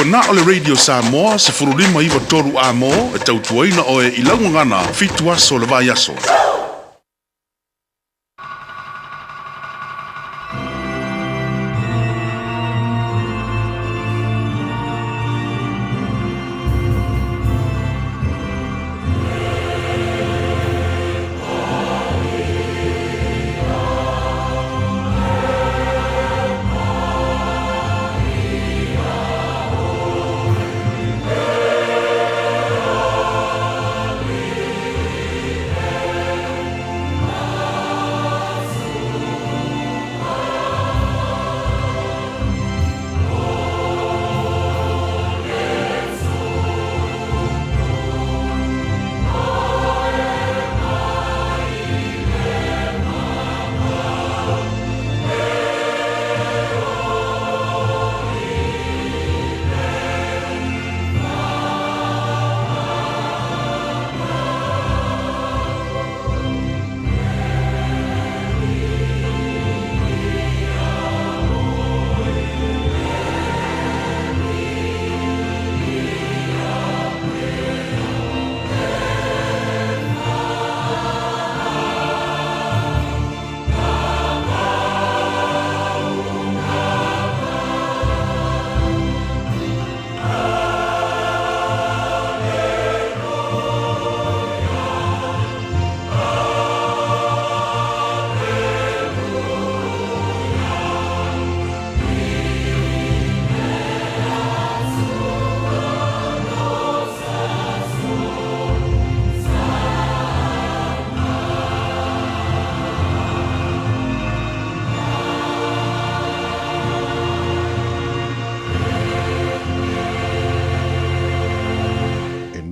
na ole Radio Samoa se furulima iwa toru amo e tautuaina o e ilaungangana fitua so le vai aso.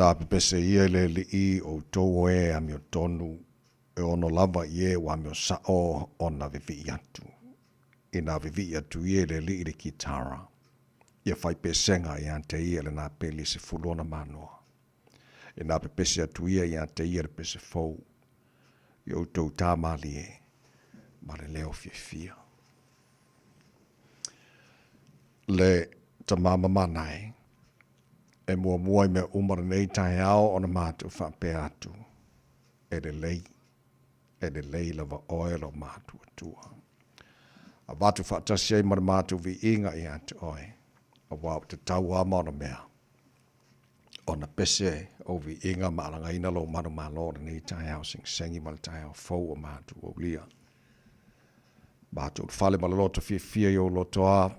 Nā pepese ia le li I o tō e a mio tonu e ono lava I e wa mio sao o na vivi atu. I nā vivi atu I e le li I le kitara. Ia whai pesenga I ante ia le nā peli se fulona manoa. I nā pepese atu ia I ante ia le pese fau. I o tō tā mali e. Ma le leo Fiafia. Le tamama manai. E mua me umara nei Taeao o na mātu whape atu. E le lei lava oe lo mātu atua. A watu whaatasi ai mara mātu vi inga I atu oe. A wau te tau ama o na mea. O na pese o vi inga maaranga ina lo maru malo nei Taeao sing sengi mara Taeao fau o mātu o lia. Mātu o whale mara loto Fiafia I o lotoa.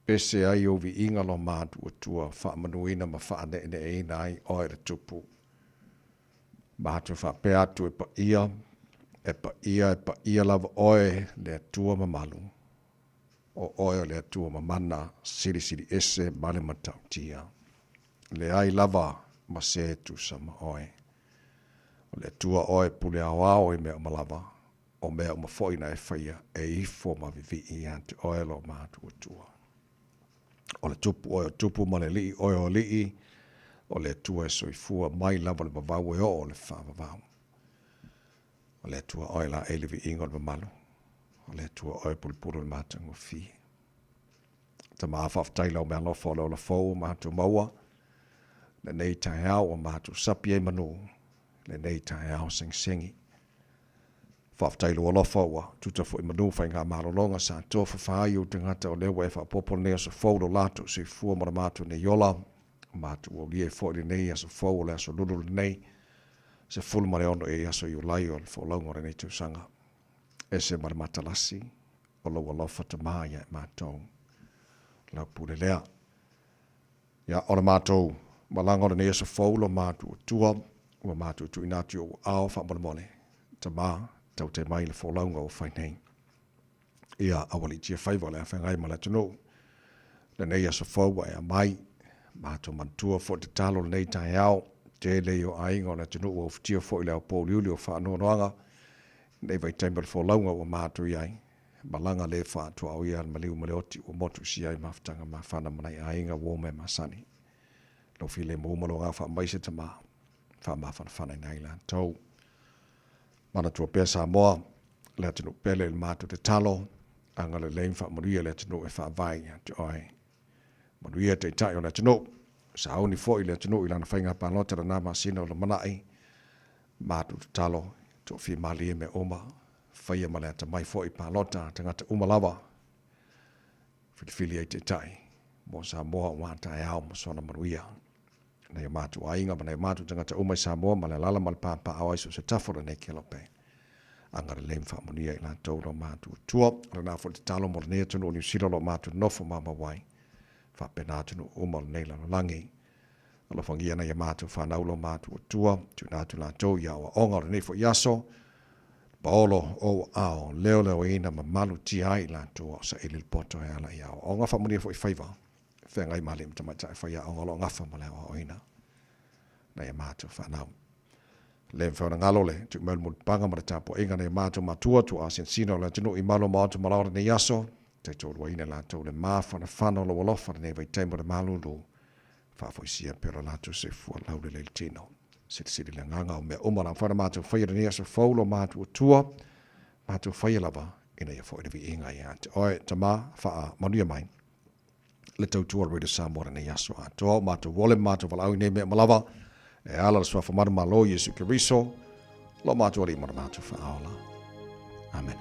Pese ai o vi inga lo mātu atua whaamanuina ma whaane ene e nai oe re tupu. Mātu whape atu e pa ia lava oe le atua ma malu. O oe le atua ma mana siri ese male matautia. Le ai lava ma se tu sama oe. O le atua oe pule awao I mea malava. O mea umafoina e whaia e ifo ma vivi I ante oe lo mātu atua. O le tupu oe o tupu ma le lii oe o lii, o le tua e soifua mai lava le vavau e o le whaavavau. O le tua oe la eilevi ingo le malu, o le tua oe pulipuru le mātango fi. Ta maafaftaila o mea lofa o le ola fau mātu maua, le nei Taeao o mātu sapi e manu, le nei Taeao sengi. Whaaftailo o lofa ua, tuta fo I manu whai ngā marolonga sa tofa whai o te ngata o lewa e whaapopolo nea sa fau lo lato se fua mara mātu ne yola, mātu o lie fo I nei aso fau o le aso lulu nei, se fulu mare ono e aso I o lai o le whaolongo re nei tūsanga. E se mara matalasi, o lau alofa ta maia e mātou, lau pule lea. Ia, ora mātou, malanga o nei aso fau lo mātu o tua, ua mātu tu inati o ao whaamole, ta maa, tau te mai le wholaunga o whainei. Ia awali tia whaiva le a whangai ma le tunu. Le nei aso whaua e a mai, mātou mantua fo te talo le nei Taeao, te le o ainga o le tunu o ftia fo I le au pōliuli o whaanoa noanga, nei vai taimba le wholaunga o mātou iai, malanga le whaatua au ia maliu maleoti o motu si ai maftanga ma whana manai ainga wome ma sani. Lo fi le muumalo ngā wha maise ta maa, wha maa whanai nai la tau. Mana tua pea Samoa, le atinu pele le mātu te talo, anga le lein wha moria le atinu e wha vai te oe. Manuia te tai o le tino. Sa au ni fo i le tino i lana whainga panota na nama sina o le manai. Mātu talo, to fi mali e me oma. Whaia ma le ata mai fo i panota, tangata umalawa. Filifili ai te tai. Mo Samoa wa Taeao mo sona manuia. Na ia mātu ainga, ma na ia mātu tangata umai Samoa, ma le lala ma le pāpā awai so se tafora nei ke lope. Angara le mfa monia i la taulo mātu tua, rana fo te talo mo le nea tunu o New Zealand lo mātu nofo mama wai. Fa pena tunu umal nei la langi. Ala fangia na ia mātu whanau lo mātu tua, tu nātu la tau ia o onga le nefo yaso, paolo o ao, leo leo ina ma malu ti ai la tua sa ilil poto e ala ia o onga fa monia fo i whaiva. Whengai mali mtamata e whaia onga lo ngafa ma leo o ina. Na ia mātu whanau. Le mwhana ngalo le, tu malu mo panga mara tapo inga nei mātou matua tu a sensino le tino i malo mātou malaura nei yaso, te tōrua ina la tau le māwhana whana lo walofa nei vai teimbo le malulu, whafoisia pera lātou se fua laule le tino. Siri le nganga o mea umana whana mātou whaia nei yaso faulo mātou tua, mātou whaia lava ina ia fo ina vi inga ia. Oe, tamā, wha manuia mai. Le tau tua roi Samoa nei yaso a toa, mātou wole mātou walau nei mea malawa, e ala sua fa mar malo Yesu Kiriso lo mātou ari mar mātou fa aola. Amen.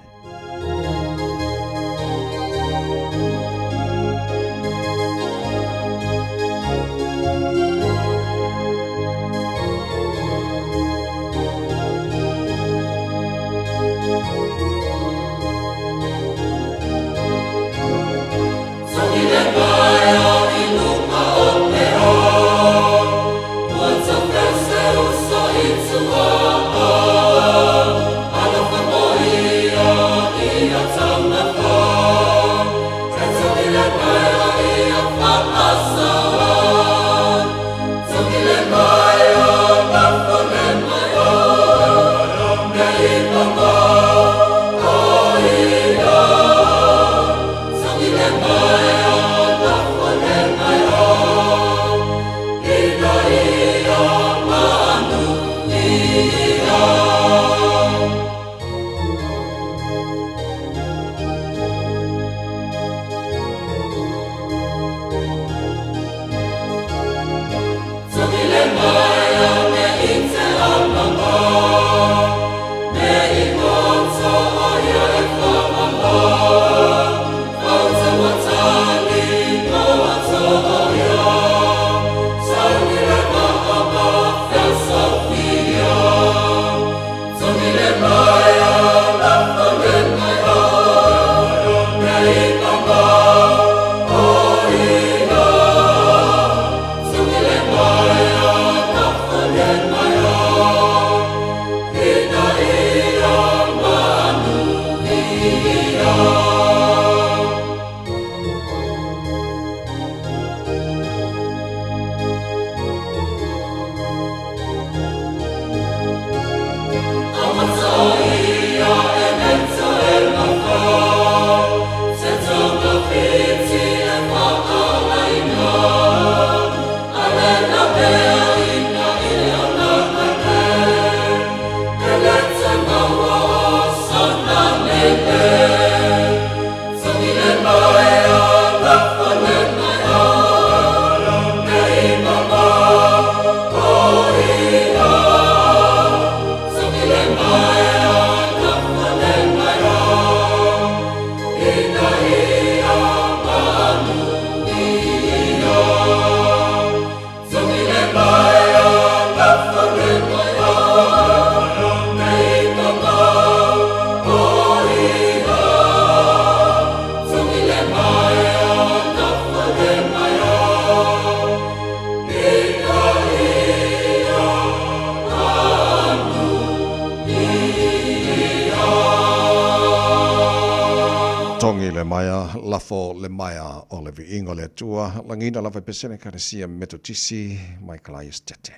Lafo le maia o le viingo le tua, langina lava pesene karesia metotisi, mai kalais tete.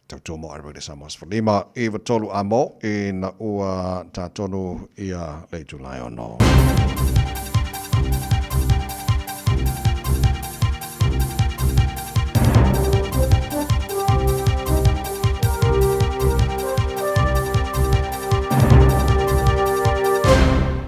Tautua mo arwede Samoas for lima, iwa tolu amo, i na ua tātonu ia le tulai ono.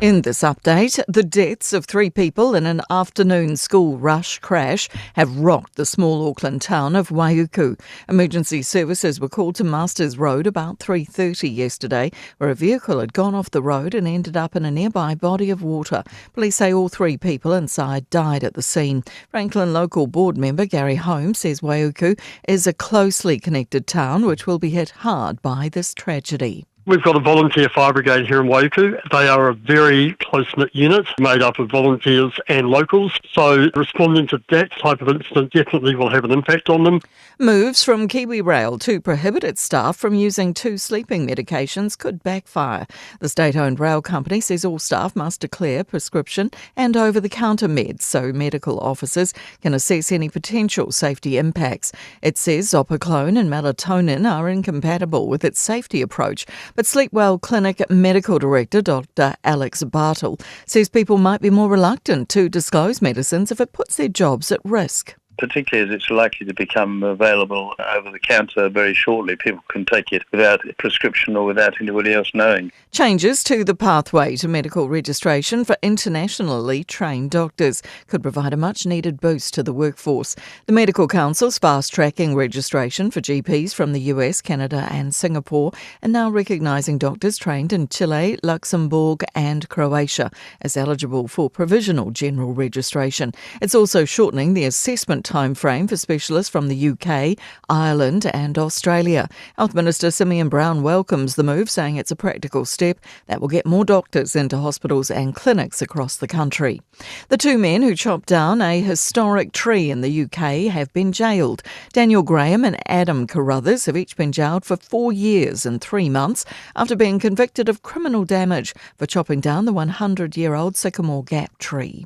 In this update, the deaths of 3 people in an afternoon school rush crash have rocked the small Auckland town of Wauku. Emergency services were called to Masters Road about 3:30 yesterday, where a vehicle had gone off the road and ended up in a nearby body of water. Police say all 3 people inside died at the scene. Franklin local board member Gary Holmes says Wauku is a closely connected town which will be hit hard by this tragedy. We've got a volunteer fire brigade here in Wauku. They are a very close-knit unit made up of volunteers and locals. So responding to that type of incident definitely will have an impact on them. Moves from Kiwi Rail to prohibit its staff from using 2 sleeping medications could backfire. The state-owned rail company says all staff must declare prescription and over-the-counter meds so medical officers can assess any potential safety impacts. It says zopiclone and melatonin are incompatible with its safety approach. But Sleepwell Clinic Medical Director Dr. Alex Bartle says people might be more reluctant to disclose medicines if it puts their jobs at risk. Particularly as it's likely to become available over the counter very shortly. People can take it without a prescription or without anybody else knowing. Changes to the pathway to medical registration for internationally trained doctors could provide a much-needed boost to the workforce. The Medical Council's fast-tracking registration for GPs from the US, Canada and Singapore are now recognising doctors trained in Chile, Luxembourg and Croatia as eligible for provisional general registration. It's also shortening the assessment time frame for specialists from the UK, Ireland and Australia. Health Minister Simeon Brown welcomes the move, saying it's a practical step that will get more doctors into hospitals and clinics across the country. The 2 men who chopped down a historic tree in the UK have been jailed. Daniel Graham and Adam Carruthers have each been jailed for 4 years and 3 months after being convicted of criminal damage for chopping down the 100-year-old Sycamore Gap tree.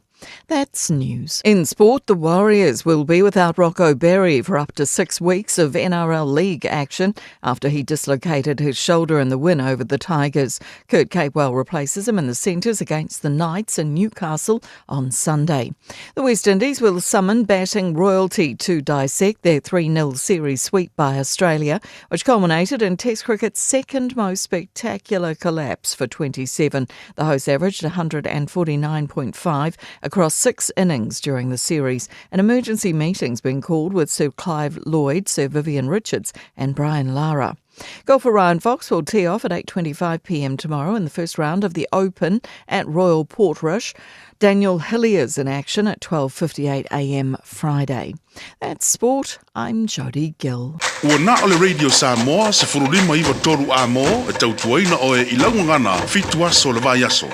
That's news. In sport, the Warriors will be without Rocco Berry for up to 6 weeks of NRL League action after he dislocated his shoulder in the win over the Tigers. Kurt Capewell replaces him in the centres against the Knights in Newcastle on Sunday. The West Indies will summon batting royalty to dissect their 3-0 series sweep by Australia, which culminated in Test cricket's second most spectacular collapse for 27. The hosts averaged 149.5 across 6 innings during the series. An emergency meeting's been called with Sir Clive Lloyd, Sir Vivian Richards and Brian Lara. Golfer Ryan Fox will tee off at 8:25pm tomorrow in the first round of the Open at Royal Portrush. Daniel Hillier's in action at 12:58am Friday. That's sport. I'm Jodie Gill. Ua na ole Radio Samoa se furulima iwa toru a mo e tautuaina oe I laungangana fitua so le vai aso.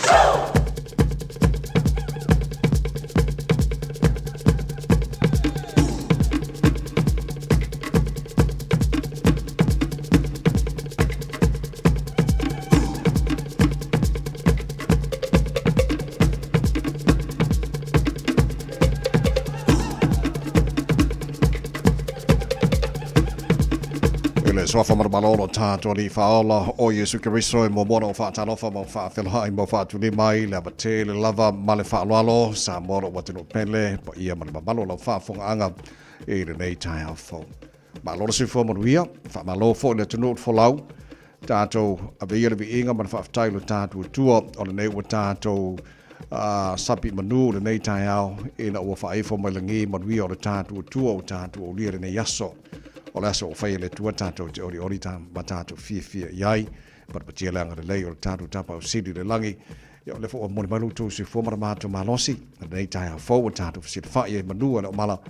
Sofa marmalolo tātua ni whaola o Yesu Kiriso e mo mora o whaatalofa mo whaawhelhai mo whaatuli mai le abate le lava ma le whaaloalo sa mora o watino pele pa ia ma le mamalo lau whaafonga anga e le nei Taeao fo. Ma lora si fo manuia, whaamalo fo le tunu folau tātou a veia le vi inga ma le whaaftailo tātua tua o le nei ua tātou sapi manu le nei Taeao e na ua whaefo mai le ngi manuia o le tātua tua o tātua o lia le nei aso. O le aso o whai le tua tātou te ori tā ma tātou Fiafia iai, but tia langa le lei o le tātou tapa o siri le langi, ia o le fo o moni malu tō si fōmara mātou malosi, le nei Taeao fōu o tātou fisi whai e manua le o mala,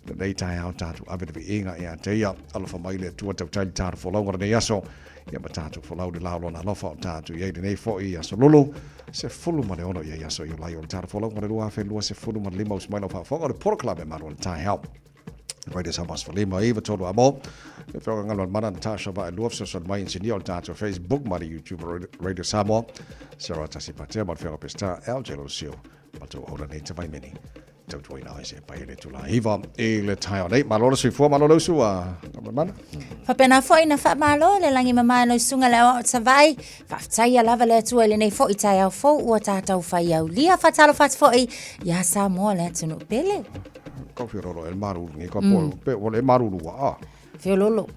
le nei Taeao tātou awena vi inga ia te ia, alofa mai le tua tau taili tātou wholau nei aso, ia ma tātou wholau le laulona alofa o tātou iai le nei fo i aso lulu, se fulu ma le ono iai aso i o lai o le tātou wholau ma le lua whenua se fulu ma le lima usmaila o whaafo, o le poro club e maru o le Taeao. Radio Samoa Falima Eva tolu amo. E whaka ngalwan mana Natasha va e luaf so mai insinia o tātou Facebook ma YouTube Radio Samoa. Sarah tasi patea ma whaka pesta el jelo sio. Ma tō ora nei te vai meni. Tau tuai nai se pai le tula hiva e le Taeao nei. Ma lora sui fua ma lora usu a mana. Whapena foi na whamalo le langi mamai no sunga le o ta vai. Whaftai a lava le tua le nei foi Taeao fo ua tātou whai au lia whatalo what foi. Ia Samoa le tunu pele. Kau whiroro e maruru ngi ka po pe o le maruru a. Fiololo.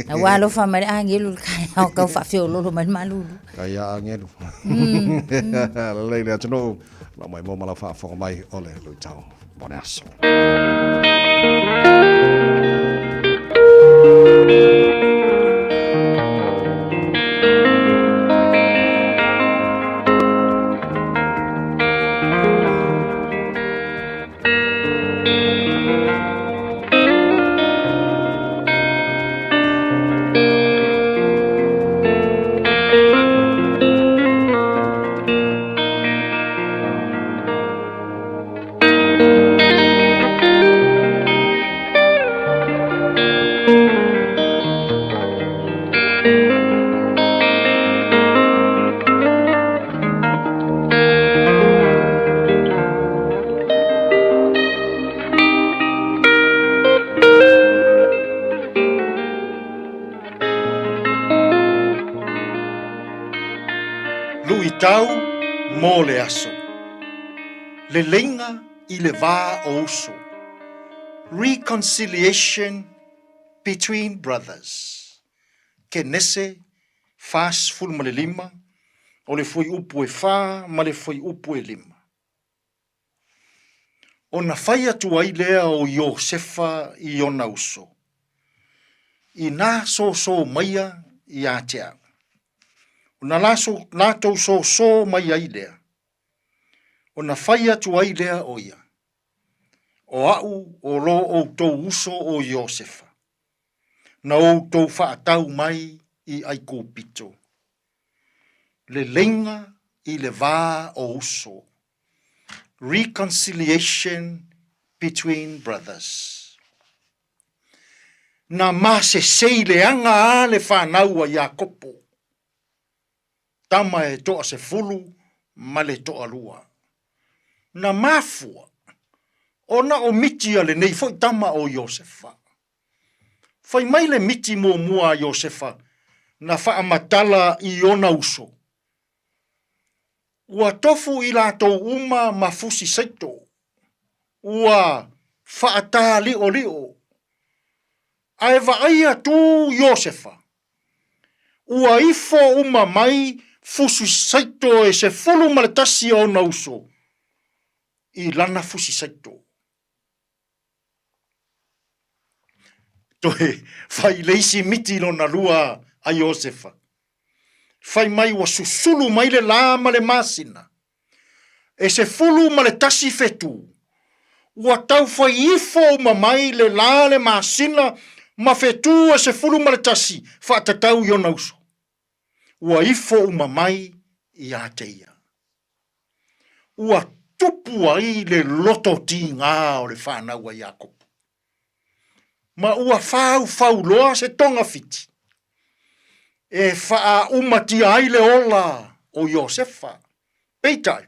Na walo fa mare angelu kai au kau fa fiololo man malulu. Kaya angelu. Leila tino la mai mo mala fa fo mai ole lu tau. Bonasso. Tau mo le aso. Le lenga I le va o uso. Reconciliation between brothers. Ke nese fas ful ma le lima, o le foi upu e fa, ma le foi upu e lima. O na fai atu ai lea o Iosefa I ona uso. I nā so maia I a Taeao. O na lātou so mai ai lea. O na fai atu ai lea o ia. O au o lo o tou uso o Iosefa. Na o tou whaatau mai I ai kōpito. Le lenga I le vā o uso. Reconciliation between brothers. Na mase sei leanga a le whanau a Iakopo. Tama e toa se fulu, ma le toa lua. Na mafua, ona o miti a le nei foi tama o Iosefa. Fai mai le miti mo mua Iosefa, na faa matala I ona uso. Ua tofu I latou uma mafusi saito. Ua faa tā lio. Aeva aia tu Iosefa. Ua ifo uma mai fusi saito e se fulu maletasi o na uso. I lana fusi saito. Toe, fai leisi miti no na lua a Iosefa. Fai mai wa susulu mai le la ma le masina. E se fulu maletasi fetu. Ua tau fai ifo uma mai le la le masina ma fetu e se fulu maletasi fa tatau yo na uso. Ua ifo uma mai I a teia. Ua tupu ai le loto ti ngā o le whanau a Iakopo. Ma ua fau loa se tonga fiti. E faa umati ai le ola o Iosefa. Peitai.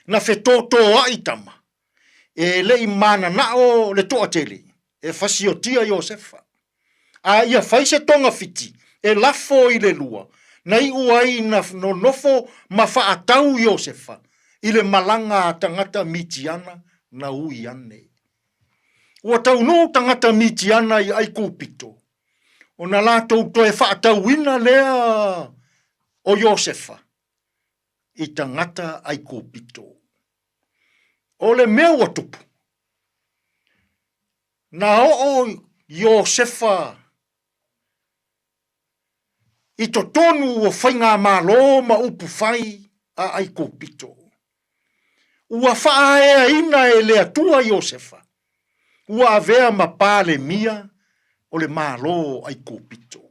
Na fetoto ai tama. E le imana nao le toa tele. E fasiotia Iosefa. A ia fai se tonga fiti. E lafo I le lua. Na I uai na nofo ma faatau Iosefa. I le malanga tangata mitiana na ui ane. Ua tau no tangata mitiana I ai kūpito. O na lātou to e faatau ina lea o Iosefa. I tangata ai kūpito. O le mea ua tupu. Na o Iosefa I to tonu o whainga malo ma upu whai a ai kōpito. Ua whaea ina e lea tua Iosefa. Ua avea ma pāle mia o le malo ai kōpito.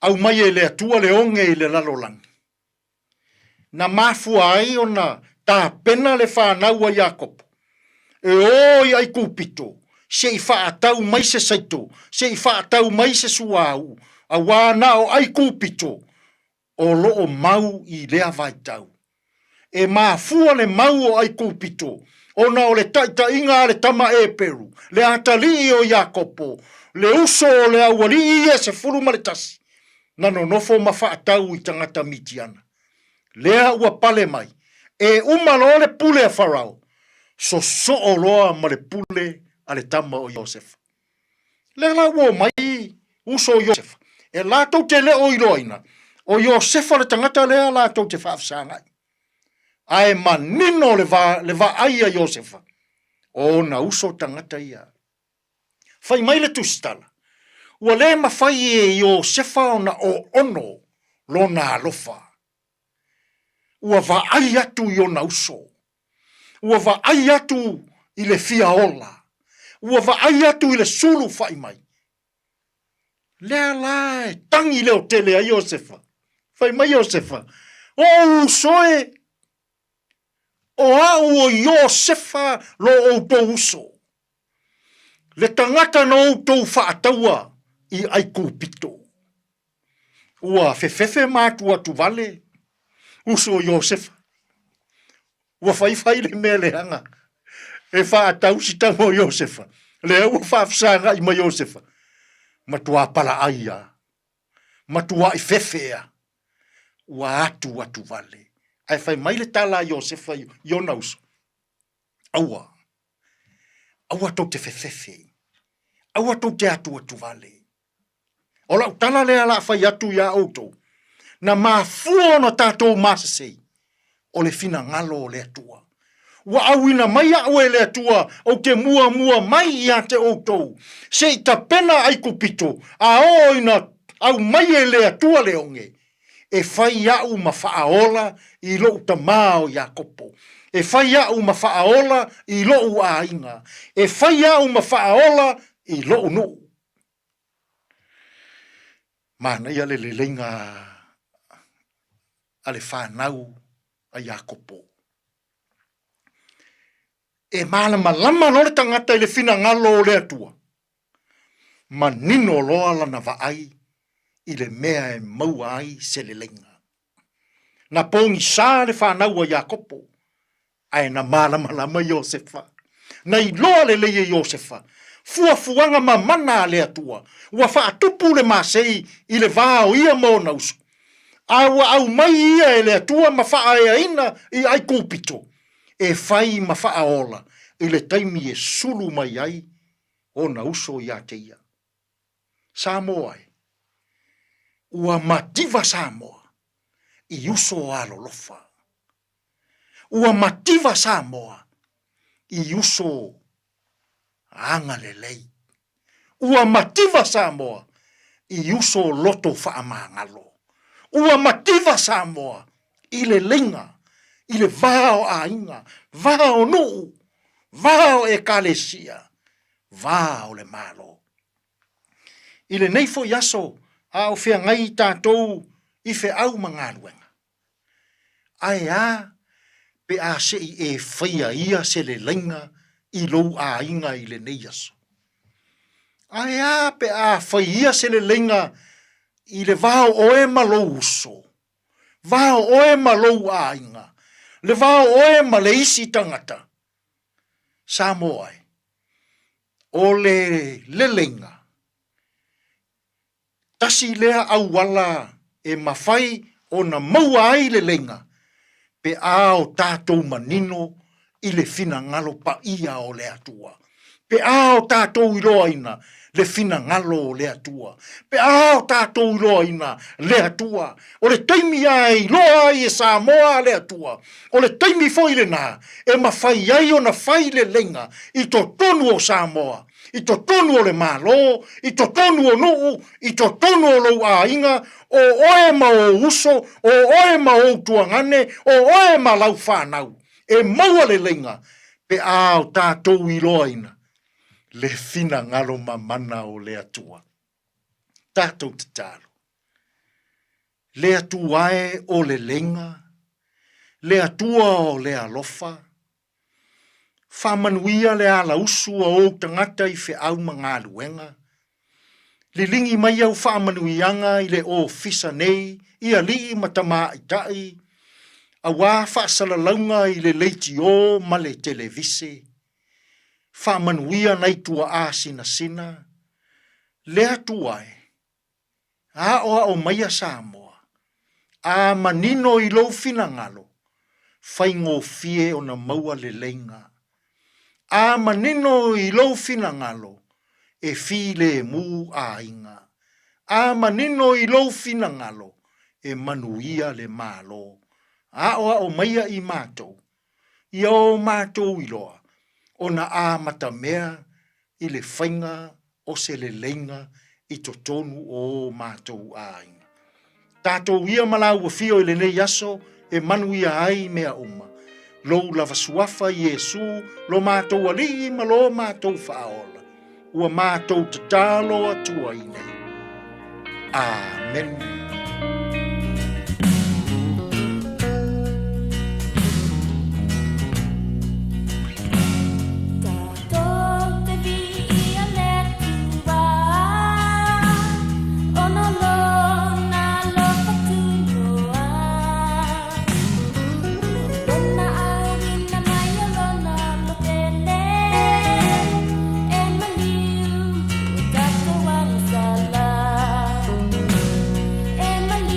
Au mai e lea tua le onge I le lalolangi. Na mafua ai o na tā pena le whanau a Iakopo. E oi ai kūpito. Se I whaatau mai se saito. Se I whaatau mai se suau. A wana o ai kūpito. O loo mau I lea vaitau. E mafua le mau o ai kūpito. Ona o le taita inga le tama e peru. Le atali o Iakopo. Le uso o le awali e se furu maletasi. Nano nofo ma whaatau I tangata mitiana. Lea ua pale mai. E umalo le pule a Farao. so o loa ma le pule a le tama o Iosef. Le la wo mai uso Iosef. E la tau te le o iroina. O Iosef le tangata lea la tau te whaafsanga. Ai manino le va aia Iosef. O na uso tangata ia. Fai mai le tustala. Ua le mawhai e Iosef o na o ono lo na alofa. Ua va ai atu i o na uso. Ua va ai atu i le fiaola. Ua va ai atu i le sulu fai mai. Lea la tangi leo tele a Iosefa. Fai mai Iosefa. O usoe. O au o Iosefa lo o to uso. Le tangata no to whaataua i ai kupito. Ua fefefe mātua tu vale. Uso Iosefa. Ua fai le mele hanga. E whaatau si tango Iosefa. Lea ua whaafsanga i ma Iosefa. Matua pala aia. Matua i fefea. Ua atu vale. Ai fai mai le tala Iosefa i nauso. Aua. Aua tau te fefefe. Aua tau te atu vale. Ola utala lea la fai atu ia auto. Na mafua no tātou masasei. O le fina ngalo o le atua. Wa awina mai au e le atua. O te mua mai ia te auto. Se i ta pena ai kupito. A oina au mai e le atua le onge. E fai au ma faaola i lo utamao Jakopo. E fai au ma faaola i lo uainga. E fai au ma faaola i lo unu. Mana ia le lenga ale whanau a Jakopo. E malama lama no le tangata i le fina ngalo o le atua. Ma nino loa lana vaai i le mea e maua ai se le lenga. Na pongi sa le whanau a Jakopo. Ai na malama lama Iosefa. Na i loa le leie Iosefa. Fuafuanga ma mana le atua. Ua whaatupu le masei i le vāo ia mo nausu. Awa au mai ia e le atua ma wha ea ina i ai kūpito. E whai ma wha aola i le taimi e sulu mai ai o na uso ia te ia. Samoa e. Ua mativa Samoa i uso alo lofa. Ua mativa Samoa i uso anga le lei. Ua mativa Samoa i uso loto wha amangalo. Ua mativa Samoa i le lenga, i le vāo a inga, vāo nuu, vāo e kalesia, vāo le malo. I le neifo yaso a o fea ngai tātou i fe au mangaluenga. Ai a pe a se i e whaia ia se le lenga i lou a inga i le neiaso. Ai a pe a whaia se le lenga i le vāo oe malou uso. Vāo oe malou a inga. Le vāo oe ma le isi tangata. Samoa e. O le lenga. Tasi lea au wala e mawhai o na maua ai le lenga. Pe a o tātou manino i le fina ngalo pa ia o le atua. Pe a o tātou iroa ina le fina ngalo o le atua. Pe a o tātou iroa ina le atua. O le taimi ai loa ai e Samoa le atua. O le taimi foi le nā. E mawhai ai o na whai le lenga i to tonu o Samoa. I to tonu o le malo. I to tonu o nuu. I to tonu o lou a inga. O oe ma o uso. O oe ma o tuangane. O oe ma lau whanau. E maua le lenga. Pe a o tātou iroa ina. Le fina ngalo mamana o le atua. Tātou te tālo. Le atua e o le lenga. Le atua o le alofa. Whamanuia le ala usu o tangata i fe au mga luenga. Le lingi mai au whamanuianga i le o fisa nei. Ia li matama i tai. A wā whaasala i le leiti o ma le televise. Whamanuia nei tua a sina. Lea tua e. A oa o maia Samoa. A manino i lo fina ngalo. Whaingo fie o na maua le lenga. A manino I lo fina ngalo, e file mu a inga. A manino I lo fina ngalo, e manuia le malo. A o maia I matou. I o matou iloa. Ona a matamea I le whainga o se le lenga I totonu o matou a inga. Tātou ia malau wa fio I le nei aso e manuia ai mea uma. Lou lava suafa Iesu lo mātou ali ma lo mātou whaola. Ua mātou te tālo atua I nei. Amen. Emily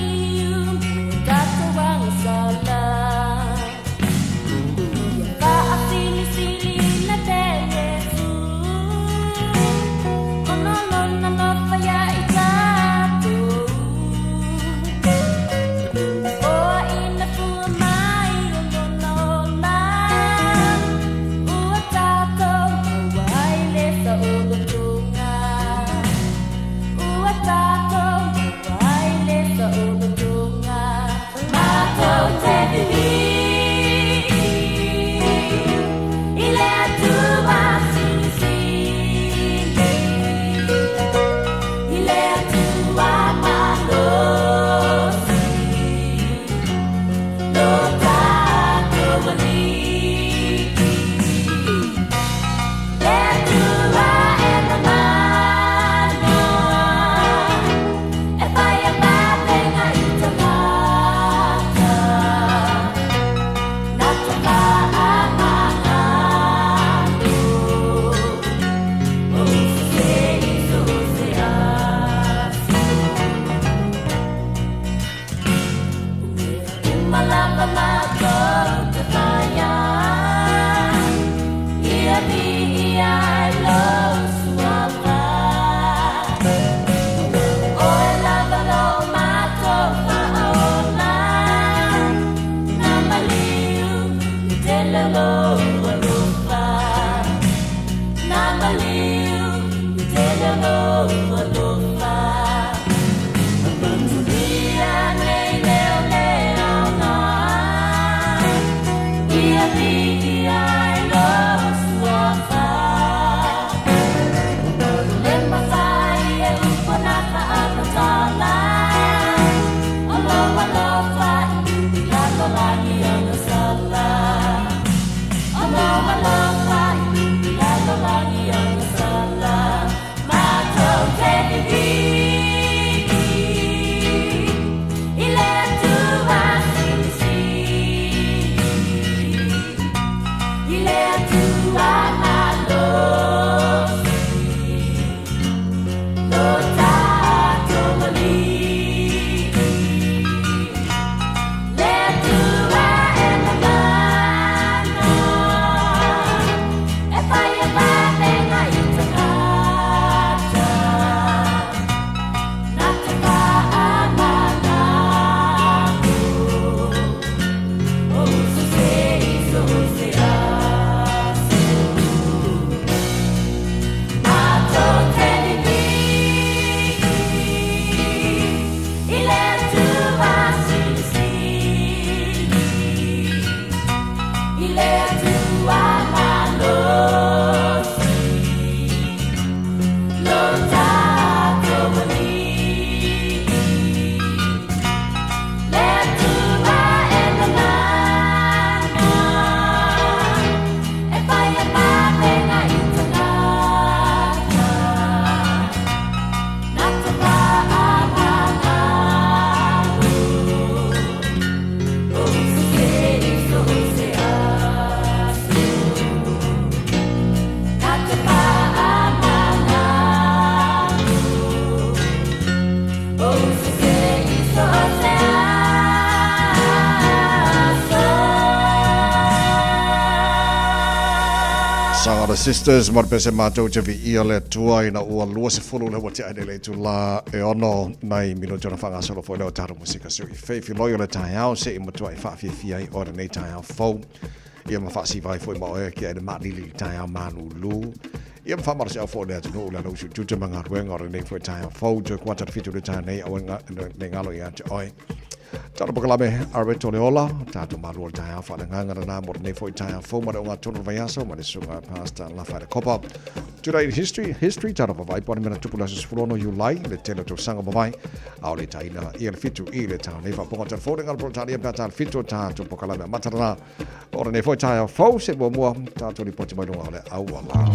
brothers, sisters, mo pese mātou te vi ia le tua ina ua lua se fulu le wate aide le tu la e ono nai mino jona whanga solo fo leo taru musika sui. Whewhi loio le Taeao se i matua i Fiafia i ora nei Taeao fau. Ia ma whaasi vai fo i maoe ki aide maatili Taeao Malu. Ia ma whamara se au fo lea tunu ula lausu tuta manga ruenga ora nei fo i Taeao fau. Tui kuata fitu le Taeao nei au nei ngalo i ante oi. Tara pakalame Arbeto Leola, Tato Malu Taeao whananganga na mo nei fo i Taeao fau ma reonga tonu vaiaso ma le sunga pasta la whaere kopa. Today in history, tara pavai pone mena tupula se sfurono Julai, le tele to sanga pavai, au le taina i le fitu i le tau nei whaponga tara fōrenga le protani e pata le fitu tato pakalame matarana, ora nei fo i Taeao fau se mua tato li poti mai lunga le au ala.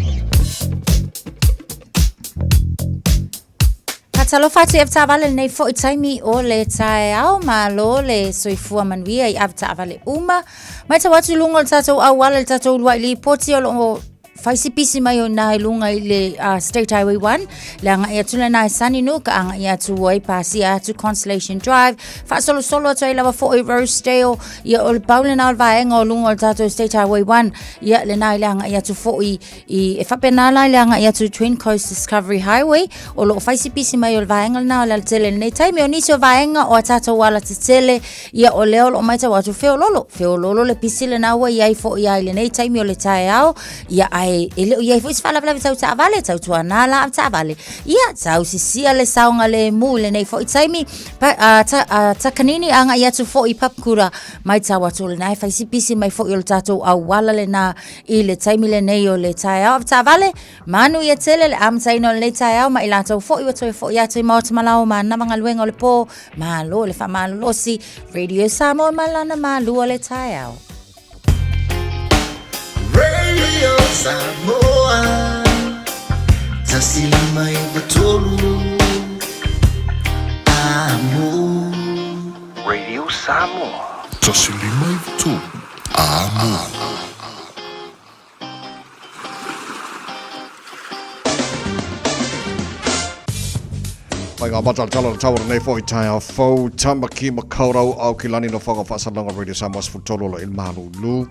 Talo fati e vale nei fo i taimi o le Taeao malo le soifua manuia i avta vale uma. Mai ta watu lunga le tatou au wala le tatou luai li poti o lo faisi pisi mai o nai lunga i le State Highway 1 le anga ia tula nai saninu ka anga ia tu wai pasi a tu Constellation Drive fa solo atu i lava fo i Rosedale ia o le paulena o vaenga o lunga o tatou State Highway 1 ia le nai le anga ia tu fo i e whapenala le anga ia tu Twin Coast Discovery Highway o lo faisi pisi mai o le vaenga na o le tele nei taimi o nisi o vaenga o tatou wala te tele ia o leo o maita watu feo lolo le pisi le naua iai fo i ai le nei taimi o le Taeao ia ai ele ia foi fala tau ta vale tau tuana la ta vale ia tau sisia le saunga le mule nei foi taimi ta kanini anga ia tu foi papkura mai tawa tole nai fai sipisi mai foi o tatou au wala le na i le taimi le nei o le Taeao ta vale manu ia tele le am taino le Taeao mai la tau foi o foi ia te mau malao ma na manga luenga le po malo le fa malo si radio Samoa malana malu o le Taeao. Radio Samoa, tasili mai batolu, amo. Radio Samoa, tasili mai batolu, amo. Mai ngā matal tala tawara nei fo i Taeao fau, tamaki makaurau au ki lani no whanga whaasalanga Radio Samoa sfutolo lo il Malu.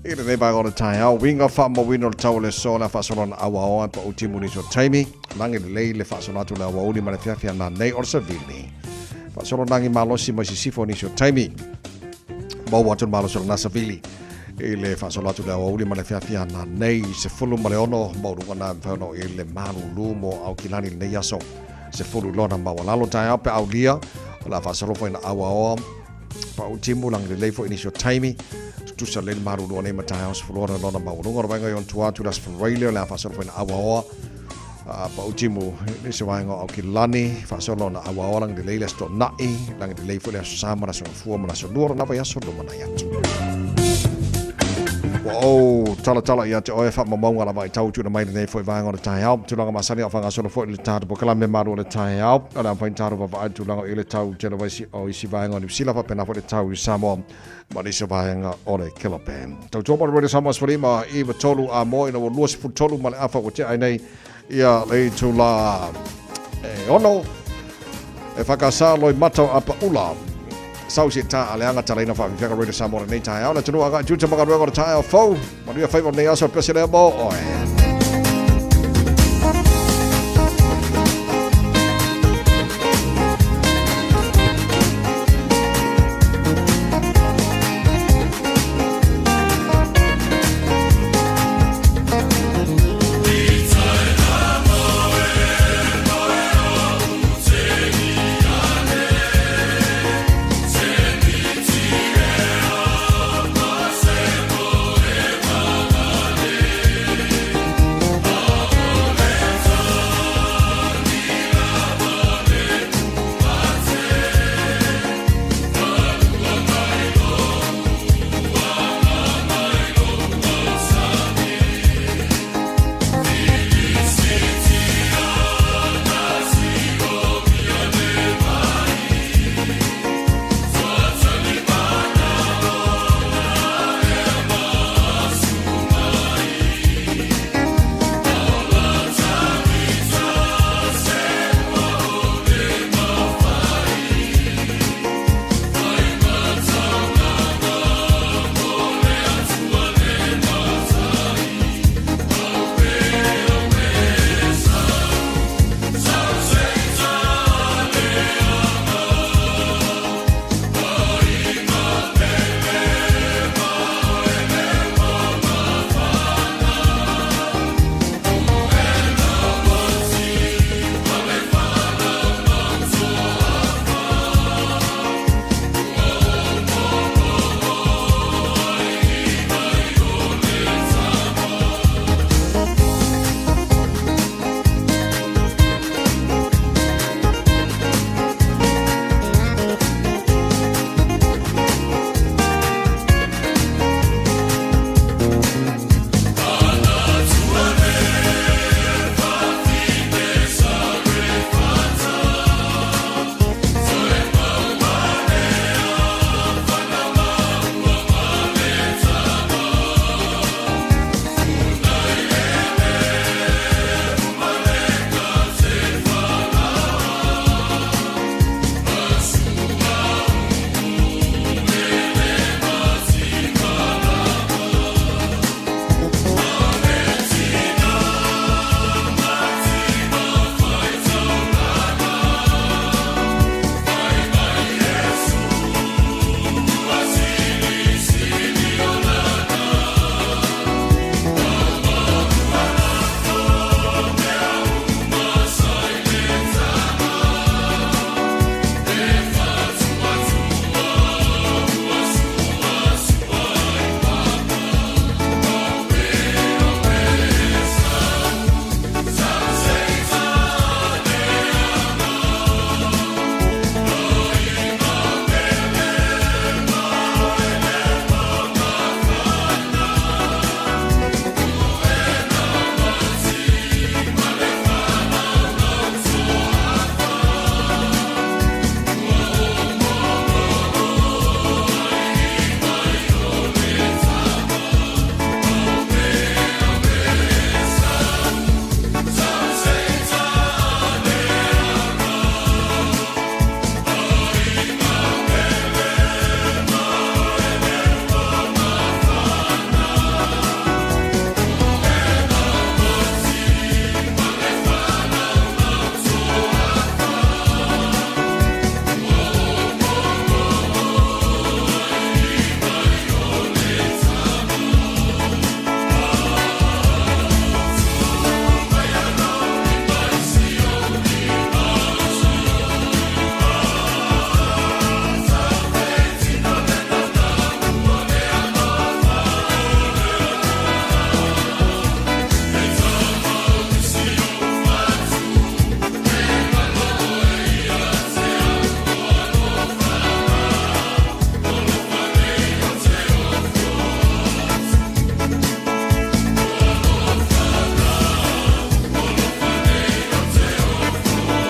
I le nei bai o le Taeao, winga wha mawino le tau le so na whaasalona awa oa pa utimu ni so taimi, langi le lei le whaasalatu le awa uli ma le Fiafia na nei or savili. Whaasalona nangi malosi mai si sifo ni so taimi, mau watu malosi na savili. I le whaasalatu le awa uli ma le Fiafia na nei se fulu ma le ono, mau runga na mwhano i le Malu mo au kilani le nei aso. Se fulu lona mawalalo Taeao pe au lia, o la whaasalofo ina awa oa, pa utimu langi le leifo ini so taimi, tusa le maru lo nei Taeao se flora lona maurunga ro venga yon tua tu das Australia la fa solo fa awa pa utimu ni se wanga o kilani fa solo na awa lang de leile sto nai lang de leifo le sama na so fu na so lora na va so do mana ya wow tala ya te o fa maunga la vai tau tu na mai nei foi vanga o Taeao tu langa masani o fanga solo foi le tatu pokala me maru le Taeao ala fa taru va tu langa ile tau te vai si o isi vanga ni sila fa pena foi tau i Samoa Marisa vaenga ole kilopan. Tau topa Radio Samoa swarima i tolu a mo ina lua sifu tolu ma le afa o te ainei ia le tu la ono e whakasa loi matau apa ula. Sausi ta ale anga talaina fa viveka Radio Samoa nei Taeao. Na tunu aga juta maka ruenga o Taeao fau. Maria faiva nei aso pese le mo oe.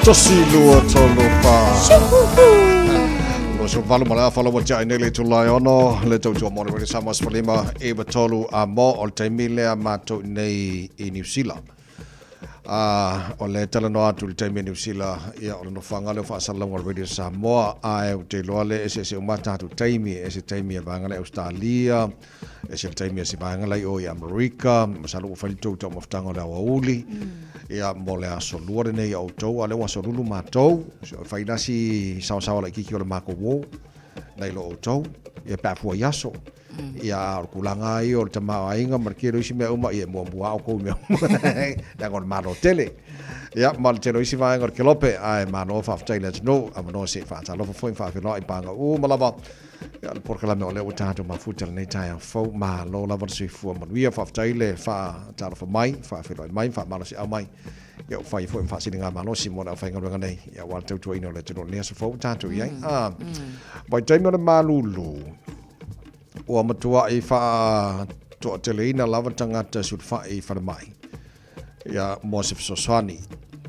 Tosi lua tolu pa. Lo so valu mala falo wa jai nele tulai ono le tau tua mone wele Samoa spalima e ba tolu a mo o te mile a mato nei I New Zealand. O le talanoa atu le taimi New Zealand ia o le nofanga le whaasalonga Radio Samoa a e te loa le ese umata atu taimi ese taimi e vangala Australia ese taimi ese vangala o I Amerika masalu o whalitou tau maftanga le awauli ia mo le aso luare nei au tau a le waso lulu matou whainasi sawa la kiki o le mako wo nei lo au tau ia pafua yaso ia kulanga I o tama ainga markiro isi me uma ia mo bua ko me da gon mano tele ia mal telo isi vai ngor kelope ai mano fa fa let's no amano se fa ta lo fa fa no I panga o malava ia por kala me ole o tato ma futel nei tai fo ma lo la vor se fu ma via fa le fa ta lo fa mai fa mai fa malo se au mai ia fa fa sininga malo si mo na fa ngor nei ia wa tau tu ino le telo ne se fo tato ia by time na malulu o matua I fa to teleina lava tangata sut fa I fa mai ia Mosef Soswani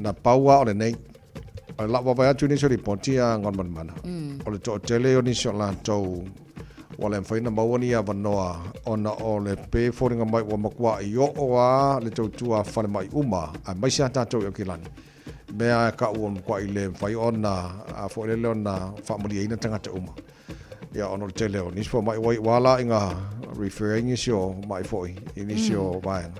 na paua o le nei o la wa atu ni so riportia ngon mana o le to tele o ni so la tau o le faina mawani a vanoa ona o le pe foringa mai wa makwa I o a le tau tua fa mai uma a mai sa tatou o kilani mea ka o kwa I le fai ona a fo le ona fa muli ina tangata uma ia ono tele o nispo mai wala inga referring isio mai foi inisio vai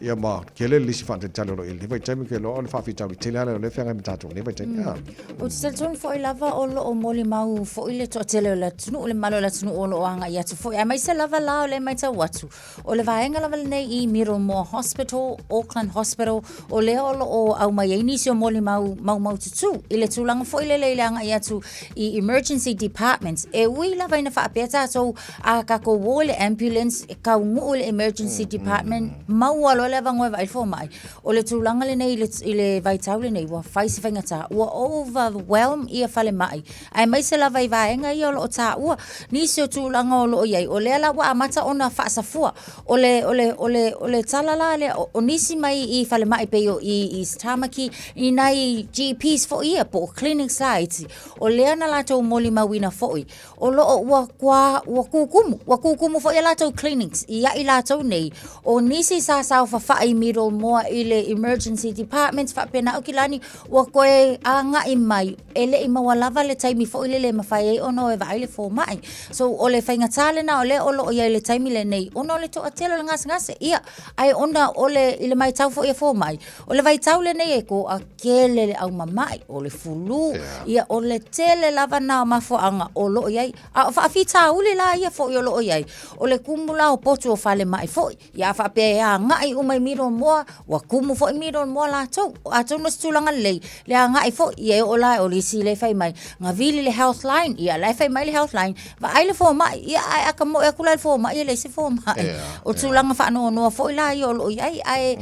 ia ma kele lisi fa tele lo ili vai temi kelo on fa fita tele ala le fanga mitato ne vai temi o tele ton foi lava o lo o moli mau foi le to tele la tunu le malo la tunu o lo anga ia tu foi mai se lava la le mai ta watu o le vaenga lava nei I Middlemore Hospital Auckland Hospital o le o lo o au mai inisio moli mau tu ile tulanga foi le anga ia tu I emergency departments e wi lava ina fa apeta so a ka ko wole ambulance ka ngu le emergency department mau lo le vango vai fo mai o le tulanga le nei le vai taule nei wa fai se fanga ta wa overwhelm ia fale mai ai mai se la vai vaenga ia lo ta wa ni se tulanga o lo ia o le la wa mata ona fa sa fua o le talala le o nisi mai I fale mai pe o I stamaki I nai GPs for ia po clinic sites o le na la to moli mawina fo o lo wa kukumu fo ia la to clinics ia I la to nei o nisi sa fa I Middlemore I le emergency departments fa pena o kilani wa koe anga I mai ele I mawalava le taimi fo ile mafai ono e vai le fo mai so o le fainga tale na ole o lo ia le taimi le nei ono le to atelo ngase ia ai ona ole ile mai tau fo ia fo mai o le vai tau le nei e ko akele le au mamai o le fulu ia o le tele lava na mafo anga o lo ia a fa fita ule la ia fo yo lo ia o le kumula o potu o fale mai fo ia fa pe anga I umai Middlemore wa kumu fo Middlemore la to a to no stulanga le anga I fo ia o la o le si le fai mai nga vili le health line ia le fai mai le health line va ai le fo mai ia ai aka mo e kula le fo mai le se fo mai o tulanga fa no fo la ia o lo ia ai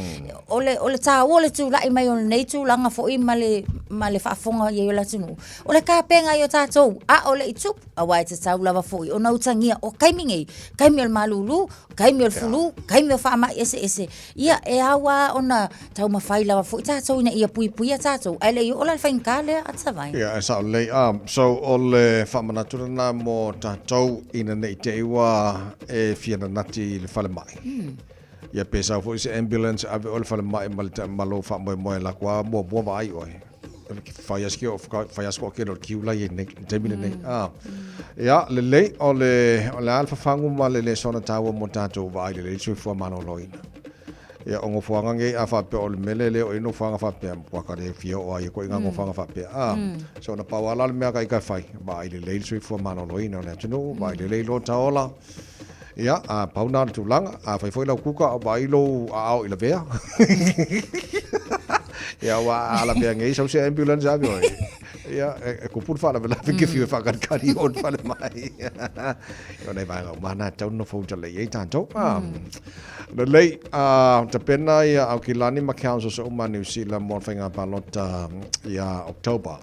o le ta o le tula I mai o nei tulanga fo I male fa fonga ia la tunu o le ka penga yo tato a o le itu a wai te tau lava fo o na utangia o kaimi o malulu kaimi o fulu kaimi o fa mai ese ia e awa ona tau mawhai lawa fo tato ina ia pui tato ai le o la fain kale atawai ia esa le so o le whamanatura na mo tatou ina nei te iwa e fiana nati le whale mai ia pesa fo ise ambulance ave o le whale mai malo wha moe la kwa mua vai oi faiasko ke no kiula ye nei temine nei ia le o le alfa fangu ma le sona tawa mo tatou vai le sui fo mano loina ia ongo fuanga nge afa pe o le melele o ino fuanga fa pe waka le fio o ai ko inga ngo fuanga fa pe so na pawala le mea kai fai ba ile le sui fo mano loina na tunu ba ile le lo taola ia a pauna tulanga a fai foi la kuka ba ilo a au ile vea ia wa ala pe nge so se ambulance avio ia e ko pur fala vela ke fio fa kan kari on fala mai yo nei vai mana tau no fo tele ye tanto le lei te pena ia au kilani ma council so ma New Zealand mo finga palota ia October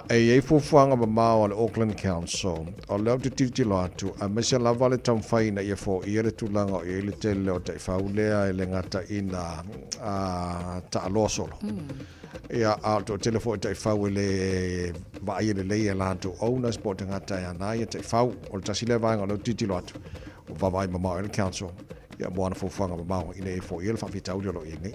e fufuanga mamao le Auckland Council o leo te titilo atu a mese lava le tamwhaina ia fo i ere tulanga o i le tele o te whaulea e le ngata ina ta aloa solo ia a to telefo te whau le vai le leia lanto owners po te ngata ia na ia te whau o le tasile vanga o leo titilo atu o vavai mamao e le council ia moana fufuanga mamao ina e fo i le whawhitau lo i ngai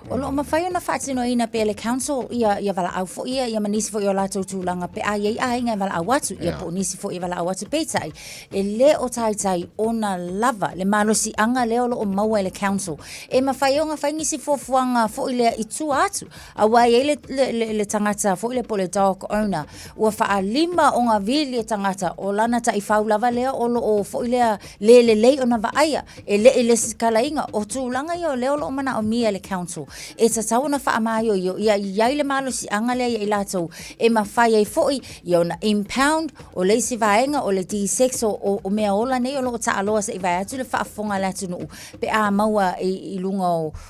O lo mawhai ona whaatino ina pe le council ia wala au fo ia manisi fo i o lātou tūlanga pe a iei inga wala au atu ia po nisi fo i wala au atu peitai e le o tai ona lava le malosi anga le o lo o maua le council e mawhai o ngā whai ngisi fuanga fo i le itu atu a wai e le tangata fo i le pole dog owner ua wha lima o ngā vili e tangata o lana ta i whau lava lea o lo o fo i le ona vaaya e le sikalainga o tūlanga i o leo lo o mana o mia le council e ta tauna wha amaio ia iai le malo si angale ia i lātou e mawhai ei foi i ona impound o leisi vaenga o le D6 o mea ola nei o lo ta aloa sa i vai atu le whaafonga le atu nuu pe a maua i lunga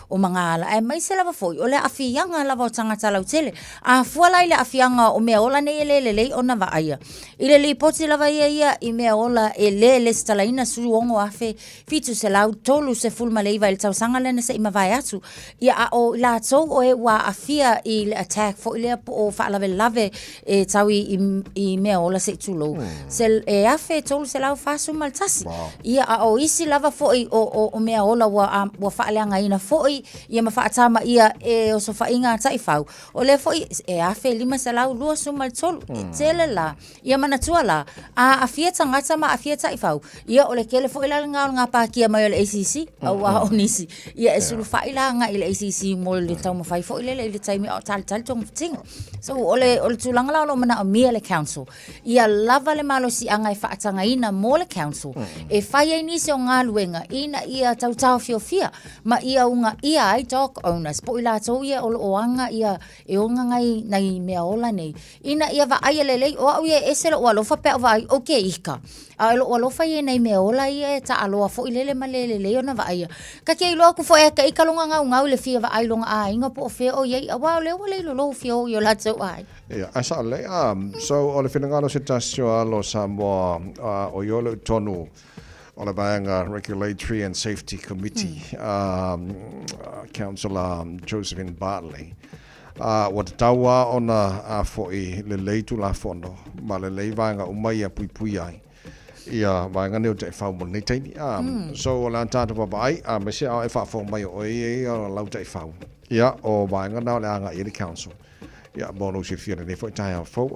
o mga ala e mai se lava foi o le afianga lava o tangata lau tele a fualai le afianga o mea ola nei le lei ona vaaya i le lipoti lava ia i mea ola e le stalaina suongo afe fitu se lau tolu se fulma le iwa i le tausanga lena sa ima vai atu ia a o la tau o e wa afia i le attack fo ile o fa lave e tau i mea ola se tulo se e afe tolu se lau fasu maltasi ia a o isi lava fo o mea ola wa fa leanga ina fo ia ma fa atama ia e o so fa inga tai fau o le fo e afe lima se lau lua sumal tolu tele la ia mana tuala a afia tangata ma afia tai fau ia o le kele fo ila nga pa kia mai o le ACC au a onisi ia e sulu fa ila nga ile ACC mo le tau mo fai fo ile le taimi o tal tong tinga so ole tulanga la lo mana o mia le council ia lava le malo si anga e faatanga ina mo le council e fai ai nisi o ngā luenga ina ia tau Fiafia ma ia unga ia ai dog owners po ila tau ia o anga ia e onga ngai nai mea ola nei ina ia va ai lelei o au ia esele o alofa pe vai okay ika a lo alofa ia nei mea ola ia ta aloa fo ilele malele ona va ai ka ke lo ku fo e ka ikalonga ngau le fia va ai longa a inga po fe o ye wa le lo fia o yo la tau ai ia asa le so o le finangalo se tasio alo Samoa o yo le tonu o le vaenga Regulatory and Safety Committee Councillor Josephine Bartley wa te taua ona a foi le leitu la fono ma le lei vaenga umai a pui ai ia vaenga neo te whau mo nei teini so o la tata papai me se a e whaafo mai o e o lau te whau ia o vaenga nao le anga i le council ia bono se fia nei foi Taeao fo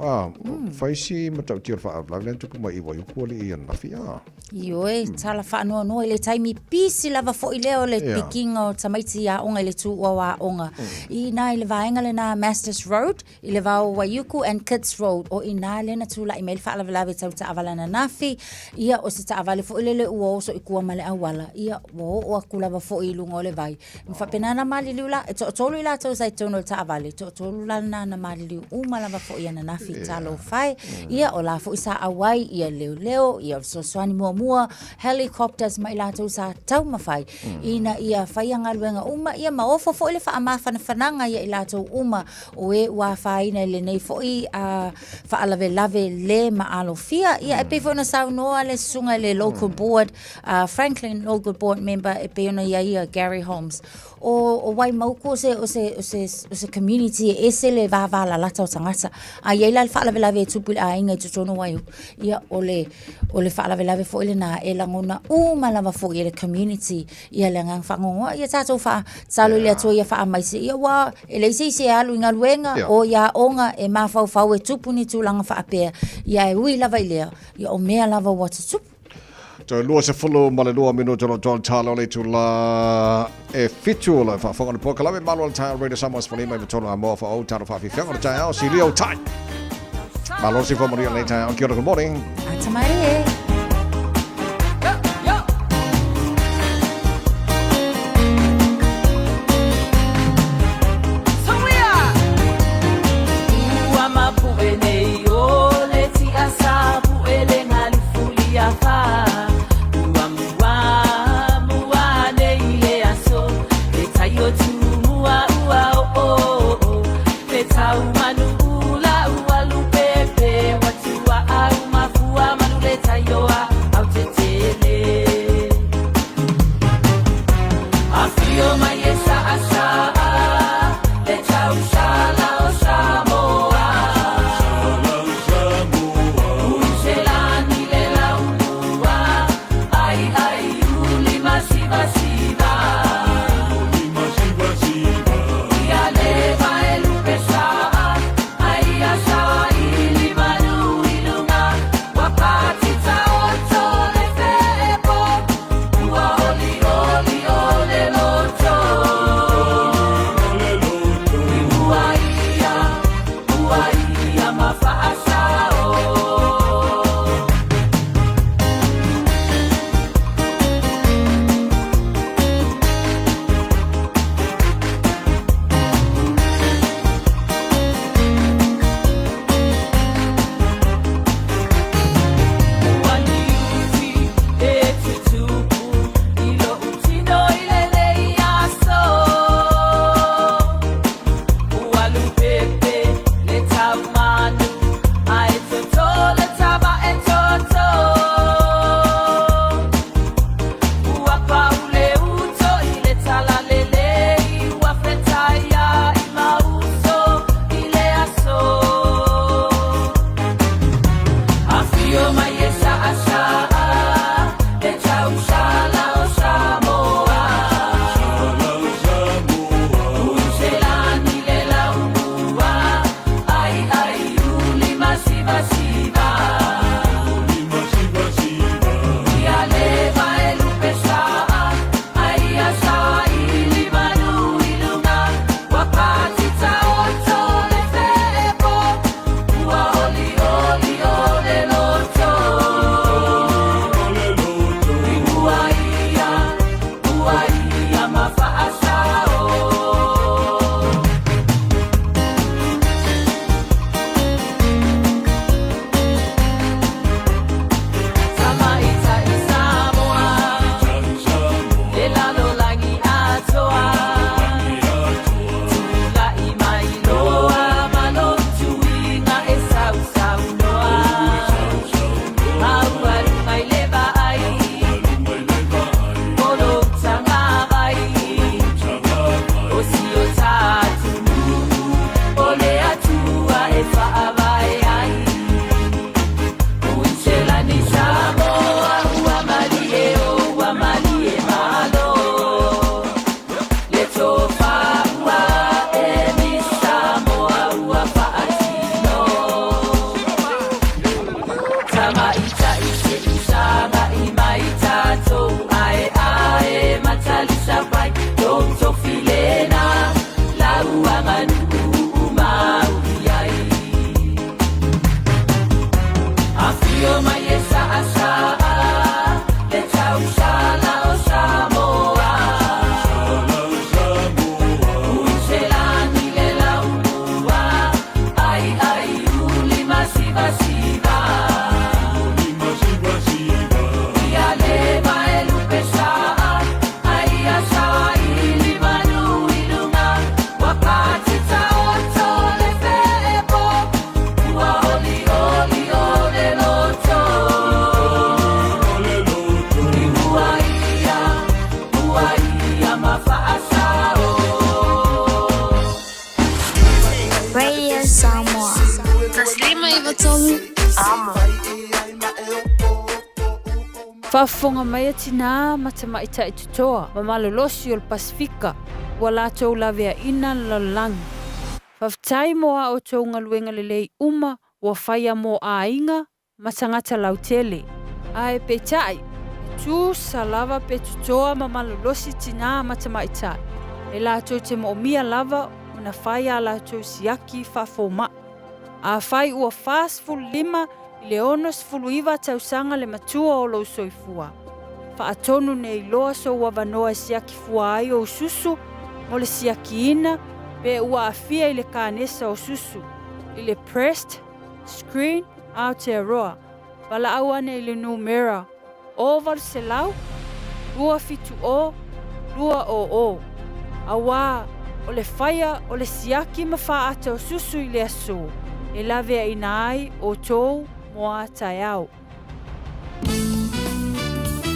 fai si matau tio fa la len tu mai i ko le ia na fia Ioi, tala wha no le taimi pisi lava fo i leo le pikinga o tamaiti a onga le tu wa onga. I nā i le vaenga le nā Masters Road, i le vau Wauku and Kids Road, o i nā le na tu la i meil wha alawe tau ta avala na nafi, ia o se ta avale fo i le ua so i kua male awala, ia o aku lava fo i lunga o le vai. Mwha penana mali liu la, to tolu i la tau sai tono ta avale, to tolu la na mali liu uma lava fo i ana nafi talo fai, ia o la fo i sa awai, ia leo, ia so swani mua helicopters mai latou sa tau mawhai ina ia whaianga luenga uma ia maofo fo ile wha whananga ia i latou uma o e ua whaina le nei fo i whaalawe lave le maalo fia ia e pefona sau noa le sunga le local board Franklin local board member e peona ia Gary Holmes o wai mauko o se community e se le vavala lata o tangata a ia ila whaalawe lave tupul a inga i tutono waiu ia ole whaalawe lave fo ile na e langona lava fo i le community ia le ngang whangonga ia tātou wha talo ile atua ia wha amaise ia wā e leise se alu inga luenga o ia onga e mawhau e tupuni tūlanga wha apea ia e ui lava ilea ia o mea lava wata tupu So lua se fulu ma le 2 minuto lo tol talo le tu la e fitu la fa fonga po kala Malu al talo radio Samoa for mai tolo mo fa o talo fa Fiafia o Taeao si rio tai Malu si for Maria le Taeao kia ora good morning Atamare Malu Whafonga mai atina matama ita itutoa ma malolosi o le Pasifika ua lātou lavea ina lalangi. Whaftai moa o tō ngaluenga lelei uma ua whaia mo ainga ma tangata lautele. Ae pe tai, tu salava pe tutoa ma malolosi tina matama ita. E lātou te moomia lava una whaia lātou siaki whafoma. A whai ua fast full 5 le onos fuluiva tausanga le matua o lo soifua. Whaatonu nei loa so wavanoa siaki fua ai o susu, mo le siaki ina, pe ua afia i le kānesa o susu. I le pressed, screen, Aotearoa. Wala awane i le numera. Oval se lau, lua fitu o, lua o. Awa, o le whaia o le siaki mawhaata o susu i le aso. E lavea ina ai o tou moa Taeao.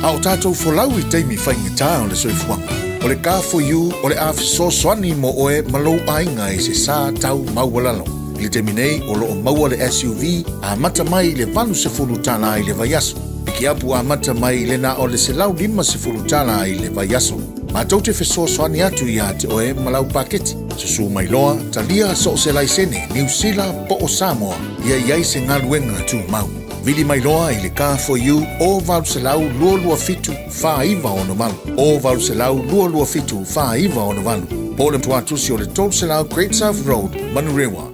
A o tātou wholau I teimi whaingatā o le soifuanga. O le ka for you, o le awhisosoani mo oe malou ainga I se sā tau maualalo. I le temi nei o loo maua le SUV, a mata mai le valu se fulutana I le vaiaso. Piki apu a mata mai le na o le se lau 5 se fulutana I le vaiaso. Ma tau te whesosoani atu I a te oe malau paketi. Susu mai loa, talia so se laisene, New Zealand po o Samoa, ia iai se ngaluenga tu mau. Vili mai loa I le car for you, o valu se lau lua fitu, wha iwa o no malu. O valu se lau lua fitu, wha iwa o no malu. Po le mtuatusi o le tol se lau Great South Road, Manurewa.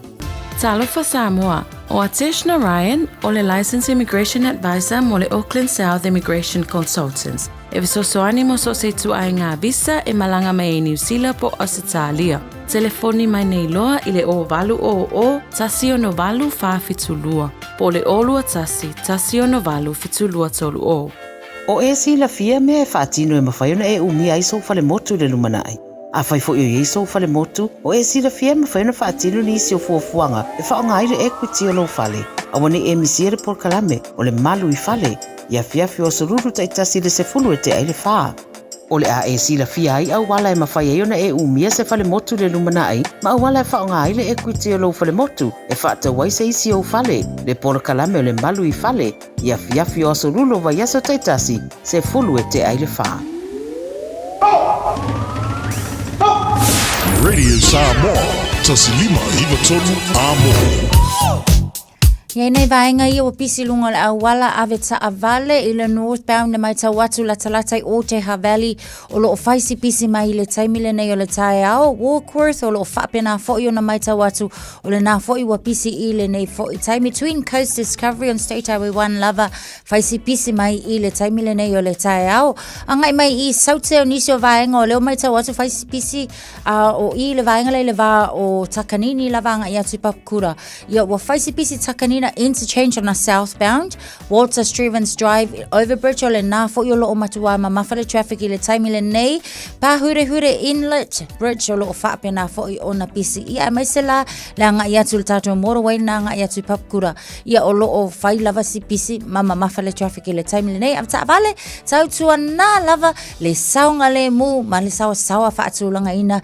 Talofa Samoa, o Ateshna Ryan, o le Licensed Immigration Advisor mo le Auckland South Immigration Consultants. E visosoani mo so se tu ai ngā visa e malanga mai New Zealand po Australia. Telefoni mai nei loa I le o valu o, tasi o no valu wha fitulua. Po le olua tasi o no valu fitulua tolu o. O e si la fia mea e whaatino e mawhaiona e umi ai so fale motu le lumanai. A whai fo i so fale motu, o e si la fia mawhaiona whaatino ni isi o fuafuanga e whaonga ai le equity o lo fale. A wane e misia le porkalame o le malu I fale. Ia Fiafia o sururu taitasi le se fulu e te aile whaa. O le a e si la fia ai au wala e mawhai e ona e umia se fale motu le lumana ai, ma au wala e whaonga ai le equity o lo fale motu, e whaata wai se isi o fale, le polo kalame o le malu I fale, ia Fiafia o sururu wa yaso taitasi se fulu e te aile whaa. Radio Samoa, tasilima iwa tonu amo. Ia nei vaenga I o pisi lunga le awala ave ta avale I le northbound na mai tau atu la talatai o te Havali o lo o faisi pisi mai le taimile nei o le Taeao Warkworth o lo o whapena fōi o na mai tau atu o le nā fōi wa pisi I le nei fōi taimi Twin Coast Discovery on State Highway 1 lava faisi pisi mai I le taimile nei o le Taeao angai mai I saute o nisi o vaenga o leo mai tau atu faisi pisi o I le vaenga le va o Takanini lava angai atu papkura ia o faisi pisi Takanini interchange on a southbound Walter Stevens Drive overbridge o le nā fōi o lo o matua ma mawhare traffic I le taimile nei Pahure Inlet Bridge o lo o whapea nā fōi o na pisi ia mai se la le anga I atu le tātou motorway na anga I atu papkura ia o lo o whai lava si pisi ma mawhare traffic I le taimile nei avta vale tau tua nā lava le saunga le mu ma le sawa whaatulanga ina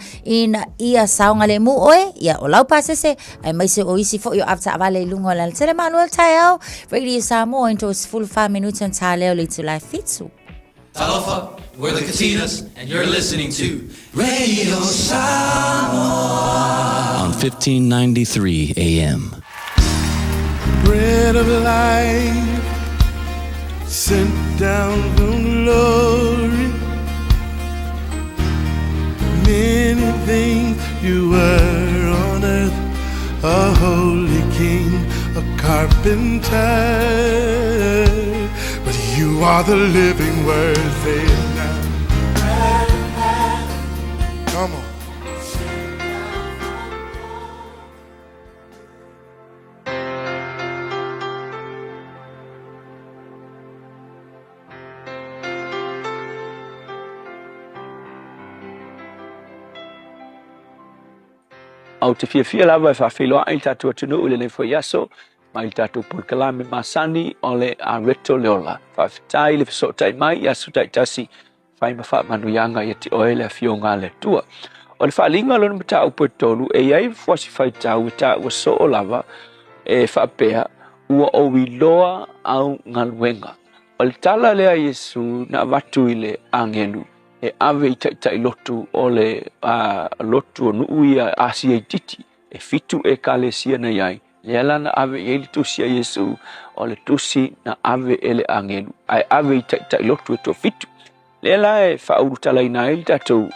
ia saunga le mu oe ia o lau pasese ai mai se o isi fōi o avta vale lungo la tere Malu Taeao, Radio Samoa into its full 5 minutes and Taeao li tu lai fitu. Talofa, we're the Katinas, and you're listening to Radio Samoa on 1593 AM. Bread of life, sent down from glory. Many things you were on earth, a holy king, a carpenter, but you are the living word there now. Come on. Au te fiafia lava e whawhiloa i tātua tunu ule nei fo yaso, mai tātua pulkalame masani ole a reto leola. Whawhitai le whasotai mai yaso tai tasi, whai mawha manuyanga i te oele a fionga le tua. O le whaalinga lona mata upo tolu e iai fwasi whai tau i tā ua so o lava e whapea ua o wiloa au ngaluenga. O le tala lea Yesu na watu i le angenu. E ave i tai lotu o le lotu o nui a asia i titi. E fitu e kalesia na iai. Le alana ave i ele tusi a Yesu o le tusi na ave ele angenu. Ai ave i tai lotu e to fitu. Le ala e whauru tala ina ele tatou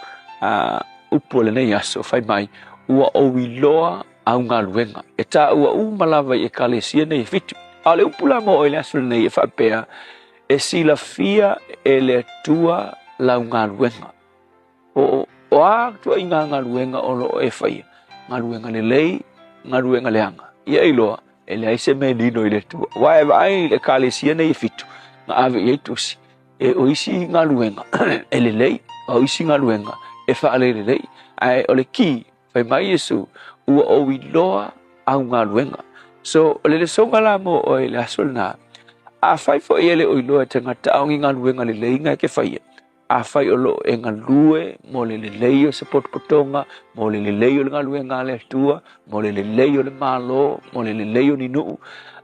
upo le nei aso whai mai. Ua o wiloa au ngā luenga. E tā ua umalawa i e kalesia nei fitu. A le upula mo o ele aso nei e whapea. E sila fia e le tua lau ngā luenga. O a tua i ngā luenga o lo e whaia. Ngā luenga le lei, ngā luenga le anga. Ia iloa, e le aise me lino i le tua. Wae vai le kalesia nei e fitu. Ngā ave i tusi. E o isi ngā luenga. E le lei, o isi ngā luenga. E whaale le lei. Ai o le ki, whai mai Yesu, ua o wiloa au ngā luenga. So, o le songa la mo o e le asol nā. A whai fo e le o iloa te ngata au ngā luenga le lei ngai ke whaia. A whai o lo e ngā lue, mo le leio se potpotonga, mo le leio le ngā lue ngā le tua, mo le leio le malo, mo le leio ni nuu.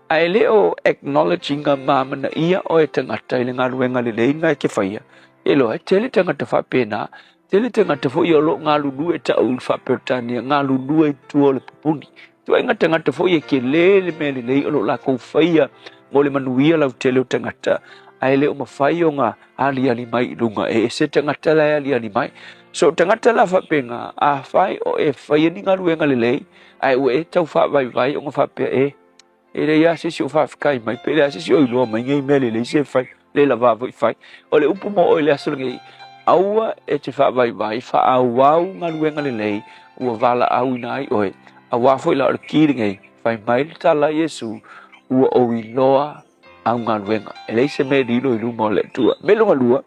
A e le o acknowledging ngā mamana ia o e tangata i le ngā lue ngā le lei ngā ke whaia. E lo e tele tangata whapena, tele tangata fo i o lo ngā lulu e ta ul whapertania, ngā lulu e tua le pupuni. Tua inga tangata fo i e ke le me le lei o lo la kou whaia, mo le manuia lau tele o tangata. Ai le o mawhai o ngā ali mai runga e se tangata la ali mai. So tangata la whapenga a whai o e whai ni ngā ruenga le lei. Ai o e tau whai o ngā whapea e. E le ia sisi o whawhikai mai. Pe le sisi o iloa mai ngai me le lei se whai. Le la wāwai whai. O le upu mo o le asarangi. Aua e te whawai wha au wau ngā ruenga le lei. Ua wala au ina ai oe. A wāwhoi la o le kiringai. Whai mai le tala Yesu. Ua o iloa au ngā ruenga. E lei se me rilo i luma o le tua. Me lunga lua,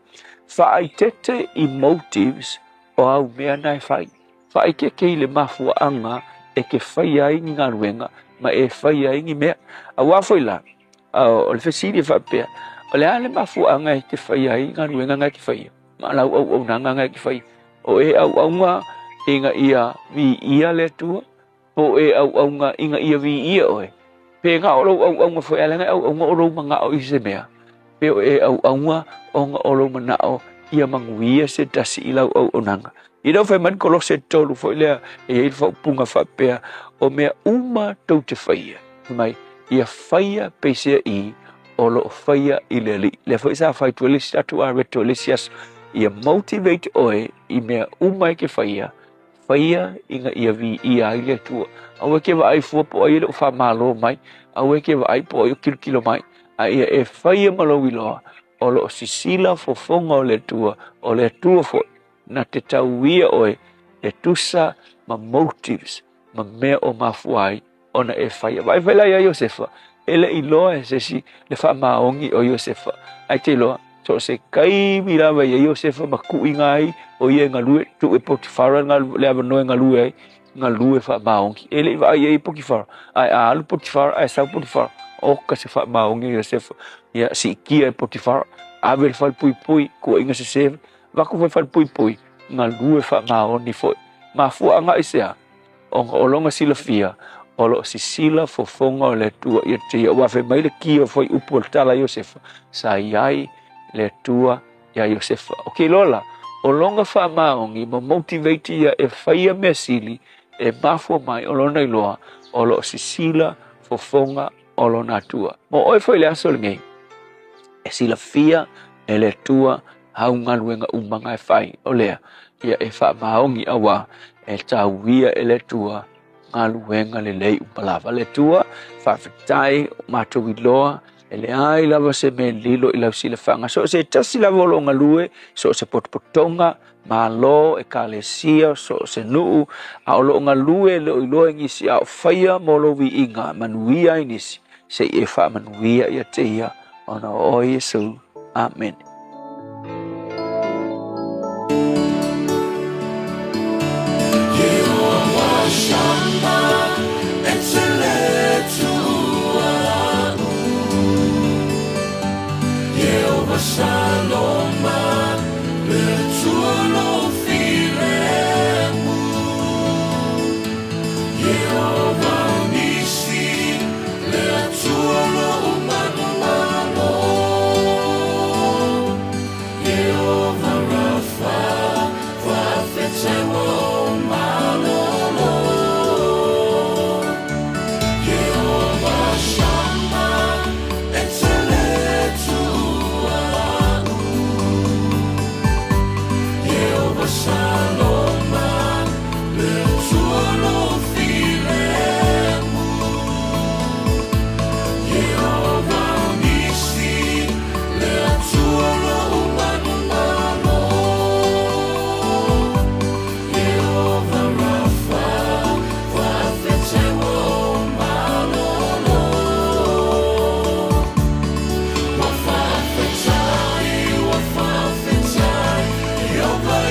whaai tete i motives o au mea nai whai. Whaai ke i le mafua anga e ke whai ai ngā ruenga, ma e whai ai ngi mea. A wafoi la, o le whesiri e whapea, o le ale mafua anga e ke whai ai ngā ruenga ngai ke whai. Ma lau au nanga ngai ke whai. O e au ngā inga ia vi ia le tua, o e au ngā inga ia vi ia oe. Pe ngā oro au ngā whai alenga au ngā oro mga o ise mea. Pe o e au ngā o ngā oro mana o ia manguia se tasi i lau au onanga. I rau whai man kolo se tolu whai lea e hei whau punga whapea o mea uma tau te whaia. Mai ia whaia peisea i o lo whaia i le li. Le whai sa whai tua lesi atu a reto lesi asu. Ia motivate oe i mea uma e ke whaia. Whaia inga ia vi ia i le tua. Au e ke wa ai fua po ai le wha malo mai. Au e ke wa ai po ai kilo mai. A ia e whaia malo iloa. O lo sisila fofonga o le tua fo. Na te tauia oe. E tusa ma motives. Ma mea o mafuai. Ona e whaia. Vai whaila ia Iosefa. Ele iloa e sesi le wha maongi o Iosefa. Ai te iloa. So se kai mirawa ia Iosefa ma kui ngai. O ia ngalue. Tu e Potifara le avanoe ngalue ai. Ngalue wha maongi. Ele i vai i Potifara. Ai alu Potifara. Ai sau Potifara. Oka se wha maongi Iosefa. Ia si ikia e Potifara. Awe le whal pui pui. Kua inga se sewe. Waku whal pui pui. Ngalue wha maoni foi. Ma fua anga isea. O olonga sila fia. Olo si sila fofonga o le tua. Ia te ia wafe mai le kia foi upu al tala Iosefa. Sa iai le tua ia Iosefa. Ok lola. Olonga wha maongi. Ma motivate ia e whaia mea sili. E mafua mai olona iloa. Olo si sila fofonga olo na tua. Mo oi foi le aso le ngei. e silafia e le tua haungaluenga umanga e whai o lea ia e wha maongi awa e tauia e le tua ngaluenga le lei upalava le tua whawhitai mātou i loa e le ai lava se me lilo i lau silafanga so se tasi lava o lo ngalue so se potpotonga malo e kalesia so se nuu a o lo ngalue le o iloa ngisi a o whaia molo vi inga manuia inisi se e wha manuia ia te ia ona o Yesu. Amen. Saloma, le tuo filemu, Jehovah Nisi, le tuo umano, Jehovah Rapha, wafetewo malolo, Jehovah Shammah, Saloma, le tuo filemu, Jehovah Nisi, le tuo umano, Jehovah Rapha, wafetewo malolo, wafafetai, Jehovah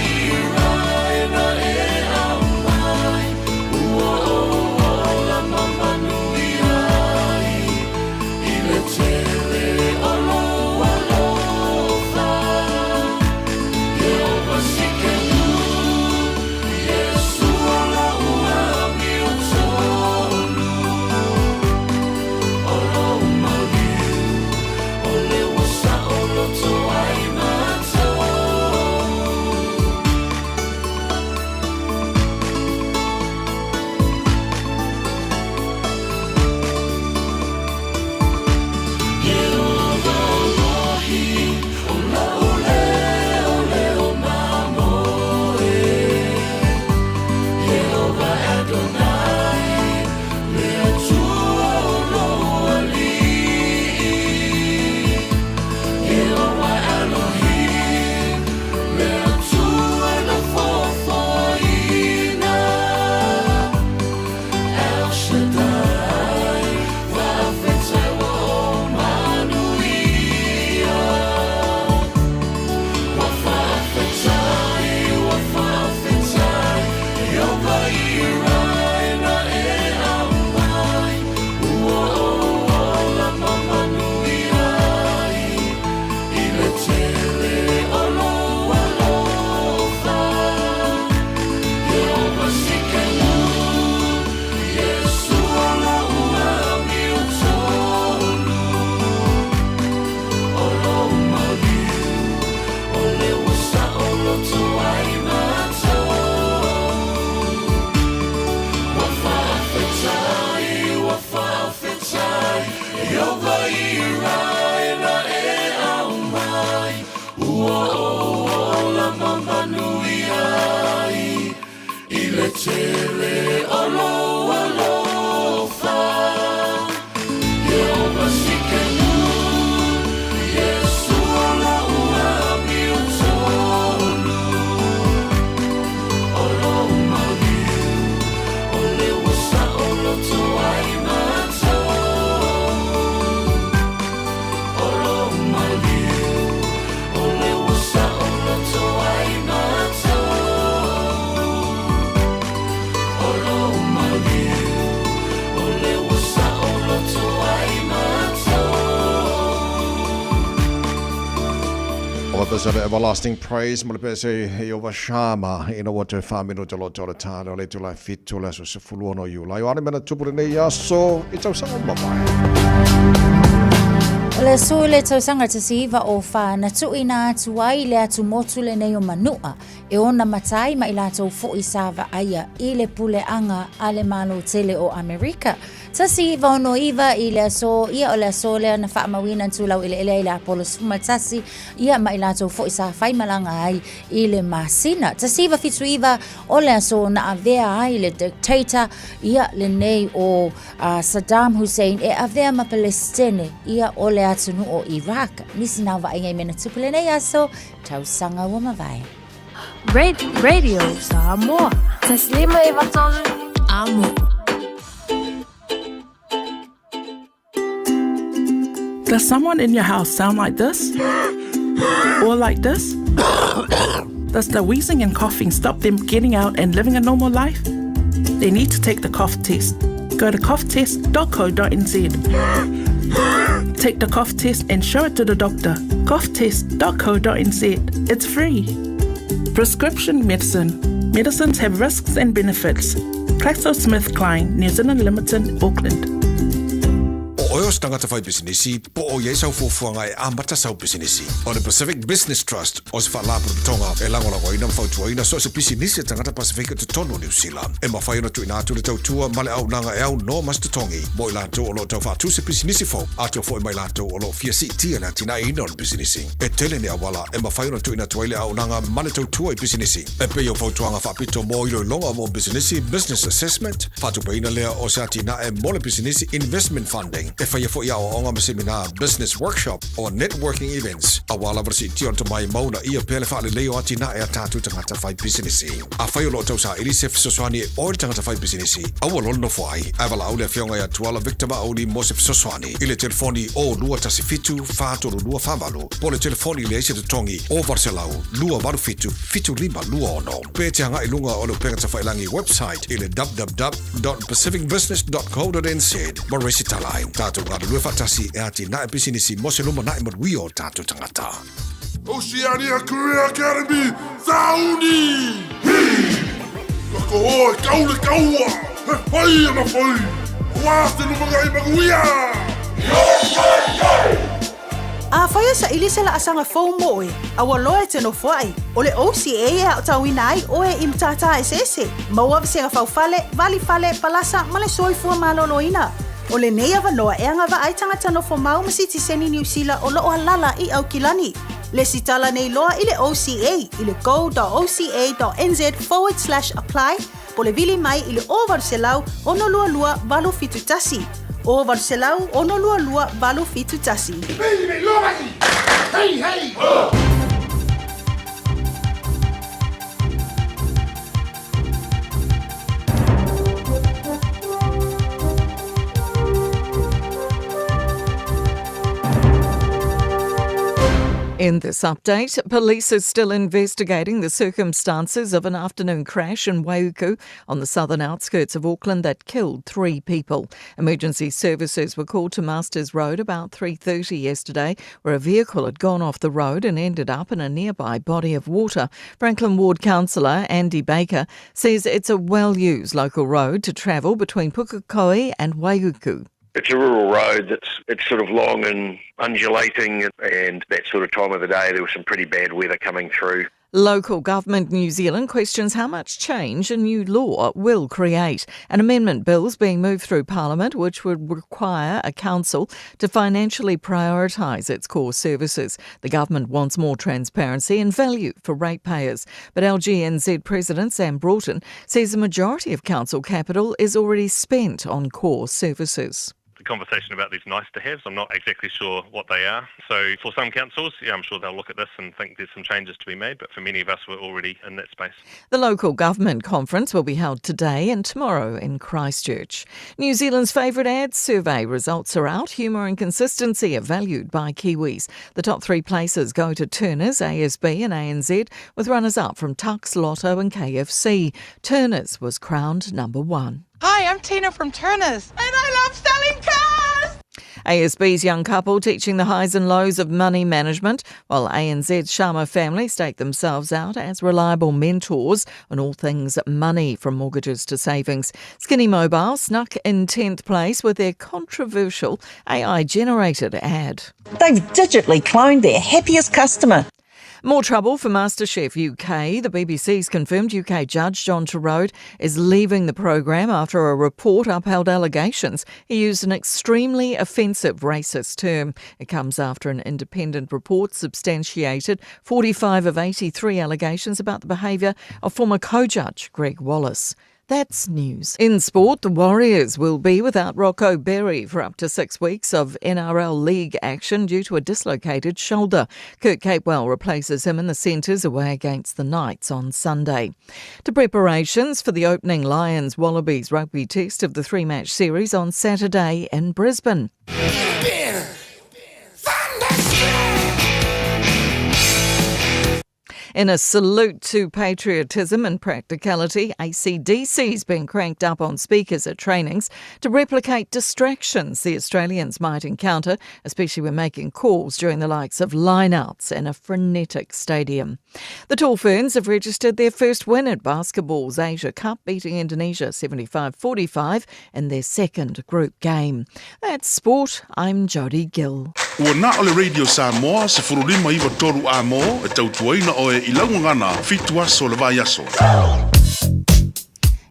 Of everlasting praise, Malpese, Jehovah Shammah, in order to famine to Lord Jonathan, or to life fit to less of Fuluano, you lie on a minute to put in a so it's a song. Le so le tau sanga te siva o wha na tuina tuai le atu motu le nei o manua e ona matai ma i latou fo i sava aia i le pule anga ale malo tele o Amerika. Tasi vaono iwa I le aso, ia o le aso lea na whaamawina tulau I le la polos fuma tasi, ia ma I lato fo isa whai malanga ai I le masina. Tasi iwa fitu iwa o le aso na avea ai le dictator, ia le nei o Saddam Hussein e avea ma Palestine, ia o le atunu o Iraq. Nisi nau wa ingai mena tupule nei aso, tau sanga ua mawai. Radio Samoa. Taslima iwatolu amo. Does someone in your house sound like this? Or like this? Does the wheezing and coughing stop them getting out and living a normal life? They need to take the cough test. Go to coughtest.co.nz. Take the cough test and show it to the doctor. coughtest.co.nz. It's free. Prescription medicine. Medicines have risks and benefits. GlaxoSmithKline, New Zealand Limited, Auckland. O os tangata whai businessi, po o iei sau fuafuanga e amata sau businessi. O the Pacific Business Trust, o se whaalapura tonga e langola koina mwhautuaina so se businessi tangata Pasifika te tono New Zealand. E mawhai ona tui nātu le tautua male au nanga e au no mas te tongi. Mo I lātou o lo tau whātu se businessi fau. Ato fo I mai lātou o lo fiasi tia la tina ina o le businessi. E tele ne awala e mawhai ona tui nātu aile au nanga male tautua I businessi. E peo whautuanga whapito mo ilo longa mo businessi business assessment. Whatu paina lea o se atina e mole businessi investment funding. E whaia fo ia o onga ma seminar, business workshop or networking events. A wala varsi tion to mai mauna ia pele whaale leo ati na e a tātu tangata whai businessi. A whai o lo tau sa Elisef Soswani e ori tangata whai businessi. Awa lono whai. Avala aule a whionga ia tuala Victor Auli Mosef Soswani. Ile telefoni o lua tasi fitu, whātoro lua whamalu. Pole telefoni le eise te tongi o varselau, lua waru fitu, fitu lima lua ono. Pe te hanga ilunga o lo pengata whailangi website ile www.pacificbusiness.co.nz. Maresi talai. Tātou ngāru lua whatasi e ati na e businessi mo se luma na e marui o tātou tangata. Oceania Career Academy, Sauni! Lako o e kaule kaua, he whai ana whai, wāste lumaga I maguia! A whaia sa ili se la asanga whau moe, a waloe te no whai, o le OCA e a tawina ai o e imtata e sese, maua visenga whau fale, vali fale, palasa, male soifua maloloina. O le nei avanoa e anga wa ai tangata no fo mau masiti seni New Zealand o loo halala I au kilani. Le sitala nei loa I le OCA, I le go.oca.nz/apply, po le vili mai I le o varselau ono lua lua valo fitu tasi. O varselau ono lua lua valo fitu tasi. Baby, lomaki! Hey, hey! In this update, police are still investigating the circumstances of an afternoon crash in Wauku on the southern outskirts of Auckland that killed 3 people. Emergency services were called to Masters Road about 3:30 yesterday, where a vehicle had gone off the road and ended up in a nearby body of water. Franklin Ward Councillor Andy Baker says it's a well-used local road to travel between Pukekohe and Wauku. It's a rural road it's sort of long and undulating, and that sort of time of the day there was some pretty bad weather coming through. Local government New Zealand questions how much change a new law will create. An amendment bill is being moved through Parliament which would require a council to financially prioritise its core services. The government wants more transparency and value for ratepayers. But LGNZ President Sam Broughton says the majority of council capital is already spent on core services. Conversation about these nice to haves. I'm not exactly sure what they are. So for some councils, I'm sure they'll look at this and think there's some changes to be made, but for many of us, we're already in that space. The local government conference will be held today and tomorrow in Christchurch. New Zealand's favourite ads survey results are out. Humour and consistency are valued by Kiwis. The top 3 places go to Turners, ASB and ANZ, with runners-up from Tux, Lotto and KFC. Turners was crowned number 1. Hi, I'm Tina from Turners, and I love selling cars! ASB's young couple teaching the highs and lows of money management, while ANZ's Sharma family stake themselves out as reliable mentors on all things money, from mortgages to savings. Skinny Mobile snuck in 10th place with their controversial AI-generated ad. They've digitally cloned their happiest customer. More trouble for MasterChef UK. The BBC's confirmed UK judge John Turode is leaving the programme after a report upheld allegations he used an extremely offensive racist term. It comes after an independent report substantiated 45 of 83 allegations about the behaviour of former co-judge Greg Wallace. That's news. In sport, the Warriors will be without Rocco Berry for up to 6 weeks of NRL League action due to a dislocated shoulder. Kurt Capewell replaces him in the centres away against the Knights on Sunday. To preparations for the opening Lions-Wallabies rugby test of the 3-match series on Saturday in Brisbane. In a salute to patriotism and practicality, AC/DC's been cranked up on speakers at trainings to replicate distractions the Australians might encounter, especially when making calls during the likes of line-outs in a frenetic stadium. The Tall Ferns have registered their first win at basketball's Asia Cup, beating Indonesia 75-45 in their second group game. That's sport. I'm Jodie Gill. Ua na ole Radio Samoa se furulima iwa toru a mo e tautuaina o e ilaungana fitua so le vai aso.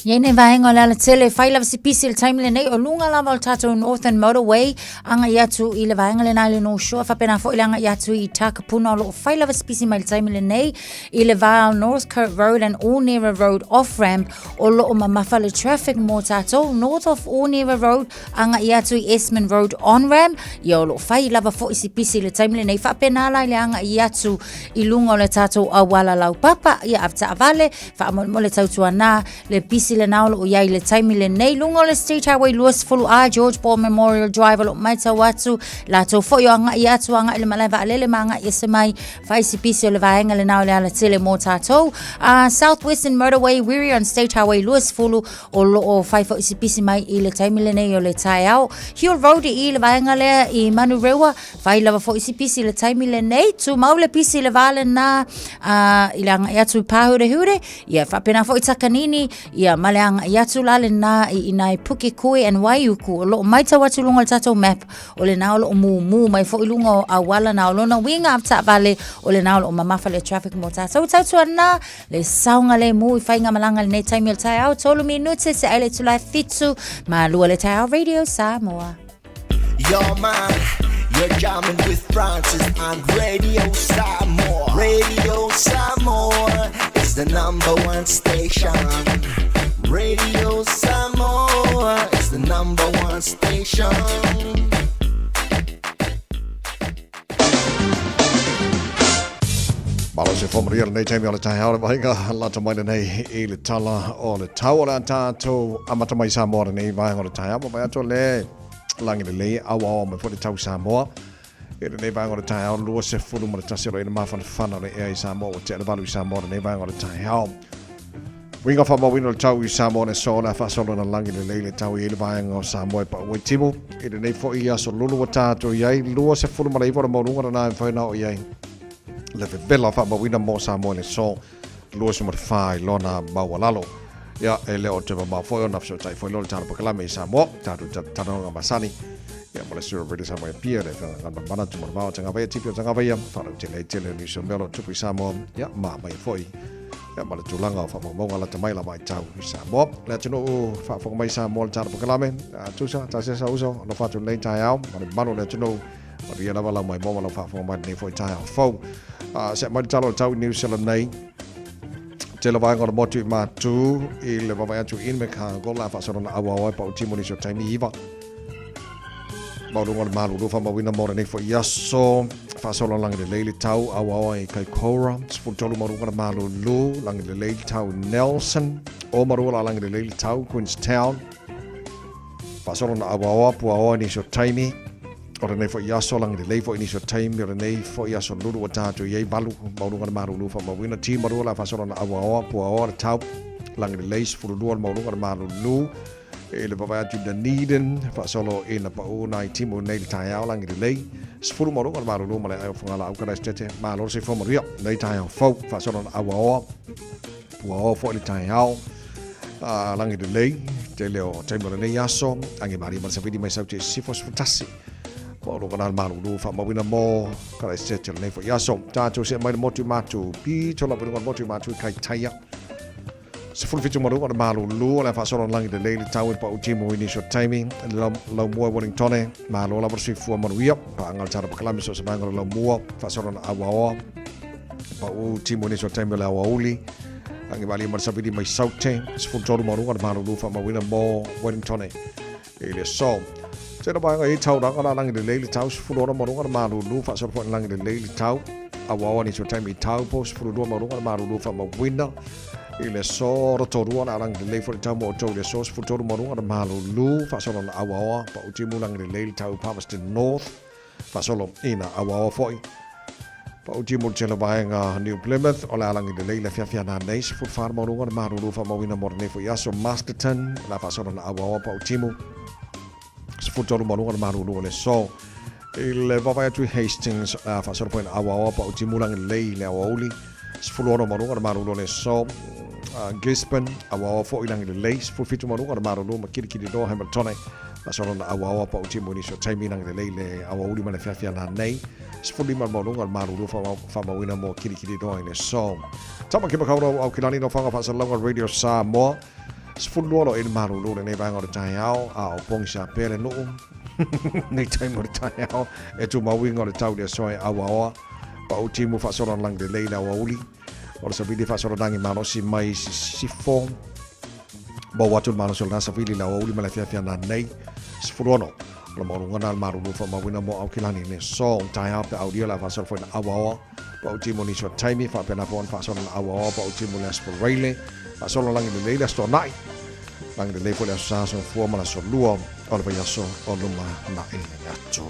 Yene vaenga la tele faila si pisil time le nei o lunga lava o tato Northern Motorway anga yatu I le vaenga le nai no show fa pena fo ilanga yatu I takapuna lo faila si pisi mai time le nei I le va North Court Road and Ornera Road off ramp o lo o mamafa le traffic mo tato north of Ornera Road anga yatu Esmond Road on ramp yo lo faila va fo si pisi le time le nei fa pena la le anga yatu I lunga le tato awala lau papa ya afta avale fa mo le tautu ana le pisi le naolo o yai le taimi le nei lungo le State Highway Lewis Fulu a George Paul Memorial Drive lo maita watu la to fo yo anga I atu anga ile malai va alele manga ese mai faisi pisi o le vaenga le naole ala tele mo tato Southwestern Motorway Weary on State Highway Lewis Fulu o lo o fai fo isi pisi mai I le taimi le nei o le Taeao Hill Road I le vaenga le I Manu Rewa fai lava fo isi pisi le taimi le nei tu maule pisi le vale na I le anga atu pahure hure ia fa pena fo itakanini ia maleanga yatu lale na I nai puke koe and Wauku o lo maita watu lunga le tato map o le nao lo mu mai fo ilunga a wala na o lona winga apta vale o le nao lo mamafa le traffic mo tato tatu ana le saunga le mu I whainga malanga le nei taimi o Taeao tolu minute se ele tulai fitu Malu le Taeao Radio Samoa. Yo man, you're jamming with Francis on Radio Samoa. Radio Samoa is the #1 station. Radio Samoa is the #1 station. Malo se formaria nei taimi o le Taeao le vainga lata mai nei I le tala o le tau o le atato amata mai Samoa nei vainga o le Taeao mai ato le langi le awa me fo tau Samoa e nei vainga o le Taeao lua se fulu mo le tasiro I mafana le ai Samoa o te valu Samoa nei vainga o le Taeao winga fa mawino le tau I Samoa ne sola fa solo na langi le tau I le vainga o Samoa pa o timo e nei fo ia so lulu o tato iai lua se fulu mo le ivora mo lunga na fa na o iai le bella fa mawina mo Samoa ne so lua se mo fa lona mawalalo ya ele o te ma foi ona fso tai foi lo tano porque la me Samoa tatu tano masani ya mo le sur verde Samoa pia le fa na mana tu mo tanga vai tipo tanga vai fa le tele ni so melo tu Samoa ya ma mai foi ya mo le tulanga fa mo la tamai la mai tau Samoa le tino fa fo mai Samoa tano porque la me tu sa ta se sa uso no fa tu le Taeao mo le mano le tino o ria la vala mai mo la fa fo mai nei foi Taeao fo se mai talo tau New Zealand nei te la vainga o motu matu I le vavai atu in me ka gola fa sona awa pa utimo ni so taimi iva maurunga le malu lufa mawina mora nei fo yaso fa sona langi le leili tau awa I kai kora spun tolu maurunga le malu lu langi le leili tau Nelson o marua langi le leili tau Queenstown fa sona awa pu awa ni so taimi ora nei fo yaso langi le leifo ini so taimi ora nei fo yaso lulu o tatu yei balu maurunga le malu lufa mawina ti marua la fa sona awa pu awa tau langi le leis fulu maurunga le malu lu e le vavai atu Dunedin fa solo e na pau nai timo nei le Taeao langi le lei sfulu maurunga le malu lu ma le ai fungala au kana stete ma lo se fo maria nei Taeao fo fa solo awa pu awa fo le Taeao langi le lei te leo taimo le nei yaso ange mari ma se vidi mai sauti sifos fantasi po lo kana malu lu fa mawina mo kala se te nei fo ya so ta to se mai mo tu matu pi to la mo tu matu kai taia se fulu fitu mo ro malu lu la fa so langi de leili tau pa utimo ini so timing la mo Wellington ma lo la versi fu mo ria pa ngal cara pa kalami so se bango la mo fa so na awa pa utimo ini so timing la wauli angi bali mar sabidi mai saute se fulu to mo ro malu lu fa mawina mo Wellington ele so se na ba ngai tau da kana langi de leili tau se fulu mo ro malu lu fa so langi de leili tau awa ni so timing tau po se fulu mo ro malu lu fa mawina ile so rotorua na lang le for tamo to le so for to mo runga malu lu fa so na awa pa utimu lang le tau Palmerston North fa so lo ina awa foi pa utimu chela vaenga New Plymouth ola lang le Fiafia na neis for far mo runga malu lu fa mo wina mo ne fo yaso Masterton la fa so na awa pa utimu for to mo runga malu lu le so ile va tu Hastings fa so po awa pa utimu lang le auli sfuloro mo runga malu lu le so Gisborne awa fo ilang le lace for fitu mo runga maru lo makiri do Hamilton la solo na awa pa uti mo ni so time nang le awa uli mana Fiafia na nei sfuli mo runga maru lo fa ma wina mo kiri do ine so tama ke bakau au kilani no fanga fa salonga radio Samoa sfuloro in maru lo ne ba ngor Taeao a pong sha pere no nei time mo Taeao e tu ma winga le tau de so awa pa uti mo fa solo lang le awa uli o sa vili fa soro dangi mano si mai si fo bo watu mano so na sa vili la uli mala Fiafia na nei sfrono lo mo ngana maru lu fa mawina mo au kilani ne so Taeao pe audio la fa soro fo na awa pa utimo ni so time fa pe na fo fa soro na awa pa utimo la sporele fa soro langi le la sto nai langi le fo la sa so fo mala so luo o le ya so o luma na e ya to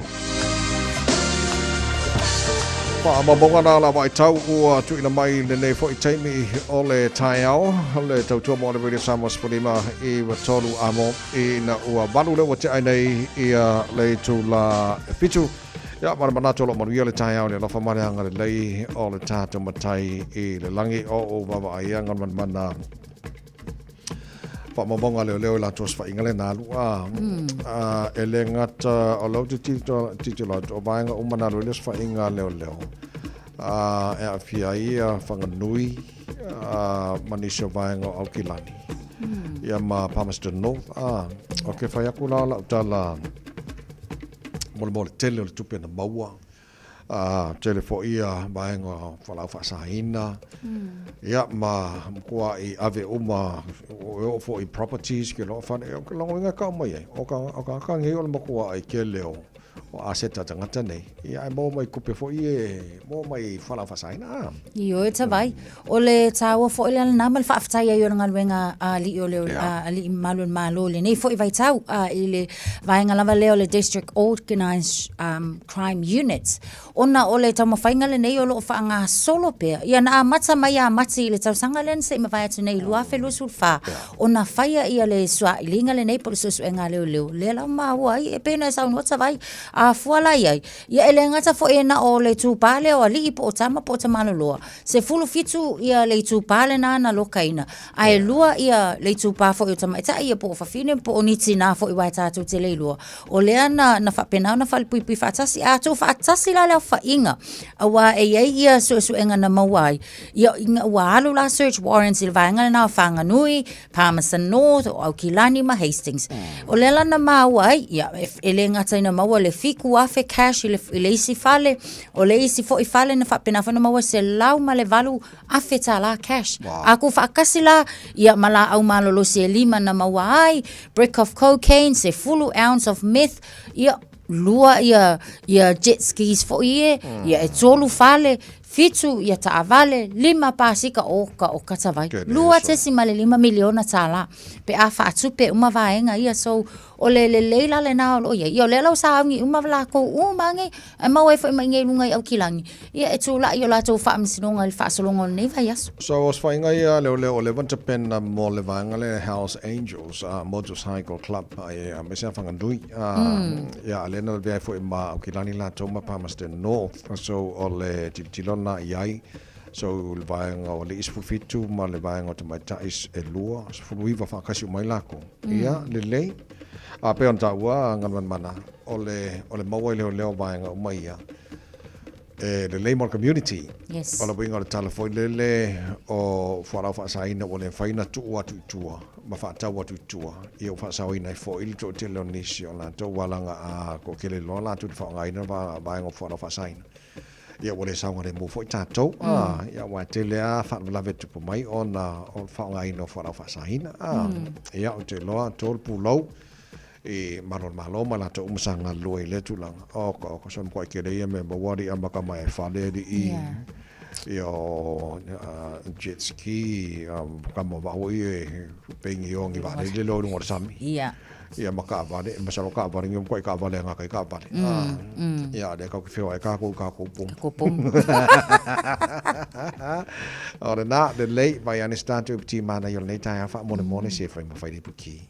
pa mabonga na la vai tau o tu ina mai le fo i taimi o le Taeao le tau tu mo le video Samoa Sporima i wa tolu amo i na ua balu le wa te ai nei i le tu la fitu ya mana tolo mo le Taeao le lofa mare anga le o le tatu matai i le langi o baba ai anga mana pa mabonga le la tos fa ingale na lua ele ngata o lo tu la o bainga o mana le fa inga le e Fiafia fanga nui manisho bainga o kilani ia ma Palmerston North okay fa yakula la tala mol tele o tupe na maua tele fo ia bainga fala fa saina ia ma kwa I ave uma o fo I properties ke lo fa o lo nga ka mai o ka ngi o mo kwa I ke leo o aseta tangata nei ia mo mai kupe fo ie mo mai fala fa saina io e vai o le tawa fo ile na mal fa afta ia nga wenga ali o le ali malu le nei fo I vai tau ile vai nga lava le district organized crime units ona o le tama fainga le nei o lo fa nga solo pe ia na mata mai a mati le tau sanga len se me vai tu nei lua fe lo sulfa ona faia ia le swa ilinga le nei por so nga le la ma wai e pena sa no tsa vai a fuala ia ele ngata fo ena o le tupale o ali po tama po tama loa se fulu fitu ia le tupale na lokaina ai lua ia le tupa fo o tama ita ia po fa fine po oniti na fo I wa tatu te le lua o le ana na fa pena na fa pui fa tasi a to fa tasi la le fa inga awa e ia so enga na mawai ia wa alu la search warrants il vanga na fanga nui Palmerston North o Kilani ma Hastings o le la na mawai ia ele ngata ina mawa le fiku afe cash ile isi fale o le isi fo I fale na fa pena fa na mawa se lau ma le valu afe tala cash aku fa kasila ia mala au malolo se lima na mawa ai brick of cocaine se full ounce of meth ia lua ia jet skis fo ia e tolu fale fitu ia taavale 5 pasika o katavai lua te simale 5 miliona tala pe afa atupe uma vaenga ia so o le leila le na o ia le lau sa ngi uma la ko umangi e mau e foi mai ngai lungai au kilangi ia e tula ia la to fa msinonga le fa solongo nei vai aso so os fa ngai ia le o le vanta pen mo le vaenga le House Angels motorcycle club ia me sa fanga dui ia le na ve foi ma au kilangi la to ma Palmerston North so o le tilon na iai So le vaenga o le ispufitu ma le vaenga o te maitais e lua sfuluiva whakasi o mai lako. Ia, le lei. A pe on taua ngan mana o le maua leo vaenga o mai ia. Le lei more community. Yes. O le winga o le telefoi le o wharau whaasaina o le whaina tu atu tua. Ma whaatau atu tua. Ia o whaasaina i fo ili to te leo nisi o la tau walanga a ko kele loa la tu te whaangaina vaenga o wharau whaasaina. Ia wale saunga le mo foi tātou. Ia wa te lea whaatwalawe tupu mai o na o whaangaina o wharau whaasaina. Ia o te loa tōl pūlau. E malo ma la to umsanga loi le tulanga o ko som ko ke le me bawari amaka mai fale di io jet ski kamo ba oi pengi ongi va le lo ngor sami ia maka vale masalo ka vale ngom ko ka vale nga ka vale ia de ka fio ka ko pum ora na de lei vai anistan tu ti mana yo le tai fa mo se fa mo fa di puki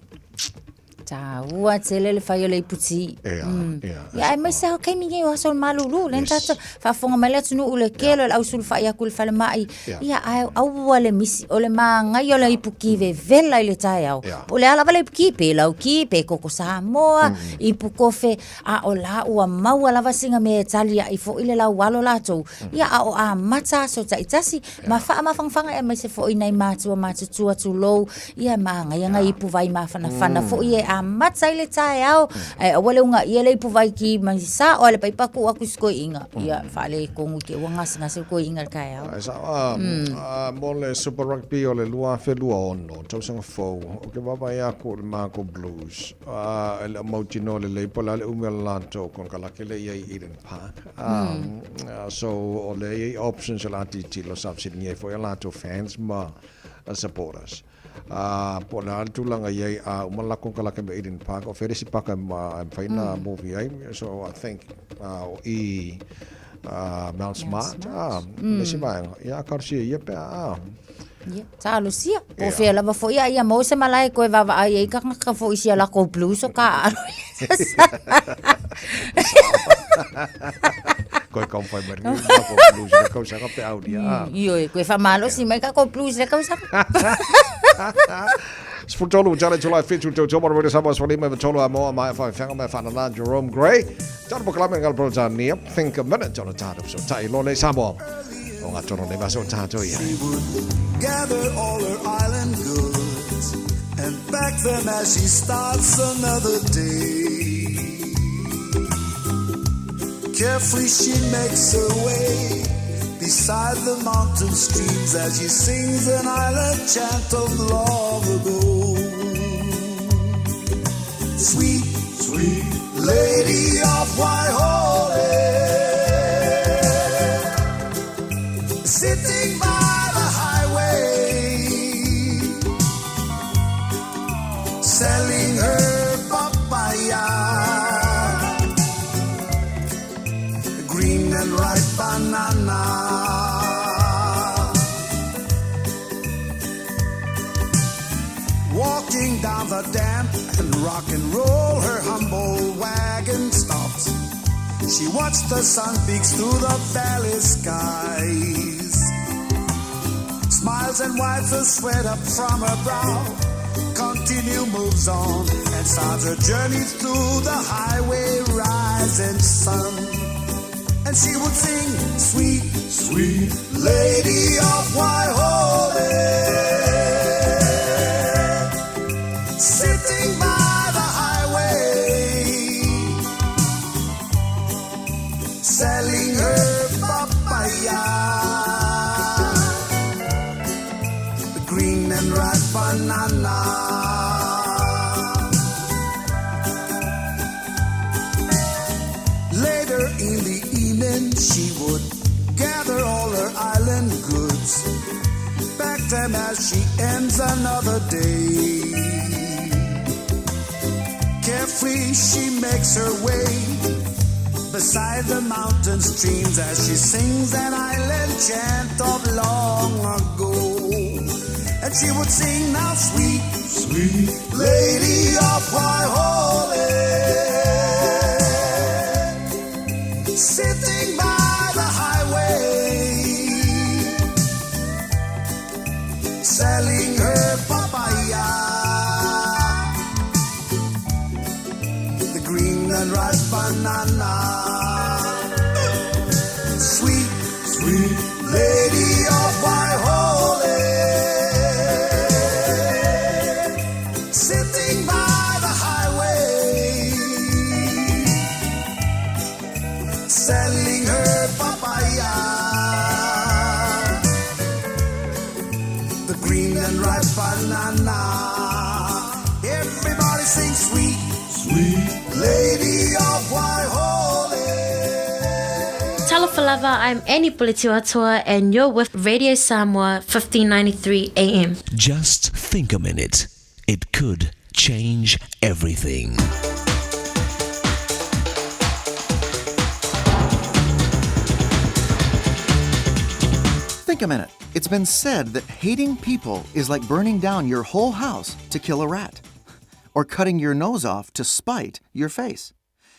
Ta ua tele le fai o le iputi. Ia e mai se hau kei mingi o aso le malulu. Len tata whafonga mai le tunu ule kelo le ausulu fai aku le fale mai. Ia au le misi o le ngai o le ipuki ve vela i le Taeao. Po le ala vale ipuki pe lau ki pe koko Samoa. Ipu kofe a o la ua maua lava singa me talia i fo ile lau walo latou. Ia a o a mata so ta itasi. Ma faa mafangfanga e mai se fo inai matua matutua tu lou. Ia ngai ipu vai mafana fo ie a matsai le Taeao wale unga ia le puvai ki manisa o le paipaku aku sko inga ia fale kongu ke wanga singa se ko inga Taeao mo le Super Rugby o le lua felua ono tausanga fo o ke baba ia ko le Marco Blues le mautino le pola le umelato kon kala ke le ia Eden Park so o le options la ti lo subsidy for a lot of fans ma supporters po na tulanga ye umala kong kalaki me Eden Park o ferisi paka ma faina movie ai so I think Mount Smart nesi mai ya karsi ye pe ta Lucia o fe lava fo ia mo se malai ko va ai ka fo isia la ko blues o ka Koi kau fai mari ko blues le kau sa ka pe audia io ko fa malo si mai ka ko blues le kau sa Sputolo Jale July 5 to Tomo Radio Samoa Swali me tolo mo mai fa fanga me fa na Jerome Gray tan proclaiming ngal Tanzania think a minute on a tato so tai lo le Samoa o nga tono le baso tato ia gather all her island goods and pack them as she starts another day. Carefully she makes her way beside the mountain streams as she sings an island chant of long ago. Sweet, sweet lady of Waihoe, sitting by the highway, selling her papaya, green and ripe banana. Walking down the damp and rock and roll, her humble wagon stops. She watched the sun peeks through the valley skies, smiles and wipes the sweat up from her brow, continue moves on and starts her journey through the highway rising sun. And she would sing, sweet, sweet lady of Waihoe, sitting by the highway, selling her papaya, the green and ripe banana. Later in the evening she would gather all her island goods, pack them as she ends another day. Carefully she makes her way beside the mountain streams as she sings an island chant of long ago. And she would sing, now sweet, sweet lady of Waihoe, sitting by the highway, selling her papaya. The green and ripe banana. Everybody sing sweet, sweet lady of Waihole. Talofalava, I'm Annie Politiwatua, and you're with Radio Samoa 1593 AM. Just think a minute. It could change everything. Think a minute. It's been said that hating people is like burning down your whole house to kill a rat, or cutting your nose off to spite your face.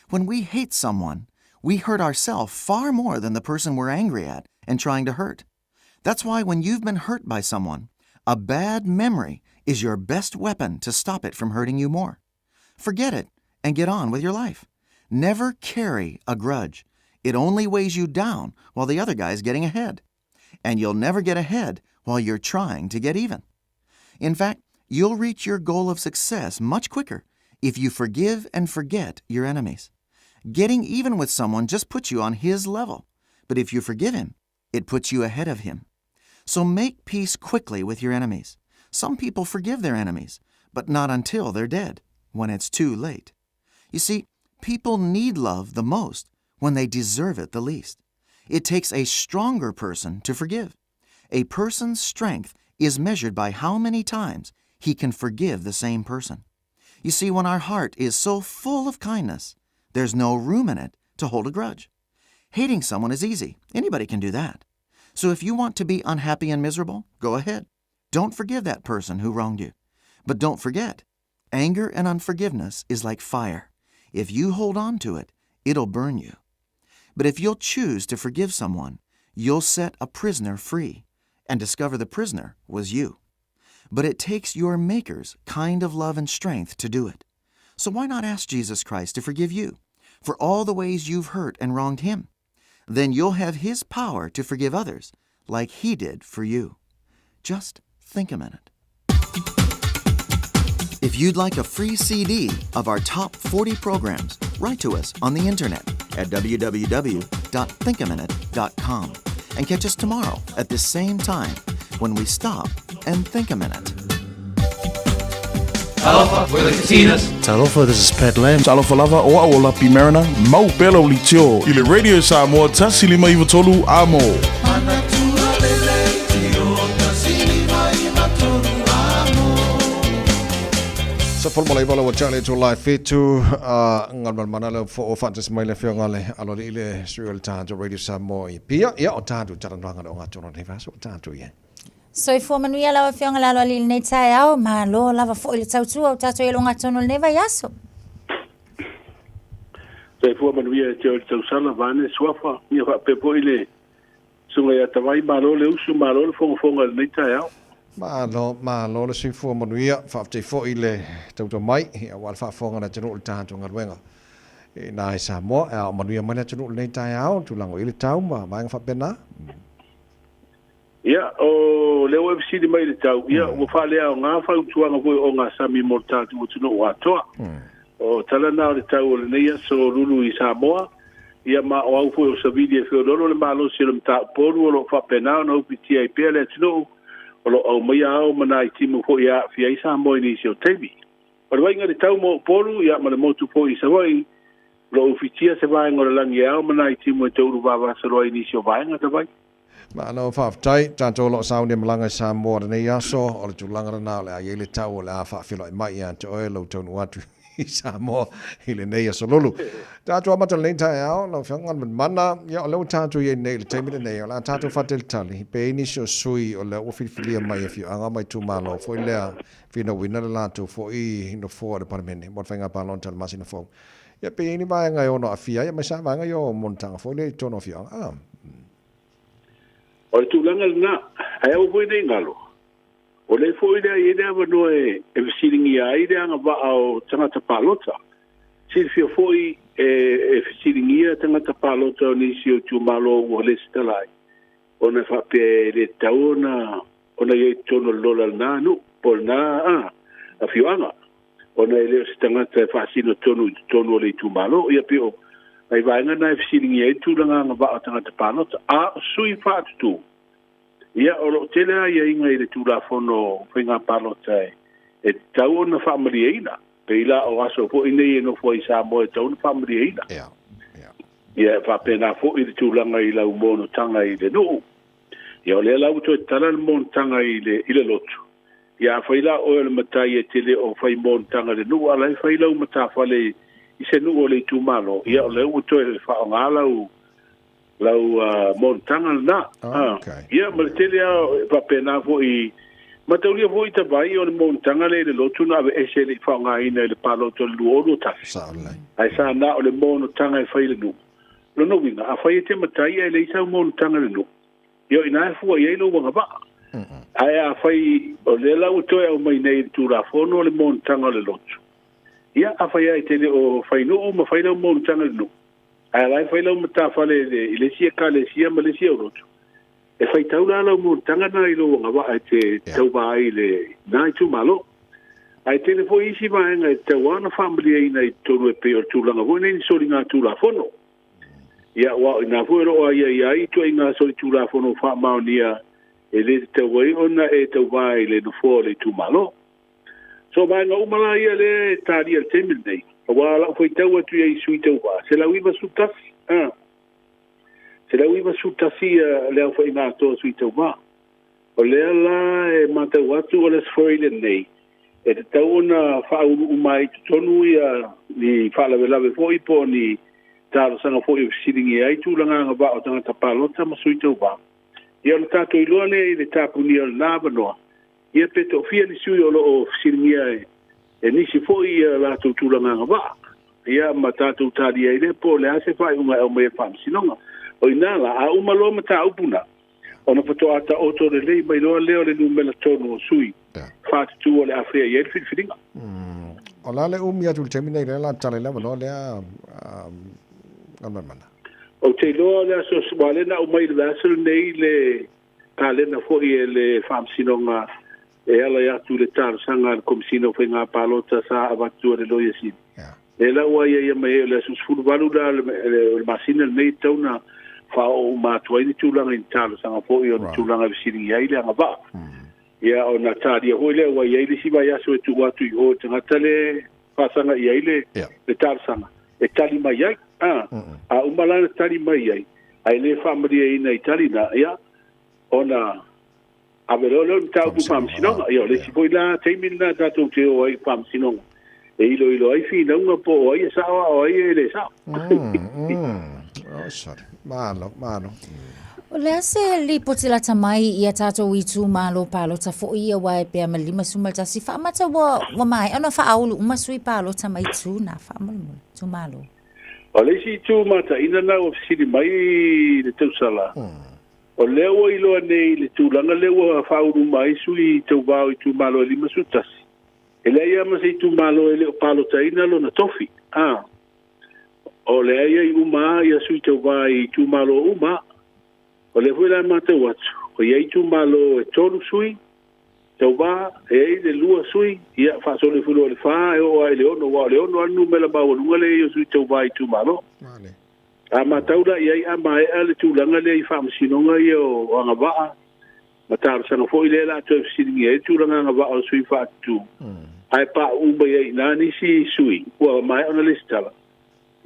When we hate someone, we hurt ourselves far more than the person we're angry at and trying to hurt. That's why when you've been hurt by someone, a bad memory is your best weapon to stop it from hurting you more. Forget it and get on with your life. Never carry a grudge. It only weighs you down while the other guy's getting ahead. And you'll never get ahead while you're trying to get even. In fact, you'll reach your goal of success much quicker if you forgive and forget your enemies. Getting even with someone just puts you on his level, but if you forgive him, it puts you ahead of him. So make peace quickly with your enemies. Some people forgive their enemies, but not until they're dead, when it's too late. You see, people need love the most when they deserve it the least. It takes a stronger person to forgive. A person's strength is measured by how many times he can forgive the same person. You see, when our heart is so full of kindness, there's no room in it to hold a grudge. Hating someone is easy. Anybody can do that. So if you want to be unhappy and miserable, go ahead. Don't forgive that person who wronged you. But don't forget, anger and unforgiveness is like fire. If you hold on to it, it'll burn you. But if you'll choose to forgive someone, you'll set a prisoner free and discover the prisoner was you. But it takes your Maker's kind of love and strength to do it. So why not ask Jesus Christ to forgive you for all the ways you've hurt and wronged him? Then you'll have his power to forgive others like he did for you. Just think a minute. If you'd like a free CD of our top 40 programs, write to us on the internet at www.thinkaminute.com and catch us tomorrow at this same time when we stop and think a minute. Talofa, we're the Katinas. Talofa, this is Pat Lamb. Talofa lava o a lapi marina, mau pelo li tio. Ile Radio Samoa tasili mai vatolu amo. Sa formula ibola wa chale to live fit to ngal manala for fantas mai le ngale alo ile serial ta Radio Samoa pia ya o ta tu taran ranga o ngato no neva so ta tu ye. So I form manuia lava fionga lalo ali nei Taeao, Malu lava fo ile tautua o tato ilonga tono neva yaso. So I form manuia te o tausala vane swafa, ni fa pepo ile sunga ya tawai Malu le usu Malu le fonga nei Taeao. Malu le si form manuia fa te fo ile tauto mai ya wal fa fonga na tino ta to ngalwenga. E na Samoa a manuia mana tino nei Taeao tu lango ile tau ma fa pena. Ia, o leo FC di mai le tau. Ia, o whaalea o ngā whautuanga voi o ngā sami mortati o tuno o atoa. O talana o le tau o le neia so lulu i Samoa. Ia ma o au foi o savidi e whiodoro le malo si le mta poru o lo whapenao na upitia i pia le tuno. O lo au mai au mana i timu fo ia fia i Samoa ni si o teimi. O le wainga le tau mo poru, ia ma le motu fo i Sawai. Lo upitia se vaenga o le langi au mana i timu e tauru vava saroi ni si o vaenga te vai. Ma no fa tai tanto lo sound de malanga Samoa ne yaso o le tulanga na le ayele tau le fa filo mai ya to e lo tonu atu Samoa ile ne yaso lolu tanto ma le Taeao no fa ngan mana ya lo tanto ye ne le temi ne la tanto fatel tali pe ni so sui o le ofifilia mai fi anga mai tu malo fo le fino wina la to fo I no fo de parmene mo fa nga palon tal masina fo ya pe ni ba nga yo no afia ya ma sa nga yo montanga fo le tono fi anga o le tūlanga na, ai au fwoi nei ngalo. O le fwoi rea i rea wano e whesiringi a i rea anga wa o tangata pālota. Siri fia fwoi e whesiringi a tangata pālota o nisi o tū malo o le stalai. O na whape le taona, o na iei tono lola na nu, po na a whioanga. O na e leo si tangata e whasino tono o le tū malo, ia pio ai vai nga nai fisiringi e tūlanga ngā wā o tangata pānota. A sui whātutu. Ia o lo tele a ia inga i le tūla whono whainga pānota e tau o na whamari eina. Pe ila o aso po inei e no fo i Samoa e tau na whamari eina. Ia whapena fo i le tūlanga i lau mono tanga i le nuu. Ia o le lau to e tala le mono tanga i le lotu. Ia whaila o le matai e tele o whai mono tanga le nuu. Ala e whaila o mata whale i se nuu o le tūmalo. Ia o le u to e le whaonga lau mono tanga na. Ia ma le tele a whapena fo i mataulia fo i tawai o le mono tanga le lotu na ave ese le whaonga ina le palo to le luono tafi. Ai sa na o le mono tanga e whaile nuu. Lono winga, a whai e te matai e le isau mono tanga le nuu. Yo ina fua ye lo wanga ba. Ai a fai o le lau to e o mai nei tu la fono le montanga le lotu. Ia a fai ai tele o fai no ma fai lo montanga no. Ai lai fai lo mata fale le sia ka le sia ma le sia o lotu. E fai tau la lo montanga na i lo wanga ba ai te tau ba ai le nai tu malo. Ai tele fo isi ma nga te wana family ai nei tolu e pe o tu langa vo nei so ringa tu la fono. Ia wa ina fuero ia to inga so tu la fono fa maunia e le te wai ona e te vai le no fo le tu malo so vai no mala ia le tari al temin nei wa la foi te wa tu ia sui te wa se la wiva sutas se la wiva sutasi le foi na to sui te wa o le la e mata wa tu o le foi le nei e te tauna fa u mai tonu ia ni fa la vela foi po ni talo sanga fo i siringi ai tūlanga ngā wā o tangata pālota ma sui tau wā. Ia le tātou i loa le tāpu ni o nāwa noa. Ia peto fia ni sui o lo o siringi ai e nisi fo i lātou tūlanga ngā wā. Ia ma tātou tāri ai le po le ase whai unga au mea whamsinonga. O i nāla a umalo ma tā upuna. O na pato ata oto le lei mai loa leo le numela tono o sui. Whātutu o le awhia i elfit whiringa. O la le umia tu temina i la tale la no le o te loa le aso swale na o mai le asel nei le kalena fo i le whamsinonga e ala i atu le tārsanga le komisino whai ngā pālota sa avatua le loia sin. E la ua ia mai le aso sfuru walu la le masina nei tauna wha o mātua ini tūlanga i tārsanga fo i o tūlanga visiri i aile anga wā. Ia o na tāria hoi le ua i aile si vai aso e tu watu i ho tangata le whasanga i aile le tārsanga. E tali mai ai. A umalana tali mai ai. Ai le whamaria ina i tali na, ia, ona averolo ni tau pu whamsinonga, ia, le si poi la teimin na tatou te o ai whamsinonga. E ilo ai whina unga po o ai e sawa o ai e le sawa. Oh, sorry. Malo. O le ase li potilata mai ia tatou i tū malo pālota fo ia wae pea ma lima sumalta si whaamata wa mai. Ona whaaulu umasui pālota mai tū na whaamalu tū malo. O le si tū mata ina na o fisiri mai le tausala. O leo i loa nei le tūlanga leo whauru mai sui tau wau i tū malo e lima sutasi. E lea ia ma se i tū malo e leo pālota ina lo na tofi. O lea ia i uma ia sui tau wau i tū malo uma. O le fui la mata watu. O iei tū malo e tonu sui. Tau wā, e ei le lua sui, ia whaasole fulu o le whaa, e o ai le ono, wā le ono anu mela maua lunga le eo sui tau wā i tū malo. A mataura iei a mai a le tūlanga le i whaamasinonga i o anga waa. Mataura sanga fo i le la tue fisiringi e tūlanga anga waa o sui whaatu. Ai pa umba iei nani si sui, ua mai ona le stala.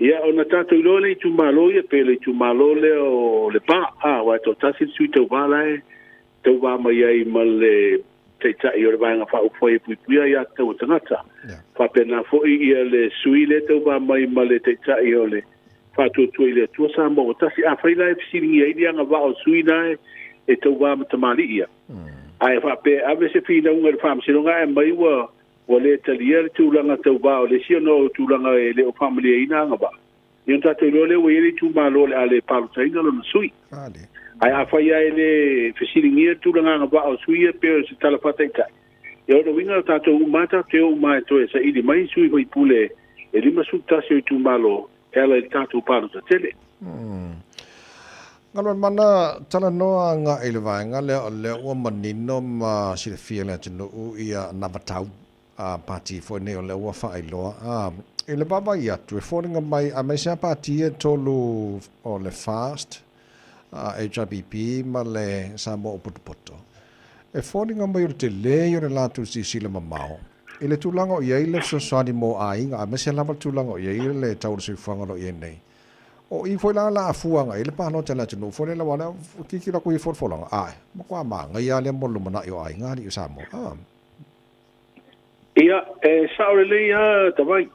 Ia ona tātou ilo le i tū malo ia pe le i tū malo le o le pā, wai tō tasi sui tau wā lai, tau wā mai ai ma le te tai o le vanga whau whai puipuia i atau tangata. Whapena fhoi ia le sui le tau wā mai ma le te tai o le whātua tuai le tua sa mo. Tasi a whaila e pisiringi e ianga wā o sui nai e tau wā matamali ia. Ai whape ave se whina unga le whamsinonga e mai wa le talia le tūlanga tau wā o le siano o tūlanga e le o whamili e ina anga wā. Ion tātou le wa ere tū malo le ale pālutaina lo na sui. Ai a whai ai le whesiringia tūranga ngā wā o suia pēo se talapata i tai. E ono winga tātou umata te o umai toe sa ili mai sui hoi pule e lima sutasi o i tū malo e ala i tātou pāluta tele. Ngalo mana tala noa ngā ele vai ngā leo ua manino ma Fiafia le tino u ia navatau party for ne o le ua whaai loa. I le baba i atu, e whoringa mai, a mesia party e tolu o le fast, HRBP, ma le Samoa o putupoto. E whoringa mai o te le o le lātu si sile mamao. I le tūlanga o iei le sosoani mō a inga, a mesia lama tūlanga o iei le tauru sui whangalo i nei. O i foi la afuanga, i le pāno te la tunu, foi le wana, kiki la kui wholwholanga, ai, makua maa, ngai a le molu mana i o ai, ngāri o Samoa. Ia, saore le ia, tawai.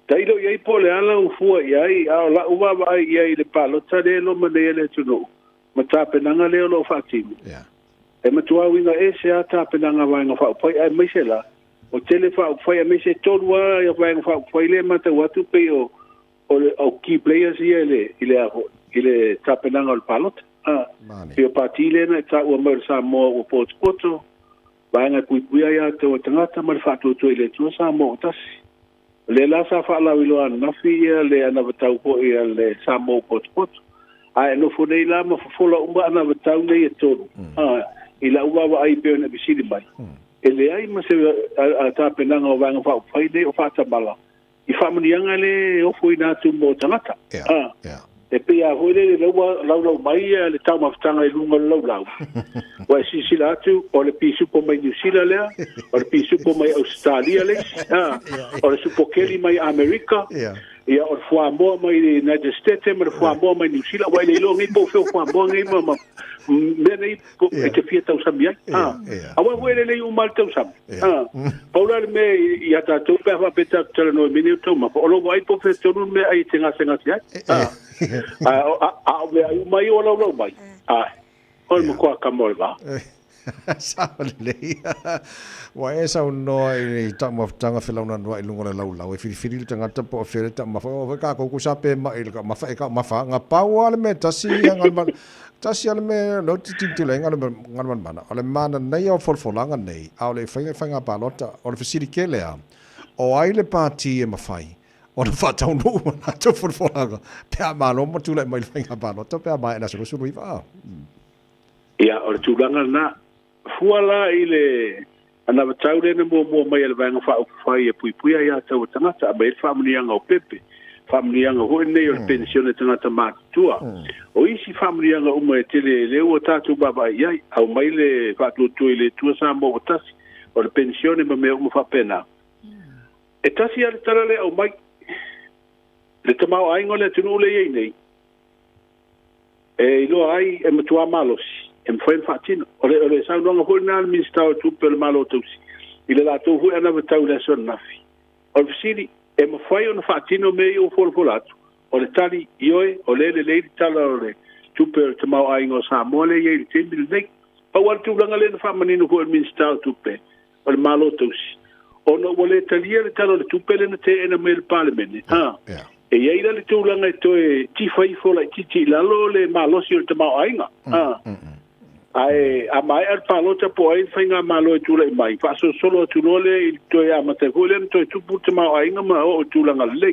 Tailo iei po le ala ufua iai, ao la uwawa ai iai le palota le lo mane le tunu. Ma tāpenanga leo lo whātimu. E matua winga se a tāpenanga wainga whaupai, ai mai se la. O tele whaupai, a mai se tōrua, ia wainga whaupai le mata watu pe o key players ia ile tāpenanga o le palota. Pio pāti le na tā ua maur Samoa o poto, wainga kuikuia ia te o tangata, ma le whātutu ile tua Samoa o tasi. Le la sa whaalau ilo ana nafi ia le ana watau po ia le Samoa poto. Ai no fo nei la ma fola umba ana watau nei e tonu. I la uwawa ai peo na bisiri mai. E le ai ma se a tāpenanga o wanga whau whai nei o whātamala. I whamanianga le ofo i nātu mō tangata. E pe a hoi le lau mai le tau mawhtanga i lunga lau. Wa e sisila atu o le pisupo mai New Zealand lea, o le pisupo mai Australia le, o le supokeli mai Amerika, ia o le whamoa mai United States, ma le whamoa mai New Zealand, wa e le ilo ngai po wheo whamoa ngai ma mea nei e te fia tau sami ai. Awa hoi le umal tau sami. Paula le me i ata tau pēr whapeta tala noe mene o tau ma, o lo wai po whea tonu me ai te ngase ngasi ai. A me ai mai o lau mai. Oi mo kwa kamoi ba. Saole. Wa e sa no i ta mo tanga filauna no i lungo lau lau e fili le tanga ta po fere ta ma fa ka ko sape ma il ka ma fa nga pawa le me tasi ngal tasi ale me no ti le ngal mana ale mana nei o folfolanga nei au le fanga palota o le fisiri kelea o ai le party e mafai o le whatau no na to folfolanga pe a malo mo tu le mai fanga palota pe a mai na so suru iwa ia o le tūlanga na fuala i le ana watau le na mua mai ale vanga wha uwhai e pui ai a tau tangata a mai whamanianga o pepe whamanianga hoi nei o le pensione tangata mātua o isi whamanianga uma e tele leo o tātou baba iai au mai le whātutu i le tua Samoa o tasi o le pensione ma mea uma whapena e tasi ale tala le au mai le tamau aingo le tunu le iei nei e ilo ai e matua malosi e mwhain whaatino. O le saunonga hoi nā minsta o tupe le malo tausi. I le lātou hui ana watau le son nafi. O le fisiri, e mwhai o na whaatino me i o folatu. O le tali ioe, o le leili tala o le tupe o te mau aingo Samoa le iei le temi le nei. Pau al tūlanga le na whamanino hoi minsta o tupe. O le malo tausi. O no le talia le tala o le tupe le na te ena me le palemene. E iei le tūlanga e toe tifai fola i titi lalo le malosi o le te mau ainga. Ai a mai al palota po ai fainga malo tula mai fa so solo tulole to ya mate holen to tu puta ma ai ngama o tulanga le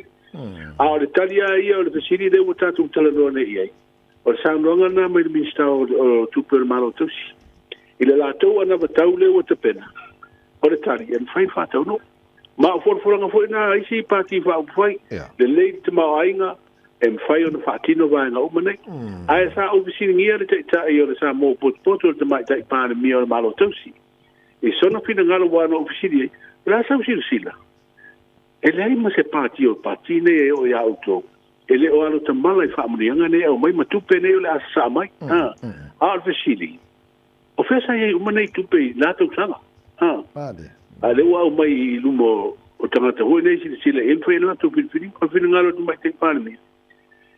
a o talia ia o le siri de uta tu telefone ia o sanonga na mai minsta o tu per malo tusi ile la to ana bataule o te pena o le talia en fai fa to no ma for nga na ai si party fa foi le le te ma ai nga em fai ona whaatino vai ngā umanei. Ai sa ofisini ngia le tai o le sa mō poto te mai tai pāne mia o le malo tausi. E sona whina ngalo wana ofisini ei, la sa usira sila. E le ai ma se pāti o pāti nei e o ia auto. E le o alo ta mala i whaamurianga nei au mai matupe nei o le asa sa mai. A al fesili. O fesa ei umanei tupe i lātou sanga. A le au mai i lumo o tangata hoi nei sila e mwhai lātou pinfini. Ko whina ngalo te mai tai pāne mia.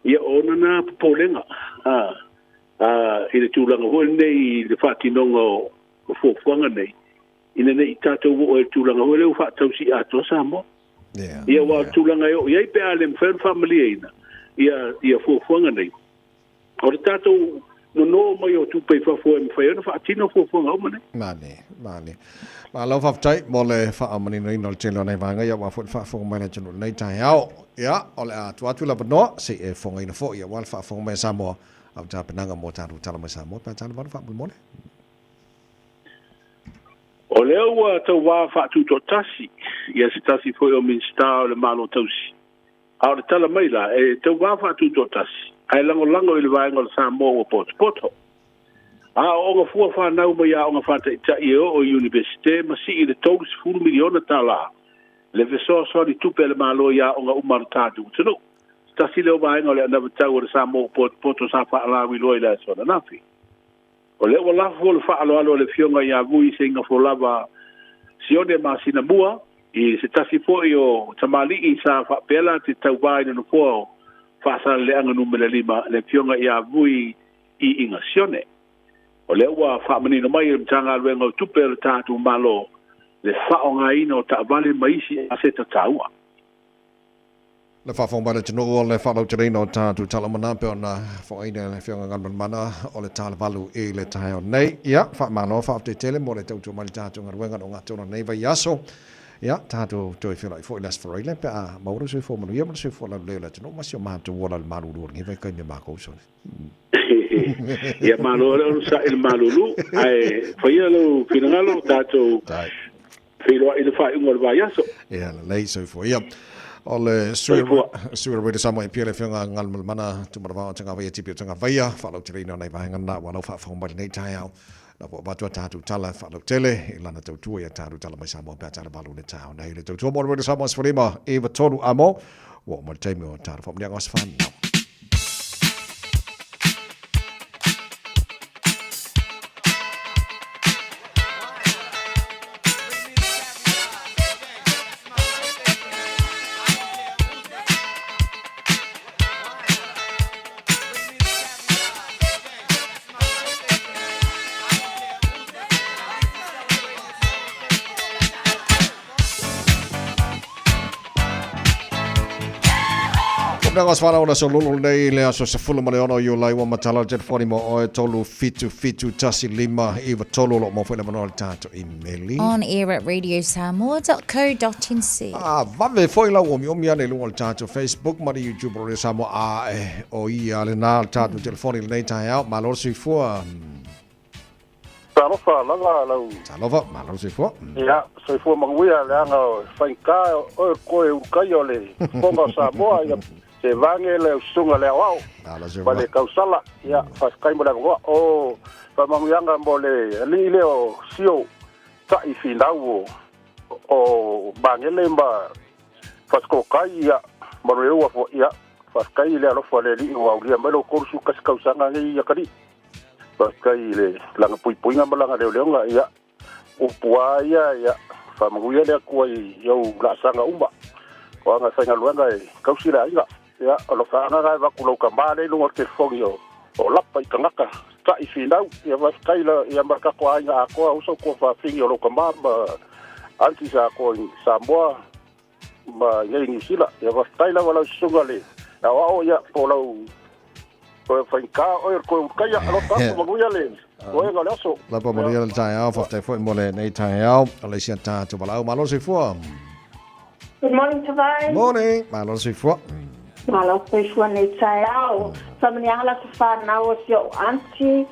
Ia ona na polenga i le tūlanga hoi nei le whaatinonga o fōfuanga nei ina nei tātou o e tūlanga hoi leo whaatausi ato Samoa ia wā tūlanga eo iai pe ale mwhen familia ina ia fōfuanga nei o le tātou no mai o tūpei whafua e mwhai ana whaatino fōfuanga o mane Mane Ma lau whaftai mo le whaamani nei no le tēlo nei vanga ia wafut whaafonga mai na tunu nei Taeao ia o le atu la panoa se e fonga ina fo ia wal whaafonga mai Samoa au tā penanga mo tāru tala mai Samoa pa tāru wanu whaamul mole O leo ua tau wā whaatu tō tasi. Ia se tasi foi o minsta o le malo tausi. A o le tala mai la, tau wā whaatu tō tasi. Ai lango i le vaenga le Samoa o poto. A o nga fua whanau mai a o nga whata ita i o universite, ma si i le tau se 10 miliona tala. Le veso sori tupe le malo ia o nga umaru tātu tunu. Tasi leo vaenga le anawa tau o le Samoa o poto sa wha alawi loi la sona nafi. O le o lafu o le whaaloalo le fionga i a vui se inga folava sione ma sinamua i se tasi foi o tamali i sa whapela te tau vai na nufua o whaasana le anga numele 5 le fionga i a vui i inga sione. O le ua whaamanino mai i mtanga luenga o tupe le tātu malo le whaonga ina o taavale maisi a se tataua. Le whawhonga le tino o le whalau terena o tātu tala mana pe ona whaoina le whionga ngan mana o le tala walu e le Taeao nei. Ia, whamano, whaafte tele mo le tautu mali tātu ngaruenga o ngā tona nei vai aso. Ia, tātu toi whila i fwoi las whareile pe a maura sui fo manu ia manu sui fo la leo le tino masi o mahatu wala le maruru ngi vai kai me mako usoni. Ia malolo sa il malulu ai whaia lo finangalo tātu whiloa i le whai unga le vai aso. Ia, lei sui fo ia. O le sui rwede Samoa i pia le whionga ngal mana tumara wao tanga vai tipi o tanga vaia whalau terena nei vahenga na walau whawhongmari nei Taeao na po batua tātu tala whalau tele i lana tautua ia tātu tala mai Samoa pia tala walu le Taeao nei le tautua mo rwede Samoa swarima Eva Tonu Amo wa mo teimi o tātu whamnianga oswhanau. Nanga swana ona so lulu nei le aso se fulu mane ono yu lai wa matala jet fori mo o tolu fitu tasi 5 Eva tolu lo mo fwele mano le tato i meli. On air at radiosamoa.co.nz. Vave foi la omi ane lungo le tato Facebook mari YouTube o le Samoa o ia le na le tato telefoni le nei Taeao malor sui fua. Talofa langa lau. Talofa malor sui fua. Ia, sui fua manguia le anga whainka o koe ukai o le ponga Samoa ia se vange le sunga le wao. Vale kausala ia faskai mo le wa o pa manguianga mo le li o sio ta i finau o bangele mba fasko kai ia mo le wa fo ia faskai le lo fo le li wa ulia melo kursu kas kausanga ngi ia kali. Faskai le langa pui nga malanga le leonga ia upua ia fa manguia le ko yo la sanga umba. Ko nga sanga luanga kausila ia ya lo fa nga va ku lo kambale lo ke fogio o lapa i kangaka ta i finau ya va kaila ya marka ko anga ko uso ko fa fingi lo kambamba anti sa ko Samoa ma ngi sila ya va kaila wala sungale ya wa ya po lo ko fa ka o ko kaya lo ta ko mo ya le ko nga laso la pa mo le Taeao fa te foi mo le nei Taeao le sia ta to bala malo se fo. Good morning, Tavai. Morning, malo se fo. Malo se fo nei Taeao. Samania la fa o sio anti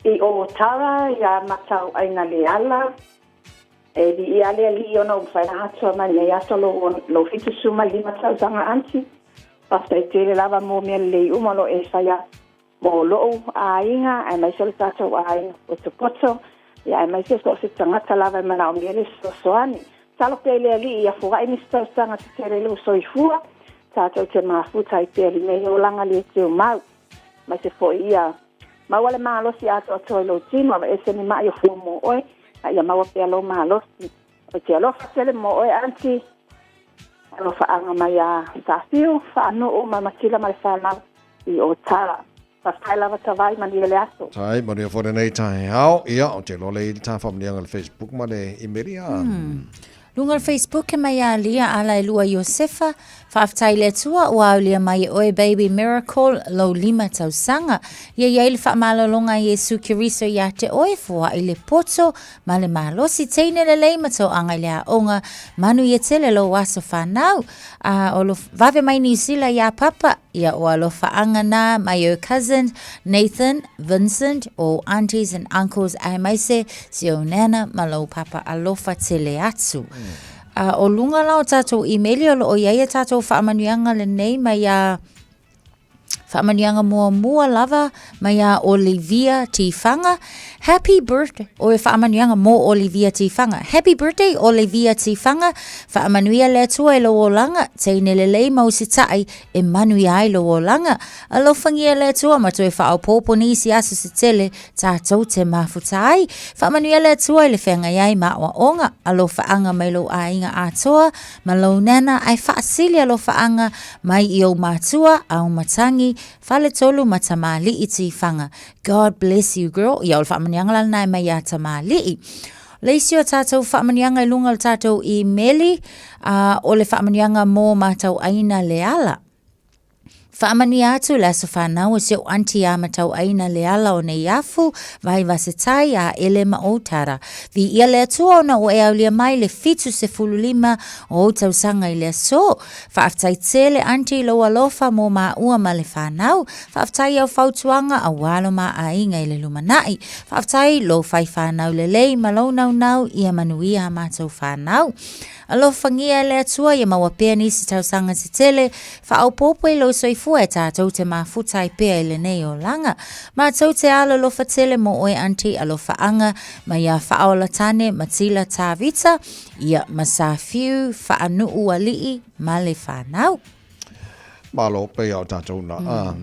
i o tara ya matau aina le ala. E di ale li ono fa na ato ma le ya solo lo fitu suma li matau sanga anti. Pasta te lava mo me le umalo e fa ya mo lo ainga ai mai solo tato ai o te poto ya mai se so se tanga lava ma na o me le soani. Talo pe le ali ya fuga ini sanga te le so i fua. Tato te mafuta i te me o langa le te mau. Ma se fo ia ma wale malo si ato to lo tino va ese ni mai fu mo oi ya ma wa pe lo malo o te lo fa le mo oi anti lo fa anga ma ya sa fiu fa no o ma matila ma fa na i o tara fa la va vai ma ni le aso tai mo ni fo nei Taeao ia o te lo le ta fam ni ang Facebook ma le imeria Lunga Facebook e mai a lia ala e lua Iosefa. Whaaftai le tua ua lia mai oe baby miracle lo 5 tausanga. Ia le whaamalolonga Yesu Kiriso ia te oe fua i le poto ma le malosi teine le leima tau anga lea onga manu ia tele lo waso whanau. O lo vave mai ni sila ia papa ia o alo whaanga na my cousin Nathan, Vincent o aunties and uncles ai mai se si o nana ma lo papa alofa tele atu. O lunga lao tātou emaili o lo o iaia tātou whaamanuanga le nei mai a whaamanuanga mua lava mai a Olivia Tifanga. Happy birthday. O e whaamanuanga mo Olivia Tifanga. Happy birthday Olivia Tifanga. Whaamanuia le tua e lo o langa. Teine le lei mau si tai e manuia ai lo o langa. Alofangia le tua ma tu e wha au popo ni si asu si tele tātou te mafutai. Whaamanuia le tua e le whenga iai ma wa onga. Alo whaanga mai lo a inga atoa. Ma lo nana ai whaasili alo whaanga mai i o matua au matangi. Whale tolu ma tamali i Tifanga. God bless you girl. Ia o whaamanianga lana nai mai a tamali. Leisi o tātou whaamanianga i lunga o tātou i meli. O le whaamanianga mō mātou aina le ala. Whaamani atu la so whanau o seo anti a matau aina le ala o nei afu, vai vasetai a ele ma o tara. Vi ia le atua ona o e au lia mai le fitu se fululima o tau sanga i le so. Whaaftai tele anti lo alofa mo ma ua ma le whanau. Whaaftai au fautuanga a walo ma a inga i le lumanai. Whaaftai lo whai whanau le lei ma lo nau ia manuia a matau whanau. Alofangia le atua ia mawapea nisi tau sanga si tele. Wha au popo i lo soifu e tātou te mafutai pea i le nei o langa. Mātou te alo lofa tele mo oe anti alofa anga ma ia whaola tane matila tāvita ia masafiu whaanu ua lii ma le whanau. Malo pea o tātou na.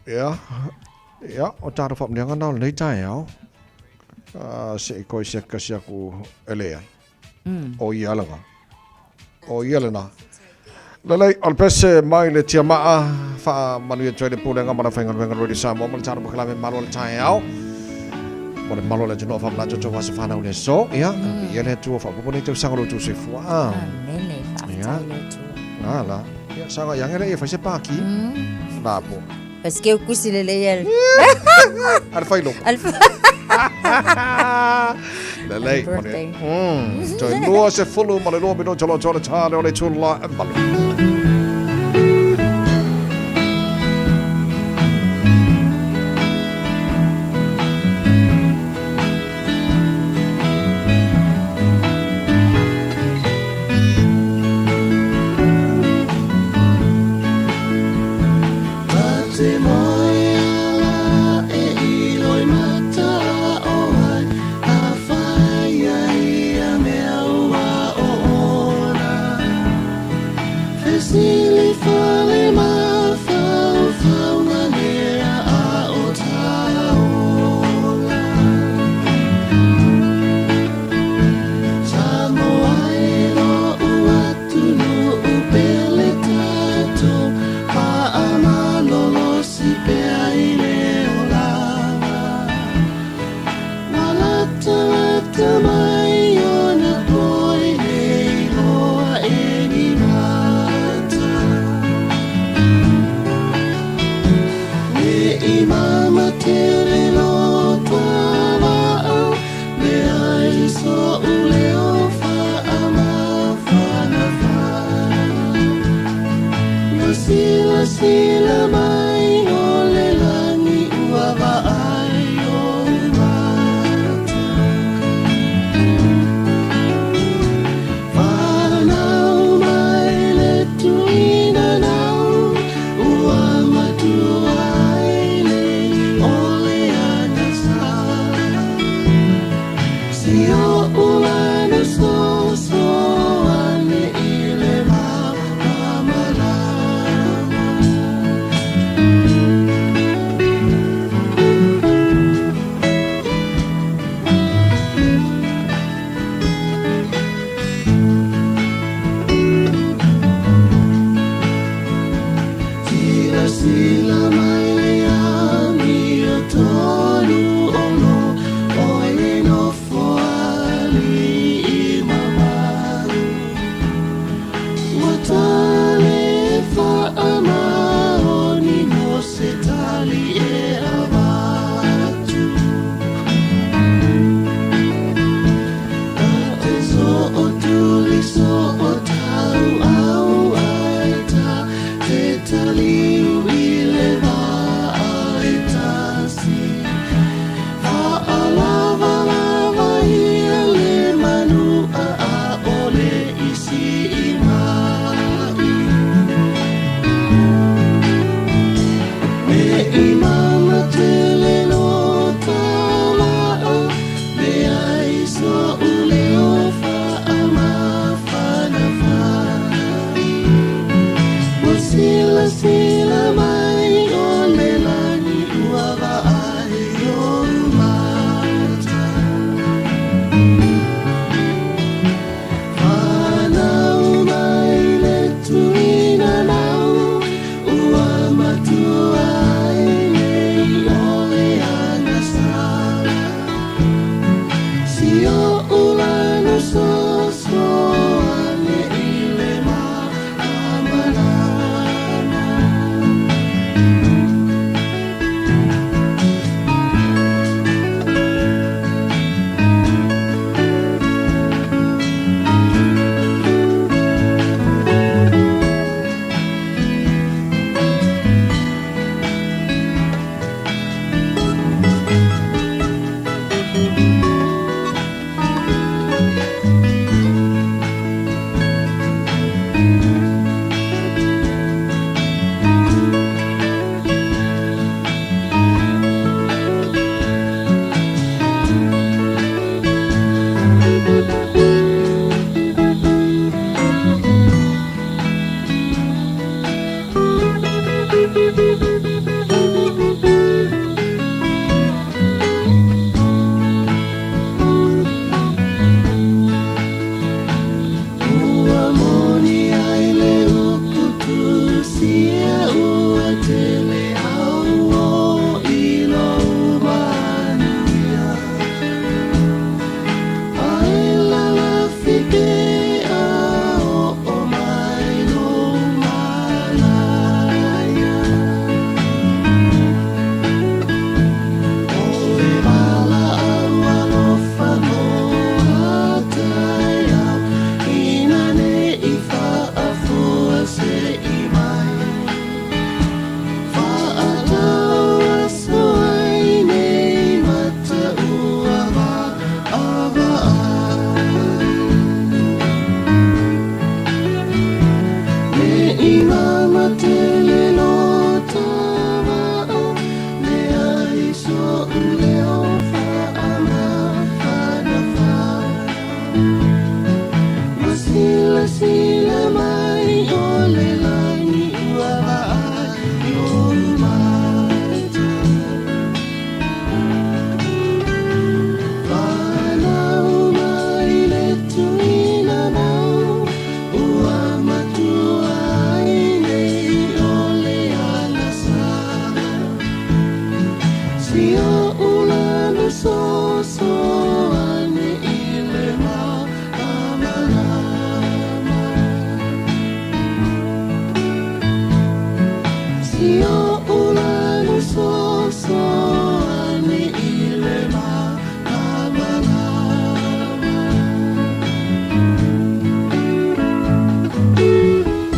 Ia, o tātou whapnianga nao nei Taeao. Se i koi se kasiaku elea. O ia langa. O ia lana. Lalai, al pese mai le tia maa wha manu e tuele pūlenga mana whainga rodi Samoa mo le tāna pukalame malo le Taeao. Mo le malo le tino whamla to wasa whanau le so. Ia, ia le tua whapupo nei tau sangaro tu se fua. Nene, whaaftai le tua. La. Ia, sanga yangere e whaise pāki. Nā po. Paske o kusi le leia. Ar whailo. Lelei, toi noa se fulu ma le loa mino tolo tolo tāne o le tūla e malu.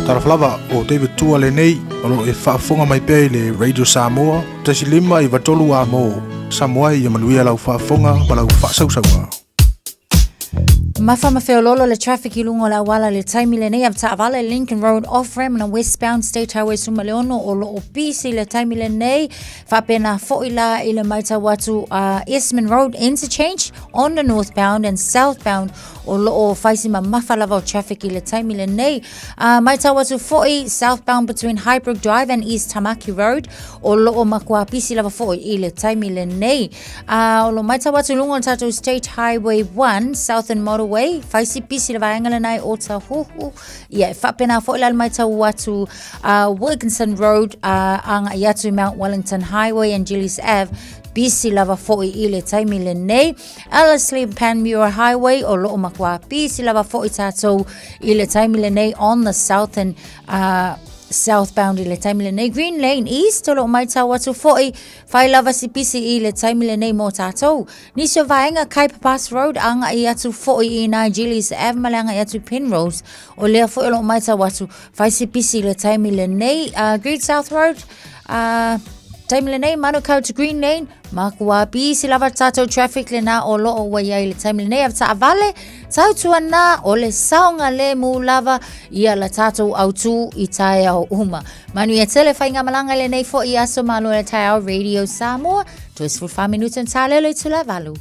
Taraflava o David Tua le nei, ono e whaafonga mai pēi le Radio Samoa, tasi lima I watolu a mo, Samoa I manuia lau whaafonga, walau whaasausaua. Mafama Feololo le traffic I lungo la wala le taimi le nei av Taavale Lincoln Road off-ram na westbound State Highway Sumaleono o lo o pisi le taimi le nei whapena fo'ila I le maita watu Eastman Road interchange on the northbound and southbound o lo o whaisima mawhalava o traffic I le taimi le nei maita watu fo'i southbound between Highbrook Drive and East Tamaki Road o lo o makua pisi lava fo'i I le taimi le nei o lo maita watu lungo tato State Highway 1 Southern Motorway Faisi pisi le vaengala nai o Tahuhu. Yeah, whapena fo'ila mai tau watu Wilkinson Road anga iatu Mount Wellington Highway and Gillies Ave. Bisi lava fo'i I le taimi le nei. Ellerslie Panmure Highway o lo'o makua. Bisi lava fo'i tātou I le taimi le nei on the south and southbound I le taimi le nei. Green Lane East o lo'o mai tau watu fo'i. Whai lava si pisi I le taimi le nei mo tātou. Nisio vaenga Kaipapas Road anga I atu fo'i I nai Gillies Ave malanga I atu Penrose. O lea fo'i lo'o mai tau watu. Whai si pisi le taimi le nei. Great South Road. Taimi le nei, Manukau to Green Lane, makua pisi lava tātou traffic le nā o loo waiai le taimi le nei av Taavale, tautua nā o le saunga le mū lava ia la tātou autu I Taeao uma. Manu ia tele whainga malanga le nei fo I aso Malu le Taeao Radio Samoa, 25 minuto în tale le tula valu.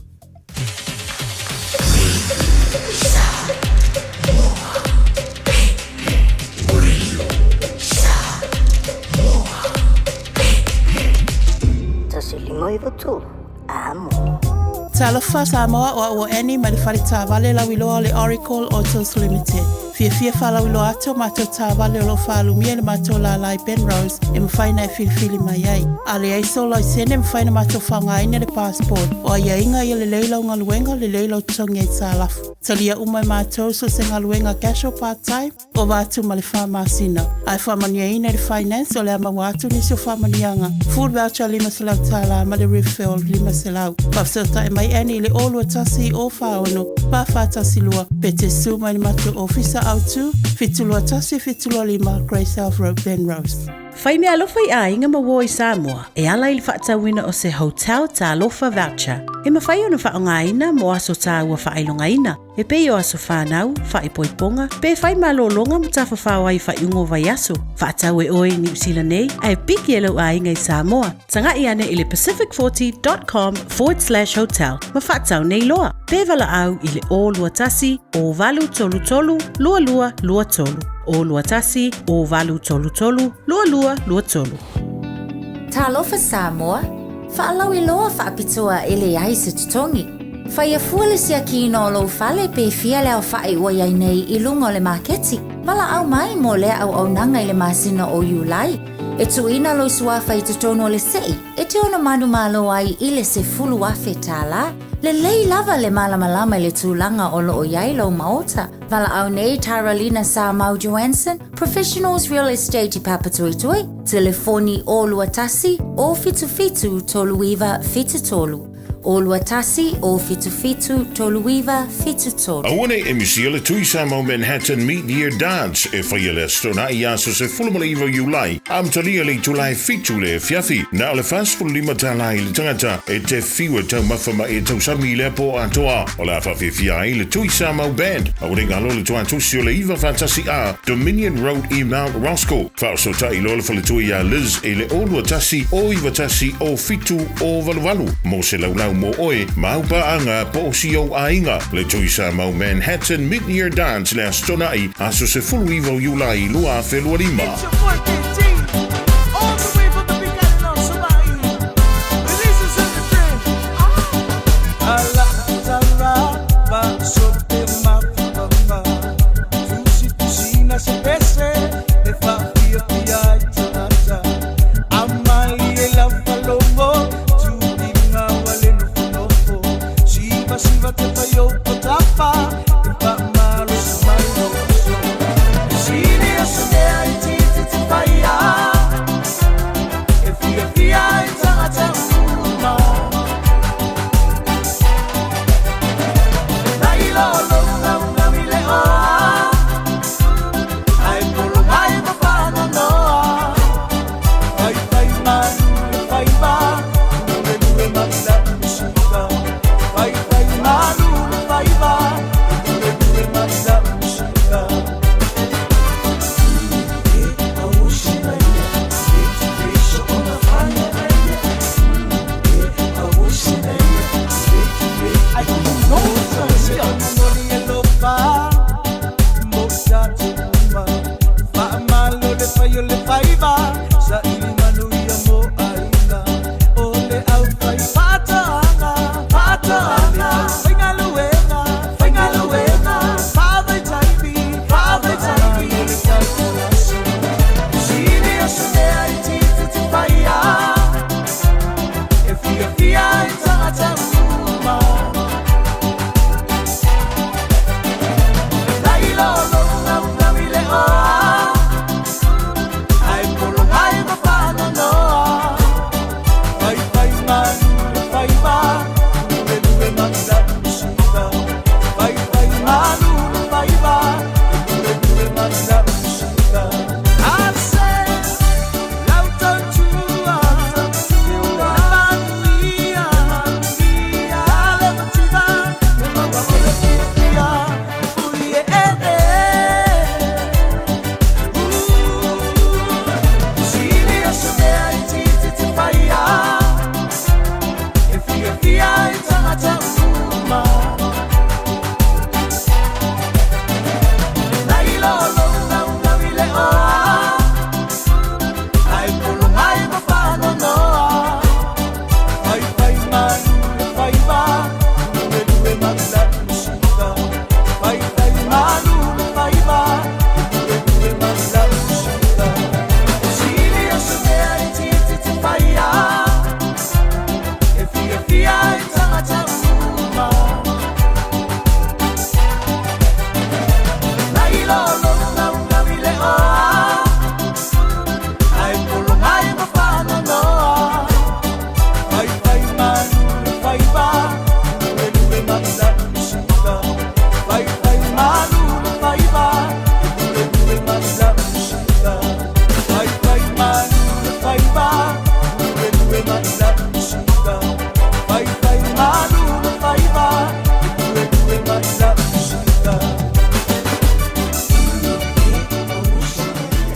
Talofa Samoa o eni ma le whare Taavale la wiloa le Oracle Autos Limited. Fiafia whala wilo ato mato Taavale o lo whalumia le mato la lai Penrose e mwhaina e filifili mai ai. A le aiso lai sene mwhaina mato whangaina le passport o a iainga I le leila unga luenga le leila utongi e tālafu. Talia umai mato so se nga luenga casual part-time o watu ma le whamasina. Ai whamania ina le finance o le ama watu ni so whamanianga. Food voucher 5 selau tāla ma le refill 5 selau. Pafsota e mai eni le olu atasi o whaono. Pawhatasi lua pete suma ni mato officer autu, fitulua tasi, fitulua 5, Grey South Road, Penrose. Whai mea alofa I a inga mawo I Samoa, e ala I whaatawina o se hotel ta alofa voucher. E mawhai ona whaongaina mo aso ta ua whailongaina. E pei o aso whanau, whaipoiponga, pe whai malolonga mo ta whawhawa I whaiungo vai aso. Whaatau e oi New Zealand nei, ai piki e lau a inga I Samoa. Tanga I ane I le pacific40.com/hotel. Ma whaatau nei loa. Pe vala au I le o lua tasi, o valu tolu tolu, lua lua lua tolu. O lua tasi, o valu tolu tolu, lua lua lua tolu. Talofa Samoa, whaalau I loa whaapitua ele ai se tutongi. Whaia fuale sia kino o lo whale pe fia leo whae waiai nei I lungo le marketi. Mala au mai mo lea au nanga I le masina o Julai. E tuina lo sua whai tutono le sei. E te ona manu malo ai I le se fulu afe tala. Le lei lava le malamalama le tūlanga o lo o yailo maota. Vala au nei Taralina Samau Johansson, Professionals Real Estate I Papatuitui, telefoni o luatasi o fitu toluiva fitu tolu. O luatasi o fitu toluiva fitu tolu. Awane e misiele tui Samoa Manhattan Mid-Year Dance e whaiele stona I aso se fulumaliva Julai. Am talia le tulai fitu le fiafi. Na le fastful 5 tala I le tangata e te fiwa tau mawhama e tau sami le po atoa. O la Fiafia I le tui Samoa Band. Awane ngalo le tuan tusio le iwa fantasi a Dominion Road I Mount Roscoe. Fauso ta I lola fale tui a Liz e le olua tasi o iwa tasi o fitu o valuvalu. Mo se laulau mo oe maupa anga po si o ainga le tui Samoa Manhattan Mid-Year Dance le astonai aso se fulu iwo Julai lua felua 5. Fiafia i tangata uma Lai lolo na wile oa Ai polo mai mawhana noa Pai pai manu pai ma Lue lue manda musika Pai pai manu pai ma Lue lue manda musika I say Lau tau tua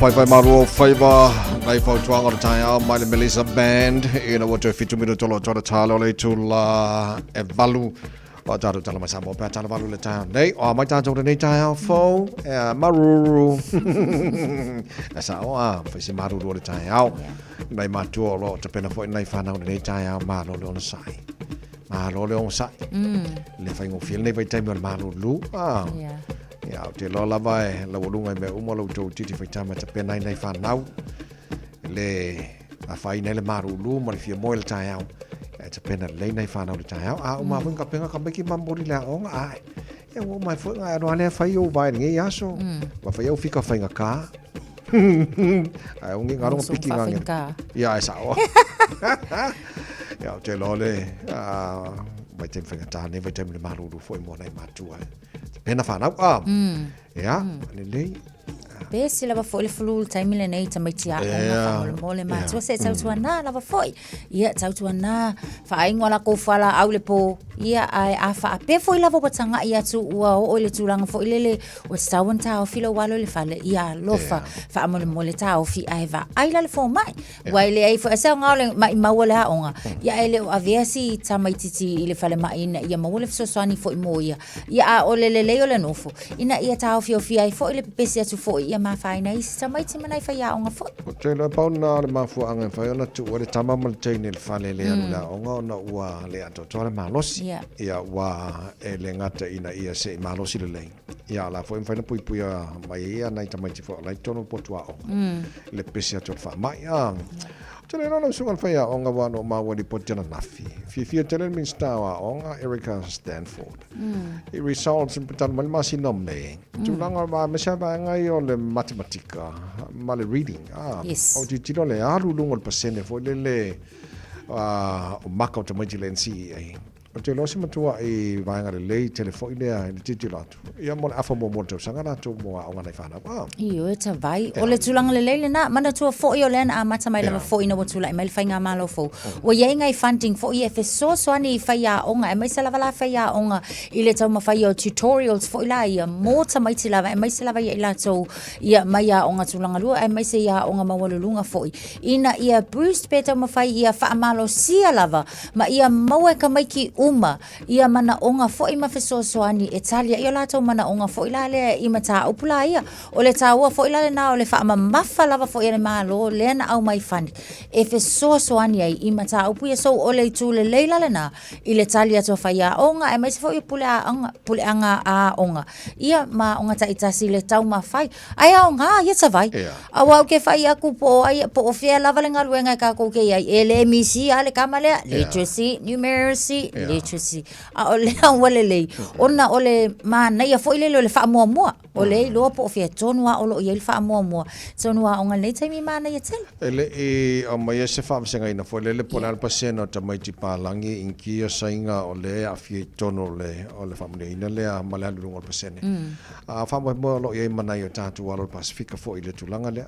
Pai Malu Faiva, Nai Fautuang or Taeao, Malu Melissa Band, in a water fit to me to Tolo Talo to La Evalu, or Taru Talamasamo, Patavalu Town. They are my time to the Taeao Fo, Maru. As our Fisi Maru or the Taeao, Nai Matu or Lord to Penafo, and I found out the Taeao Malu on the side. Malu on the side. Living of feel never time on Malu Lu. Ya te lo lava la volunga me umo lo to titi fitama te pena nei fa nau le a fai nele maru lu mo fia mo el Taeao te pena le nei fa nau le Taeao a uma vunga penga ka beki mambori la on ai e wo mai fu nga ro le fai o vai ngi yaso wa fai o fika fai nga ka ai ungi ngaro piki nga ya esa o ya te lo le vai te fai ta ne vai te le maru lu foi mo nei matu ai pena fa nau ya le Besi lava foi le fulu taimi le nei tamaitia o mole ma tu se tau tuana lava foi ia tau tuana fa ai ngola ko fala au le po ia ai afa pe foi lava patanga ia tu ua o le tulanga foi lele o tau ta o filo walo le fale ia lofa fa mole ta o fi ai va ai le fo mai wai le ai fo sa ngale mai mawole ha onga ia ele o aviasi tamaititi le fale mai ia mawole so swani foi mo ia o le o le nofo ina ia ta o fi ai foi le pesi atu foi ia ma fai nei sa mai ti manai fa ya onga fo te le pauna le mafu anga fa ona tu le tama mal chain le fale le ana onga na ua le ato tole malosi ia wa ele ngata ina ia se malosi le ia la fo fa na pui mai ia nai tamai ti fo lai tono potua le pesi ato fa mai tele no sungal fa ya onga wa no ma wa di potena nafi Fiafia tele min stawa onga Erica Stanford it results in putan mal masinom le tulanga ba mesa ba ngai o le matematika mal reading o ti tiro le alu lungol pasene fo le o maka o tamai le nsi ai o te losi matua i vaenga le telefoni lea i titi latu. Ia mo afa mo tau sanga na tu mo aonga nei whana. Iyo e ta vai. O le tulanga le leile na, mana tua fo i o lena a mata mai lama fo i na watula i maili whainga malo fo. O iei ngai funding fo i e fe so soani i whai a onga, e mai se lava la whai a onga i le tau ma whai o tutorials fo i la ia mō ta mai te lava, e mai se lava ia i la tau ia mai a onga tulanga lua, e mai se ia onga mawalulunga fo i. Ina ia boost pe tau ma whai ia wha amalo sia lava, ma ia maua ka mai ki uma ia mana onga fo ima fesoasoani e talia ia latou mana onga fo ilale ima ta upula ia o le taua fo ilale na o le fa mafa lava fo ia le malo le na au mai fani e fesoasoani ai ima ta upu ia so o le tu le leila le na i le talia to fa ia onga e mai se fo ia pule anga a onga ia ma onga ta itasi le tau ma fai ai onga ia savai awa ke fa ia ku po ai po o fia lava le ngaluenga ka ko ke ai ele misi ale kamale literacy numeracy literacy ole walele ona ole mana ia fo ile le fa mo ole lo po fia tonua o ia fa mo tonua onga le taimi mana ia tel ele e o mai se fa senga ina fo le po na paseno ta mai ti palangi inki sainga ole a fia tono le ole fa mo ina le a mala lu ngol pasene a fa mo lo ia mana ia tatu walo pasifika fo ile tulanga le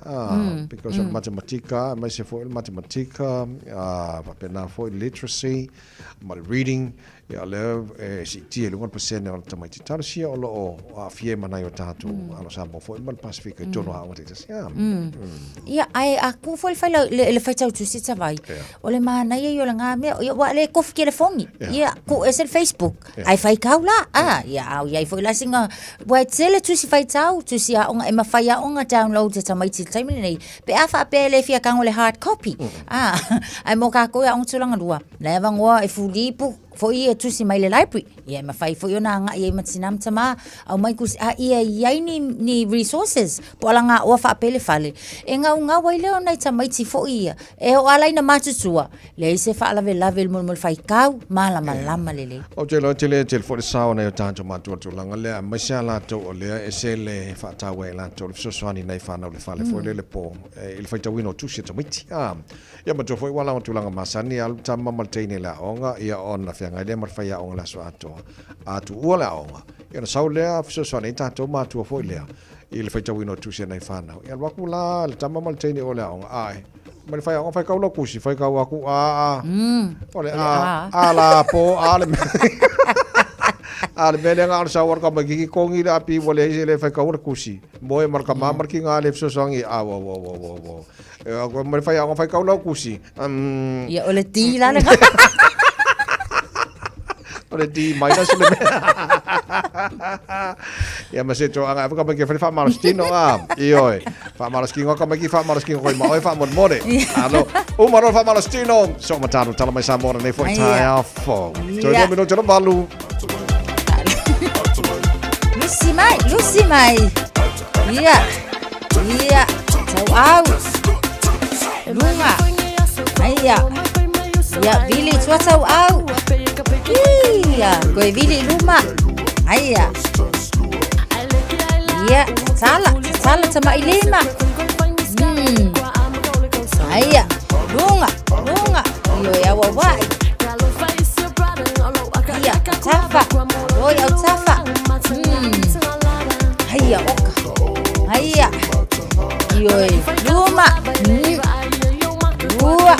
because of matematika mai se fo matematika va pena fo literacy mal reading ya le si ti le ngol pasene o ta mai ti tarsia o lo a fia mana ia tatu alo sa mo fo mal pasifika tono a o te sia ia ai a ku fo le fa tau tu sita vai ole mana ia yo nga me wa le kof ke le foni ia ku es el Facebook ai fai kaula ia au ia fo la singa wa tele tu si fai tau tu si a onga e ma fai a onga download ta mai ti time nei pe afa pe le fia kangole hard copy ai mo ka ko ya on tulanga lua le vangoa e fulipu fo ia tu si mai le library ia ma fai fo yo na nga ia matsinam tama au mai ku ia ni resources po langa o fa pele fale e nga wai le ona ta mai ti fo ia e o ala ina matutua le se fa lave mol fai kau mala le o tele fo le sauna yo tanto matu langa le mai sa la to o le e se le fa ta we la to so swani nei fa na le fale fo le po il fai ta wino tu si ta mai ti ia ma to fo wala tu langa masani al tama maltene la onga ia on nga le mar fai a onga la so atu ola onga ia sa le so so nei tanto ma tu fo le il fai ta wino tu si nei fa na ia Wauku la le tama maltene ola onga ai ma fai onga fai ka lo kusi fai ka Wauku ole ala po ale ale bele nga sa war ka magi kongi la pi vole le fai ka kusi moe mar ka mar ki nga le so songi wo ko ma fai onga fai ka lo kusi ia ole ti la ole di mai da sele ya ma se to anga ka ke fa marstino io fa marstino ka magi fa marstino ko ma fa mon more allo o maro fa marstino so matano tala mai Samoa nei fo Taeao fo to do minuto no Malu Lucy mai ia Taeao lunga ia Vili tua Taeao ia koe Vili luma aia ia tala tama ilima aia lunga iyo ya wawai ia tafa oya tafa aia oka aia iyo luma ua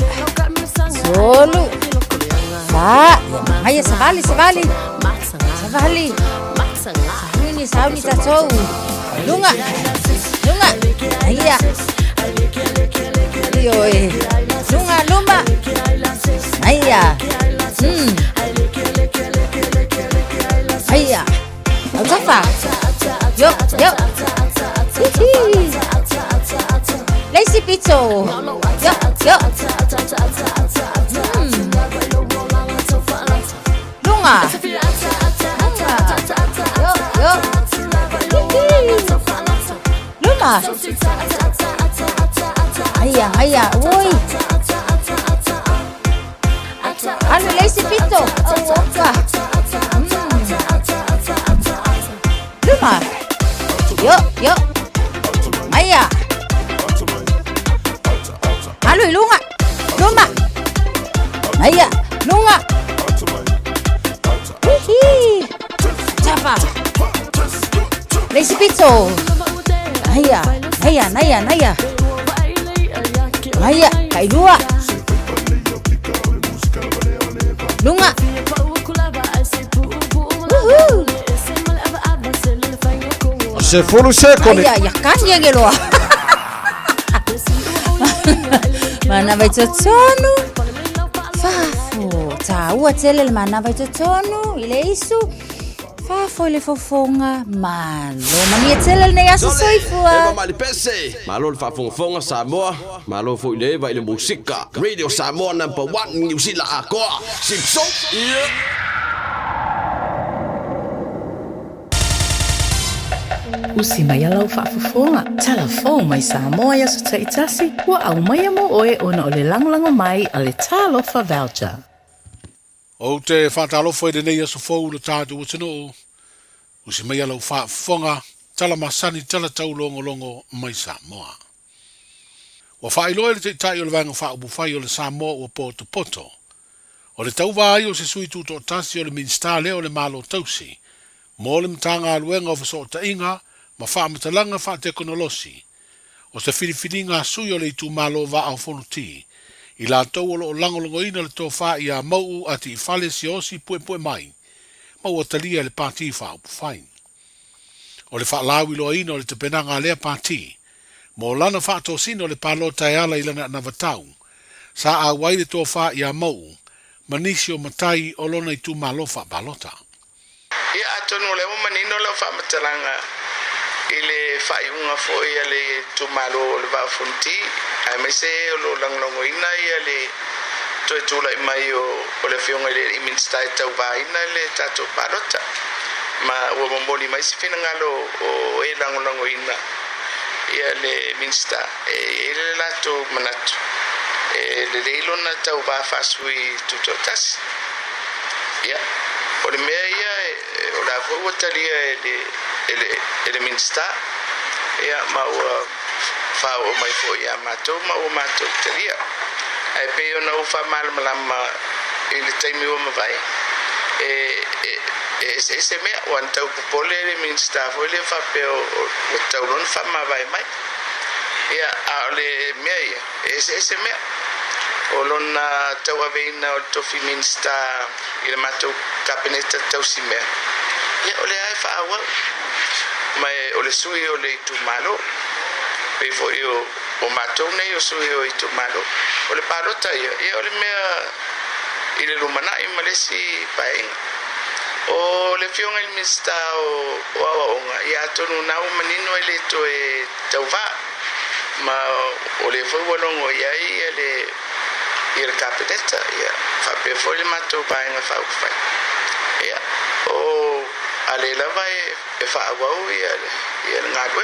solu aia savali sauni tatou lunga aia iyo lunga luma aia aia au tafa yo lazy pizzo yo lunga luma aia oi anu lazy pizzo oka luma yo aia alu lunga aia lunga Tafa lazy pizzo aia kai dua lunga se fulu secoli aia kan dia geloa mana vai tsono fafu ta ua tele le mana vai tonu ile isu fa foi le fofonga malo mani tele le aso soifua Eva mali pese malo le fafonga Samoa malo foi le vai le musika Radio Samoa #1 New Zealand akoa Simpson Usi mai alau whaafafonga. Telefon mai Samoa ya sa taitasi. Wa au mai mo oe ona o le langolango mai a le talofa voucher. O te whaatalofa i nei aso fau le tātu o tino. Usi mai alau whaafafonga. Tala masani tala tau longo mai Samoa. Wa whaailoa le teitai o le vanga whaabufai o le Samoa o poto. O le tau vai o se sui tuto tasi o le minsta leo le malo tausi. Mo le mtanga aluenga o faso ta inga. Ma wha matalanga wha teknolosi. O se whiriwhiringa sui o le tu malo wa au whono ti. I la tau o lo langolongo ina le tō wha i a mau ati i whale si osi pue mai. Mau o talia le pāti wha upu whain. O le wha lawi loa ina o le te penanga lea pāti. Mo lana wha tō sino le pālo Taeala i lana navatau. Sa a wai le tō wha i a mau. Manisi o matai o lona i tu malo wha balota. Ia atonu le manino le wha matalanga. Ile whaiunga foi ale tumalo le wafunti ai me se lo langlongo ina ile to tula mai o le fionga le iminsta tau vai ina le tato parota ma o bomboni mai se fina ngalo o e langlongo ina ile minsta ile lato manatu le leilo na tau va fasui tutotas ya o le meia o la vo talia ele minsta ya mau fa o mai fo ya mato teria ai pe yo no fa mal malama ele taimi o vai se me o antau popole ele minsta fo ele fa pe o tau non fa ma vai mai ya ale me se me o lona tau aveina o tofi minsta ele mato kabineta tau sime ya ole ai fa wa mai ole sui ole tu malo pe fo yo o mato nei o sui o tu malo ole parota ya ole me ile lumana i malesi pai o le fiong el mista o ya tonu na o manino ele to e tauva ma ole fo bolongo ya ile ir capiteta ya fa pe fo le mato pai na fa ya o ale lava e fa wau ia ngadwe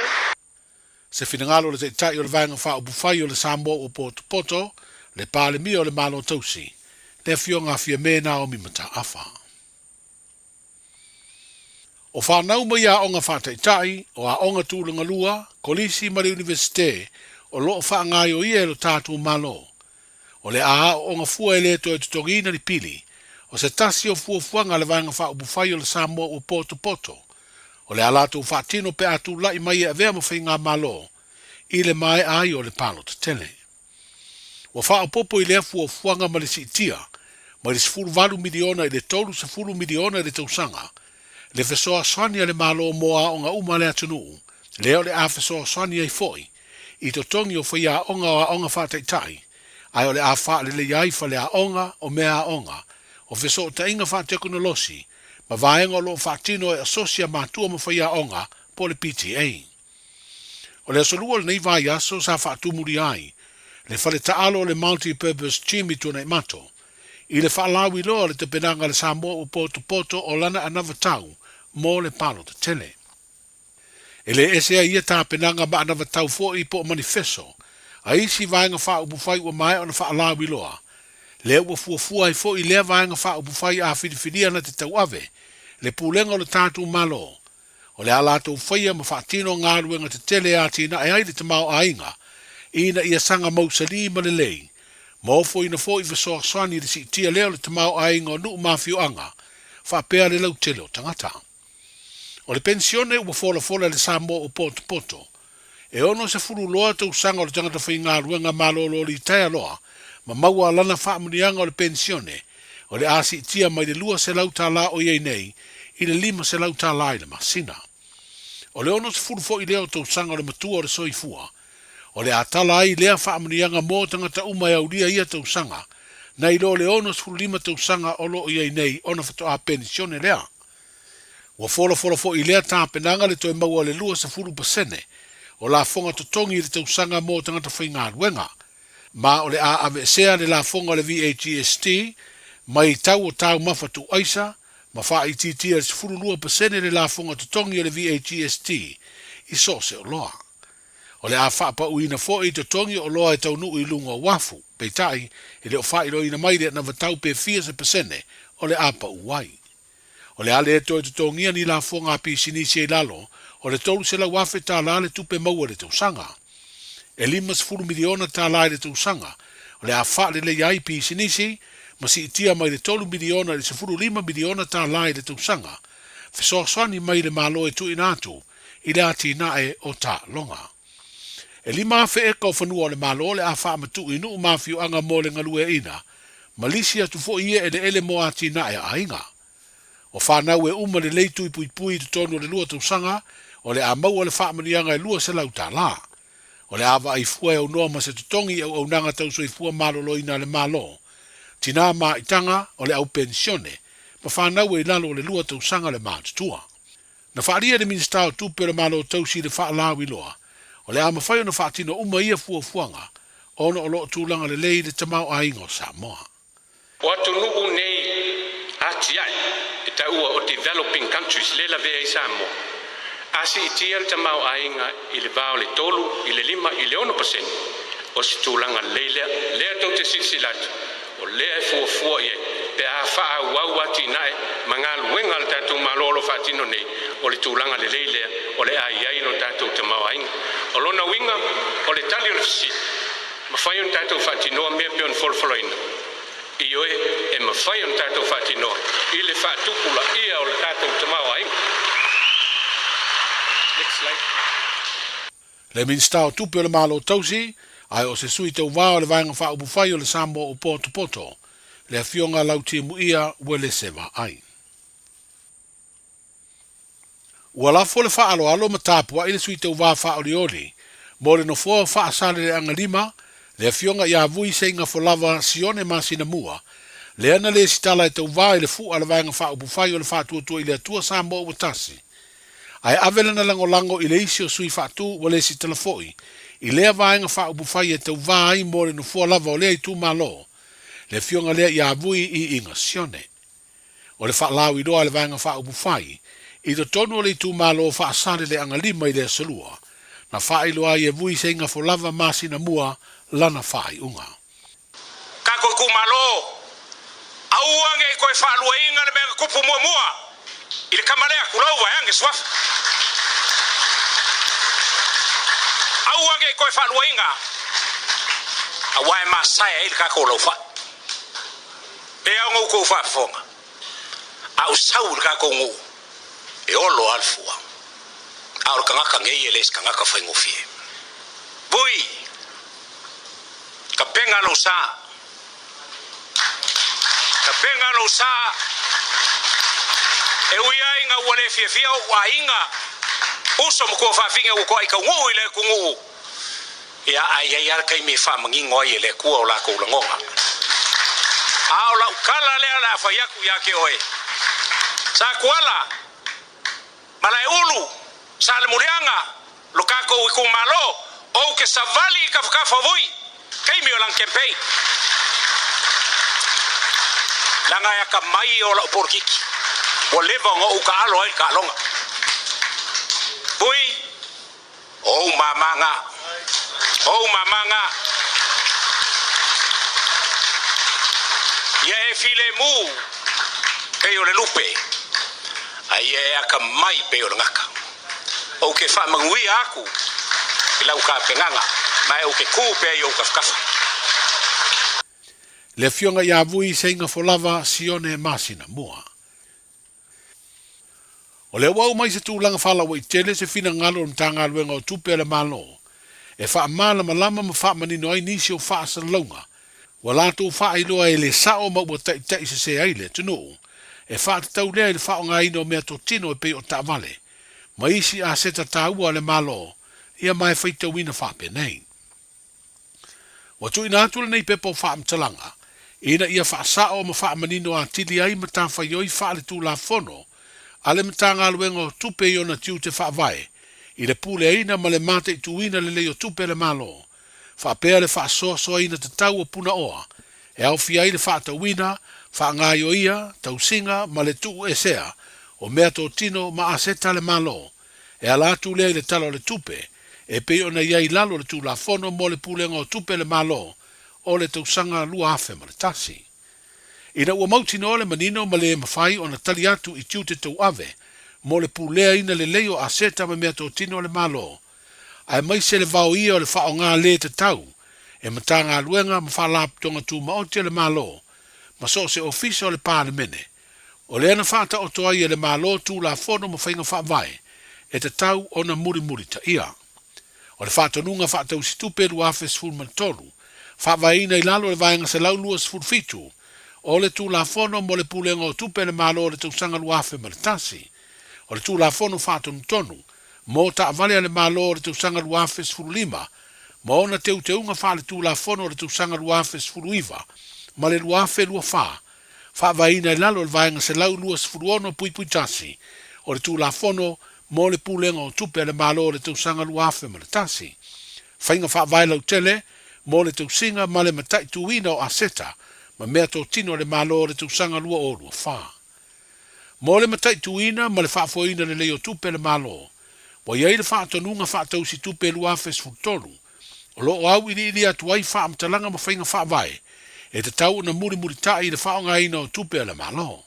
se finangalo le teitai o le vanga wha o bufai o le Samoa o poto le pāle mi o le malo tausi le fionga fia mena o mimata afa o whanau mai a onga wha teitai o a onga tūlanga lua kolisi mari universite o loo wha ngai o ia lo tātu malo o le a o onga fua ele to e tutongina ni pili o se tasi o fuafuanga le vanga wha ubufai o le Samoa o poto. O le alatu whaatino pe atu lai mai e vea mo whainga malo. I le mai ai o le palo te tele. O wha popo i lea fuafuanga ma le si itia. Ma le sifuru valu miliona i le tolu sifuru miliona i le tausanga. Le fesoa soania le malo moa o nga uma le atunu. Leo le a fesoa soania i foi. I to tongi o whaia onga whaataitai. Ai o le a wha le iai fa le a onga o mea a onga. O feso ta inga fa teknolosi, ma vaenga lo fatino e asocia matua mo fai onga po le PTA. O le asolua le nei vai aso sa fatu muri ai, le fale taalo le multi-purpose chimi tuna mato, i le faalawi loa le te penanga le Samoa o poto o lana anava tau, mo le palo te tele. E le esea ia ta penanga ma anava tau fo i po manifesto, a isi vaenga fa ubufai wa mai o na faalawi loa, le ua fuafua ai fo i lea vaenga wha upufai a whiriwhiria na te tau ave, le pūlenga o le tātu malo, o le alatou whaia ma whaatino ngā ruenga te tele a tina e aile te mau ainga, ina ia sanga mausali ma le lei, ma ofo ina fo i wasoa swani le si tia leo le te mau ainga o nuu mawhio anga, whapea le lau tele o tangata. O le pensione ua fola le Samoa o poto, e ono se furu loa tau sanga o le tangata whai ngā ruenga malo lo li taia loa, ma maua lana whaamurianga o le pensione, o le asi tia mai le lua se lauta la o iei nei, i le 5 se lauta la i le masina. O le ono se furu fo i leo tau sanga o le matua o le soifua, o le atala ai lea whaamurianga mō tangata umai au lia ia tau sanga, Nei lo le ono sfulu lima tausanga o lo ia nei ona fatoa pensione lea. Wa fola fo i lea tāpenanga le toi maua le lua sa fulu pasene o la fonga totongi le tausanga mo tangata whainga ruenga. Ma o le a ave sea le la fonga le VHST mai tau o tau mawhatu aisa ma wha i titi le sfulu lua pasene le la fonga totongi le VHST i so se o loa. O le a wha pa uina fo i totongi o loa e tau nu i lunga wafu. Peitai, i le o wha i roi na maire na vatau pe 4% o le a pa uai. O le ale e toi totongia ni la fonga pi sinisi e lalo, o le tolu se la wafe ta la le tupe maua le tausanga. E 5 miliona ta la le tausanga, o le a wha le iai pi sinisi, ma si itia mai le 3 miliona le 5 miliona ta la le tausanga. Fesoaswani mai le malo e tu inatu, i le ati nae o ta longa. E 5 fe eka o whanua le malo le a wha matu inu mafio anga mo le ngalue ina, Malaysia tu fo ia e le ele mo ati nae a inga. O whanau e uma le leitu i pui tu tonu le lua tausanga, o le a maua le whaamanianga e lua se lau ta la. O le awa i fua e au noa ma se tutongi au nanga tauso i fua malolo ina le malo. Tina ma itanga o le au pensione, ma whanau e lalo le lua tausanga le mātutua. Na whaaria le minister tupe le malo tausi le whaalawi loa, o le ama whai o na whaatino uma ia fuanga, ono o loo tūlanga le lei le tamau a ingo Samoa. Watu nuu nei ati ai, e taua o developing countries le la vea i Samoa. Asi itia le tamau a inga i le vao le tolu, i le 5, i le 1%, o si tūlanga le lea tau te silsilatu, o lea e fua ie, pe a wha wau ati nae, mangalu wenga le tatu malolo whaatino nei, o le tūlanga le lea, o le ai no tatu tamau a inga. O lona winga, o le tali o le fisi, ma whai on tatu whaatinoa mea peon folfoloina. I oe, e ma whai on tatu whaatinoa, i le whaatukula ia o le tatu tamau a inga. Next slide. Le minister o tupe o le malo tausi, ai o se sui tau wao le vaenga wha upu whai o le Samoa o poto, le a fionga lauti mu ia wele sewa ai. Ua lafo le wha alo ma tāpua i le sui tau wā wha oriori, mo le no fua wha asale le anga 5, le a fionga ia vui se inga folava sione masina mua, le ana le sitala e tau wā i le fu ala vaenga wha upu whai o le wha tuatua i le atua Samoa o tasi. Ai avele na lango i le isi o sui whaatu wa le si telefoi, i lea vaenga wha upu whai e tau wā ai mo le no fua lava o lea i tu malo, le fionga lea ia vui i inga sione. O le wha lau i roa le vaenga wha upu whai, i to tonu o le tu malo o wha asare le anga 5 i le salua, na wha i loa i e vui se inga fo lava masina mua lana wha i unga. Ka koe ku malo, au ange i koe wha lua inga le mega kupu mua, i le kamalea kulau wa ange swafa. Au ange i koe wha lua inga, a wae masaya i le kako lau wha. Pe au ngau kou wha fonga, au sau le kako ngau, e olo alfua. Aur kangaka ngei e les kangaka whaingofie. Bui, ka penga lo sa. Ka penga lo sa. E uia inga wale Fiafia wa inga. Uso mkua whafinga ukua ika ngu ile kungu. Ia ai ar kai me fa mangi ngoi ele kua o la ko langonga. Au la kala le ala fa yaku yake oe. Sa kuala. Malai ulu. Sale murianga, lo kako iku malo, o ke savali ka favoi, kai mi lang campaign. Langa ya ka mai o la porkiki. O leva ngo ka alo ai ka longa. Bui. O mamanga. O mamanga. Ye file mu. Pe o le lupe. Ai ya ka mai pe o ngaka. O ke wha mangui aku, i lau ka penganga, mai o ke kūpe i o kafkafa. Le fionga ia vui se inga folava sione masina mua. O le wau mai se tūlanga whala wa i tele se fina ngalo o tanga luenga o tupe le malo. E wha amala malama ma wha manino ai nisi o wha asa launga. Wa lato wha iloa e le sao ma ua tai se aile, tunu. E wha te tau lea i le wha o ngā ino mea to tino e pei o ta vale. Ma isi a seta tāua le malo, ia mai whaita wina whape nei. Wa tui nātula nei pepo whaam talanga, Ina ia whaasao ma whaamanino a tili ai ma tāwhai oi whaale tū la fono, ale ma tāngā luenga o tupe i ona tiu te whaavae, i le pule aina ma le mate i tuina le leo tupe le malo, whaapea le whaasoa soa ina te tau o puna oa, e au fia i le whaatawina, whaangāio ia, tausinga ma le tuu esea, o mea tō tino ma aseta le malo, e ala atu lea i le talo le tupe, e pe ona iai lalo le tū la fono mo le pulenga o tupe le malo, o le tausanga lua afe ma le tasi. Ina ua mautino le manino ma le mawhai o na tali atu i tiu te tau ave, mo le pulea ina le leo a seta ma mea tō tino le malo. Ai mai se le vau ia o le whao ngā le te tau, e mata ngā luenga ma whalap tonga tū maotia le malo, ma so se ofisa o le pāne mene. O le ana whata o toa ia le malo tū la fono ma whainga whaavai, e te tau o na muri muri ta ia. O le whata nunga whata usitupe lu afe sfur mantolu, whaavaina i lalo le vaenga se laulua sfur fitu, o le tū la fono mo le pulenga o tupe le malo o le tausanga luafe ma le tasi, o le tū la fono whātonu tonu, mo ta avale le malo o le tausanga luafe sfuru lima, ma ona teu teunga wha le tū la fono o le tausanga luafe sfuru iwa, ma le luafe lua whaavaina i lalo le vaenga se laulua sfuru ono pui pui tasi, o le tū la fono mo le pulenga o tupe le malo o le tausanga luafe ma le tasi, whainga whaavai lau tele, mo le tausinga ma le matai tuina o aseta, ma mea tō tino le malo le tausanga lua o lua wha. Mo le matai tuina ma le whaafoina le leo tupe le malo, wa iei le whaatonunga whaatausi tupe lua fes futolu, o lo au ili atu ai whaamtalanga ma whainga whaavai, e te tau na muri muri tai le whaonga ina o tupe le malo.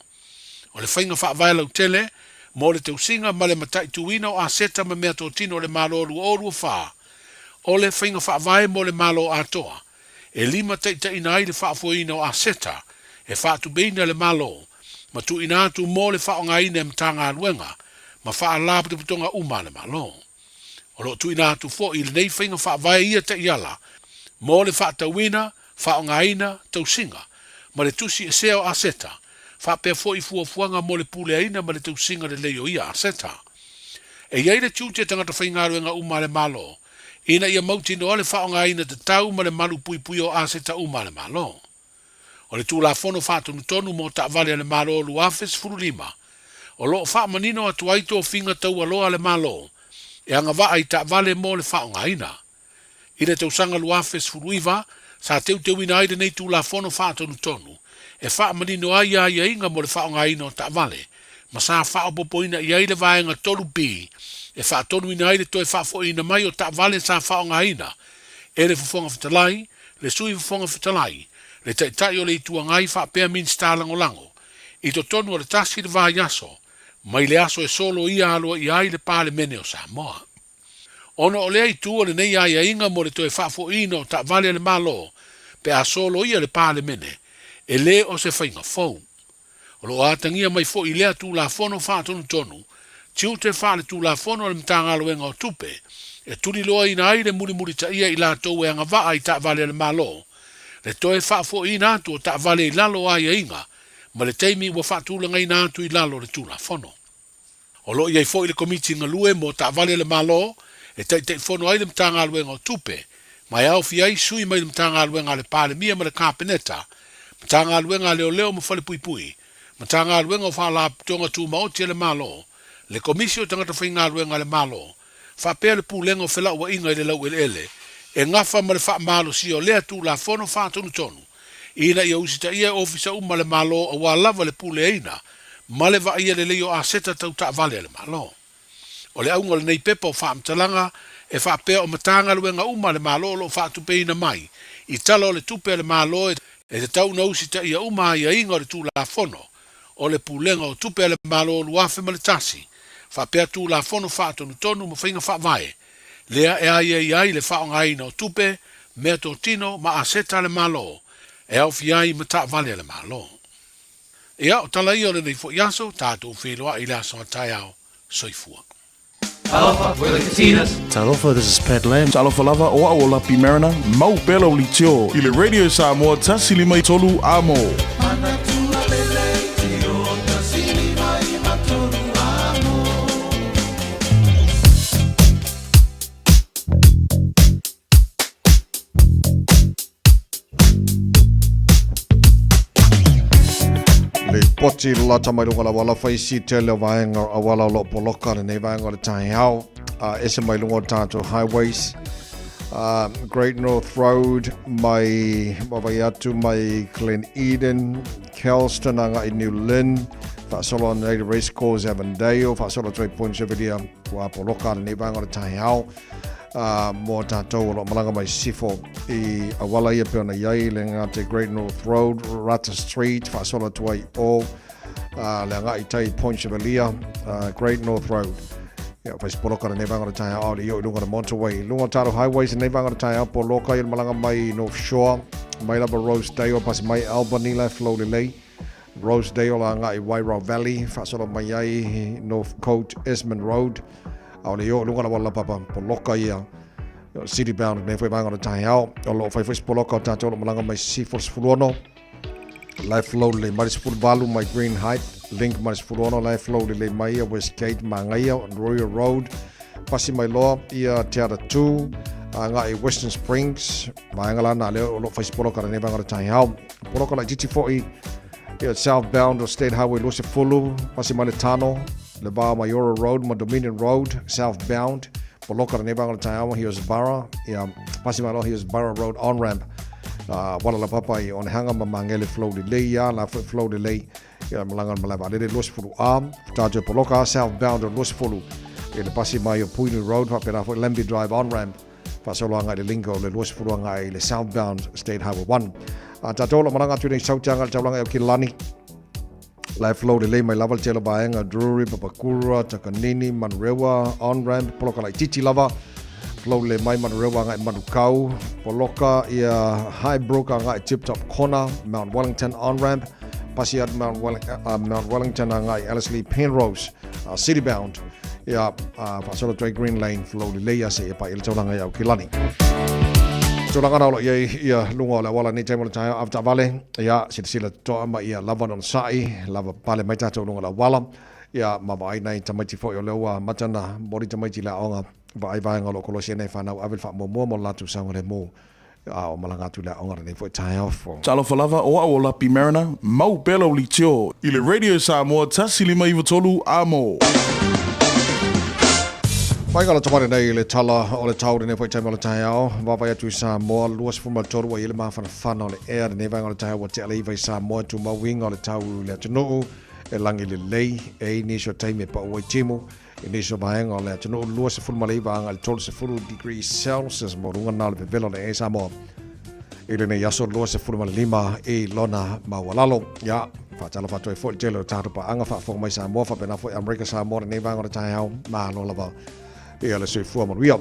O le whainga whaavai lau tele, mo le tausinga ma le matai tuina o aseta ma mea tō tino le malo lua o lua wha, o le whainga whaavai mo le malo atoa, e lima teita ina ai le whaafoina o aseta, e whaatu beina le malo, ma tu ina atu mo le whaonga ina e mtanga aluenga, ma wha alapu te putonga uma le malo. O lo tu ina atu fo i le nei whainga whaavai ia te iala, mo le whaatawina, whaonga ina, tausinga, ma le tusi e seo aseta, whapea fo i fuafuanga mo le pule aina ma le tausinga le leo ia aseta. E iei le tūte tangata whainga aluenga uma le malo, ina ia mauti no le whaonga ina te tau ma le malu pui pui o aseta uma le malo. O le tūla fono whātonu tonu mo ta vale le malo lu afes furu lima. O lo wha manino atu aito finga tau aloa le malo. E anga wa ai ta vale mo le whaonga ina. Ina tau sanga lu afes furu iwa, sa teu teu ina aide nei tūla fono whātonu tonu. E wha manino ai a ia inga mo le whaonga ina o ta vale. Ma sa wha opopo ina i aide vaenga tolu pi. E wha tonu ina aide to e wha fo ina mai o ta vale sa whaonga ina. E le fufonga fitalai, le sui fufonga fitalai. Le tai o le itua ngai wha pea min stalango lango. I to tonu o le tasi le vā yaso, mai le aso e solo ia aloa i ai le pāle mene o Samoa. Ono o lea i tua le nei ai a inga mo le to e wha fo ina o ta vale le malo, pe a solo ia le pāle mene, e le o se whainga fau. O lo atangia mai fo i lea tu la fono wha tonu tonu, tiu te wha le tu la fono le mtanga aloenga o tupe, e tuli loa ina ai le muri muri ta ia i la tau e anga vaa i ta vale le malo, le toe wha fo ina atu o ta vale i lalo ai a inga, ma le teimi wa wha tūlanga ina atu i lalo le tu la fono. O lo iai fo i le komiti ngalue mo ta vale le malo, e te fono ai le mtanga aloenga o tupe, mai au fi ai sui mai le mtanga aloenga le pale mia ma le kāpeneta, mtanga aloenga leo leo ma fale pui pui, mtanga aloenga o wha la tonga tu maoti le malo, le komisio tangata whainga aloenga le malo, wha pea le pūlenga o whela ua inga i le lau ele, e ngafa ma le wha malo si o lea tu la fono wha tonu tonu, ina ia usita ia ofisa uma le malo a wā lava le pule eina, ma le wa ia le leo a seta tau ta vale le malo. O le aunga le nei pepa o wha amtalanga, e wha pea o matanga luenga uma le malo lo wha tupe ina mai, i tala o le tupe le malo e te tau na usita ia uma ia inga o le tu la fono, o le pulenga o tupe le malo luafe ma le tasi, wha pea tu la fono wha tonu tonu ma whainga wha vae, lea e ai ai le whaonga ina o tupe, mea tō tino ma a seta le malo, e au fi ai ma ta vale le malo. Ia o tala i o le nei fo yaso, tātou wheloa i le asonga Taeao, soifua. Talofa, we're the Katinas. Talofa, this is Pat Lam. Talofa lava o a o lapi marina, mau pelo li tio. I le Radio Samoa tasili mai tolu amo. poti la tamailunga la wala faisi tele vaenga a wala lo poloka le nei vaenga le Taeao ese mailunga tato highways Great North Road mai mawaiatu mai Glen Eden Kelston anga I New Lynn Fasolo on the race course Avondale Fasolo 3.7 wa poloka le nei vaenga le Taeao mo tātou lo malanga mai sifo I awala ia peona iai le ngā Great North Road, Rata Street, whaasola tuai o le ngā I tai Point Chevalier, Great North Road. Ia, whais poloka le nevanga le Taeao le i o I lunga le Motorway. Lunga tāro highways le nevanga le Taeao poloka I malanga mai North Shore, mai lava Rosedale, pasi mai Albany le flow le lei. Rosedale la ngā I Wairau Valley, whaasola mai ai North Coast, Esmond Road. Au le o lunga la wala papa poloka ia city bound ne foi vanga o Taeao o lo foi poloka o tātou lo malanga mai sifos fulono life load le maris fulvalu mai Green Height link maris fulono life load le mai Westgate mangaia on Royal Road pasi mai loa ia Teara 2 nga I Western Springs mai ngala na le o lo foi poloka ne vanga o Taeao poloka la GT40 ia southbound o State Highway lo se fulu pasi mai le tano le Bar Mayora Road, ma Dominion Road, southbound. Poloka le nevanga le Taeao, here's Barra. Ia, pasimalo, here's Barra Road on-ramp. Wala la papa I on hanga ma mangele flow de lei, ia, la flow de lei. Ia, malanga malava. Lele los fulu am, tajo Poloka, southbound o los fulu. Ia, le pasimai o Puini Road, whapera fo Lemby Drive on-ramp. Pasolo anga le lingo, le los fulu anga le southbound State Highway 1. Tato la malanga tuni sautanga le taulanga o Kilani. Life flow de lei mai lava tela baenga Drury, Papakura, Takanini, Manurewa, on-ramp, poloka lai titi lava. Flow le mai Manurewa ngai Manukau, poloka ia Highbrook ngai Tip Top Corner, Mount Wellington on-ramp. Pasi at Mount Wellington ngai Ellerslie Penrose, city bound. Ia pasolo Dry Green Lane flow de lei ase e pa il taulanga ia Kilani. Tulanga na lo ia lunga la wala ni temo Taeao after vale ia sila to ma ia lava non sai lava pale mai tato lunga la wala ia mama ai nai tamaiti fo yo lewa matana body tamaiti la onga vai vai ngalo kolosia nei fana avel fa mo la tu sanga le mo o malanga tu la onga nei fo Taeao fo Talo falava o la pi marina mau pelo li tio ile radio Samoa tasilima I tolu amo Mai ngala tamare nei le tala o le tau nei foi taima le Taeao wawa atu Samoa luas fuma toru wa ile mafana fana o le ea nei vai ngala Taeao wa te alei vai Samoa tu mawinga o le tau le atunuu e langi le lei e nisho taime pa ua timu e nisho maenga o le atunuu luas fuma leiva anga le tolu se furu degrees Celsius mo runga na le pevelo le e Samoa ile nei aso luas fuma lima e lona mawalalo ya fatala fatu e foi telo tatu pa anga fa fo mai Samoa fa pena foi America Samoa nei vai ngala Taeao ma lo lava ia le sui fua manuia.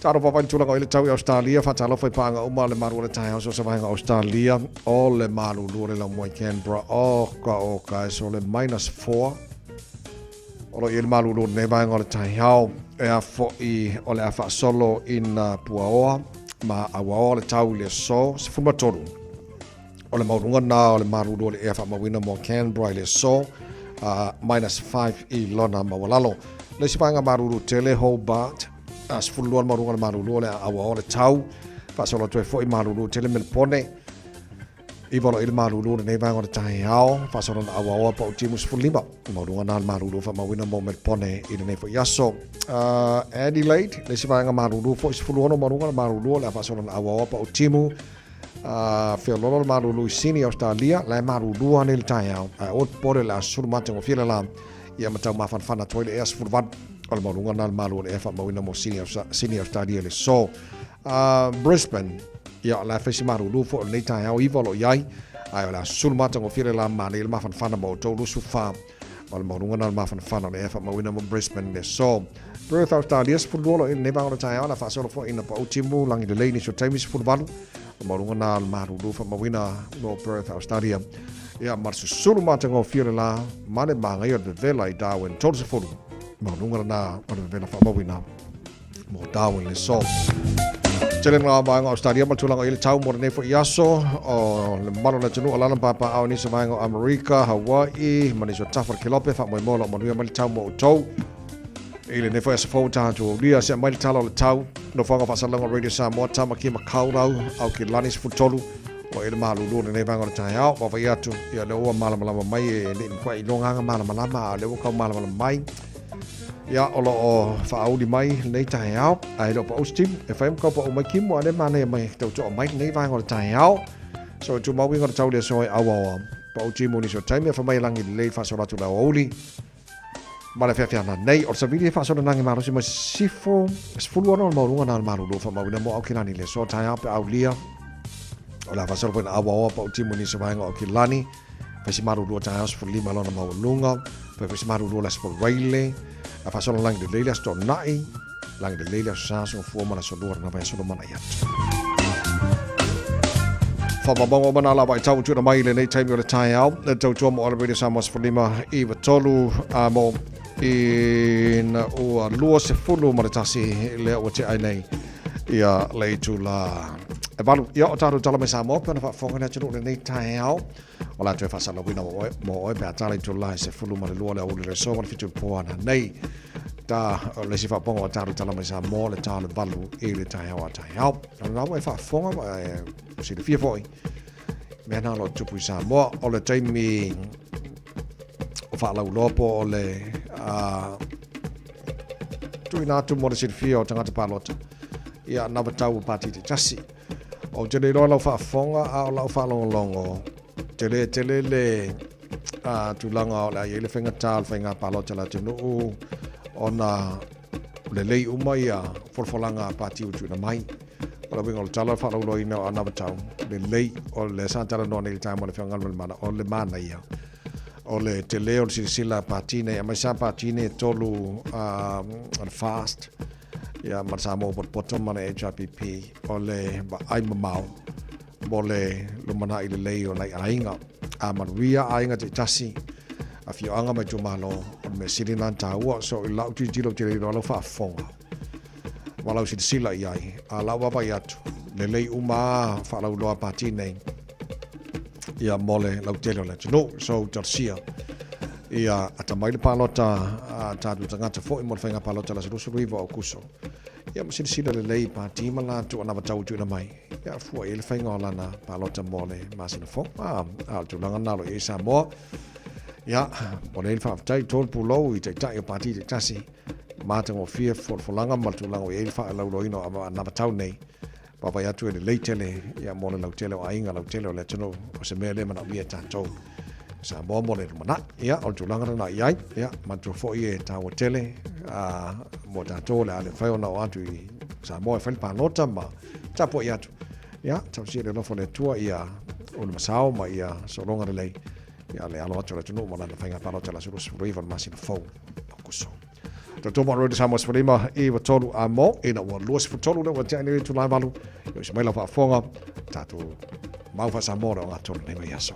Taro wawai tulanga o ile tau I Australia, whatalo whai pāanga uma le maru o le Taeao so sa wahenga Australia, o le maru lure la mua Canberra, oka so le -4. Olo I le maru lure ne wahenga o le Taeao, e a fo o le a wha solo in Puaoa, ma awa o le tau le so, se fuma toru. O le maurunga na o le maru lure e a wha mawina mo Canberra le so, -5 I lona mawalalo. Le sipanga maruru tele Hobart asfuluan marunga maruru le awa o le tau pasolo toe foi maruru tele Melbourne ivolo il maruru le vanga o le Taeao pasolo awa o pa utimus fulima marunga na maruru fa mawina mo Melbourne i le foi yaso Adelaide le sipanga maruru foi sfuluan marunga maruru le pasolo awa o pa utimu Fiololo maruru sini Australia le maruru le Taeao o pore la surmate o fiela la ia matau mafana toile e asfurvan o le marunga na le malu le efa mawina mo sini Australia le so Brisbane ia la fesi marulu fo le Taeao iwa lo iai ai la sulmata ngo fire la mane le mafana mo tolu sufa o le marunga na le mafana le efa mawina mo Brisbane le so Perth Australia sfurlo in neva o Taeao la fasolo fo ina pa utimu langi de leini so taimis furvalu o marunga na le marulu fa mawina no Perth Australia ia marsu sulu mata ngo fire la mane manga ia de vela I Darwin tolu se fulu marunga na o de vela fa mawina mo Darwin le so Tele ngā maenga Australia matulanga I le tau mo nei fo iaso o le malo na tunu alana papa au ni sa maenga America Hawaii mani so tafar kilope fa mo molo mo ni tau mo tau ile ne fo ia fo tātou lia se mai talo le tau no whanga whasalanga Radio Samoa tama ki makaurau au ki lanis futolu o ele malulu nei vango Taeao pa vai atu ia le ua malama mai e le kwa i longa malama le ua malama mai ia o faauli mai nei Taeao ai lo pa ustim e fai ko pa o mai kim le mane mai tau to mai nei vango Taeao so tu mau ngor tau le so awa pa uti mo ni so time fa mai langi le fa so la tu la oli mala Fiafia na nei o savili fa so nangi maro si ma sifo sfulu no mo runga na malulu fa mau na mo okina ni le so Taeao pe aulia o la fasor pun awa pa uti mo ni so vai ngo kilani fa si maru do Taeao for lima lona mau lunga fa si maru do la for raile a fasor lang de leila sto nai lang de leila sa so fo mana so do na vai so do mana ya fa babongo mana la vai tau tu na mai le nei time yo le Taeao le tau tu mo already samos for lima eva tolu mo in o lua se fulu ma tasi le o te ai nei ia le tu la e balu ia o taru tala me Samoa pe na fa fonga na tulu nei Taeao o la tu fa sala wina mo e pe tala tu la se fulu ma le lua le o le so ma fitu po ana nei ta le si fa ponga o taru tala me Samoa le tala balu e le Taeao na wa fa fonga si le fia foi me na lo tu pu Samoa o le taimi o fa la lopo o le tu ina tu mo si le fia o tanga palota ia na batau pati te tasi o te le lo fa fonga a lo fa longo te le tu langa o la ile fenga tal fenga palota la tunu ona le umai a forfolanga pati tu na mai o la wingo tala fa lo ina ana batau le o le santala no nei time o le fenga mana o le mana ia o le te leo si sila patine a mai sa patine tolu fast ia Samoa pot mana HRPP o le ai mamau mo le lumana i le lei o lai ainga a manuia ainga te tasi a fioanga mai tu malo o me sirina taua so i lau tu jilo te lo fa fonga walau si sila iai a lau baba iatu le lei uma fa lau loa patine ia mole lau tele le no so tarsia ia ata mai le palota ta tu tanga te foi mo fenga palota la so riva o kuso ia mo sila le lei pati mala tu ana batau tu na mai ia fu ele fenga lana palota mole masina fo al tu langa nalo e Samoa ia mole fa tai tol pulo i te tai pati te tasi mata mo fia for langa mal tu langa e fa la loino ana batau nei papa ya tu le lei tele ia mole lau tele o ainga lau tele o le tono o se mele mana mia tanto Samoa mole mana ia o tu langa na ia matu fo ie ta o tele mo tanto le ale fa ona o atu i Samoa fa pa nota ma tapo ia tu ia tau si le no fo le tua ia o le masao ma ia so longa le lei ia le alo atu le tono mo na fa nga pa nota la suru riva masina fo kuso to tomo ro de Samoa sprima e wa tolu a mo ina wa luas fo tolu le wa tani tu la valu yo se mai la fa fonga tatu mau fa Samoa o atu le mai aso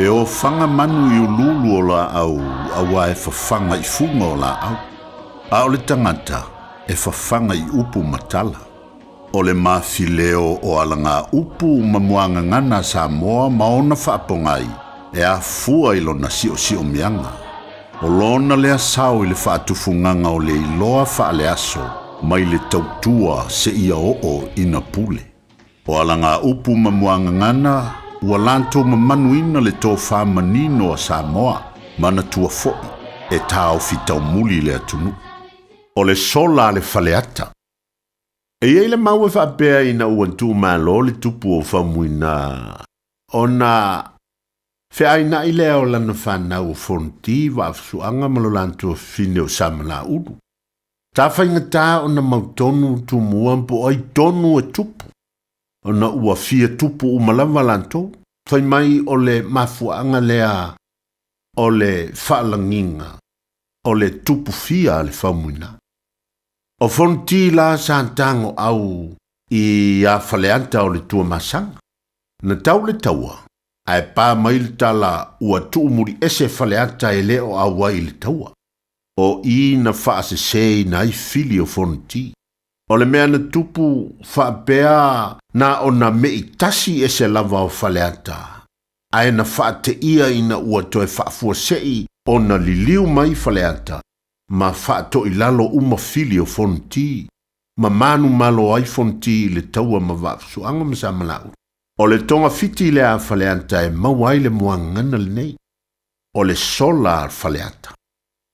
E o fanga manu i ululu o la au awa e fafanga i funga o la au. A o le tangata e fafanga i upu matala. O le mafileo o alanga upu mamuanga ngana Samoa maona whaapongai e a fua ilo na sio mianga. O lona lea sao i le whaatufunganga o le iloa whaale aso mai le tautua se ia o ina pule. O alanga upu mamuanga ngana ua lanto mamanuina le tō whamanino a Samoa mana tua fo'i e tāo fitau muli le atunu. O le sola le faleata. E ei le mau e whaapea ina uantu malo le tupu o whamuina. Ona whiaina i leo lana whanau o fonti wa afsuanga malo lanto fine o samana udu. Tā whainga tā ona mautonu tu muampo ai tonu e tupu. Ona ua fia tupu umalawa lanto, whai mai o le mafuanga lea o le whaalanginga, o le tupu fia le whamuina. O fonti la santango au i a whaleanta o le tua masanga. Na tau le taua, ai pā mai le tala ua tuumuri ese whaleanta e leo awa i le taua. O i na whaase sei na i fili o fonti. O le mea na tupu whaapea na o na mei tasi e se lava o faleata. Ae na whaate ia ina ua toe whaafua sei o na liliu mai faleata. Ma whaato i lalo uma fili o fonti. Ma manu malo ai fonti le taua ma wapsuanga ma sa malau. O le tonga fiti le a faleata e mawai le muangana le nei. O le sola faleata.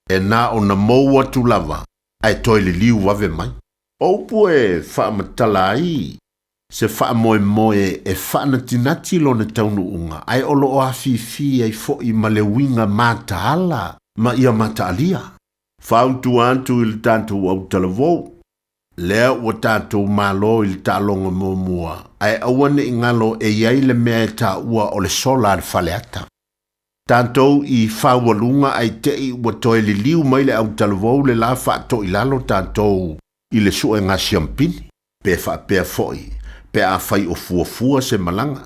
E na o na moua tu lava. Ai toi liliu wave mai. O pue wha matala ai. Se wha moe moe e wha na tinati lo na taunu unga. Ai olo o afifi ai fo i ma le winga mataala. Ma ia mataalia. Whautu antu il tantu au talavou. Lea ua tātou malo il tālonga mua. Ai awane i ngalo e iai le mea e tā ua o le sola al faleata. Tātou i whawalunga ai tei ua toe li liu mai le au talavou le la whaato i lalo tātou i le sue ngā siampini. Pe whaapea foi. Pe a whai o fuafua se malanga.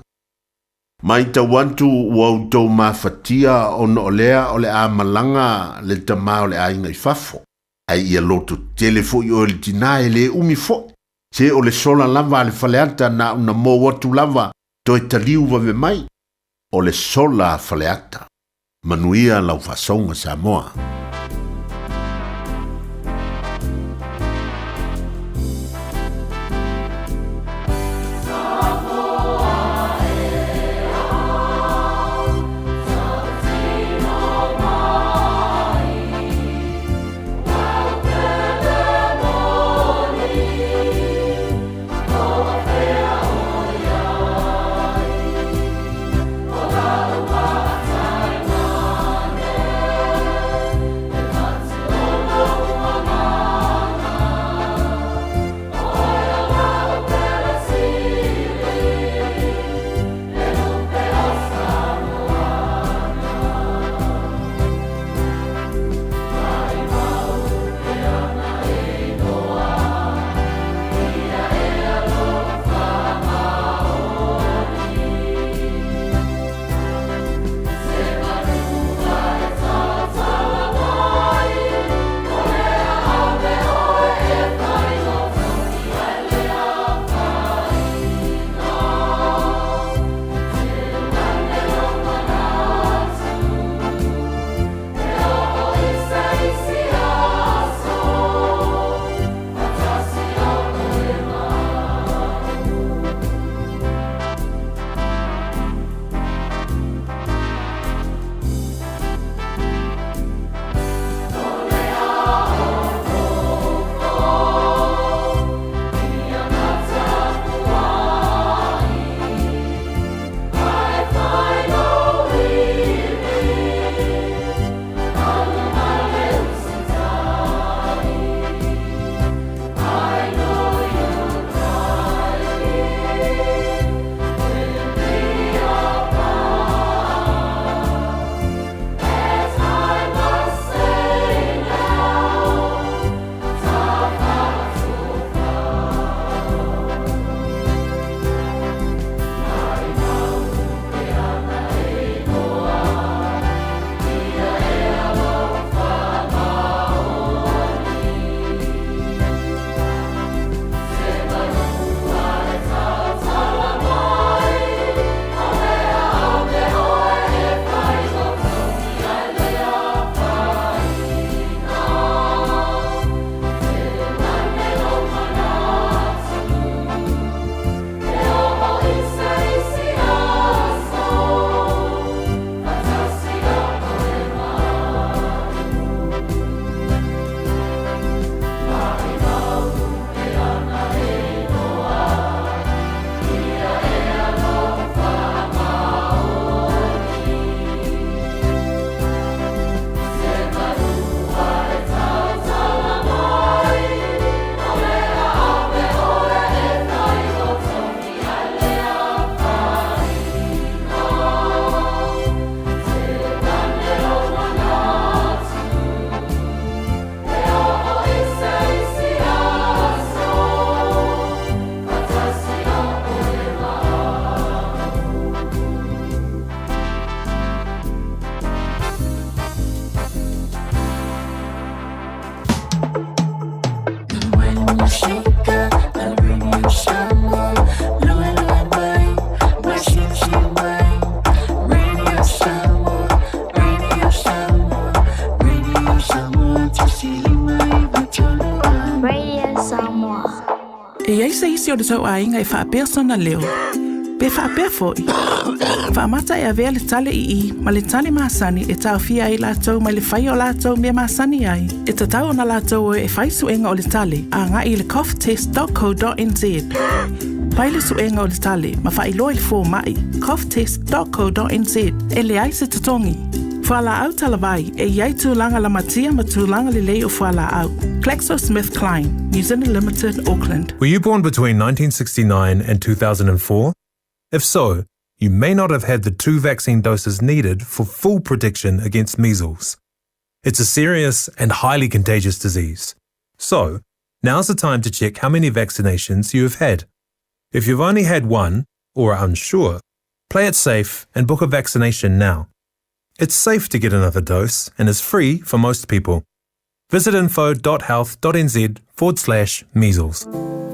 Mai tawantu ua utou mawhatia o no lea o le a malanga le tamā o le a inga i fafo. Ai ia loto telefo i o le tina e le umi fo. Se o le sola lava le faleata na una mo watu lava to e taliu wave mai. O le sola faleata. Manuia lau fasonga Samoa. E ai se isi o le tau ainga e whaapea sona leo. Pe whaapea foi. Whaamata e avea le tale I, ma le tale maasani e tau fia ai lātou mai le whai o lātou mea maasani ai. E tatau o na lātou e whai suenga o le tale, a ngā I le coughtest.co.nz. Pai le suenga o le tale, ma whai loa le fō mai, coughtest.co.nz, e le ai se tatongi. Whala au talavai, e iai tūlanga la matia ma tūlanga le lei o whala au. GlaxoSmithKline, New Zealand Limited, Auckland. Were you born between 1969 and 2004? If so, you may not have had the 2 vaccine doses needed for full protection against measles. It's a serious and highly contagious disease. So, now's the time to check how many vaccinations you have had. If you've only had one, or are unsure, play it safe and book a vaccination now. It's safe to get another dose and is free for most people. Visit info.health.nz/measles.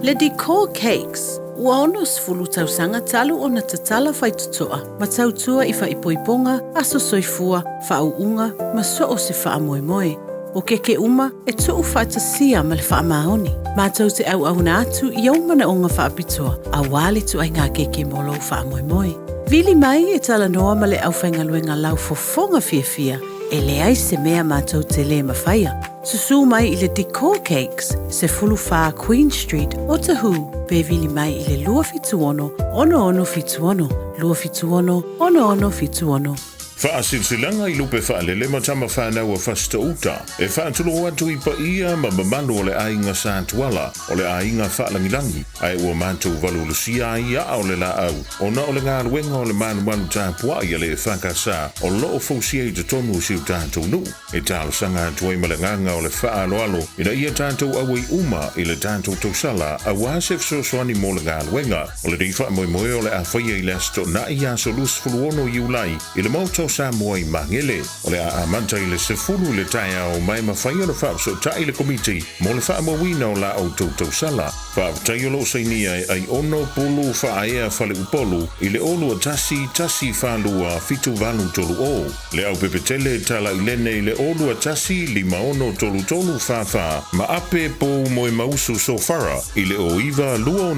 Le Decor Cakes. Ua ono sfulu tausanga talu o na tatala whaitutoa. Ma tautua I whaipoiponga, aso soifua, whauunga, ma so o se whaamoemoe. O keke uma, e tuu whaitasia ma le whaamahoni. Ma tau te au na atu I au mana o ngā whaapitoa. A wale tu ai ngā keke molo whaamoemoe. Vili mai e tala noa ma le au whaingaluenga lau fofonga Fiafia. E le ai se mea mātou te le mawhaia. Susu mai I le Decor Cakes, se fulu wha Queen Street, o Tahu. Pe vili mai I le lua fituono, ono fituono, lua fituono, ono fituono. Whaasilsilanga I lupe whaalele ma tama whanau a whasta uta. E whaatulo atu I pa ia ma mamanu o le ainga sātuala, o le ainga whaalangilangi. Ai ua mātou valulusia ia o le la au. O na o le ngā luenga o le manualu tāpua ia le whakasā, o loo fausia I te tonu siu tātou nu. E tālo sanga tuai ma le nganga o le whaaloalo, ina ia tātou awai uma I le tātou tausala, a wāsef sosoani mo le ngā luenga. O le rifa moe o le awhaia I le asto na ia so lus fuluono iulai, I le mauto Samoa I mangele. O le a manta I le sefulu le Taeao mai mawhai o le whaapso tai le komiti mo le whaamawina o la au tautau sala. Whaaptai o lo sainia ai ono pulu whaaea whale upolu I le olu a tasi whalua fitu valu tolu o. Le au pepetele tala I lene I le olu a tasi 5 whawha ma ape po moe mausu so whara I le o iwa lua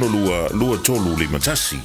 tolu 5 tasi.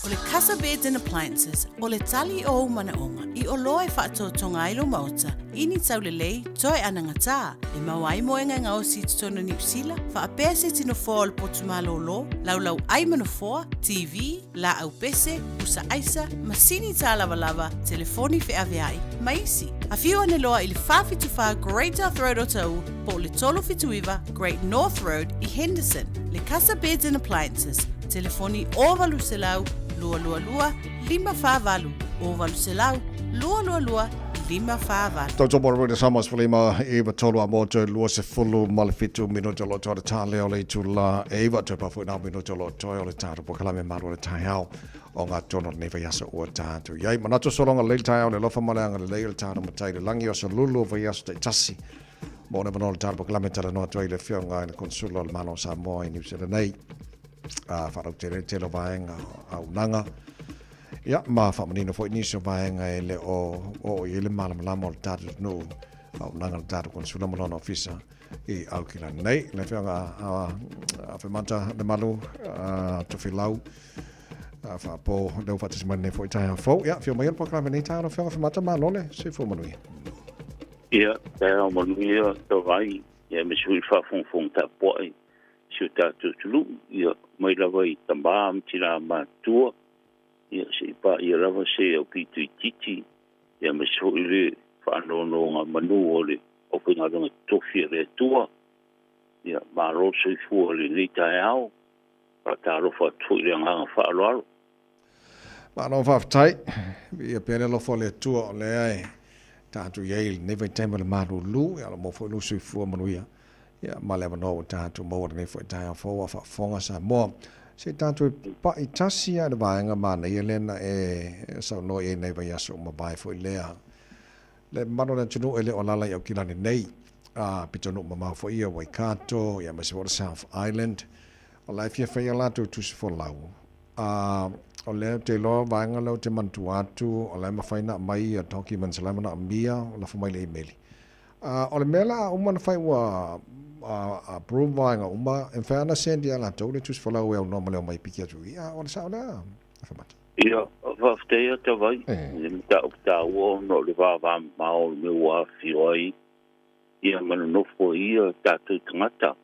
O le Casa Beds and Appliances, o le tali o manaonga, I o loe whaatotonga ilo mauta, ini tau le lei, toi anangata, e mawai moenga ngā o si tutono New Zealand, whaapea se tino fōa le potumalo lo, laulau ai manafoa, TV, la au pese, usa aisa, masini tā lava, telefoni Fiafiai, maisi. A whiu ane loa I le whawhituwha Great North Road o tau, po le tolo fituiva Great North Road I Henderson, le Casa Beds and Appliances, telefoni o valu se lau, lua 5 o valu se lau, lua 5 Tau topo roi Samoa Sfalima Eva tolu a moto lua se fulu malefitu minuto lo toa tale o le tula Eva te pafu na minuto lo toa o le tātu po kalame maru le Taeao o ngā tono neva yasa ua tātu. Iai manato solonga le Taeao le lofa maleanga le leil tātu matai le langi o sa lulu va yasa te tasi. Mo ne mano le tātu po kalame tala noa toa I le whionga le konsulo le mano Samoa I New Zealand nei. Wharau te lo vaenga au nanga. Ia, ma whamanino fo iniso vaenga e le o I le malamalama o le tātu no au nanga le tātu konsula malona ofisa I au kila nei. Le whianga a whamanta le malu to whilau whapo leo whatisimane fo I taia fo. Ia, whio mai po klame nei tāna whianga whamata malole se fo manui. Ia, taia manui o to vai. Ia, me sui whafongfong ta poai. Siu tātu tulu, ia mai lawa I tamba mtira mātua, ia se ipa ia lawa se au ki tui titi, ia me so I le whaanono ngā manu o le ope ngā runga tofi le tua, ia mā roso I fua le nei Taeao, pa tā rofa tui le nganga whaaloaro. Mā no whaftai, ia pere lofo le tua o le ai, tātu iei newe tema le māru lu, ia la mofo nusu I fua manuia. Ia malewa no tātu mōra nei fwoi Taeao fōa whafonga Samoa. Se tātu pa I tasi a le vaenga mana I lena e sau no e nei vai aso mabai fwoi lea. Le mano le tunu e le o lala I au kilani nei. Pitonu mamau fwoi ia Waikato, ia masi wora South Island. O lai Fiafia latu tusi fo lau. O lea te loa vaenga leo te mantu atu, o lai mawhaina mai a toki mansalamana a mia, o la fumai le imeli. O le mela uma na fai ua approve vaenga uma en fairness sendi ala tau le tus folau e au noma leo mai piki atu ia o le sao lea. Ia, whaftea te vai. Ta ua no le vava mao me ua whioi. Ia mana nofo ia tātou tangata.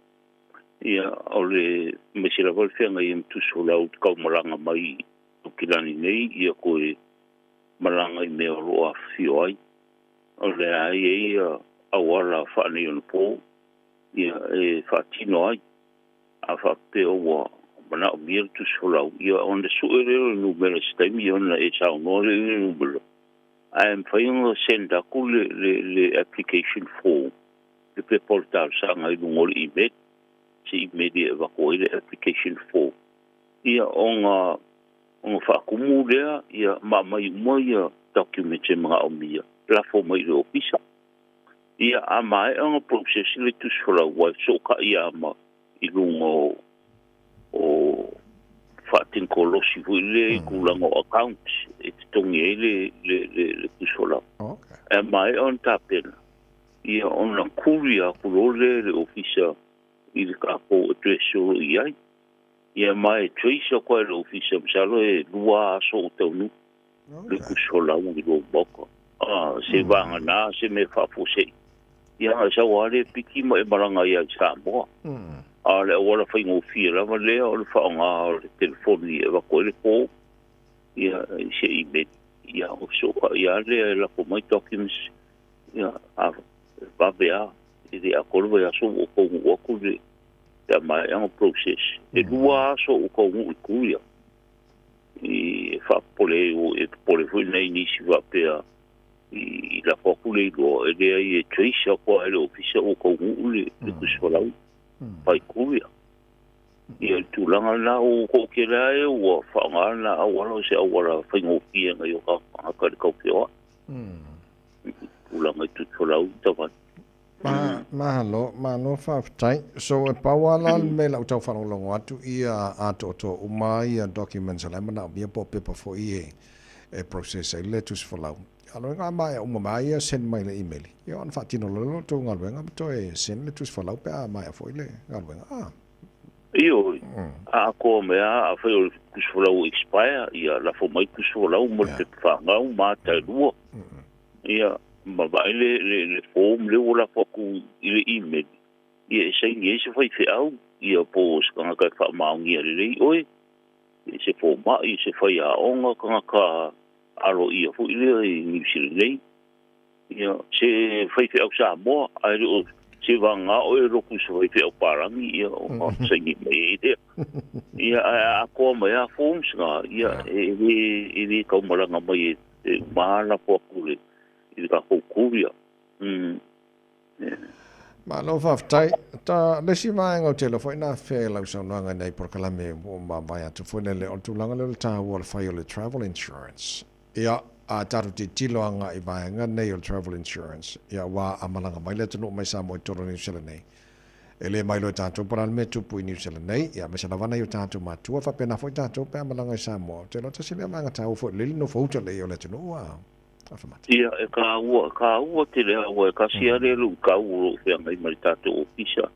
Ia o le mesira walwhenga i mtuso lau kau maranga mai tukilani nei. Ia koe maranga i mea roa whioi. O le ai ia awara whaane on po. Ia e whaatino ai. A whapeo ua mana o mia tuso lau. Ia on le suereo numero stemi ona e sao no le numero. I am whainga senda ku le application form. Le pe portal sanga i lungol email. Se email e wakoi le application form. Ia onga whaakumu lea, ia mamai mua ia document e mga o mia. La fo mai le opisa. Ia a mai anga process le tuswala wai so ka ia ma i lungo o whaatin kolosi hui le kulango account. E te tongi e le tuswala. E mai on tapena. Ia ona kuria kulole le ofisa i le kapo e tresoro i ai. Ia mai treisa koe le ofisa msalo e lua aso o taunu. Le kusola ungi lo boko. Se vanga na se me whapose. Ia sa wale piki ma e maranga i ai Samoa. Le wala whaingo fia lama lea o le whaonga o le telefoni e wako le po. Ia se i me. Ia o soka ia lea la ko mai documents. Ia babea e a korwa ya so o ko Wauku le ya mai ang process e lua so o ko u kuia e fa pole o e pole foi nei ni si va pe i la popule go e de ai e treisa ko e ofisa o ko u le ku sola pai kuia e tu langa na o ko ke la e o fa ngana a wala se a wala fa ngo pia nga yo ka ka ke o ulanga tu sola u tava Mahalo, no whaftai. So e pawala me lau tau whanolongo atu i a to umai a documents a lemana o mia po pepa fo i e process e letus whalau. Alo ngā mai a uma mai a send mai le email. Ia an whaatino lolo tō ngaluenga to e send letus whalau pe a mai a fo i le ngaluenga. Io, a ko mea a whai kuswhalau expire, ia la fo mai kuswhalau mo te whangau mā tai lua. Ia, ma vai le form le ora foku i le email ia sei nge se fai au ia po skanga ka fa maungi le oi se form ma i se fai a onga ka aro ia fu ile ni sile ia se fai au sa mo ai o se vanga o e roku se fai au parangi ia o se ni me ia a ko ma ia form nga ia e ka maranga mai e mala foku le i ka kuria. Ma no whaftai, ta lesi maenga o telo fo ina whea lau sa nanga nei por kalame o mai atu fo nele o tu langa lele ta wala whai o le travel insurance. Ia a taru te tiloanga i maenga nei o le travel insurance. Ia wa amalanga mai le tunu mai sa mo i toro New Zealand nei. E le mai lo tātou paral me tupu i New Zealand nei. Ia me sa lawana i o tātou matua whapena fo i tātou pe amalanga i sa mo. Telo ta sile maenga tau fo lili no fauta le i o le tunu ua. Ia e ka ua te lea ua e kasi are lu ka ua whea ngai mari tātou ofisa.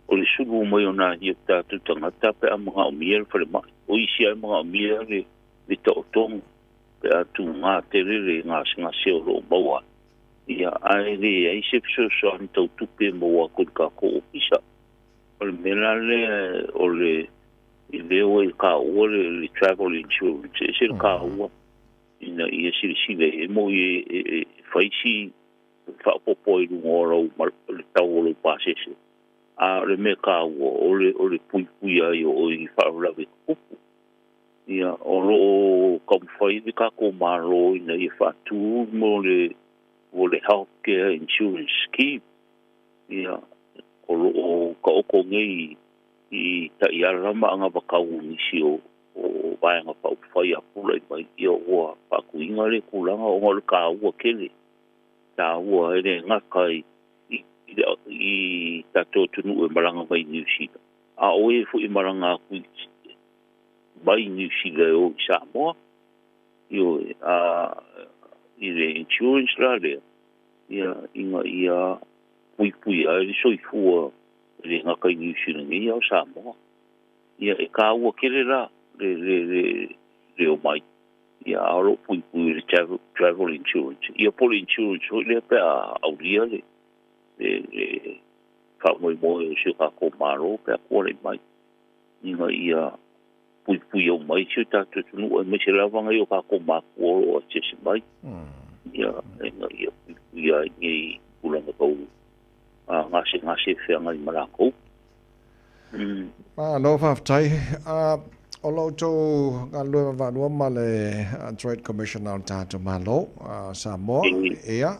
O le suru mai o nā hi o tātou tangata pe a mga o miere whare mai. O isi ai mga o miere le tau tongu. Pe a tu ngā te rere ngā singa seo ro maua. Ia ai re ai se pso so an tau tupe maua kod ka ko ofisa. O le mena le o le i leo e ka ua le travel insurance. E se ka ua. Ina ia sile e mo e faisi fa popo i ngora o le tau o le pasese a le me ka o le pui ai o i fa la ve kupu ia o lo kom fai de ka ko malo ina i fa tu mo le health care insurance scheme ia o lo ka o ko ngai i ta ia rama anga ba ka u si o vai nga pa fai a pula i mai ia ua pa kuinga le kulanga o ngol ka ua kele ta ua ere nga kai i tato tunu e maranga mai New Zealand a oe fu i maranga kui mai New Zealand o Samoa i le insurance la le ia inga ia pui ai soifua le ngaka New Zealand ia o Samoa ia e ka ua kere la le o mai ia alo pui le travel insurance ia poli insurance o le pe au lia le fa moi o se ka ko maro pe ko le mai ia pui o mai se ta tu no me se lava ngai o ka ko ma ko o se mai ia i kula ko ngase fe ngai mala ko no fa tai o lo to ga lo va no male trade commissioner ta to malo Samoa ia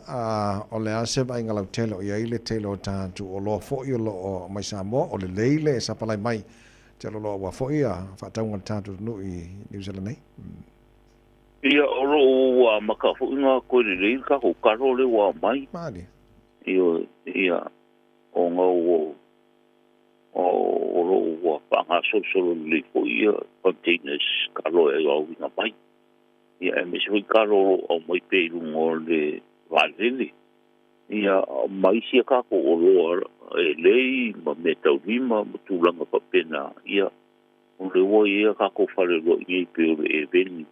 o le ase vai ngala telo ia ile telo ta to o lo fo yo lo mai Samoa o le leile sa pala mai telo lo wa fo ia fa ta un ta to no i New Zealand nei ia o lo wa maka fo nga ko le ka ko karo le wa mai mali ia o ngo o lo wa pa nga so le ko ia containers karo e o nga mai ia me se karo o mai pe ngo le valele ia mai se ka ko o lo e lei ma metau lima tulanga pa pena ia o le wo ia ka ko fale lo i pe e veni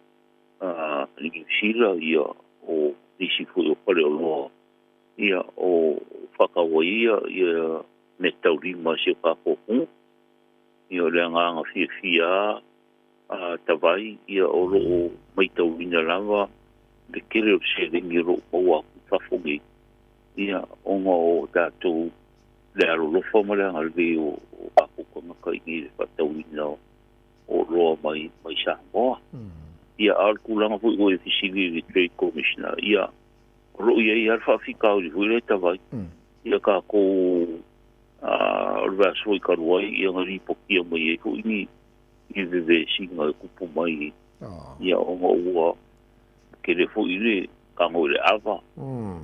ni sila ia o disi fu o pale o lo ia o whakawaia ia metaurima se kakohu ia le nganga Fiafia tawai ia o lo maitaurina lava le kere o se ringi ro o Wauku whafongi ia o ngā o tātou le aro lofa ma le ngalwe o kakokonga kaingi le whataurina o roa mai Samoa ia alkulanga fu o e fisili le trade commissioner ia ro ia whawhika o le tawai ia ka ko ora soi karuai ia ngari pokia mai e ko ini i veve singa kupu mai ia o ua kere fo ile ka mo le ava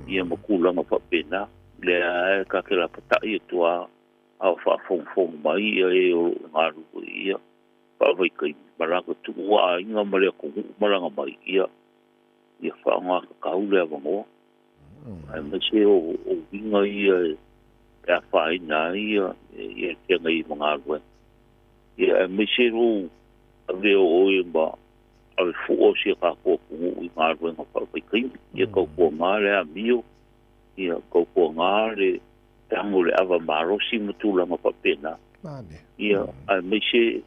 ia makula ma fa pena le ka ke la pata ia tua au fa fong mai ia e o ngaru ia pa vai kai maraka tu wa inga mare ko maranga mai ia fa nga ka ule ava mo ai me se o vinga ia ya fai na ia ke ngai mga rua ia me se ro ave o ba ave fu o se ka ko i nga rua nga pa kai ia ko ngale a mio ia ko ngale tango le ava maro si mutula ma pa pena ia a me se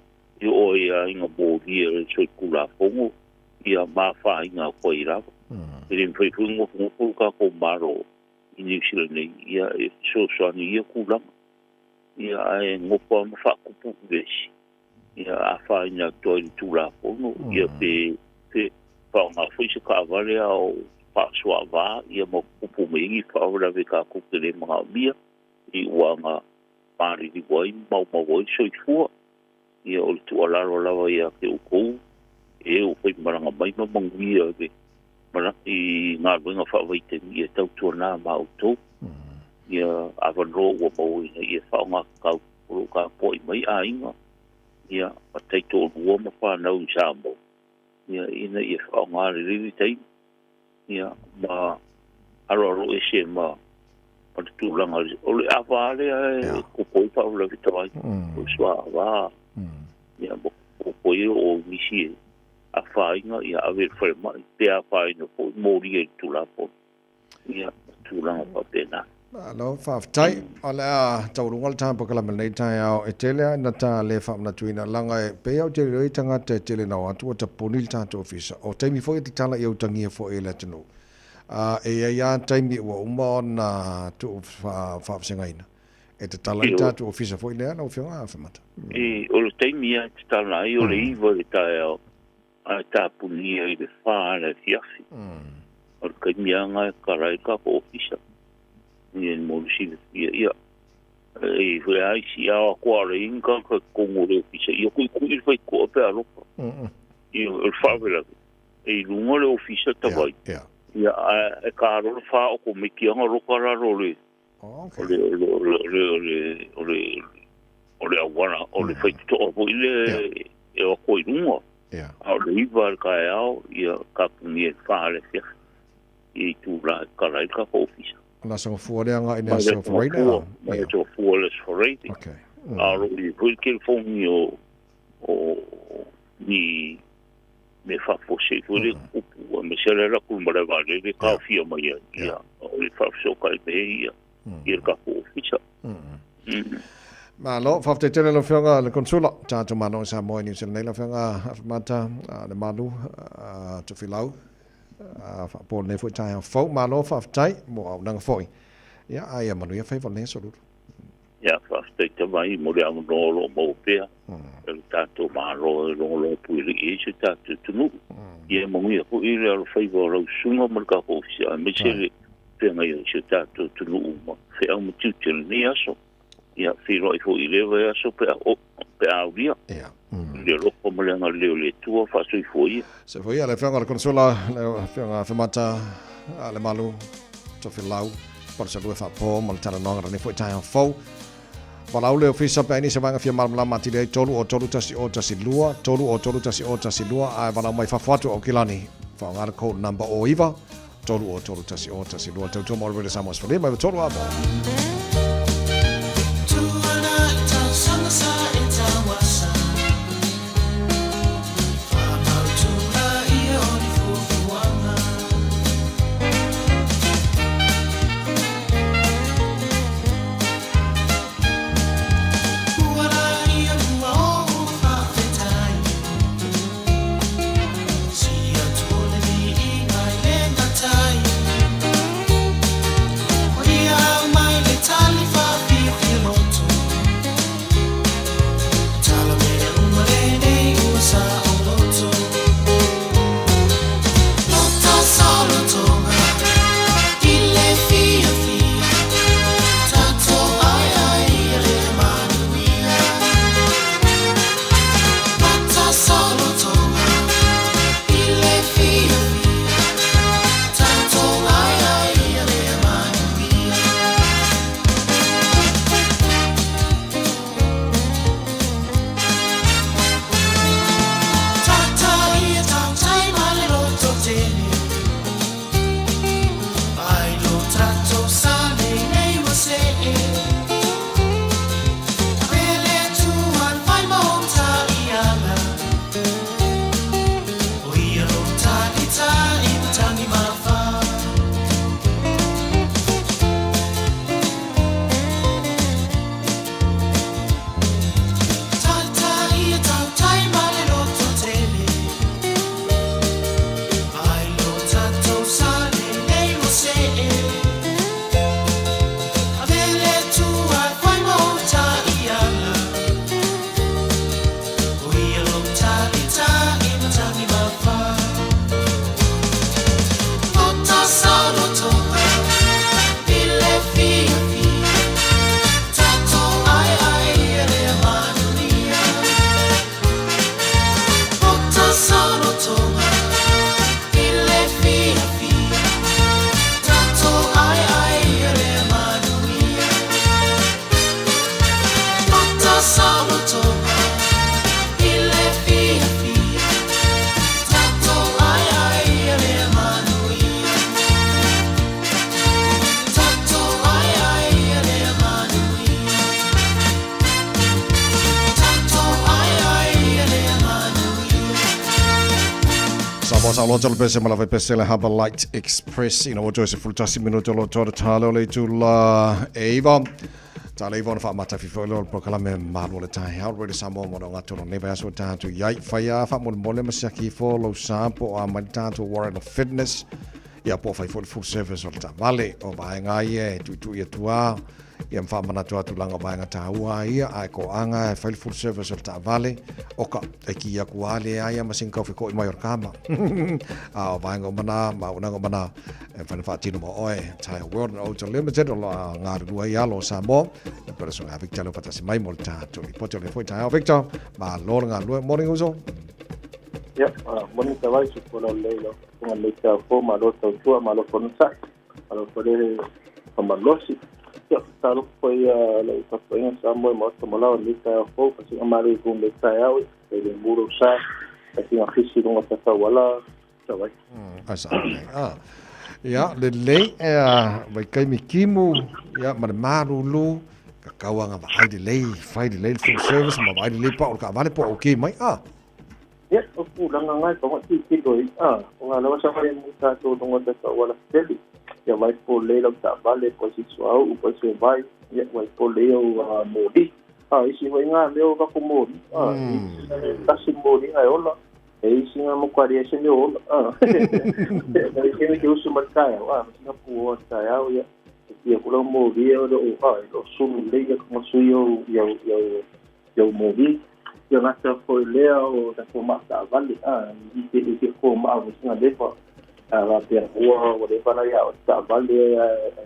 o ia inga bo ia so kula fongo ia ma fa inga ko ira ele foi fungo ka ko maro New Zealand ia so ni ia kula ia e ngopo ma fa kupu vesi ia a fa ina toi tula fono ia pe fa ma foi se ka vale ao pa sua va ia mo kupu me i fa ora ve ka kupu le ma bia i wanga pari di wai mau wai so i fu ia o tu ala la ia ke ko e o foi maranga mai ma mangia ve mana i ngā runga whaawaite i e tau tuana ma auto ia awanro ua mau i e whaonga kau uro ka poi mai a inga ia a teito o rua ma whanau i Samoa ia ina i e whaonga riri tei ia ma aro e se ma te tūlanga o le awa ale e kupoi whaula vitawai o sua awa ia mo kupoi o misi a whainga ia awe whare mai te a whainga po mōri e tūla po ia tūlanga pa pēnā Alo, whawhtai, o le a taurungal tāmpa kalama nei Taeao e telea na tā le whamna tuina langa e pe au te rei tanga te tele nao atua ta ponil tātou ofisa o teimi fo e te tala i au tangia fo e le tanu e ia teimi ua uma na tu whawsengaina e te tala i tātou ofisa fo i lea na uwhionga a whamata o le teimi ia te tala i o le iwa le Taeao a tā punia i le whaara Fiafia o le kaimianga e karai ka po ofisa ia molisi ia e foi ai si a quale in ka kongo le ofisa ia ko fai ko pe alo ia el favela e lungo le ofisa tawai ia e ka ro fa o ko me ki anga ro kara ro le ole awana ole fai to o ile e o ko lungo a le ivar ka ia ka ni fa le fia e tu la kara ka ofisa Na so for le nga ina so for right now. Ma so for less for right. Okay. Ri pui ke fongi o ni me fa fo se fo le ku me se le la ku ma le va le ka fia mai ya o le fa so ka te ia ir ka ko ficha ma lo fa te tele lo fionga le consula ta to mano sa mo ni se le la fionga mata le Malu to filau fa po ne fo tai fo ma lo fa tai mo au nang foi ya ai ma no ya fa le so lu ya fa te vai mo le am no lo mo pe el tato ma lo pui li e tato tu nu ye mo mi ko i le fa lo sunga mo ka ko sia me se le pe ngai o tato tu nu mo fe am tu tu ni aso ya fi lo i fo i le va aso pe au dia ya le lo ko mo le ngal le tu fa so i fo i se foi le fionga le consula le fionga fa mata le Malu to filau por sa lu fa po mo tala no ngani fo tai fo Walau leo fisa pe ini sebanga fia malam mati dei tolu o tolu tasi o tasi lua ai walau mai fafatu o kilani fa ngar code number o iva tolu o tolu tasi lua tau mo already samos for mai tolu abo Samoa tolo pese mala pese le Harbour Light Express ina o Joseph Fultasi minuto lo toro talo le tula Eva tala Eva na fa mata fi fo proclame me Malu le Taeao really Samoa mo nga tolo neva so tanto yai faya fa mo mole masaki fo lo sampo a mantanto warrant of fitness ya po fa full service o ta vale o vai nga ye tu ye tua ia mfa mana tua tu langa vai nga taua ia ai ko anga fa full service o ta vale o ka e ki ya kuale ai ma sin ka fi ko i maior kama a vai nga mana ma una nga mana e fa fa tino mo oe tai world and auto limited o nga ru ia lo Samoa e per so nga Victor lo fatasi mai molta tu i poto le foi tai Victor ma lo nga lo morning uso ya morning ta vai su ko lo le lo con le ta fo ma lo to tu ma lo con sa ma lo pore ma lo si ya talo foi le ta foi en Samoa mo to la le ta fo kasi amari con le Taeao le muro sa kasi a khisi con ta wala ta vai asa Ya, le vai kai mi kimu ya maru lu ka kawanga ba ai de le full service ma ai de le pa ka vale po okay mai Ya, aku ngai ko ti ti doi nga la sa mai mu ta to ngo ta wala teli ya vai po le lo ta vale po si suau po si vai ya vai po le o modi isi vai nga le o ka ko modi ta si modi ai ola isi nga mo kwa dia se le ola dai ke me ke usu markaya singa pu o Taeao ya ya ko lo modi o lo sum le ya ko su yo modi yang ada folio dan mata balik itu koma mesti ada apa yang boleh pada ya tak balik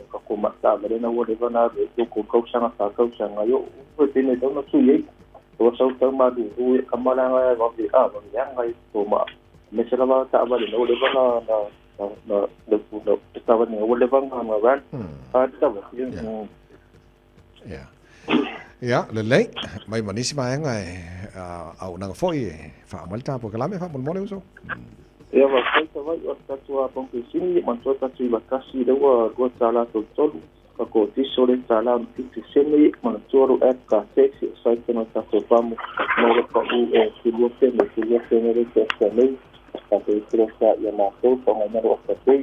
kau mata balik nak boleh pada itu kau sangat ayo ini tu nak suyi kalau saya tahu madu kamalan bagi yang itu koma misalnya tak balik nak boleh pada tak balik boleh pada ada Ya, lelei mai manisi mai ngai au nang foi fa malta po kalame fa mon mole uso. Ya, vai vai o tua conclusão, mantou a tua kasi dewa go sala to tolu. Ko ti sole sala ti semi mantou o ka sexy sai que não tá topamo no ko o tudo tem re que também a pessoa ya matou com a mera opção.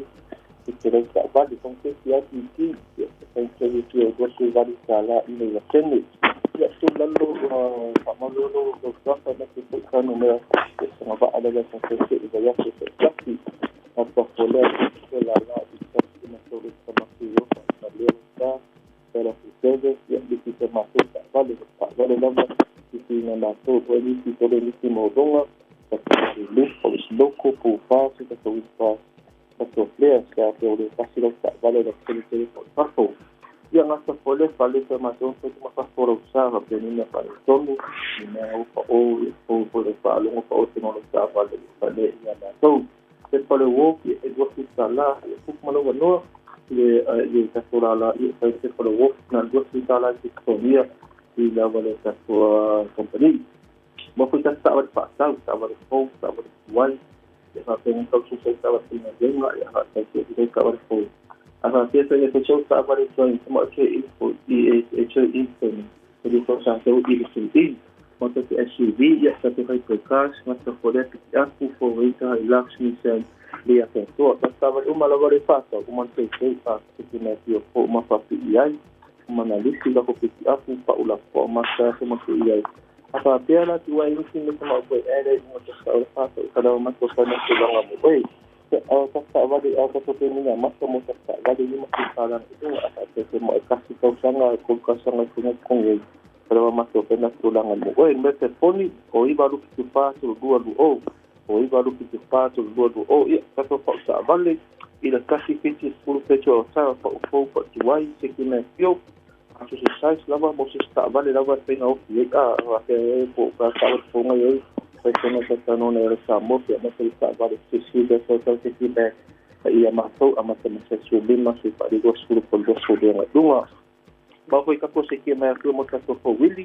Kita tak balik kongsi tinggi, kongsi itu bersu balik salah ini yang ya lalu Pak Malu doktor kena sebutkan nomor semua ada kongsi itu yang seperti apa boleh selala kita masuk ke masuk Malaysia kalau kita yang kita masuk tak balik lama di sini masuk boleh kita boleh modong tapi loko pufa kita pufa atau player saya boleh kasih letak balik dari sini pasal yang asal boleh balik ke masuk ke masa usaha ini nak tolu ini boleh balik apa tengok letak balik yang tahu kalau work itu salah itu malu benar ia tersolah ia kalau work nak dua salah di Korea di level satu company maupun tak ada pasal tak ada phone tak ada wifi apa yang kau susah tak ada dengan ya saya kita kawal pun apa dia saya tu tak ada join semua info di info jadi kau satu di motor SUV ya satu hari bekas masa boleh aku favorita Lakshmi Sen dia tu tak ada malah pasal saya kita dia pun masa PI menandakan aku aku pak ulah masa semua PI apa biarlah dua ini sini semua boleh ada untuk kalau masuk ke dalam boleh tak balik apa seperti ini masuk tak balik ini masih salah itu apa semua kasih tahu sangat sangat punya kongsi kalau masuk ke dalam boleh mereka poni baru kita pasal dua baru kita pasal dua ya kalau tak balik ia kasih fitness 10 peco saya pak juai sekian pio susah selama proses tak balik lawat tengok po kasar po ngayon saya tanong na Samoa ya masih tak balik sisi dasar sisi dah ia masuk amat masa subin masih pada 10 dia dua bawa ikut sekian mereka mau kasih po Willy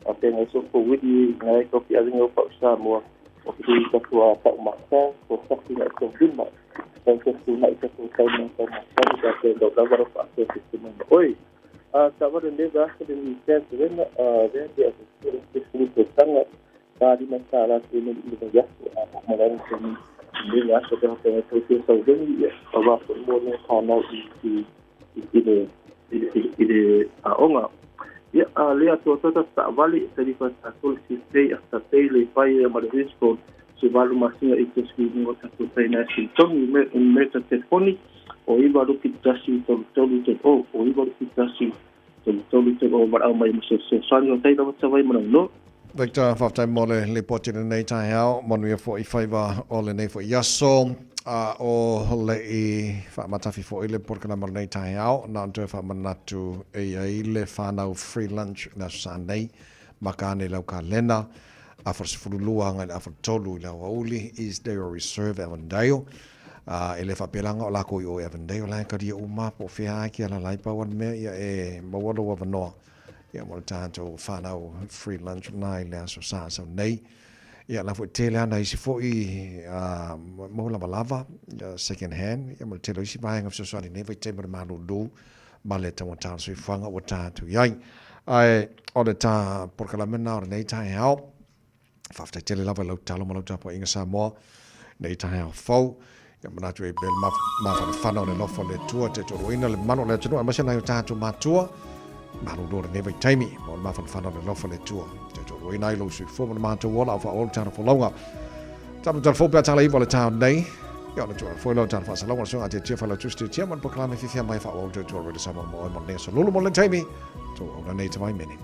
apa yang esok po Willy naik kopi ada yang pak Samoa waktu itu ketua tak maksa kosak tidak subin mak saya nak ikut tahun yang sama saya dah dapat apa sistem oi tak ada dia dengan sen dia sangat tadi masalah ini dia malam ini dia sudah terus saudari ya apa pun boleh kanal ini orang ya lihat tu tak balik dari pasal sisi atau tele file malaysia sebelum masih itu semua satu nasi tu mereka telefonik baru kita si baru kita si beramai musuh yang saya dapat sampai menang Victor faftai mole le poti nei Taeao monu fo I faiva ole nei fo yaso o le I fa matafi fo ile por kana nei Taeao na ndo fa manatu e ile fa na free lunch na Sunday makane lau ka lena afar sfulua ngai afar tolu la uli is there reserve avandale ele fa pelanga o la ko o avandale la ka dia uma po fia ki ala lai pa wan me ya e mawodo wa no ya mo tanto fa na free lunch nai la so sa so nei Ia la fo tele ana isi fo I mo lava second hand ia mo tele isi vai ngaf so ani neva te ma no do male ta wata so fanga wata tu yai ai o de ta por kala mena o nei Taeao fafta tele lava lo talo mo lo ta po inga Samoa nei Taeao fo ia mana tu e bel ma fa fana o le lofo le tua te to ina le mano le tunu ma sena ta tu matua Malu do neva taimi mo ma fa fana le lofo le tua te to ina lo so fo ma to wala fa all time for longa tamu tal fo pe tala I vola ta nei ia na tua fo lo ta fa salonga so ate tia fa la tusti tia man proclame Fiafia mai fa all to re sama mo mo ne so lulu mo le taimi to ona nei te mai meni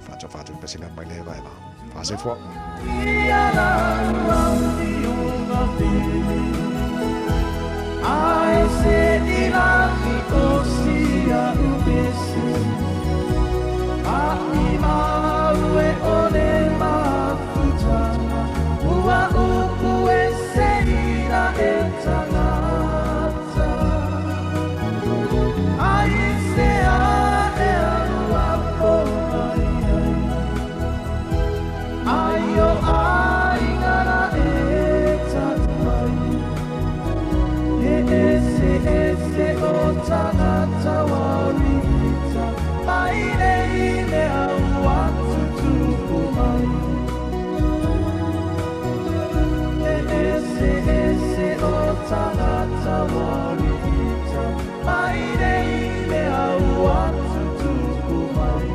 fa to pesina mai le vai ba fa se fo Ai se di lagi osia ubesi Ai maue ole mafutana Ua uku e seira e tanata Ai se a e alua po ai o ai ngara e tatumai Ese o tanata warita Maire ine au watu tukumai Ese o tanata warita Maire ine au watu tukumai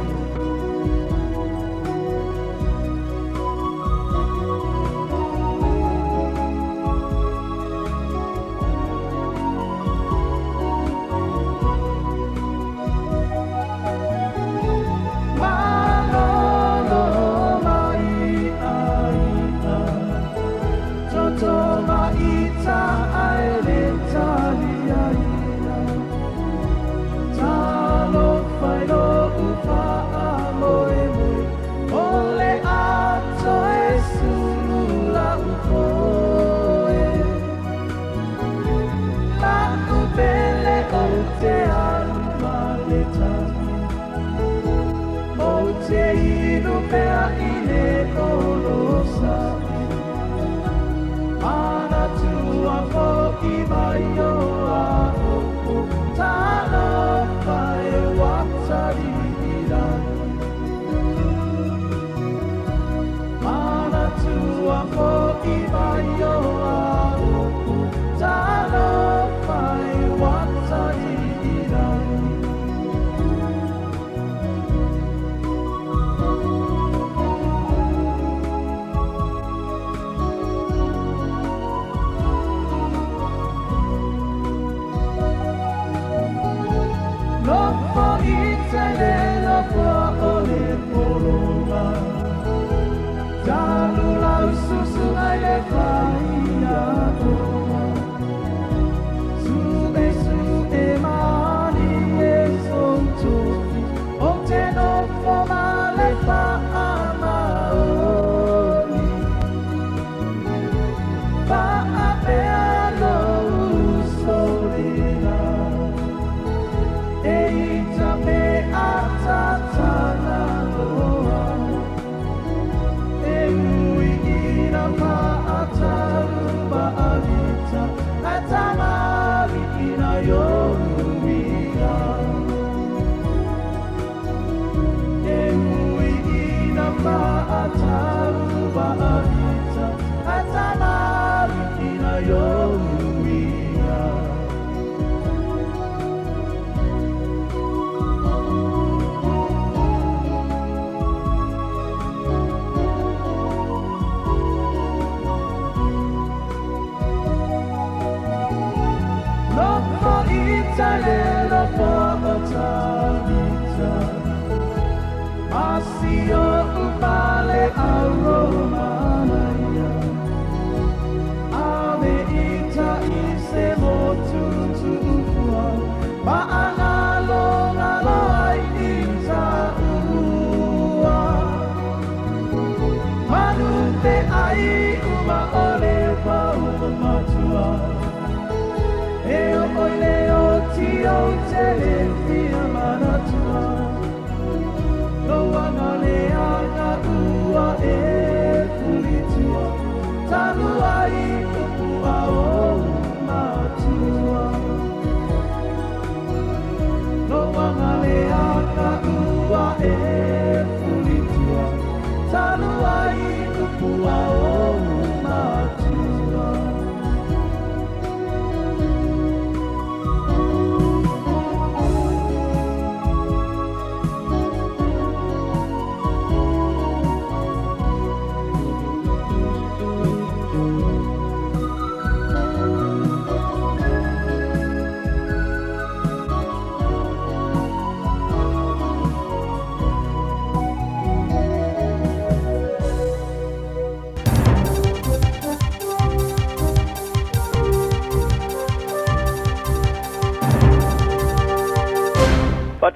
No one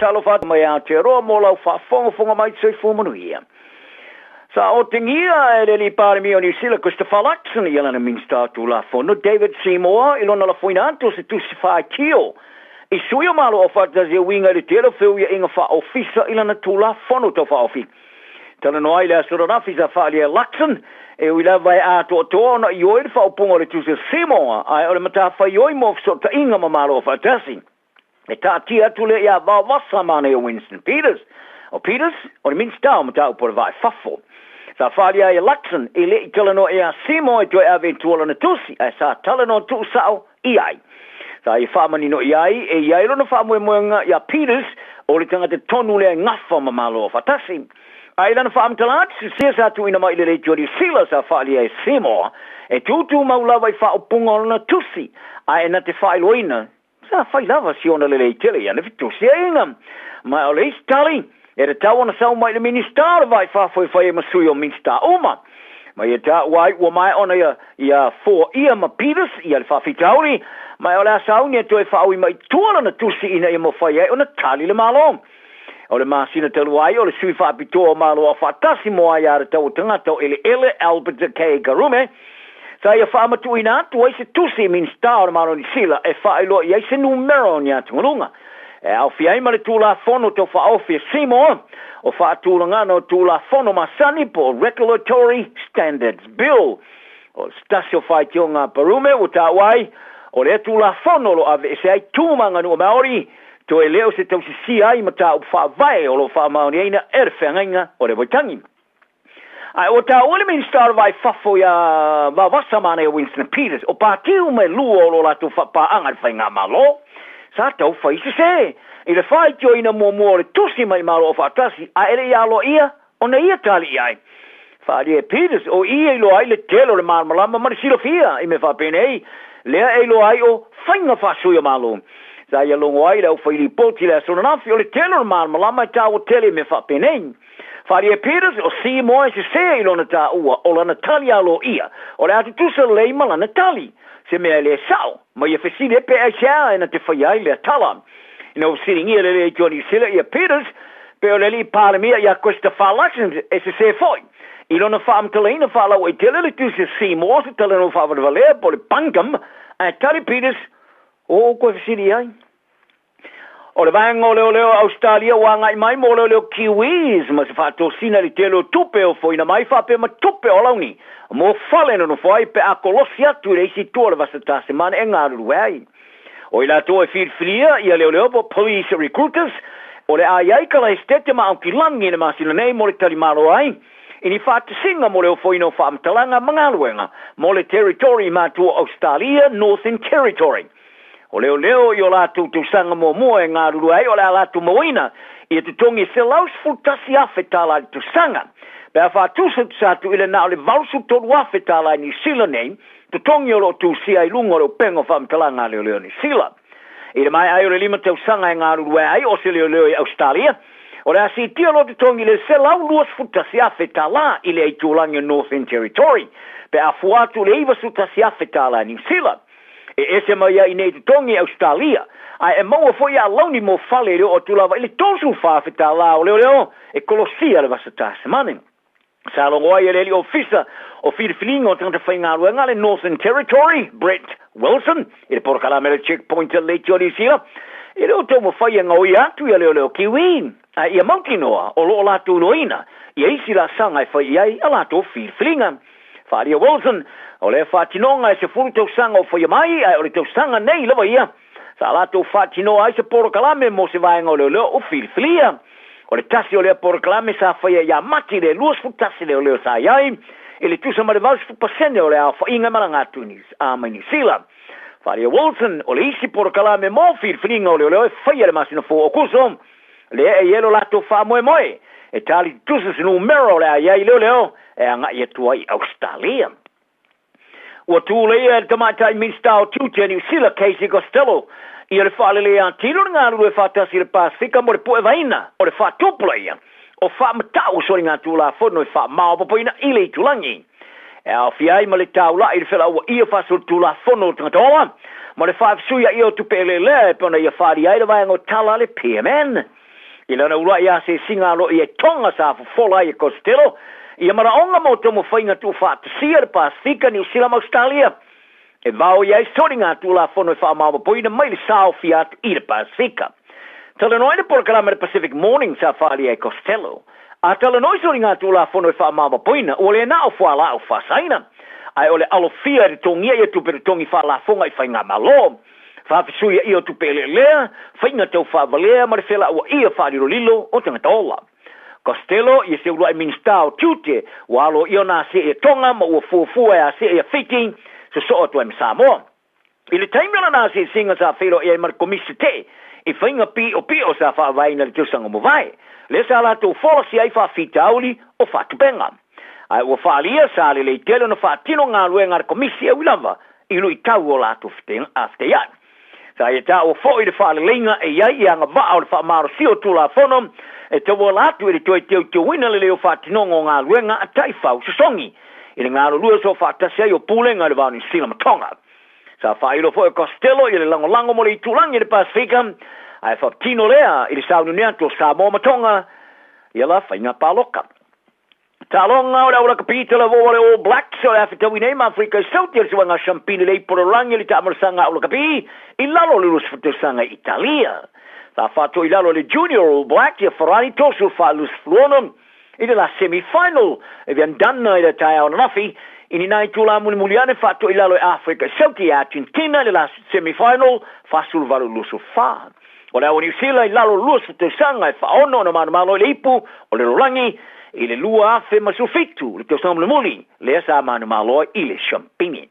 Talo fat mai a te roa mo lau whafonga mai tsui fumanuia. Sa o te ngia e li pare mi o New Zealand Christopher Luxon i alana minsta tu la fono David Seymour i lona la foina anto se tu si whae kio. I sui o malo o fata zi winga li tero whiu ia inga wha ofisa i lana tu la fono to wha ofi. Tana no ai lea sura rafi sa wha lia Luxon e wila vai a to toona i oe wha opunga le tu se Seymour ai ole mata whai oi mo so ta inga ma malo o fatasi. E tā tia tule ia wā wasa mane o Winston Peters. O Peters, o ni minst tau mata upora vai whafo. Sa wharia e Luxon, e le i talano e a Seymour e toi ave tuola na tusi, e sa talano tu sao i ai. Sa i whamani no i ai, e i ai rona whamue moenga i a Peters, o le tangata tonu le ngafa ma malo o fatasi. Ai lana whamtalat, sia sa tu ina mai le Jody Sila sa wharia e Seymour, e tutu maulawa i whaupunga o na tusi, ai na te whailoina, sa fai lava si ona lele tele ya ne fitu si inga ma o le stali e te tau ona sau mai le minister vai fa foi masui o minsta uma ma ia ta wai o mai ona ia for ia ma Peters ia le fa fitauri ma o la sau ne to e fa ui mai tuala na tusi ina ia mo fai ona tali le malo o le masina te luai o le sui fa pito malo a fatasi mo ai ara tau tangata ele Albert K. Garume. Sa ia wha amatu ina atu ai se tusi min star maro ni sila e wha ilo i se numero ni atu ngunga. E au fi aima le tūla fono to wha ofi Seymour o wha tūlanga no tūla fono masani po Regulatory Standards Bill. O stasio whai tionga parume o ta wai o le tūla fono lo ave se ai tūmanga no Maori to e leo se tau si ai mata o wha vai o lo wha maoni eina whengainga o le voitangi. Ai o ta ole min star vai fafo ya va vasa mane Winston Peters o patiu me luo lo la tu fa pa anga fainga malo sa tau fai se i le fai jo ina mo le tusi mai malo fa tasi a ele ya lo ia ona ia tali ai fa die Peters o ia lo ai le telo le mal malama ma silo fia i me fa penei le ai lo ai o fainga fa su ya malo sa ia lo ai le fai li poti le so na fi o le telo le mal malama ta o tele me fa penei Faria Peters o Seymour se se ilona ta ua o lana tali alo ia o le atu tusa lei malana tali se mea le sao ma ia fesine pe a sia ena te whaiai le tala ina o sitting ia le Johnny Silla ia Peters pe o le li paramia ia Christopher Luxon e se foi ilona whaam talina whala o i tele le tusa Seymour se talina o whaavada valea po le pangam a tali Peters o koe fesine ai o le vanga o leo Australia wa ngai mai mo leo Kiwis ma se fato sina li telo tupe o foina mai fa pe ma tupe o launi mo fale no foi pe a kolosia tu le si tu le vasata se man e ngaru wai o ila to e fia ia leo po police recruiters o le ai kala estete ma ki langi na masina nei mo le tali malo ai ini fata singa mo leo foino fa mtalanga mangaluenga mo le territory ma tu Australia Northern Territory o leo i o lātou tu sanga mo e ngā ruru ai o le lātou moina i te tongi se laus futasi awhi tāla i tu sanga. Pea whātusa tu sātu ile nā o le valsu toru awhi tāla i ni sila nei, tu tongi o lo tu si ai lungo o pengo whamtalanga leo ni sila. I le mai ai o le lima tau sanga e ngā ruru ai o se leo i Australia, o le asi tia lo tu tongi le se lau luas futasi awhi tāla i le ai tūlangi Northern Territory. Pea fuatu le iwa futasi awhi tāla i ni sila. E ese mai ia i nei tongi Australia. Ai e maua foi a launi mo fale leo o tulawa ili tosu whawhita lao leo e kolosia le vasata se mani. Sa longo ai ele ofisa o whiriwhilinga o tangata whaingaru e ngale Northern Territory, Brett Wilson, i le porokala mele checkpoint le Jody Sila. E leo tau mo whai ngau i atu ia leo kiwi. Ai ia mauti noa o loo latu noina. Ia isi la sanga e whai ai a latu o whiriwhilinga. Wharia Wilson, o le whatinonga e se furu tau sanga o whai mai, o le tau sanga nei lawa ia. Sa lato whatinoa ai se porokalame mo se vaenga o leo o whiriwhilia. O le tasi o le porokalame sa whai ia mati le luas futasi leo sa iai. Ele tusa ma le 20% o le a fa inga malanga tunis a mai New Zealand. Faria Wilson o le isi por kala me mo fil flinga o le fai le masina fo o kuso. Le e yelo lato fa moe moe. E tali tusa sinu mero le a yai leo e anga ia tua i Australia. Ua tūle ia e tamatai minstau tūtia New Zealand Casey Costello. Ia le whaale le antino ngā lulu e whātasi le Pasifika mo le pue vaina o le whātupula ia. O whāmatau sori ngā tūla whono e whāmao papoina i le itulangi. E au fiai ma le taula i le whela ua ia whasul tūla whono tangatoa. Mo le whaafsuia i o tupe le e pona ia whaari ai le vaengo tala le PMN. I lana ura ia se singa lo i e tonga sa fola i Costello. Ia maraonga mo tomo whainga tu whātasia le Pasifika New Zealand Australia. E vau iai sori ngā tūla whono e whaamau poina mai le sao fiat i le Pasifika. Tala noi le porkalama le Pacific Morning sa whaali e Costello. A tala noi sori ngā tūla whono e whaamau poina o le nao whaala o whasaina. Ai o le alofia e tongia i tupe tongi whaala whonga i whainga malo. Whaafisuia i o tupe lea, whainga tau whaavalea ma le whela ua ia whaariro lilo o tangatola. Costello i se urua e minstau tute, walo i o nā se e tonga ma ua fuafua e a se e fitting, so o tu Samoa. I le taimela nā se singa sa whero e mar komisi te, i whainga pi o sa whaavaina le tiusanga mo vai. Le sa la tau whola si ai whaafitauli o whaatupenga. Ai ua whaalia sa le tele no whaatino ngā lue ngā komisi e wilava, i lui tau o la tu afteia. Sa e ta o fo i le whaalelinga e iai i anga vaa o le whaamaro si o tula whono, e te wo latu e le toi teo wina le leo whaatinongo ngā lue ngā atai whau sasongi. I le ngāro lua so whaatasi ai o pūlenga le vānu sila matonga. Sa whailo fo e Costello i le lango mo le itulangi le Pasifika, ai whaatino lea i le saunu nea to Samoa matonga, i la whainga pāloka. Talonga o le aura kapitala vo le All Blacks o le awhitawi nei ma Afrika i sauti le siwanga champine le iporangi le taamarasanga aura kapi, i lalo le lus whatusanga Italia. Sa whato i lalo le Junior All Blacks i a wharani tosu whalus fluonum, i la semi-final, e vian danna i le Taeao na nafi, i ni nai tula muliane whato i lalo e Afrika sauti i Argentina le la semi-final, whasul valu lusu wha. O le awa New Zealand i lalo lus whatusanga e whaono na manumalo i le ipu, o le rolangi, i le lua afe masufitu, le tau le muli, le asa manu malo i le champini.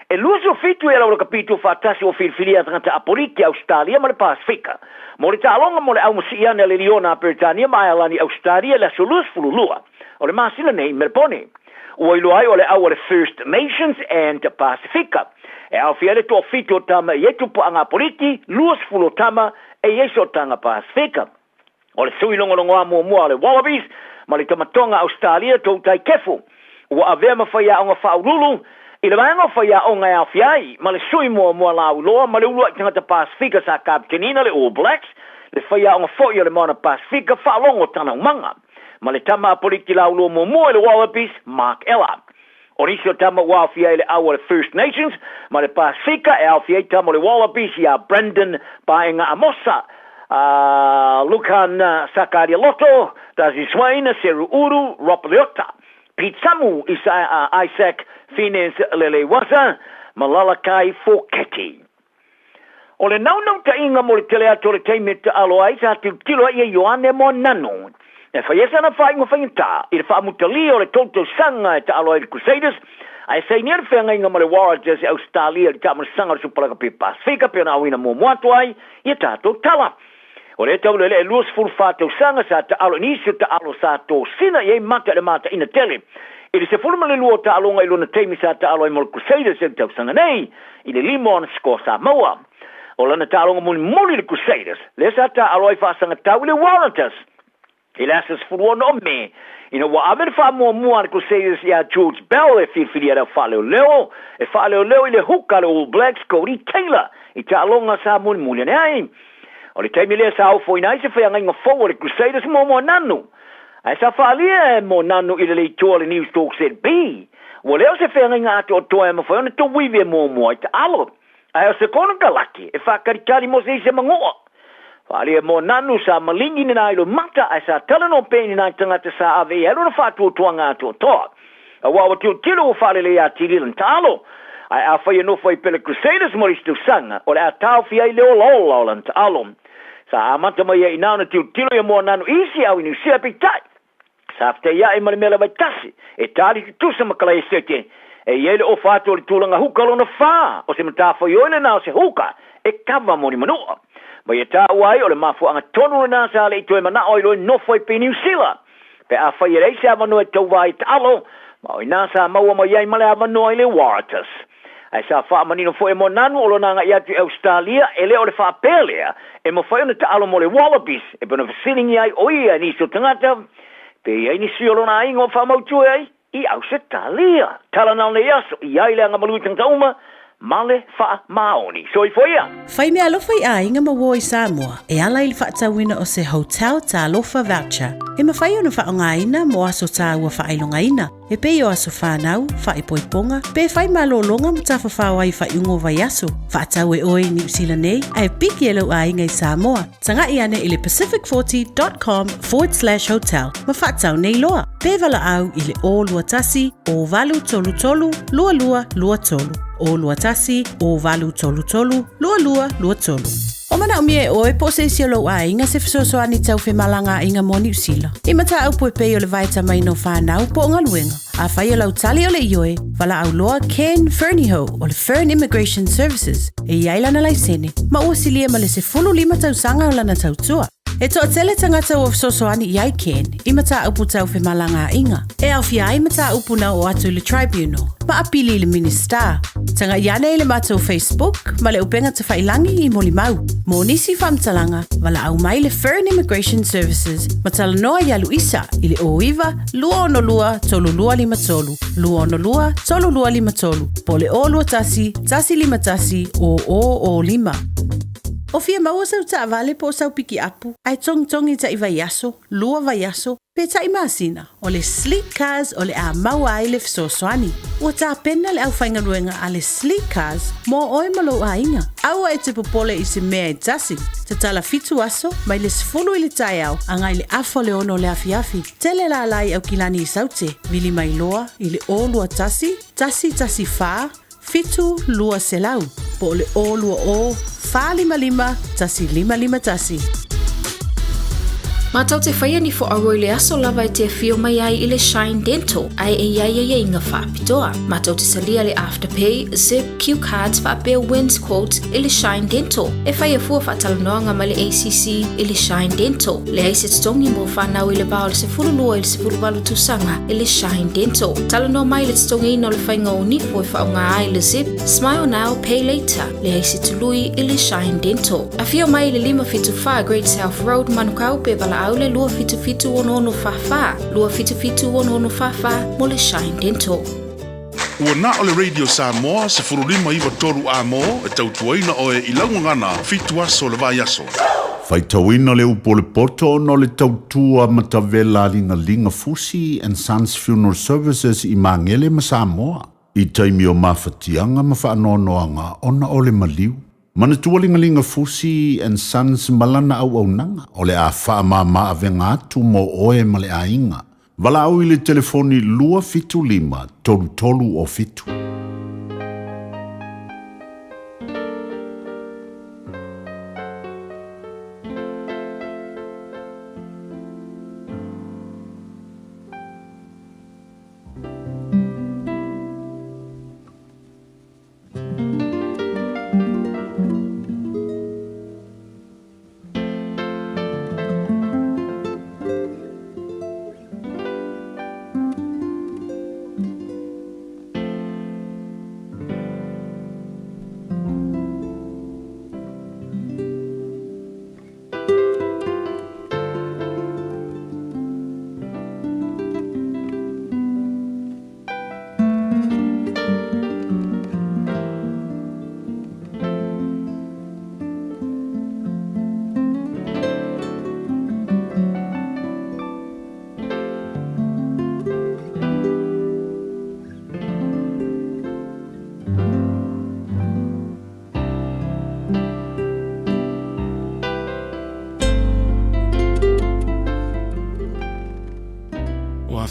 E lua sufitu e laura kapitu whaatasi o filfilia tangata aporiti Australia ma le Pasifika. Mo le talonga mo le au musiana le Liona Britania ma alani Australia le solus fululua. O le masina nei Melbourne. O ilu ai o le au le First Nations and Pasifika. E au fiale to fitu tama yetu po anga aporiti, luas fulutama e yeso tanga Pasifika. O le sui longo amu mua le Wallabies, ma le tamatonga Australia tau tai kefu. Ua avea mawhaia o ngā whaurulu, i le vaenga whaia o ngā awhiai, ma le sui mua la uloa, ma le ulua i tangata Pasifika sa kaptenina le All Blacks, le whaia o ngā whoi o le mauna Pasifika whaalongo tana umanga. Ma le tama apoliki la uloa mua le Wallabies, Mark Ella. O risio tama ua awhiai le awa le First Nations, ma le Pasifika e awhiai tama le Wallabies i a Brendan Baenga Amosa, Lukan Sakaria Lotto, Dazi Swain, Seru Uru, Rob Leota, Pete Samu, Isaac Fines Lele Wasa, Malalakai Foketi. O le nau ta inga mo le tele ato le teimeta aloai sa tilo ia Ioane mo nano. E whaiesa na whaingo whainta, i le whaamutali o le toto sanga e ta aloai le Crusaders, ai sei nia le whenga inga mo le Warriors e Australia le tamar sanga le supalaka pe Pasifika pe na awina mo muatuai, i tato tala. O le tau le luas fulu whātau sanga sa ta alo nisi ta alo sa tō sina i mata le mata ina tele. I le se fulma le lua ta alonga i luna teimi sa ta alo i mol Crusaders e tau sanga nei, i le limo ana sko Samoa. O lana ta alonga muli le Crusaders, le sa ta alo i whaasanga tau le Warriors. I le asas fulu ono me, ina wa amen wha mua le Crusaders i a George Bell e whiwhiri ara whaleo leo, e whaleo leo i le huka le All Blacks Cody Taylor, i ta alonga sa muli nei. O le taimi lea sa au foi nai se whea ngai ngā fōa le Crusaders mo nanu. Ai sa whaalia mo nanu i le leitua le News Talk said B. Wa leo se whea ngai ngā ato o toa e mawhai ona to wiwe mo i ta alo. Ai o se kono kalaki e whakarikari mo se mangoa. Whaalia mo nanu sa malingi ni nai lo mata ai sa talano pēni nai tangata sa ave e alo na whātua toa ngā ato o toa. A wawa tio tilo o whaale le a tirilan ta alo. Ai a whai no whai pele Crusaders mo ristu sanga o le a tau fia i leo lola o lan ta alo. Sa amata mai e inauna tiu tilo ia mua nanu isi au inu sia pitai. Safte ia e mele vai tasi. E tali tu sa makala sete. E yele o fatu le tulanga huka lona fa. O se mata fo yoile na se huka. E kava moni manua. Ba ye ta wai o le mafu anga tonu na sa le to e mana o lo no foi pe New Zealand. Pe a fa yele se ava no e to vai talo. Ma o na sa maua mo yai male ava no le waters. Ai sa fa manino fo e monanu o lo na ia tu Australia ele o le fa pelea. E mo fa ona ta alo mo le wallabies. E bona sitting yai o ia ni so tangata. Pe ai ni si o lo na ingo fa mau tu ai. I Australia. Tala na le yaso i ai le anga malu tangtauma. Male fa maoni. So I foia. Fai me alofa I a inga mawo I Samoa. E ala ili whaatawina o se hotel ta alofa voucher. E mawhai ona whaongaina mo aso ta ua whailongaina. E pe o aso whanau, whaipoiponga. Pe fai malolonga mo ta whawhawai whaiungo vai aso. Whaatau e oi New Zealand nei. Ai piki elo a inga I Samoa. Tanga I ane ili pacific40.com/hotel. Ma whaatau nei loa. Pe vala au ili o lua tasi o valu tolu tolu, lua lua lua tolu. O lua tasi, o valu tolu tolu, lua lua lua tolu. O mana umie o e po se isi lo a inga se fisoso ani tau fe malanga inga mo New Zealand. I mata au po e peo le vaita mai no whanau po nga luenga. A whai o lau tali o le ioe, wala au loa Ken Ferniho o le Fern Immigration Services. E iaila na laisene, ma ua silia ma le se fulu lima tau sanga o lana tau tua. E toa tele tangata o fisoso ani iai Ken, I mata upu tau fe malanga inga. E au fia ai mata upu na o atu le tribunal. Ma apili le minister. Tanga iane le mata o Facebook, ma le upenga te whailangi I moli mau. Mo nisi whamtalanga, wala au mai le Fern Immigration Services, ma tala noa yalu isa, I le oiva, lua ono lua, tolu lua lima tolu. Lua ono lua, tolu lua lima tolu. Po le o lua tasi, tasi lima tasi, o lima. O fia maua sau ta vale po sau piki apu, ai tong ta I vaiaso, lua vaiaso, pe ta I masina, o le sleek cars o le a maua ai le fisosoani. Ua ta pena le au whaingaruenga a le sleek cars, mo oi malo a inga. Aua e te popole I se mea e tasi, te tala fitu aso, mai le sifulu I le Taeao, angai le afo le ono le afiafi. Tele la lai au kilani I saute, vili mai loa, I le o lua tasi fa, fitu lua selau, po le o lua o, fa lima, tasi lima tasi. Matau te whaia ni fo aroi le aso lava e te fio mai ai I le Shine Dental, ai e iai inga whaapitoa. Matau te salia le Afterpay, Zip, Q Cards, whaapea wins quotes I le Shine Dental. E whaia fua whaatalanoanga ma le ACC I le Shine Dental. Le aise tongi mo whanau I le bao le se fululua I le se fuluwalu tusanga I le Shine Dental. Talanoa mai le tongi ino le whainga o nifo e whaonga ai le Zip, Smile Now, Pay Later. Le aise tului I le Shine Dental. A fio mai le 5 Great South Road, Manukau pe vala au le lua fitu ono fafa. Lua fitu ono fafa mo le Shine Dental. Ua na o le Radio Samoa se furulima iwa toru a mo e tautuaina o e ilaungangana fitu aso le vai aso. Faitauina le upo le poto no le tautua matavela linga fusi and Sons Funeral Services I mangele ma Samoa. I taimi o mawhatianga ma whaanoanoanga ona o le maliu. Mana tualingalinga fusi and Sons malana au nanga o le a whaamama avenga atu mo oe ma le a inga. Wala au I le telefoni lua fitu lima tolu o fitu.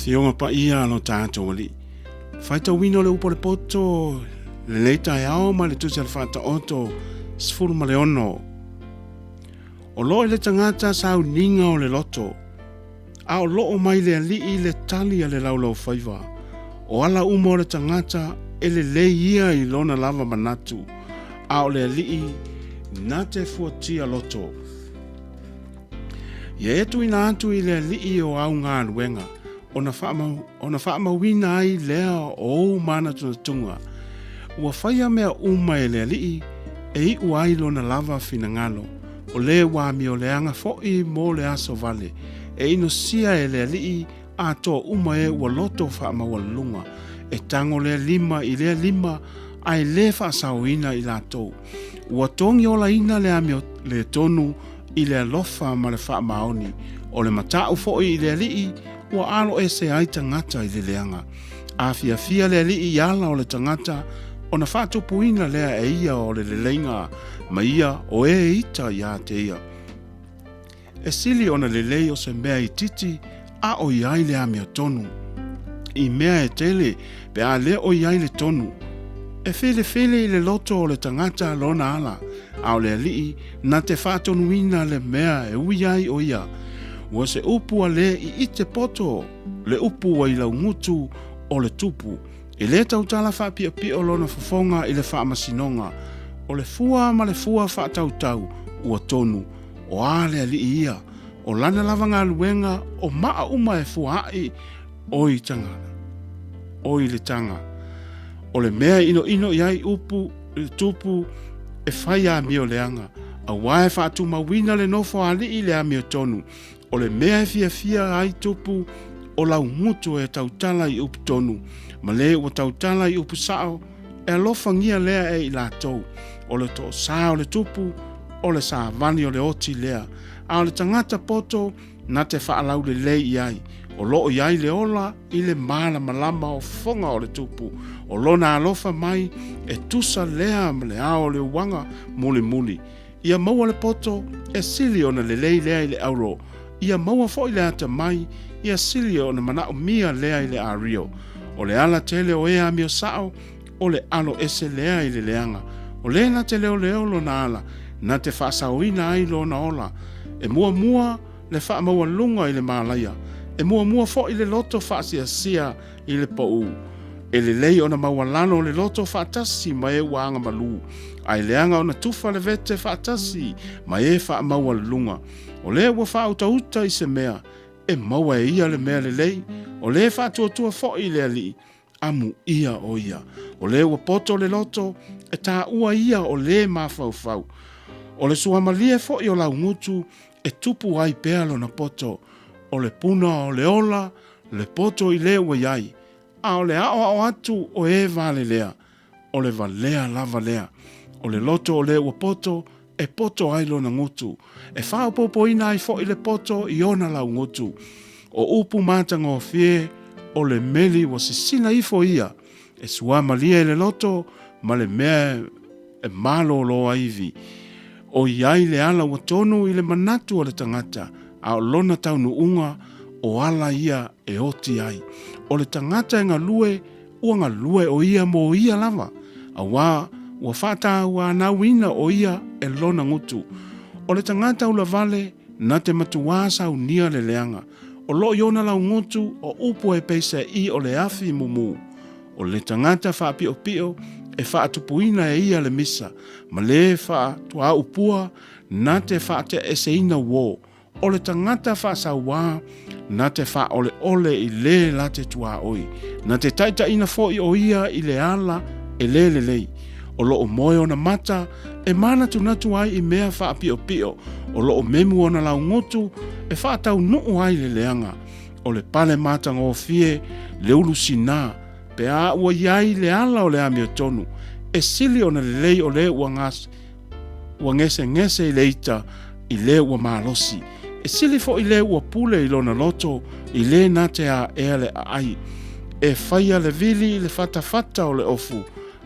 Fionga pa ia lo tātou wali. Whaita wino le upo le poto, le le Taeao ma le tusi al whata oto, sfuru ma le ono. O lo le tangata sau ninga o le loto. A o loo mai le alii le tali a le laulau whaiva. O ala uma o le tangata e le ia I lona lava manatu. A o le alii na te fuatia loto. Ia etu ina atu I le alii o au ngā luenga. Ona whaamawina ai lea o mana tunatunga. Ua whaia mea uma e le alii e iu ai lona lava fina ngalo. O le wami o le anga foi mo le aso vale. E ino sia e le alii a toa uma e ua loto whaamawalunga. E tango le lima I le lima ai le whaasawina I la tau. Ua tongi ola ina le ami le tonu I le alofa ma le whaamaoni. O le matau foi I le alii ua alo e se ai tangata I le leanga. A Fiafia le alii ala o le tangata o na whatupuina lea e ia o le leinga ma ia o e ita ia te ia. E sili o na lelei o se mea I titi a o iai le ami o tonu. I mea e tele pe a le o iai le tonu. E fele I le loto o le tangata lona ala a o le alii na te whatonuina le mea e uiai o ia. Ua se upu a le I ite poto le upu I lau ngutu o le tupu. I le tautala whapia pia o lona whafonga I le whaamasinonga. O le fua ma le fua whaatautau ua tonu. O ale ali ia. O lana lava ngā luenga o maa uma e fuai o I tanga. O I le tanga. O le mea ino iai upu le tupu e whai a mio leanga. A wae whaatu mawina le nofo ali I le a mio tonu. O le mea e fiafia ai tupu o lau ngutu e tautala I upu tonu. Ma le ua tautala I upu sao e alofa ngia lea e I la tau. O le to sa o le tupu o le sa vani o le oti lea. A o le tangata poto na te whaalau le lei iai. O loo iai le ola I le mala malama o fonga o le tupu. O lona alofa mai e tusa lea ma le ao le wanga muli muli. Ia maua le poto e sili o na le lei lea I le auro. Ia maua fo I le ata mai ia sili o na manao mia lea I le ario. O le ala tele o ea mio sao o le alo ese lea I le leanga. O le na te leo lo na ala na te whaasawina ai lo na ola. E mua le wha maua lunga I le malaya. E mua fo I le loto whaasia sia I le pou. E le lei o na mawalano le loto whaatasi ma e waanga malu. Ai leanga o na tufa le vete whaatasi ma e wha maua lunga. O le ua whautauta I se mea. E maua e ia le mea le lei. O le whaatuatua fo I le ali. Amu ia o ia. O le ua poto le loto. E tā ua ia o le mawhauwhau. O le suamalie fo I o lau ngutu. E tupu ai pealo na poto. O le puna o le ola. Le poto I le ua iai. A o le ao atu o e vale lea. O le valea lava lea. O le loto o le ua poto. E poto ai lo na ngutu. E whao popo ina ai fo I le poto I ona lau ngutu. O upu matanga o fie. O le meli wa sisina ifo ia. E suama lia I le loto. Ma le mea e malo lo aivi. O iai le ala wa tonu I le manatu o le tangata. A o lona taunu unga. O ala ia e oti ai. O le tangata e ngalue. Ua ngalue o ia mo ia lava. A waa. Ua whata ua nawina o ia e lona ngutu. O le tangata ula vale na te matuasa u nia le leanga. O lo iona lau ngutu o upu e peisa I o le afi mumu. O le tangata wha pio pio e wha atupuina e ia le misa. Ma le wha tua upua na te wha te eseina wo. O le tangata wha sa wā na te wha ole I le la te tua oi. Na te taita ina fo I o ia I le ala e le lei. O loo moe o na mata, e mana tunatu ai I mea wha pio pio. O loo memu o na lau ngotu, e wha tau nuu ai le leanga. O le pale mata ngō fie, le ulu sina, pe a ua iai le ala o le ami o tonu. E sili o na le lei o le ua ngese I le ita, I le ua malosi. E sili fo I le ua pule I lona loto, I le nate a ea le ai. E whaia le vili I le fata o le ofu.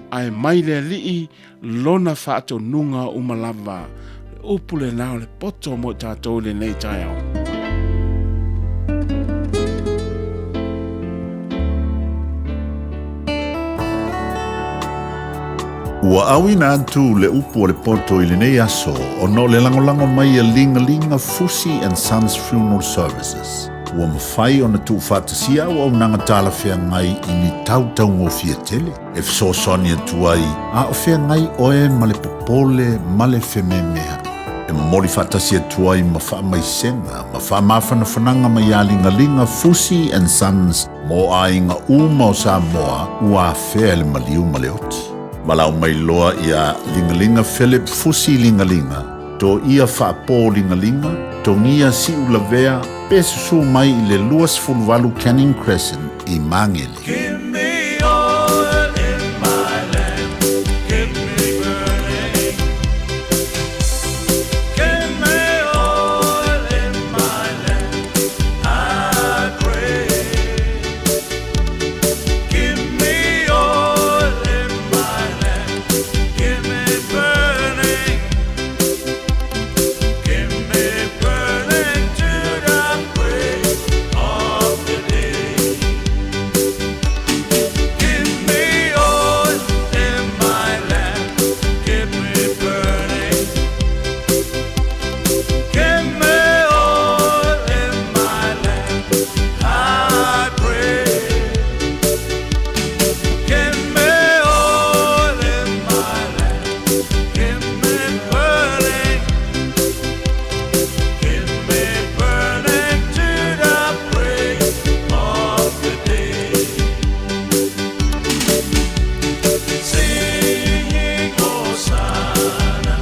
Ai mai le lii lona whaato nunga umalava. Upule nao le poto mo tātou le nei Taeao. Ua awina atu le upu o le poto I le nei aso o no le langolango mai a linga Fusi and Sons Funeral Services. ua mawhai o na tu whātasia o au nanga tāla whea ngai I ni tautau ngō fia tele. E whasosoni atu ai, a o whea ngai oe male popole male whememea. E mori whātasi atu ai ma wha mai senga, ma wha mawhana whananga mai a lingalinga Fusi and Sons mo a inga uma o Samoa ua whea le maliu male oti. Malau mai loa ia lingalinga Philip Fusi lingalinga, to ia whaapō lingalinga, to ngia si ulavea, pesusu mai I le luas fulvalu Canning Crescent I Mangele. Give me oil in my lamp, give me burning. Give me oil in my lamp, I pray. Give me oil in my lamp, give me burning. Give me burning to the break of the day. Give me oil in my lamp, give me burning. Give me oil in my lamp, I pray. Give me oil in my lamp, give me burning. Give me burning to the break of the day. Singing Hosanna,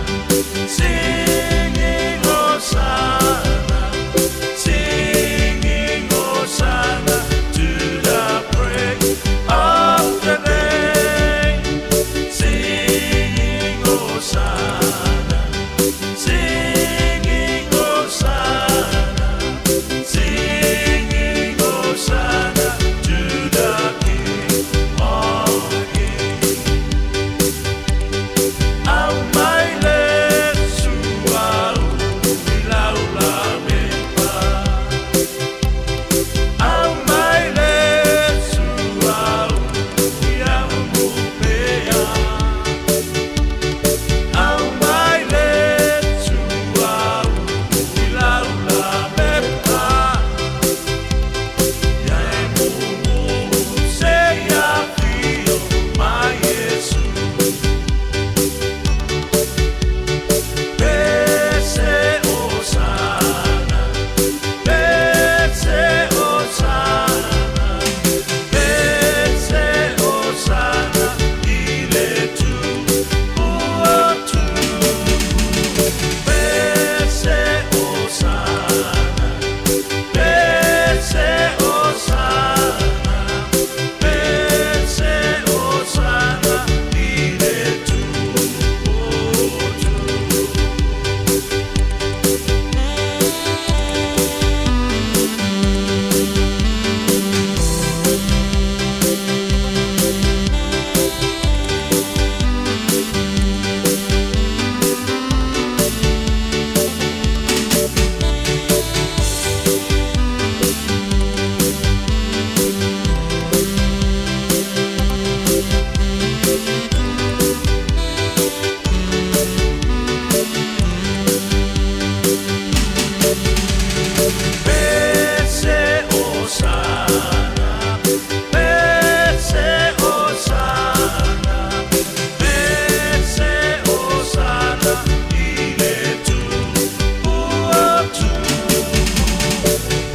singing Hosanna, singing Hosanna to the break of the day. Singing Hosanna, singing Hosanna, singing Hosanna to the King of Kings. Au mai le suau lau la mepa. Au mai le suau ia mupea. Au mai le suau lau la mepa. Ia mumu se ia fio mai Yesu. Pese Hosanna, pese Hosanna, pese Hosanna, ile tu ua tu. Pese Hosanna, pese Hosanna, pese Hosanna, ile tu ua tu. Pese Hosanna, pese Hosanna, pese Hosanna, ile tu ua tu.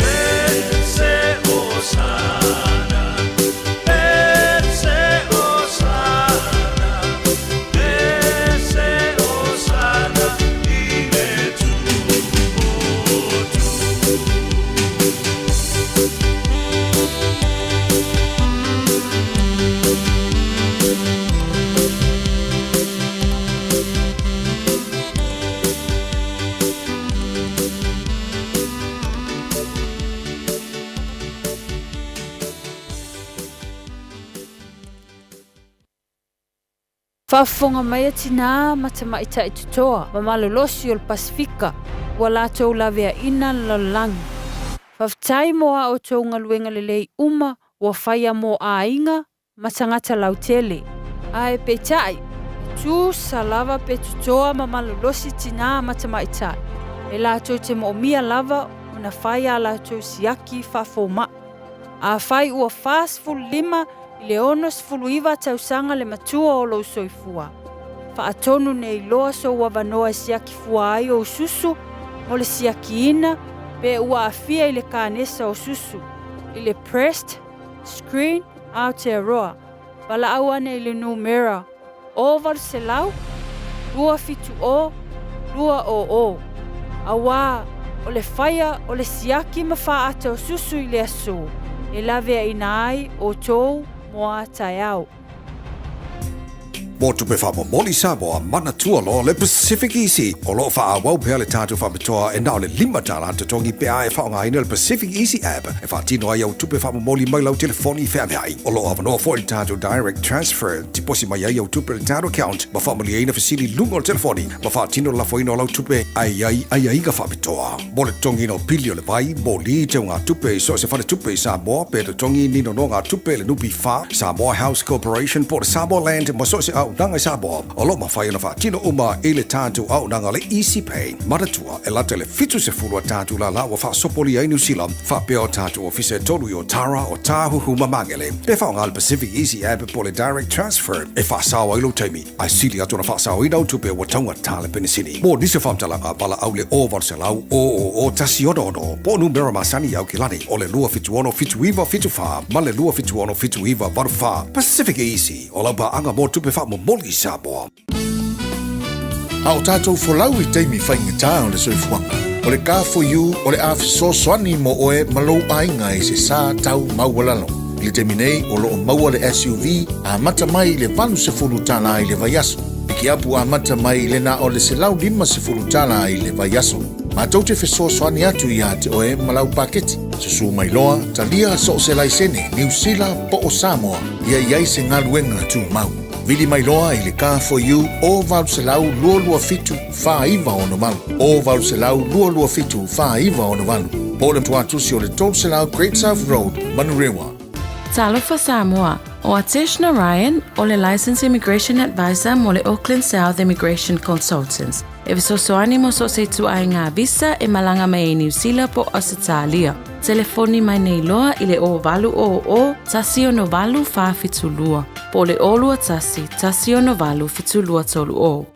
Pese Hosanna, pese Hosanna, pese Hosanna, ile tu ua tu. Whaafonga mai atina matama ita i tutoa, ma malolosi o le Pasifika, ua lātou lavea ina lalangi. Whaftai moa o tō ngaluenga lelei uma, ua whaia mo a inga, matangata lautele. Ae peitai, tu salava pe tutoa ma malolosi tina matama ita. E lātou te mo mia lava, na whai ala tau siaki whafoma. A whai ua whasfulu lima i le ono sfulu iwa tausanga le matua o lo soifua. Whaatonu nei loa so wavanoa siaki fua ai o susu, mo le siaki ina, pe ua afia i le kānesa o susu. I le pressed, screen, Aotearoa. Wala awane i le numera. Oval se lau, lua fitu o, lua o. Awa, o le whaia o le siaki mawha ata o susu i le aso. E lawe ina ai o tou moa Taeao. Mo tupe wha mo moli Samoa mana tua lo le Pacific Easy. O lo wha a wau pea le tātou wha matoa e nao le lima tala te tongi pea e wha o ngā ina le Pacific Easy app. E wha tino ai au tupe wha mo moli mai lau telefoni whea ai. O lo awanoa fo le tātou direct transfer. Ti posi mai ai au tupe le tātou account. Ma wha moli eina fasili lunga o telefoni. Ma wha tino la foino lau tupe ai ka wha matoa. Mo le tongi no pili o le vai. Mo li te o ngā tupe so se whare tupe Samoa. Pe le tongi nino no ngā tupe le nupi wha. Samoa House Corporation po le Samoa Land. Ma so se au nanga Samoa. O lo ma whai na wha tino uma e le tātou au nanga le Easy Pay. Maratua e late le fitu se fulua tātou la wa wha sopoli ai New Zealand. Wha peo tātou ofise tolu i o Tara o Tāhuhu mamangele. Pe wha ngā le Pacific Easy app po le direct transfer. E wha sawa ilo teimi. Ai sili atu na wha sawa inau tupe wa taunga tāle penisini. Mo nise whamtalanga pala au le oval se lau o tasi odo. Po numera masani au kilani. O le lua fitu ono fitu iwa fitu wha. Ma le lua fitu ono fitu iwa varu wha. Pacific Easy. O lau pa anga mo tupe wha mo moli Samoa. A o tātou wholau I teimi whaingatā o le soifuanga. O le kā for you, o le awhiso soani mo oe malou ainga I se sā tau maualalo. I le teimi nei, o loo maua le SUV, a mata mai le valu se fulu tala I le vaiaso. Piki apu a mata mai le na o le se lau lima se fulu tala I le vaiaso. Ma tau te wheso soani atu I a te oe malau paketi. Susu mai loa, talia so se laisene, New Zealand po o Samoa, ia iai se ngaluenga tu mau. Vili mai loa I le car for you o valu se lau lua fitu wha iwa ono malu. O valu se lau lua fitu wha iwa ono malu. Po le tuatusi o le tolu se lau Great South Road, Manurewa. Talofa Samoa, o Ateshna Ryan, o le Licensed Immigration Advisor mo le Auckland South Immigration Consultants. E visosoani mo so se tu ai ngā visa e malanga mai New Zealand po Australia. Telefoni mai nei loa I le o valu o tasi o no valu wha fitulua. Po le olua tasi o no valu fitulua tolu o.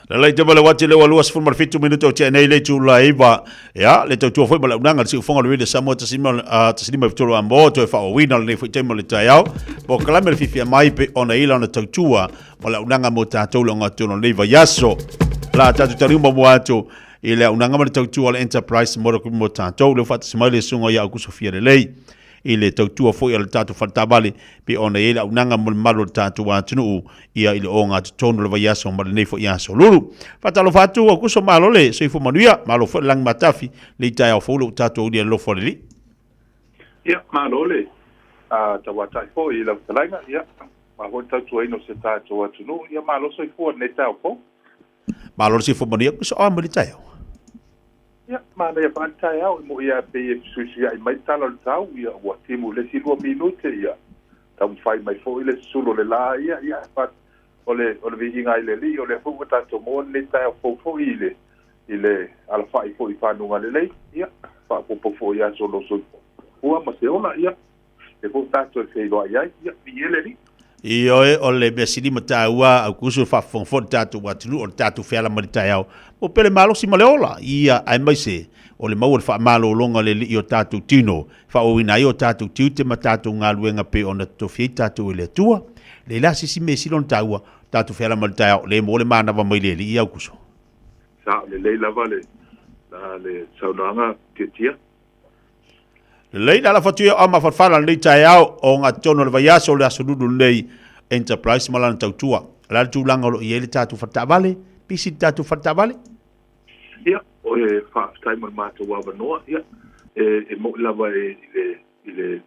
La lai te wale wati le walua sifun marfitu minuto tia nei le tu la iwa. Ya, le tau tua fwoi mala unanga si ufonga le Samoa tasinima vitolo ambo to e wha o wina le fwoi teimo le Taeao. Po kalame le Fiafia mai pe ona ila ona tau tua mala unanga mo tātou le ngā tono le iwa yaso. La tātou tariuma mo atu I le unanga ma le tau tua le Enterprise mo tātou le whata simai le sunga ia au Sofia le lei. I le tautua foi al tātou whatabale pe ona e la unanga mo le malo tātou atunu ia I le o ngā tonu le vaiaso ma le nei fo iaso lulu. Whatalo whatu o kuso malo le soifo manuia, malo fo lang matafi le Taeao folo tātou unia lo fo le li. Ia, malo le, tawatai fo I la utalainga, ia, ma hoi tātou ino se tātou atunu, ia malo soifo ne Taeao fo. Malo le soifo manuia kuso o mo le Taeao. Ia, mana ia Taeao mo ia pe suisi ai mai tala le tau ia ua timu le silua minute ia tam fai mai fo ile sulo le la ia pat ole vi inga ile li ole fu ta to mo le Taeao fo ile ala fai fo I fanunga le lei ia fa po ia solo so ua ma se ona ia e fu ta to se lo ia ile li Io o le besini mataua au kusu fa fonfon tatu watulu o tatu fela ma Taeao. O pele malo si maleola ia ai mai se o le mau fa malo longa le li o tatu tino fa o ina io tatu tiute matatu ngaluenga pe ona to fi tatu le tua. Le la si mesi lon taua tatu fela ma Taeao le mo le mana va mai le ia kusu. Sa le lava le saunanga titia. Le la fatua ama farfala le Taeao o nga tono le vaiaso le asuludu nei Enterprise malana tautua. La tulanga lo iele tatu fatavale, pisi tatu fatavale. Ia, o e fa taima mata wava noa, ia. E mo lava ile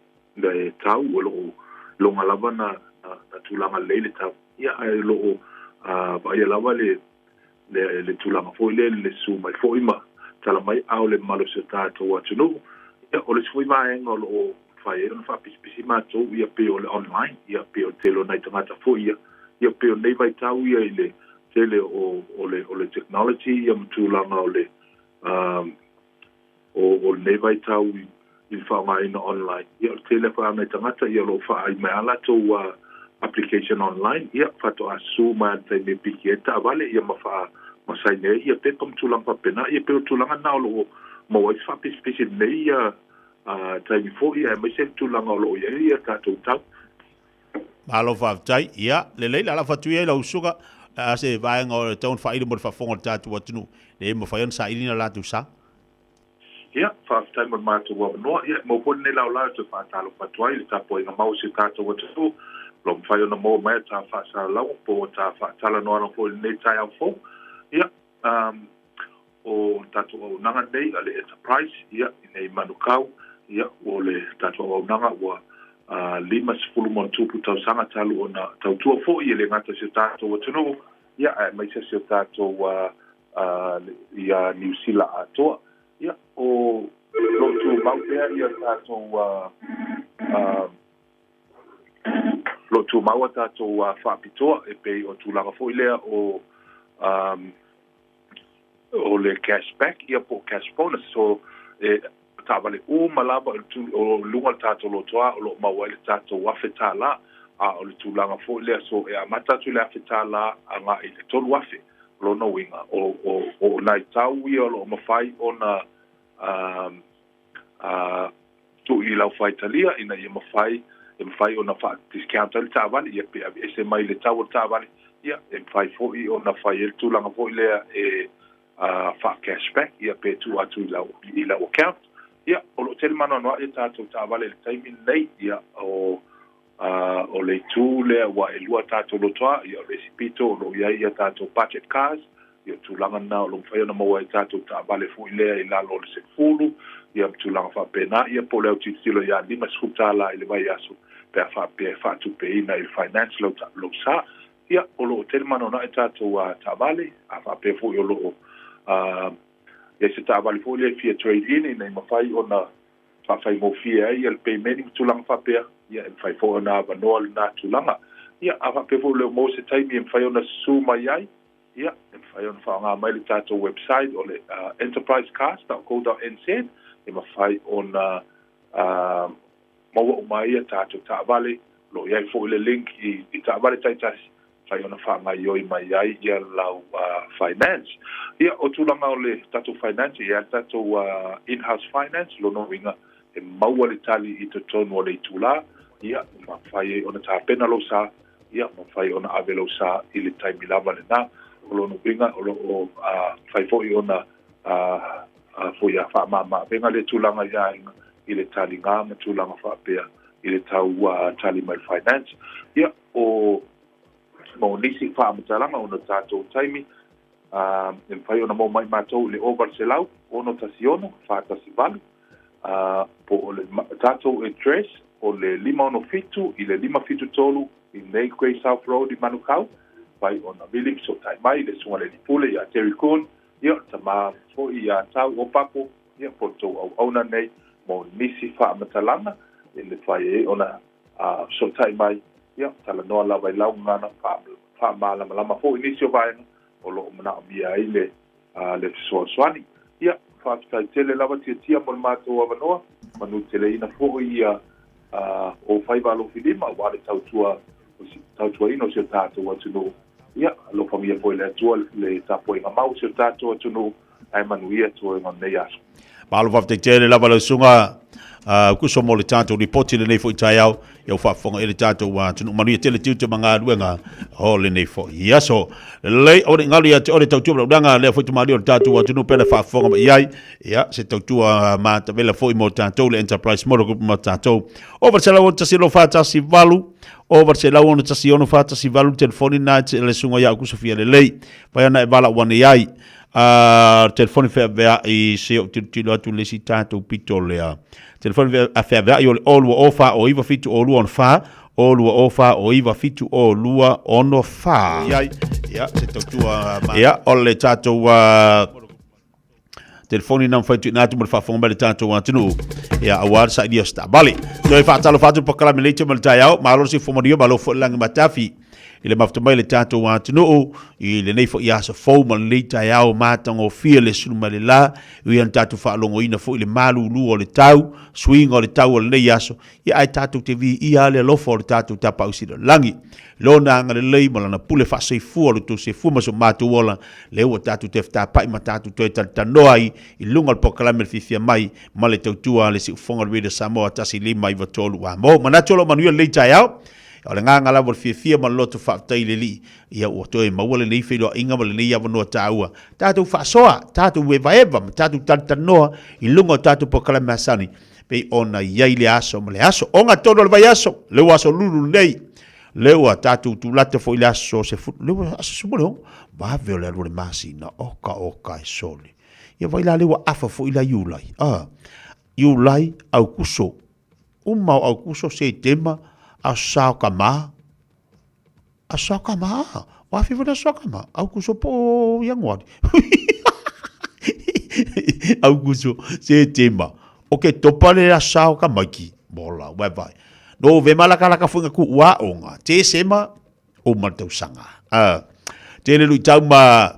tau o longa lava na tulanga le tau. Ia, e lo va ia lava le tulanga foi le su mai foi ma. Tala mai au le malo se tatu atunu. Ia, o le sui maenga o lo fai e fa pisi mato ia pe o le online, ia pe o telo nai tangata foi ia pe o nei vai tau ia ile tele o le technology ia mtulanga o nei vai tau I whaongaina online. Ia o tele whaanga I tangata ia lo wha ai mai ala tau application online. Ia whato asu mai tai me piki e ta vale ia ma wha masai nei ia pe kom tulang papena ia pe o tulanga na o lo ma wai wha pisi nei ia tai mi fo ia mai se tulanga o lo ia tātou tau. Malo whaftai, ia, lelei la whatu ia lau suga, se vaenga o taun whaida mo whafonga tātou atunu, le mo whaion sa irina la tu sa. Ia, whaftai mo mātou wa noa, ia, mo pone ne lau lau te whaatalo whatuai, le tapo inga mau se tātou atunu, lo mwhaiona mo mai tā whaasa lau, po tā whaatala noa no fo nei Taeao fo, ia, o tātou au nanga nei, ale enterprise, ia, nei manukau, ia, o le tātou au nanga wa, 5 mo tupu tau sanga talu ona tau tua fo I le ngata se tātou atunu ia mai se tātou ia New Zealand atoa ia o lotu mau pea ia tātou lotu mau tātou whapitoa e pei o tūlanga fo I lea o le cashback ia po cash bonus so tāwale malaba o lunga tātou lo toa o lo maua le tātou wafe tāla a o le tūlanga fo lea so e a matatu le afe tāla a ngā I le tolu wafe lo no winga o nai tau ia o lo mawhai o na tu I lau whai talia ina I mawhai o na wha discount le tāwale ia pe avi ese mai le tau o tāwale ia e mawhai fo I o na whai le tūlanga fo lea e wha cashback ia pe tu atu I lau account ia o lo tele mana no e tātou tāwale le taimi nei ia o le tū lea wa e lua tātou lotoa ia o le sipito o lo ia tātou budget cars ia tūlanga na o lo mwhaiona maua e tātou tāwale fu I lea I lalo le sekfulu ia tūlanga whapena ia po leo titilo ia 5 skutala I le vai asu pe a whatu pe ina I finance lo sa ia o lo tele mana no e tātou tāwale a whape fu I o lo e se tāwali fo le fia trade in nei mawhai o na whawhai mo fia ia le peimeni tulanga whapea ia e whai fo o na wanoa le nā tulanga ia a whape fo leo mo se taimi e mwhai o na su mai ai ia e mwhai o na whaonga mai le tātou website o le enterprisecast.co.nz e mwhai o na maua o mai a tātou tāwali lo iai fo le link I tāwali taitasi whai ona whaanga ioi mai ai ia lau finance. Ia o tūlanga o le tātou finance, ia tātou in-house finance, lono winga e maua le tali I te tonu o le tūla, ia ma whai ona tāpena lo sa, ia ma whai ona ave lo sa I le taimi lava le nā, o lono winga o whai fōi ona fōi a whaamama, venga le tūlanga ia I le tali ngā ma tūlanga whaapea I le tau tali mai finance. Ia o mo nisi wha amatalanga o na tātou taimi e mwhai ona mo mai mātou le over se lau o no tasiono wha tasi valu po o le tātou address o le 5 I le 5 tolu I nei Grey South Road I Manukau vai ona village so tai mai le sunga le nipule I a Terry Coon ia tama fo I a tau o papo ia po tau au auna nei mo nisi wha amatalanga e le whai ona so tai mai ia tala noa lava I lau ngana wha malama fo inisio vaenga o lo mana mia I le soaswani ia wha tele lava tia mo le mātou avanoa manu tele ina fo ia o whai valo filima wale tautua ino se tātou atunu ia lo famia fo le atua le tapo inga mau se tātou atunu ai manu ia tua inga nei asu Malo whafte tele lava le sunga kuso mo le tātou ripoti le nei fo I Taeao ia whafonga le tātou tunu manu ia tele tiu te mga ruenga o le nei fo ia so lei o le ngali ate o le tautua blaudanga le fo I tumari o le tātou tunu pele whafonga ma iai ia se tautua ma ta vela fo I mo tātou le enterprise model group ma tātou over se lau tasi lo whatasi valu over se lau ono tasi ono whatasi valu telefoni na te le sunga ia kuso fia le lei vai ana e vala wane iai telefoni fea vea I se o tilo atu le si tātou pito lea telefoni fea vea I o le olua ofa o iwa fitu o lua on fa olua ofa o iwa fitu o lua ono fa iai ia se tautua ia o le tātou telefoni na mfaitu inatu mo le whafonga le tātou atinu ia awar sa idia sta bali no e whaatalo whaatu pakala me leite mo le Taeao ma alo si fomorio ma lo fo langi matafi i le mafutamai le tātou atunuu i le nei fo i asa fou ma le Taeao mātango fia le sulu le la i an tātou whaalongoina fo i le malulu o le tau swing o le tau o le nei aso i ai tātou te vi i ale lofo o le tātou tapa usira langi lona anga le lei ma lana pule whaseifu o le tu se fuma so mātou ola le ua tātou te whtāpai ma tātou toi tanoa i lunga le pokalame le Fiafia mai ma le tautua le si ufonga le Reda Samoa tasi lima i watolu wa mo manatolo manuia le Taeao o le nganga la le Fiafia ma loto whaatai le li ia ua toi maua le nei whilo inga ma le nei awanoa tāua tātou whaasoa tātou wevaeva ma tātou tanoa i lunga o tātou pokalame asani pe ona iai le aso ma le aso onga tono le vai aso le aso lulu nei lewa tātou tūlata fo i le aso se futu lewa aso sumole o mawe o le alua le masi na oka e soli ia vai la lewa afa fo i la iulai iulai au kuso umau au kuso se tema a sao kama o afi vana sao kama au kuso po ianguari au kuso se tema oke topale a sao kamaki bola vai no ve malaka funga ku ua onga te sema o martau sanga te le lui tau ma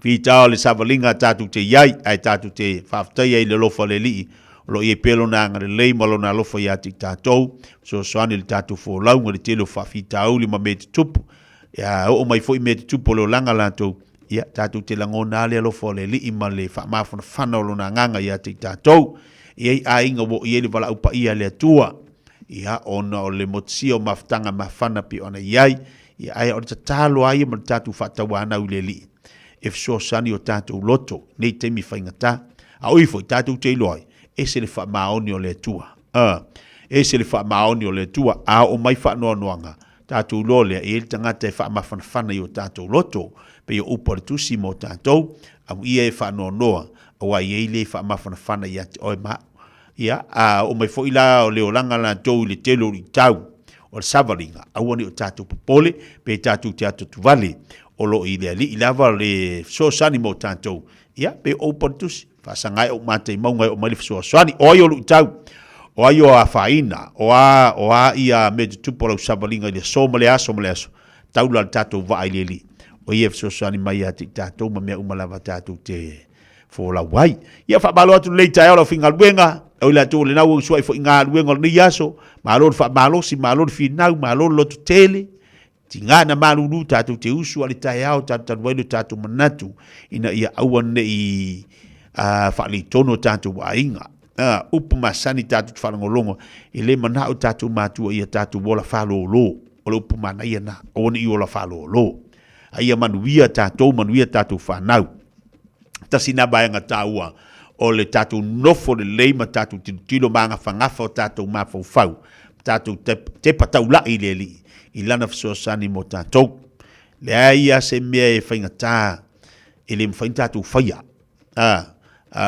fi tau le savalinga tatu te yai ai tatu te whaftai ai le lofa le li lo i pelo na ngare lei malo na lofa ya tik tatou so soani le tatu fo launga le telo whafi tau li ma me te tupu ya o mai fo i me te tupu lo langa lantou ia tatu te langona le lofa le li ma le whamafana whana lo na nganga ya tik tatou iei a inga wo i ele wala upa ia le atua ia ona o le motsio maftanga mafana pi ona iai ia ai o tatalo ai ma tatu fatawana u le li if so sani o tatu loto nei te mi faingata a oi foi tatu te loi e se le fa maoni o le tua e se le fa maoni o le tua a o mai fa no noanga tatu lole e tanga te fa mafana i o tatu loto pe o upo le tusi mo tatu a ia e fa no noa o ai e le fa mafana ia o ma ia o mai foi la o le olanga la tou le telo i tau o savalinga au ni o tatu popole pe tatu te atu vale o lo i le ali lava le so sani mo tatu ia pe o portus fa sanga o mate maunga o mai so sani o yo lu tau o ayo a faina o a ia me tu por savalinga le so male aso tau la tatu va ile li o ia so sani mai ati tatu ma me umalava tatu te fo la wai ia fa balo atu le Taeao finga luenga o la tu le na wo so fo inga luenga ni yaso malo fa malo si malo finau malo lo tele tingana malu lu tatu te usu ali Taeao tatu wailu tatu manatu ina ia awan nei fa li tono tatu wainga upu masani tatu falangolongo ile mana o tatu matu ia tatu bola falo lo o upu mana ia na o ni ola falo lo ai manuia tatu fanau tasina baenga taua o le tatu nofo le leima tatu tilo manga fangafa o tatu mafau fau tatu te pataula i le li i lana fisosani mo tatu le aia se mea e whaingata e le mwhaingtatu whaia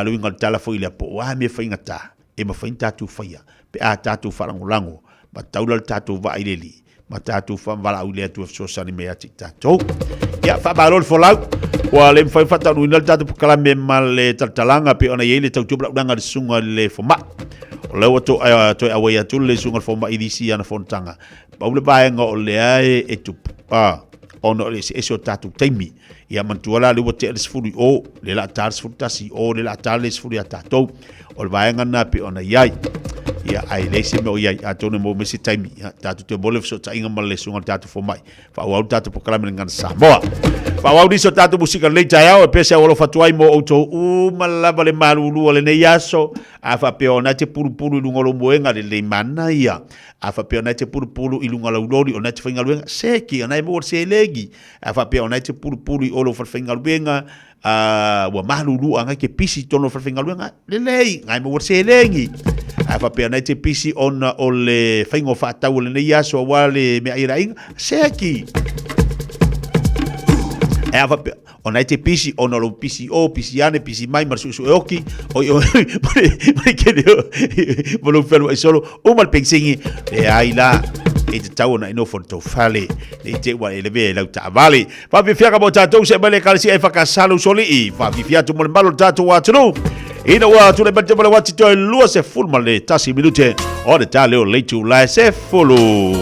lo inga tala fo i le po wa me whaingata e ma whaingtatu whaia pe a tatu wharangolango ma taula le tatu wa i le li ma tatu whamwala au le atu fisosani mea tik tatu ia whabarol folau wa le fai fata no inal tatu kala me mal le talanga pe ona yele tau tubla danga de sunga le foma o le wato to awe ya tul le sunga foma idisi ana fontanga pa ule baenga o le ai e tu ono le se tatu taimi ia mantuala le wote le sfuri o le la tar sfuri tasi o le la tar le sfuri atato o le baenga na pe ona yai ia ai le se me o yai atone mo mesi taimi tatu te bole so ta inga mal le sunga tatu foma fa wa tatu po kala me ngana Samoa fa wa diso tatu musika le Taeao e pese o lo fatuai mo o to malava le malulu le nei aso a fa pe ona te puru i lunga lo moenga le mana ia a fa pe ona te puru i lunga lo lori ona te finga luenga seki ona mo se legi a fa pe ona te puru i lo finga luenga wa malulu anga ke pisi tono finga luenga le lei ngai mo se legi a fa pe ona te pisi ona o le finga fa tau le nei aso wa le me ira inga seki ava ona te pisi ona lo pisi o pisi ane pisi mai marsu su oki o mai ke mo lo fero solo o mal pensingi e ai la e te tau na ino for to fale e te wa eleve la ta vale fa vi fiaka mo tatou se bale kalisi e fakasalo soli i fa vi fiatu mo malo tatou wa tunu ina wa tu le bate mo wati to lua se full male tasi minute o de tale o le tu la se follow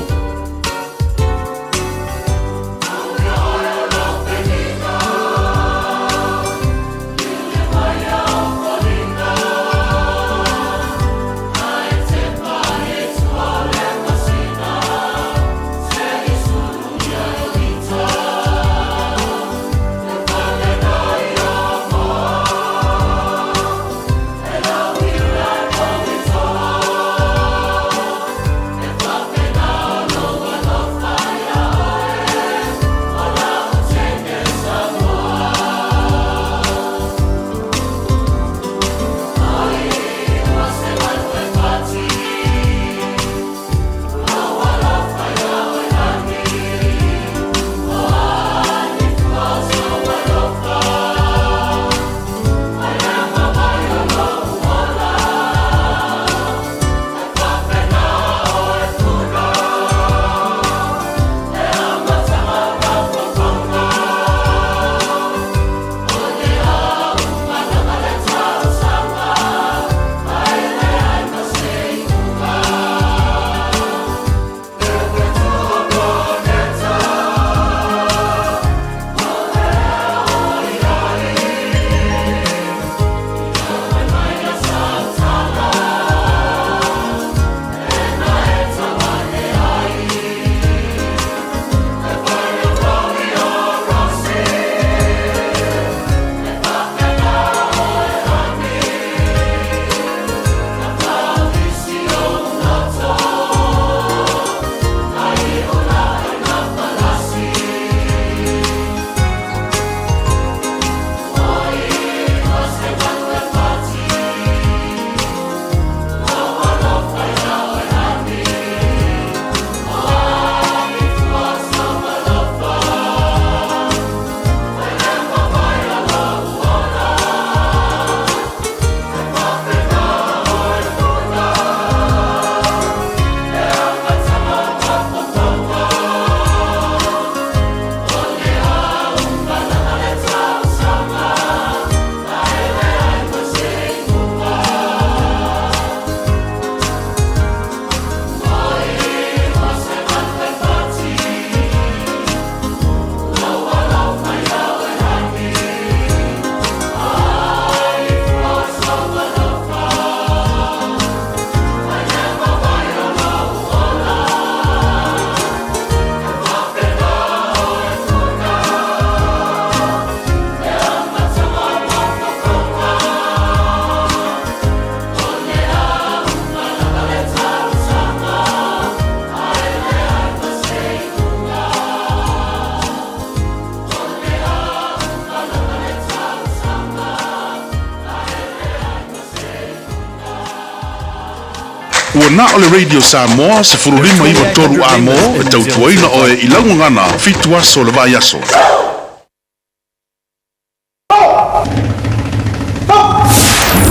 na ole Radio Samoa se furulima iwa toru amo e tautuaina oe I laungangana fitua so le vai aso.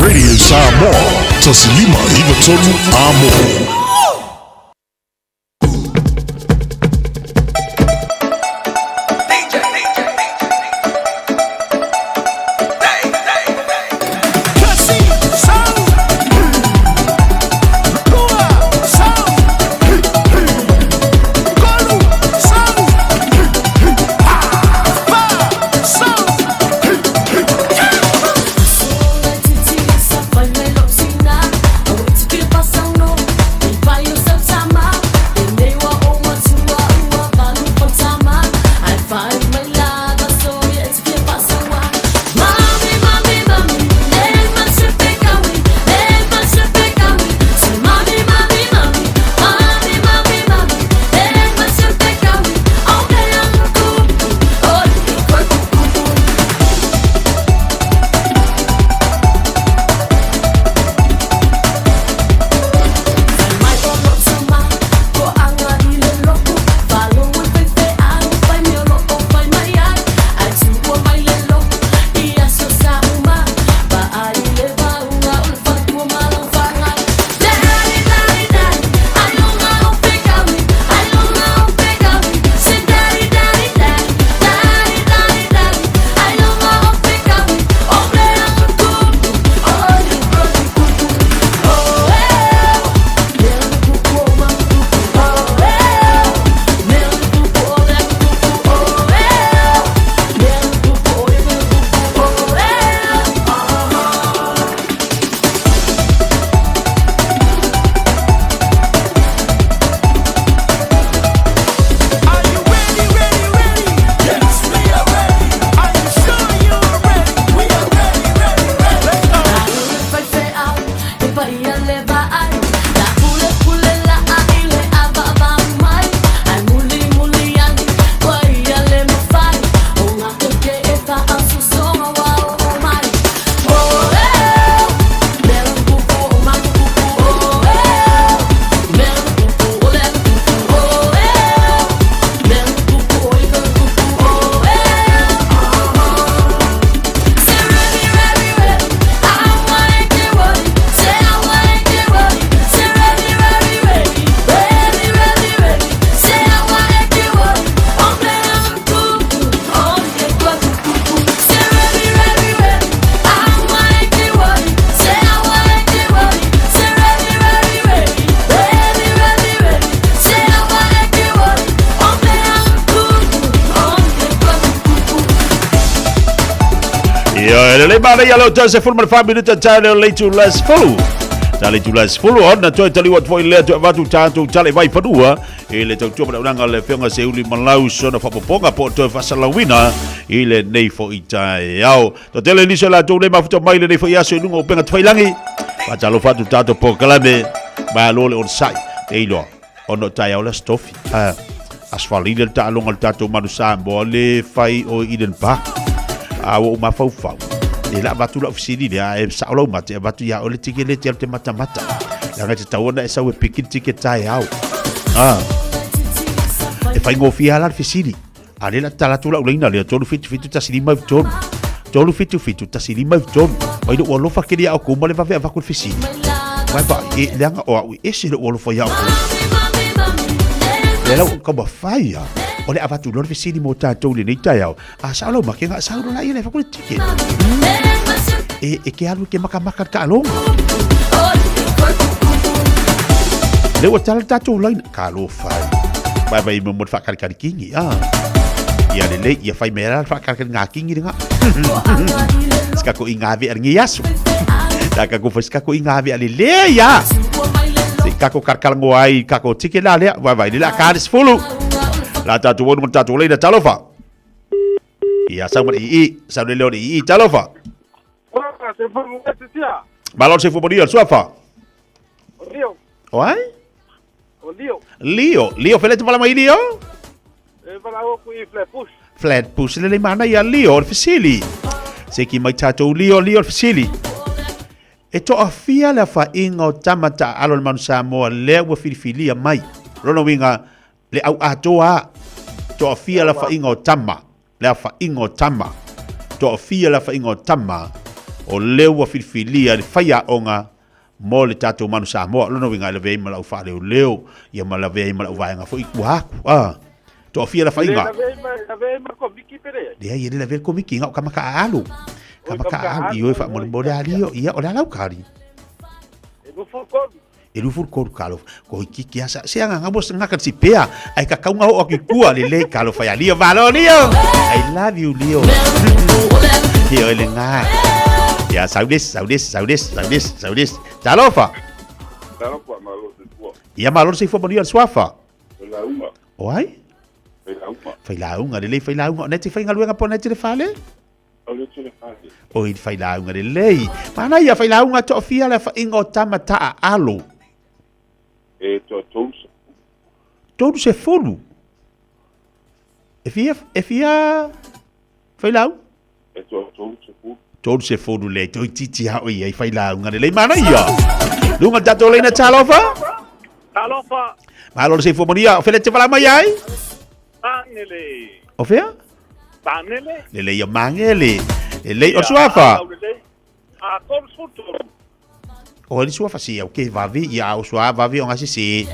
Radio Samoa tasilima iwa toru amo. Le mana ia lo tau se fulma 5 minuta tau le tu las fulu. Tale tu las fulu ona toi tali wat foi le tu vatu tantu tale vai padua e le tau tu pada le fionga se uli Malu sona fa poponga po to fa salawina e le nei fo I Taeao. To tele ni se la tu le mafuta mai le nei fo yaso lungo penga tfailangi. Pa talo fatu tato po kalame ba lo le on sai e lo ono Taeao la stofi. Asfali le ta longa tato manusa bo le fai o Eden Park. Awo ma fau fau. E la batu la ofisini dia e sa lo mate batu ya ole tikele te mata mata. La ngata taona e sa we pikin ticket Taeao. E fai ngo fia la ofisini. Ale la tala tu la ulina le tolu fitu tasilima vitonu. Tolu fitu tasilima vitonu. Oi do lo fa ke dia o ko mole va ve va ko ofisini. Vai ba e langa o e se lo fa ya o. Le la ko ba fai. Ole avatu lor visini mo tatou le nei Taeao. A sa lo makenga sa lo la ile fa ko ticket. E ke alu ke maka ka longa. Le o tala tatou line ka lo fai. Vai mo fa ka kingi. Ia le ia fai mera fa ka nga kingi nga. Ska ko ingavi ar ngiasu. Da ka ko fa ko ingavi ale le ya. Se ka ko karkal ngoai ka ko ticket la le vai le la ka fulu. La tatu wonu tatu le da talofa. Ia sa mo sa le lo talofa. Balon se fumoria suafa. Leo. Oi? Leo. Leo fele te fala mai Leo? Fala o ku flat push. Flat push le mana ia Leo facili. Se ki mai tatu Leo facili. E to afia la fa inga o tamata alo le manu Samoa le ua filifilia mai. Rono winga le au atoa. To afia la fa inga o tama. Le fa inga o tama. To afia la fa inga o tama. O le ua filifilia le faya onga mo le tatou manu Samoa. Rono winga le vei mala ufa leo. Ia mala vei mala uvaenga fo iku haku. To afia la fa inga. La vei ma komiki pere. Dia ia le vei komiki nga o kamaka alu. Kamaka alu iyo fa mo le mole alio ia o la lau kari. E lu fur koru kalo ko kiki asa se anga ngabo ngaka si pea ai ka kaunga o ki kua le kalo fa ya lio valo lio I love you lio yo le nga ya saudis talofa Malu de tua. ya malo se fo bonio swafa La uma. oi fai la unga neti fai ngaluenga po neti le fale oi fai la unga le mana ia fai la unga to fia le fa ingo tamata alo E todos. Todos se folu. E fia fai lau? E todos se folu. Todos se folu le toi titi ha oi ai fai lau ngane le mana ia. Lunga tato le na talofa? Talofa. Malo se fo monia, fele te fala mai ai? Angele. O fea? Tangele. Le ia mangele. Le o suafa. A todos futuro. O ele sua facia, o que vai vir, ia o sua vai vir on assistir.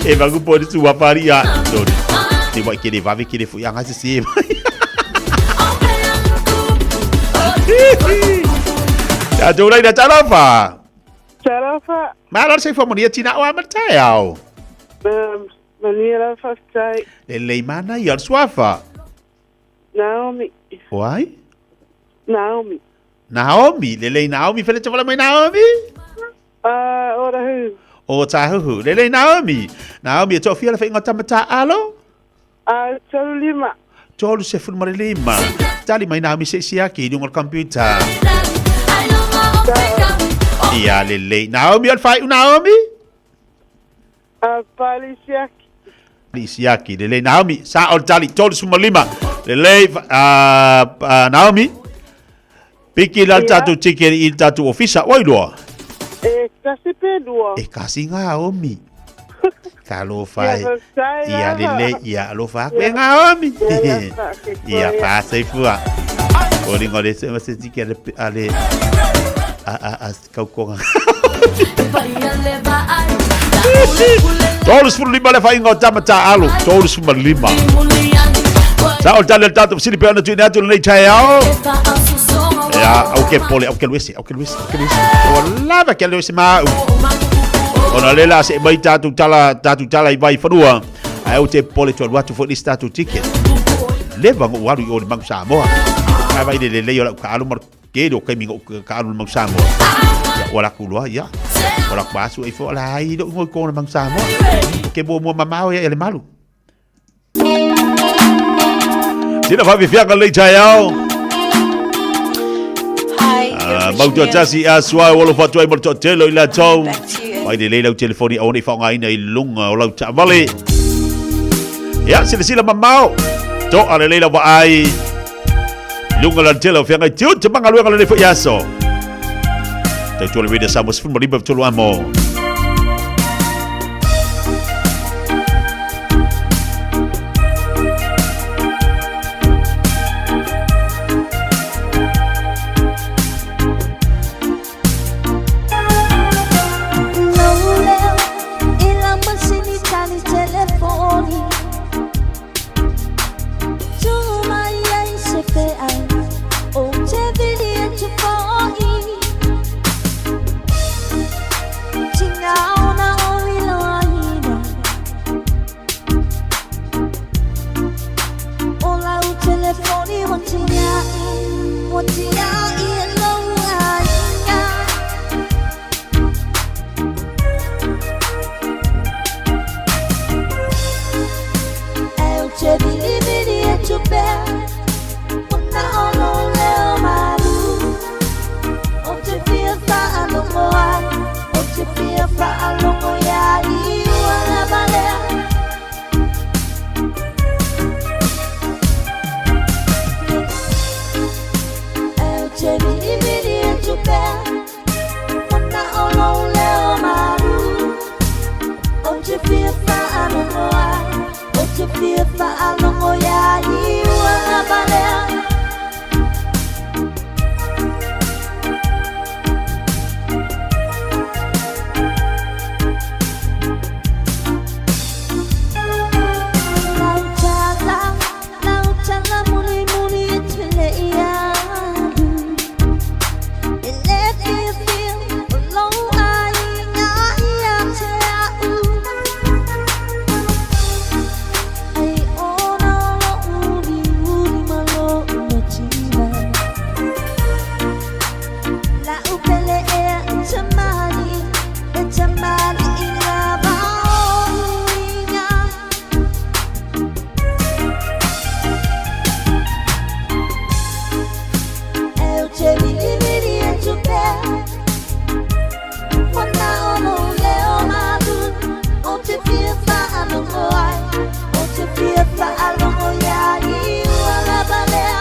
E vai go pode sua faria. Te vai que ele vai vir que ele foi on assistir. Ya jorai da Talofa. Malor sei formonia tina o Taeao. Manila fastai. Le mana ia suafa. Naomi. Why? Naomi. Lele Naomi, fele te fala mai Naomi? Ora hu. O tahu, lele Naomi. Naomi to fia la fa tamata alo? Tolu lima. Tolu se fulu mare lima. Tali mai Naomi se siaki di ngol computer. Ia lele Naomi al fai Naomi? Siaki lele Naomi sa ol tali tolu suma lima. Lele Naomi piki la tatu tikeri il tatu ofisa oi loa kasi pedua kasi Naomi kalau fai ia lele ia lo fa pe Naomi ia fa sai fua ori ngore se ma se tikeri ale kau konga todos por lima le fai ngota mata alu todos por lima. Sa o tale tato sili pe ana tu na tu nei Taeao. Ya, au ke luisi. Wala ba ke luisi ma. Ona lela se mai tatu tala I vai fanua. Ai o te pole to watu fo lista tu ticket. Leva ngo waru o mang Samoa. Ai vai de le yo ka alu mar ke do ke mingo ka alu mang Samoa. Ya wala ku lo ya. Wala ba su ai fo la ai do ngo ko mang Samoa. Ke bo mo mamao ya le malu. Sina Fiafia le Taeao. Mauto tasi aswa wala fatwa I morto telo ila tau. Mai de leila telefoni au ni fa ngai nei lunga o lau vale. Ya sila mamao. To ale leila wa ai. Lunga la telo fa ngai tiu te mangalu ngale fo yaso. Te tole video samos film riba tolo amo. upele tamali ingaba oinga eu te viviri e tu pe wana ono leo madu o te fia fa alongo ai o te fia fa alongo yari wala balea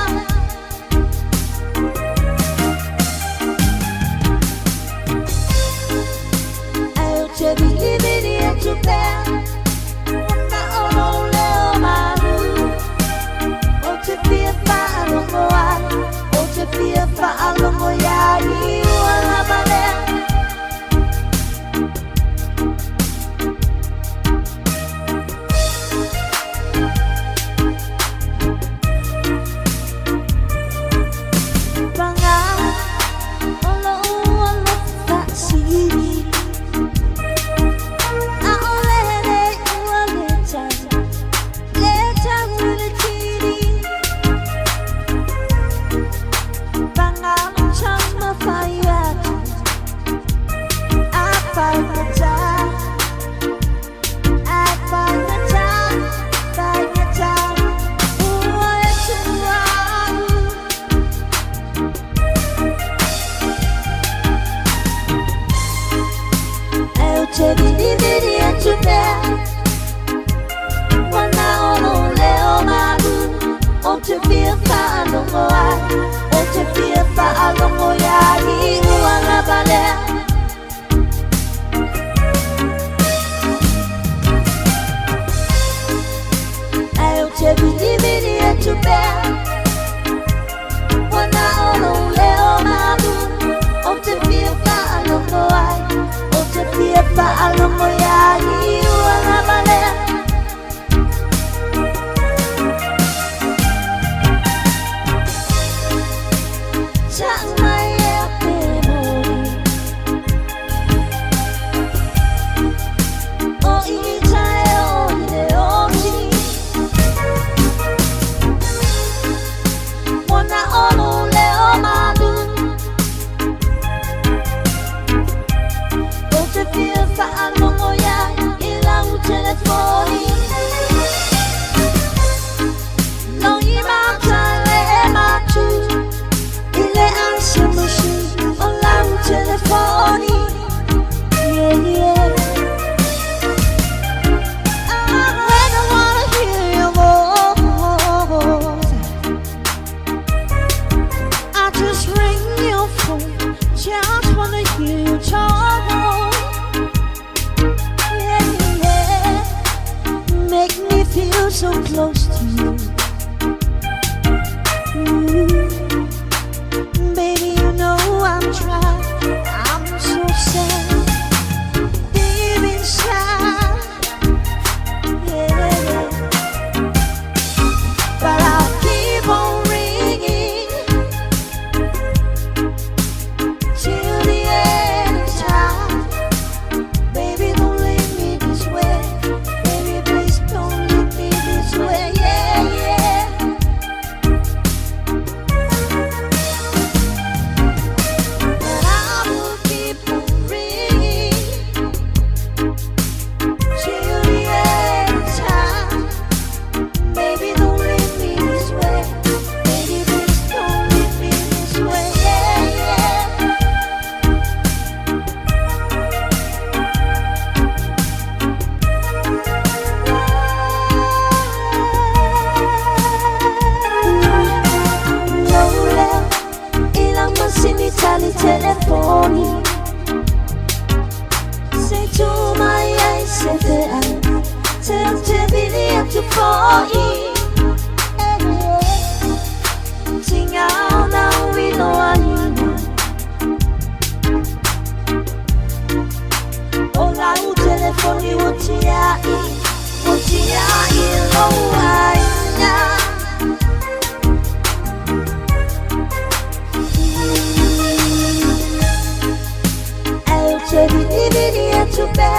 te viviri e tu pe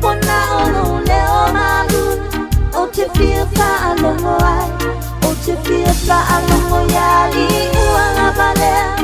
wana ono leo madu o te fia fa alongo ai o te fia fa alongo yari wala balea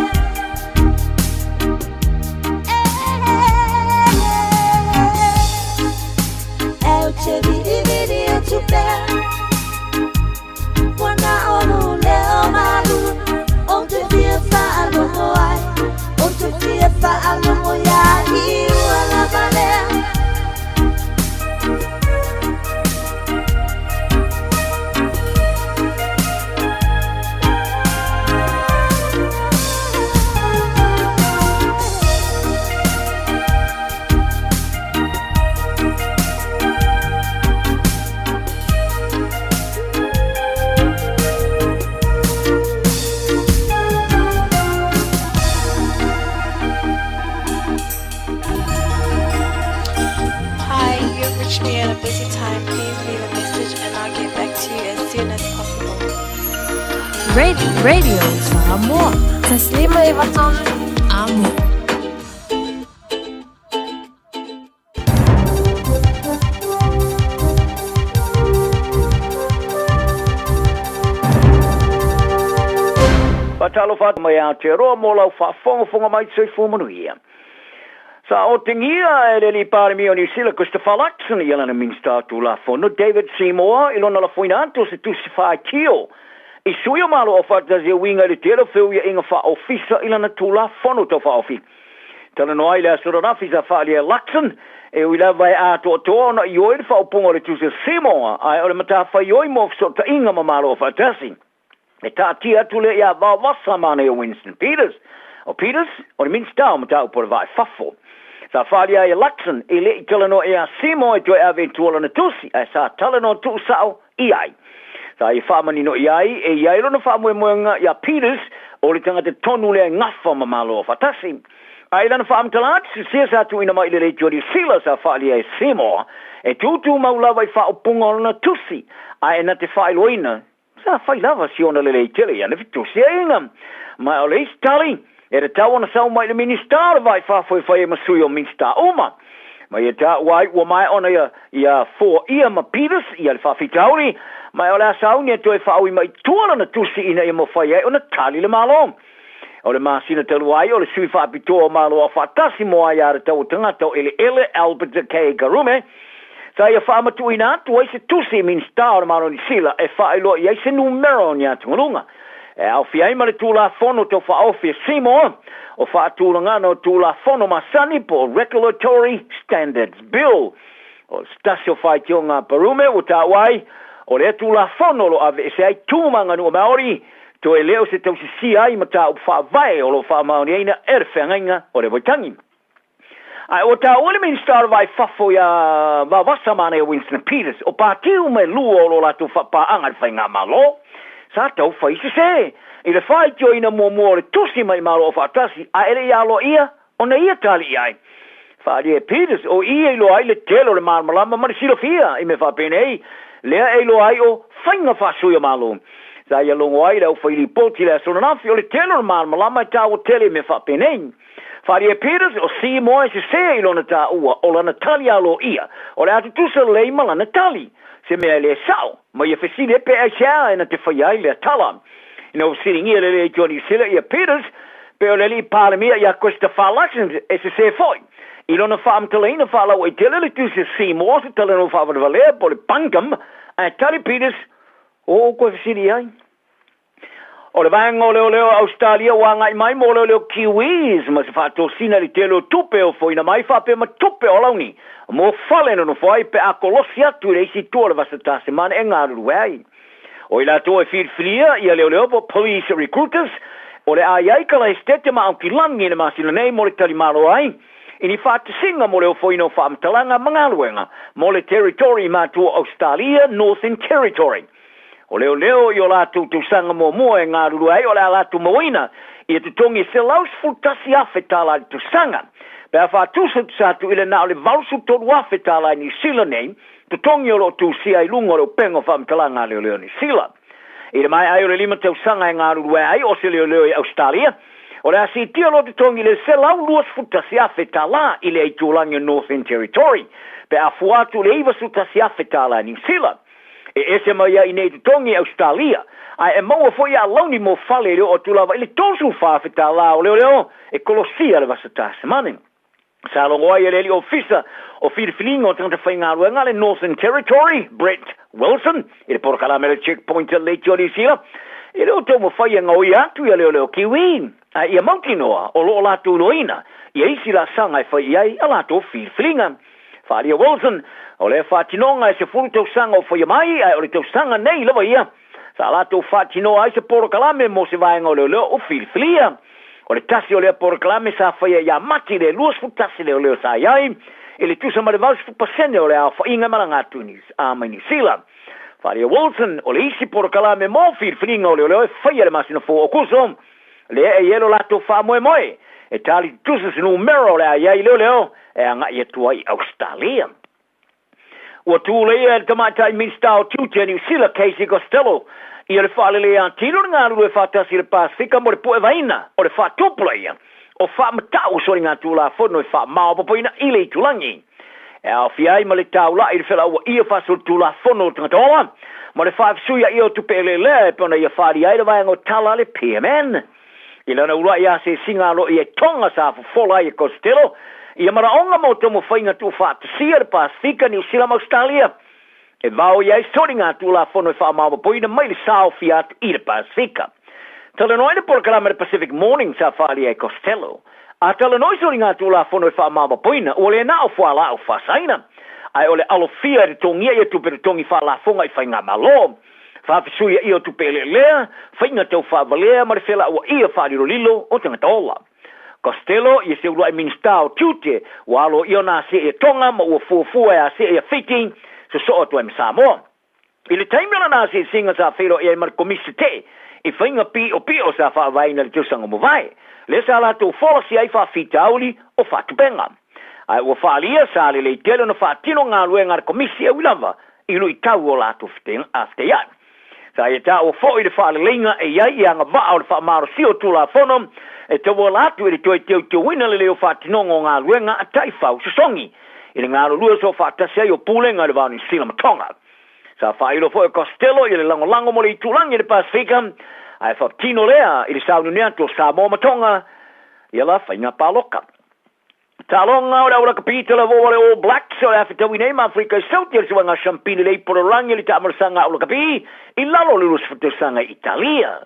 Radio Samoa. Taslima Ivaton Amo. Patalo fat mai a te roa mo lau whaafonga mai tsui fumanuia. Sa o tingia e li pare mi o New Zealand ko stafalaxen i alana min statu la fono David Samoa ilona la foina anto se tu se fai kio. I sui o malo o fata zi winga le tera feu ia inga fa ofisa ilana tu la fono to fa ofi. Tana no ai le asura rafi za fa li laxen e wila vai a to na ioi fa opunga le tu se Samoa ai o le mata fa ioi mo so ta inga mamalo o fata si. E tā tia tule ia wa wasa mana o Winston Peters. O Peters, o le minstau mata upor vai fafo. Sa whalia e Luxon, e le i talano e a Simo e toi ave tuola na tusi, e sa talano tu sao i ai. Sa i whamani no i ai, e i ai rona whamue moenga i a Peters, o le tanga te tonu le ngafa mamalo o fatasi. Ai lana whaamtalat, se sa tu ina mai le rei jori sila sa whalia e Simo, e tutu maulawa i whaupunga o na tusi, ai na te whailoina, sa fai lava si ona le tele ya ne fitu se inga ma ole stali e te tau ona sau mai le minister vai fa foi masui o minister uma ma ia ta wai o mai ona ia for ia ma Peters ia fa fitauri ma ole sau ni to fa ui mai tuala na tusi ina ia mo fai ona tali le malo ole ma sina telu wai ole sui fa pito malo fa tasi mo ia te tau tanga to ele Albert K Garume. Sa ia whaama tu ina, tu eise tusi min star maro ni sila, e wha ilo i eise numero ni atungalunga. E au fiai mare tu la fono to wha au fia simo, o wha atulanga no tu la fono masani po Regulatory Standards Bill. O stasio whai tionga parume, o ta wai, o le tu la fono lo ave, e se ai tūmanga no Maori, to e leo se tau si ai mata o wha vai, o lo wha maoni eina erwhengainga o le voitangi. Ai o ta ole min star vai fafo ya va vasa mana e Winston Peters o patiu me luo lo la tu fa pa anga fainga malo sa tau fai se i le fai tio ina mo le tusi mai malo fa tasi a ele ya lo ia ona ia tali ai fa le Peters o ia lo ai le telo le marmala ma silo fia i me fa penei le ai lo ai o fainga fa su ya malo sa ia lo ai le fai li poti le so na fi o le telo le marmala ma ta o tele me fa penei Faria Peters o si mo se ilona ta ua o la Natalia lo ia o le atu tusa lei mala Natali se me le sao ma ia fesile pe a sia na te fai le tala sitting here le Johnny Silla ia Peters pe o le li paramia ia costa falaxen e se foi ilona fam telena fala o tele le tu se si mo se telena fa vale po le pangam a Tali Peters o ko fesile ai o le vanga o leo Australia wanga i mai mo leo Kiwis ma se fato sina li telo tupe o foina mai fa pe ma tupe o launi mo fale no foi pe a kolosia tu le si tu le vasata se man engaru wai o ila to e flia ia leo po police recruiters o le ai kala estete ma ki langi na masina nei mo le tali malo ai ini fatu singa mo leo foina fa amtalanga mangaluenga mo le territory ma tu Australia Northern Territory o leo i o latu tu sanga mo e ngā ruru ai o lea latu moina i tu tongi se laus futasi awhetala tu sanga. Pea whātusa tu sātu ile nā o le valsu toru awhetala ni sila nei, tu tongi o lo tu si ai lunga o le pengo whamtalanga leo ni sila. I le mai ai o le lima tau sanga e ngā ruru ai o se leo i Australia, o le asi tia lo tu tongi le se lau luas futasi awhetala i le aitulangi Northern Territory. Pea fuatu le iwa sutasi awhetala ni sila. E ese mai ia i nei tongi Australia. Ai e maua foi a launi mo fale leo o tulava ili tosu whawhita la o leo e kolosia le vasata semane. Sa longo ai ele ofisa o whiriwhilinga o tangata whaingaru e ngale Northern Territory, Brett Wilson, i le porokala mele checkpoint le Johnny Sila. I leo tau mo whai anga o i atu ia leo kiwi. Ai a mauti noa o loo latu noina. I eisi la sanga e whai ai a latu o whiriwhilinga. Wharia Wilson, o le whatinonga e se furu tau sanga o whai mai, ai o le tau sanga nei lawa ia. Sa lato whatinoa ai se porokalame mo se vaenga o leo o whiriwhilia. O le tasi o le porokalame sa whaia ia mati le luas futasi leo sa iai. E le tusa ma le vaus fupasene o le a whainga maranga tunis a mai ni sila. Wharia Wilson, o le isi porokalame mo whiriwhilinga o leo e whaia le masina fo o kuso. Le e yelo lato wha moe. E tali tusa sinu mero le a iai leo e anga ia tua i Australia. Ua tūlea e tamatai minsta o tūtia New Zealand Casey Costello ia le whaalele a tino ngā ruru e whātasi le Pasifika mo le poe vaina o le whātopula ia o whaamatau sori ngā tūla whono e whaamao papoina i le itulangi. E au fiai ma le taula i le whela ua ia whasol tūla whono o tangatoa mo le whaafisuia i o tupe le e pona ia whaari ai le vaenga o tala le PMN. I lana ura ia se singa lo i e tonga sa fola i e Costello ia maraonga mo tomo whainga tu whaatasia le Pasifika New Zealand Australia. E vau ia sori ngā tūla whono e whaamao papoina mai le sao fiat i le Pasifika. Tala noi le porkarama le Pacific Morning sa whaali e Costello. A tala noi sori ngā tūla whono e whaamao papoina o le na o whaala o whasaina. Ai o le alofia re tongia i tupe re tongi whaalafonga i whainga malo. Whaafisuia i o tupe lea, whainga tau whaavalea ma le whela ua ia whaaliro lilo o tangatola. Costello i se urua e minsta o tute, walo i o nā se e tonga ma ua fuafua e a se e fiti, so o tu e Samoa. I le taimela nā se singa sa whero e mar komisi te, i whainga pi o sa whaavaina le tiusanga mo vai. Le sa la tau whola si ai whaafitauli o whaatupenga. Ai ua whaalia sa le tele no whaatino ngā luenga le komisi e wilava, i lui tau o la tu afteia. Sa e ta o fo i le whaalelenga e iai i anga vaa o le whaamaro si o tula whono, e tau o latu e le toi teo wina le leo whaatinongo ngā luenga a tai whau sasongi. I le ngāro lua so whaatasi ai o pūlenga le vāni sila matonga. Sa whailo fo e Costello i le lango mo le itulangi le Pasifika, ai whaatino lea i le saunu neanto Samoa matonga, i la whainga paloka. Talonga o le aura kapitala vo le All Blacks o le awhitawi nei ma Afrika i sauti e siwanga champine le ipororangi li tamarasanga aura kapi i lalo le rusfatusanga Italia.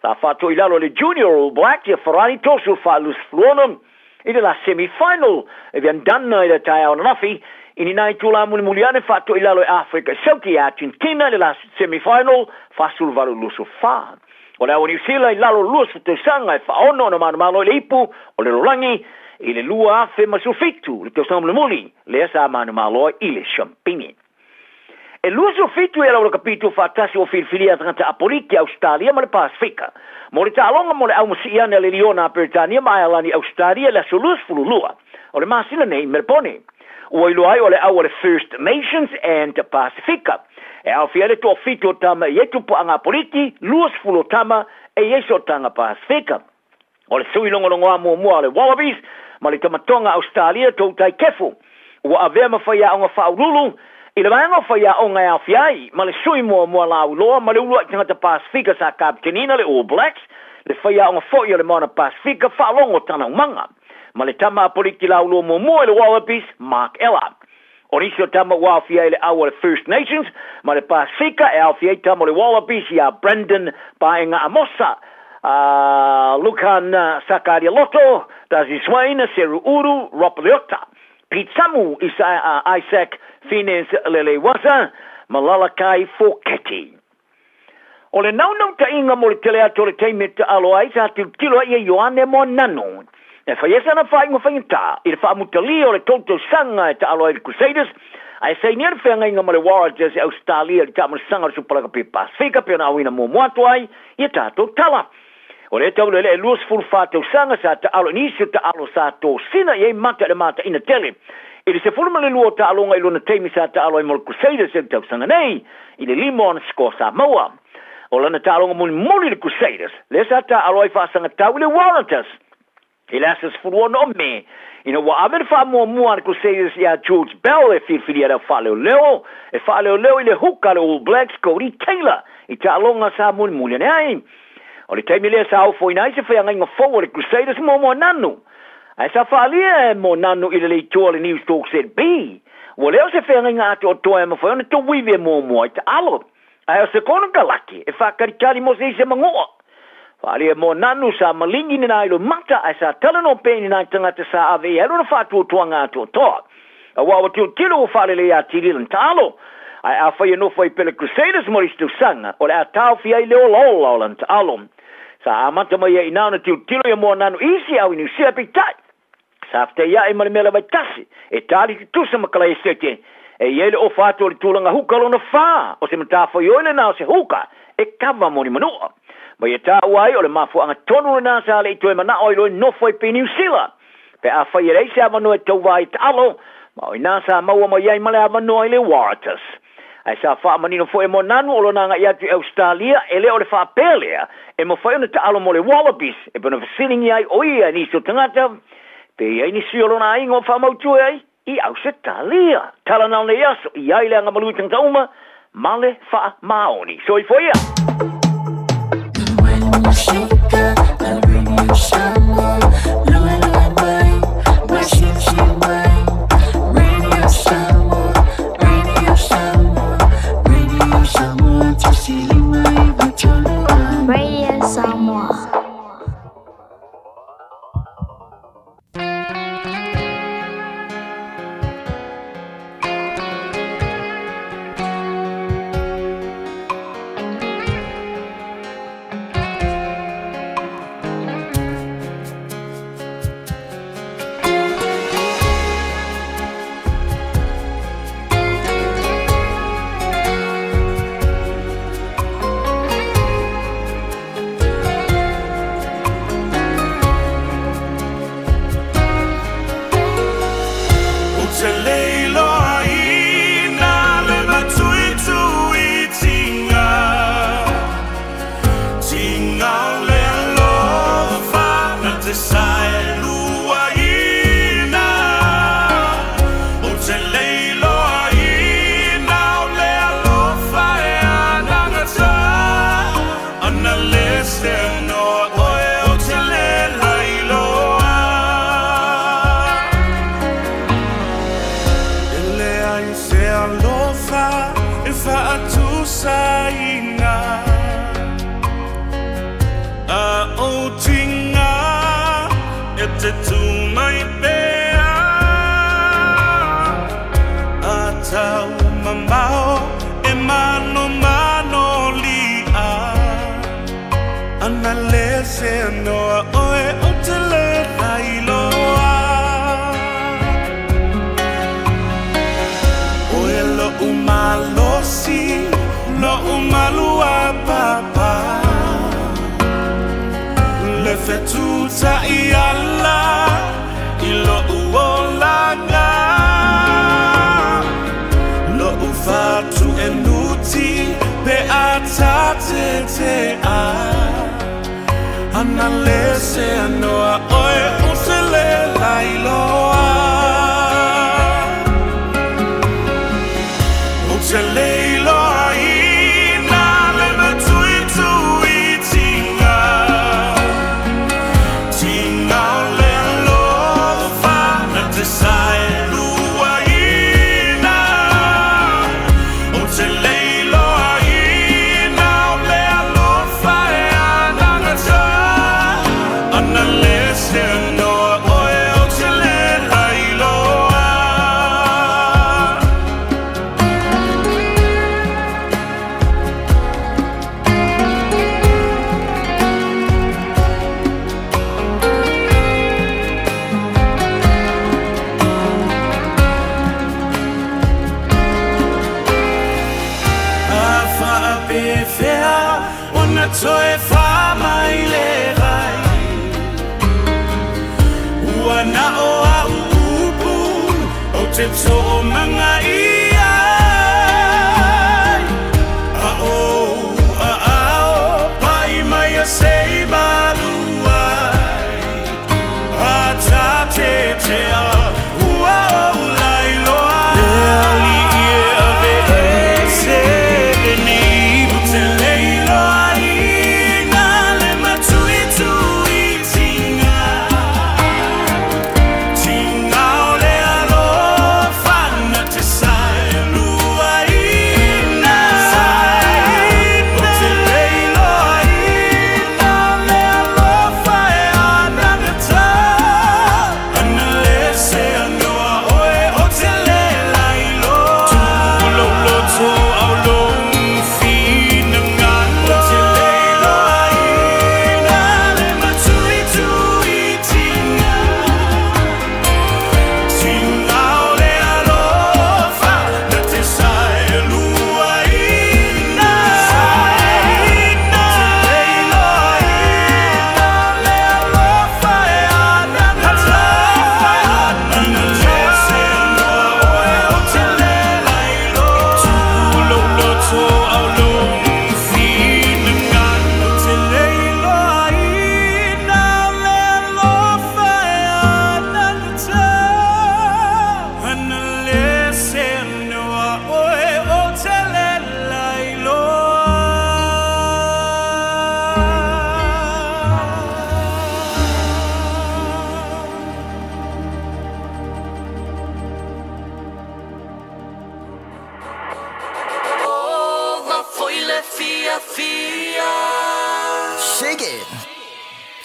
Sa whato i lalo le Junior All Blacks i a Ferrari tosu whalus fluonum i la semi-final e vian danna i le Taeao na nafi i ni nai tula muliane whato i lalo e Afrika i sauti e Argentina le la semi-final fasul valu lusu wha. O le awa New Zealand i lalo rusfatusanga e whaono na manumalo i le ipu o le rorangi i le lua afe masufitu, le tau samu le muli, le asa manu maloa i le champini. E lua sufitu e laura kapitu whaatasi o whirwhiria tangata apoliti Australia ma le Pasifika. Mo le tālonga mo le au masiana le Liona Britania ma Ialani Australia le solus fulu lua, o le masila nei merpone. Ua ilo ai o le au le First Nations and Pasifika. E au fia le tō fitu o tama i etu po anga apoliti, luas fulu tama e yeso tanga Pasifika. O le sui longo a mua le Wallabies, ma le tamatonga Australia tau tai kefu. Ua avea ma whaia o ngā whaurulu, i le vaenga whaia o ngā awhiai, ma le sui mua la uloa, ma le ulua i tangata Pasifika sa Kaptenina le All Blacks, le whaia o ngā whoi o le mauna Pasifika whaalongo tana umanga. Ma le tama apoliki la uloa mua le Wallabies, Mark Ella. O risi o tama ua awhiai le awa le First Nations, ma le Pasifika e awhiai tama le Wallabies i a Brendan Baenga Amosa, Lukan Sakaria Lotto, Dazi Swain, Seru Uru, Rob Leota, Pete Samu, Isaac Fines Lele Wasa, Malalakai Foketi. O le nau ta inga mo le tele ato le teimeta alo ai sa tilo ia Ioane mo nano. E whaiesa na whaingo whainta, i le whaamutali o le toto sanga e ta alo ai le Crusaders, ai sei nere whenga inga mo le Warriors e Australia li tamar sanga le supalaga pe Pasifika pe na awina mo muatu ai, i tato tala. O le tau le luas fulu whātau sanga sa ta alo nisi ta alo sa tō sina i mata le mata ina tele. I le se fulma le lua ta alonga i luna teimi sa ta alo i mol Crusaders e tau sanga nei, i le limo ana sko Samoa. O lana ta alonga muli le Crusaders, le sa ta alo i whaasanga tau le Warriors. I le asas fulu ono me, ina wa amen wha mua le Crusaders i a George Bell e whirwhiria rau whaleo leo, e whaleo leo i le huka le All Blacks Cody Taylor, i ta alonga sa muli nei. O le taimi lea sa au foi nai se whea ngai ngafou o le Crusaders mo nanu. Ai sa whaalia mo nanu i le leitua le News Talk said B. Wa leo se whea ngai ngā ato o toa e mawhai ona to wiwe mo i ta alo. Ai o se kono kalaki e whakarikari mo se mangoa. Whaalia mo nanu sa malingi ni nai lo mata ai sa talano pēni nai tangata sa ave e rona whātua toa ngā ato o toa. A wawa tio tilo o whaalele a tirilan ta alo. Ai a whai no whai pele Crusaders mo ristu sanga o le a tau fia i leo lola o lan ta alo. Sa amata mai e inauna tiu tilo ia mua nanu isi au inu sia pitai. Sa afte ia e marimela vai tasi, e tali ki tusa makala e sete, e iele o fatu li tulanga huka lona wha, o se matafa ioile na o se huka, e kava moni manua. Mai e tā uai o le mafu anga tonu na sa le ito e mana o ilo e nofo e pe New Zealand. Pe a whai e reise avano e tau vai ta alo, ma o i nasa maua mai ai male avano e le Warriors. ai sa fa manino fo e monanu o lona ia tu Australia ele o le fa pelea e mo fa ona ta alo mo le wallabies e bona feeling ai o ia ni so tangata pe ai ni si o lona ai ngo fa mau tu ai I Australia tala na le yaso ia ile nga malu tang tauma male fa maoni so I fo ia Radio Samoa.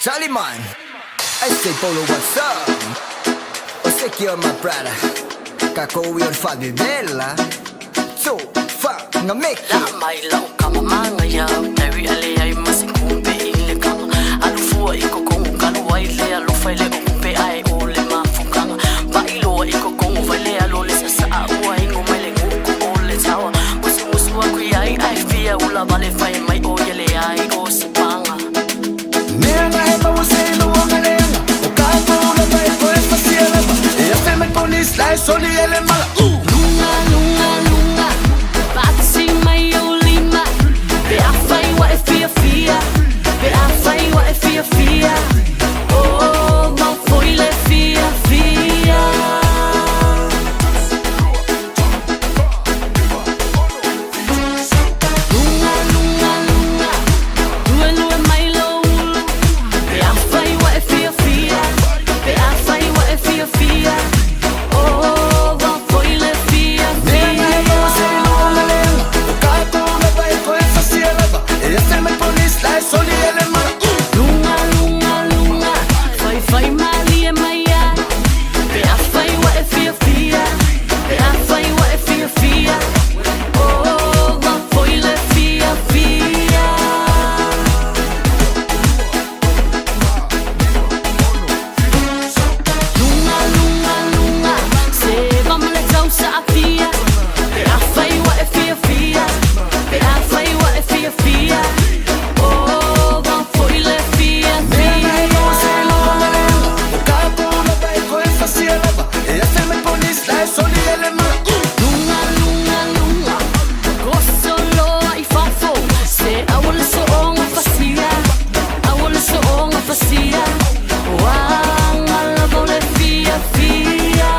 Charlie man, I say Polo, what's up? O sei que you're my brother. Kako we on Fadidella. So, fuck, nga make it. La mai lau kama manga ya. Tari ale ai masikumbe ile kama. Alufua iko kongu kalu waile alufa ile ukumpe ai ole mafukanga. Bailo iko kongu vale alole sasa aua ingo mele nguku ole tawa. Musi musi wa kuyai ai fia ula vale fai mai oyele ai o sipanga. Mira hema waseno wangalenga. Ukako na bai kwa fasiela. Ya feme police la soli ele mala. Lunga lunga lunga. Batsi mai olima. Be afai wa Fiafia. Be afai wa Fiafia. Oh, ma foi le Fiafia. Lunga lunga lunga. Lue lue mai lo. Be afai wa Fiafia. Be afai wa Fiafia. Oh, ma foi le Fiafia. Lunga lunga lunga. Fai fai mali e maia. Be afai wa Fiafia. Be afai wa Fiafia. Oh, ma foi le Fiafia. Lunga lunga lunga. Se vamos le tau sa pia. Be afai wa Fiafia. Be afai wa Fiafia. Oh, ma foi le Fiafia. Lunga lunga lunga. Gosto lo ai fafo. Se awol so onga fasia. Awol so onga fasia. Wanga la vole Fiafia.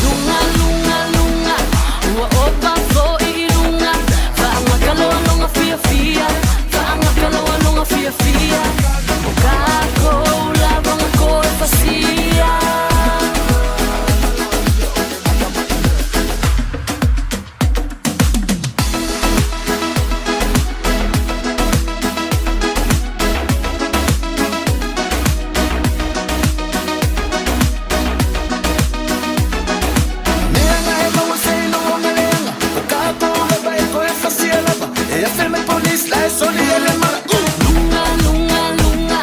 Lunga lunga lunga. Ua opa fo i lunga. Wanga kaloa longa Fiafia. Wanga kaloa longa Fiafia. Kako la vanga koe fasia. Lunga lunga lunga.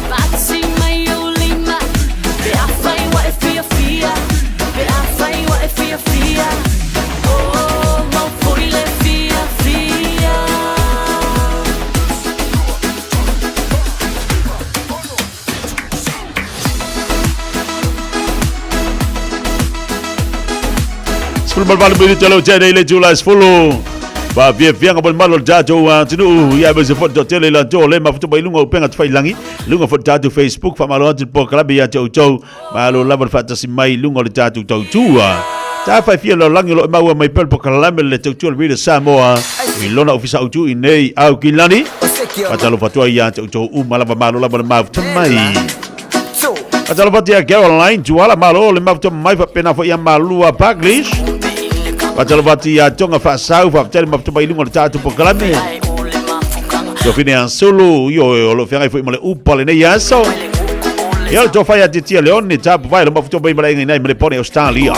Batsi mai olima. Be afai wa Fiafia. Be afai wa Fiafia. Oh, ma foi le Fiafia. Sebelum malam ini kalau jadi le July 10. Ba Fiafia ngabon malo jajo tinu ya be se foto tele la jo le ma foto ba ilunga upenga tfai langi lunga foto jajo Facebook fa malo ati po klabi ya jo malo la fa tasi mai lunga le jajo tua ta fa fia lo langi lo ma mai pel po kalame le jo le Samoa ilona ofisa uju inei au kilani patalo fatua ya jo mala malo la ma mai patalo fatia Caroline juala malo le ma mai fa pena fo ya malu a Paglish Patalo bati ya tonga fa sau fa tele mapto ba ilunga tatu pokalame. Yo fine an solo yo lo fenga foi male upale ne yaso. Yo to fa ya titia leone tapu vai lo mapto ba male ngai male pone Australia.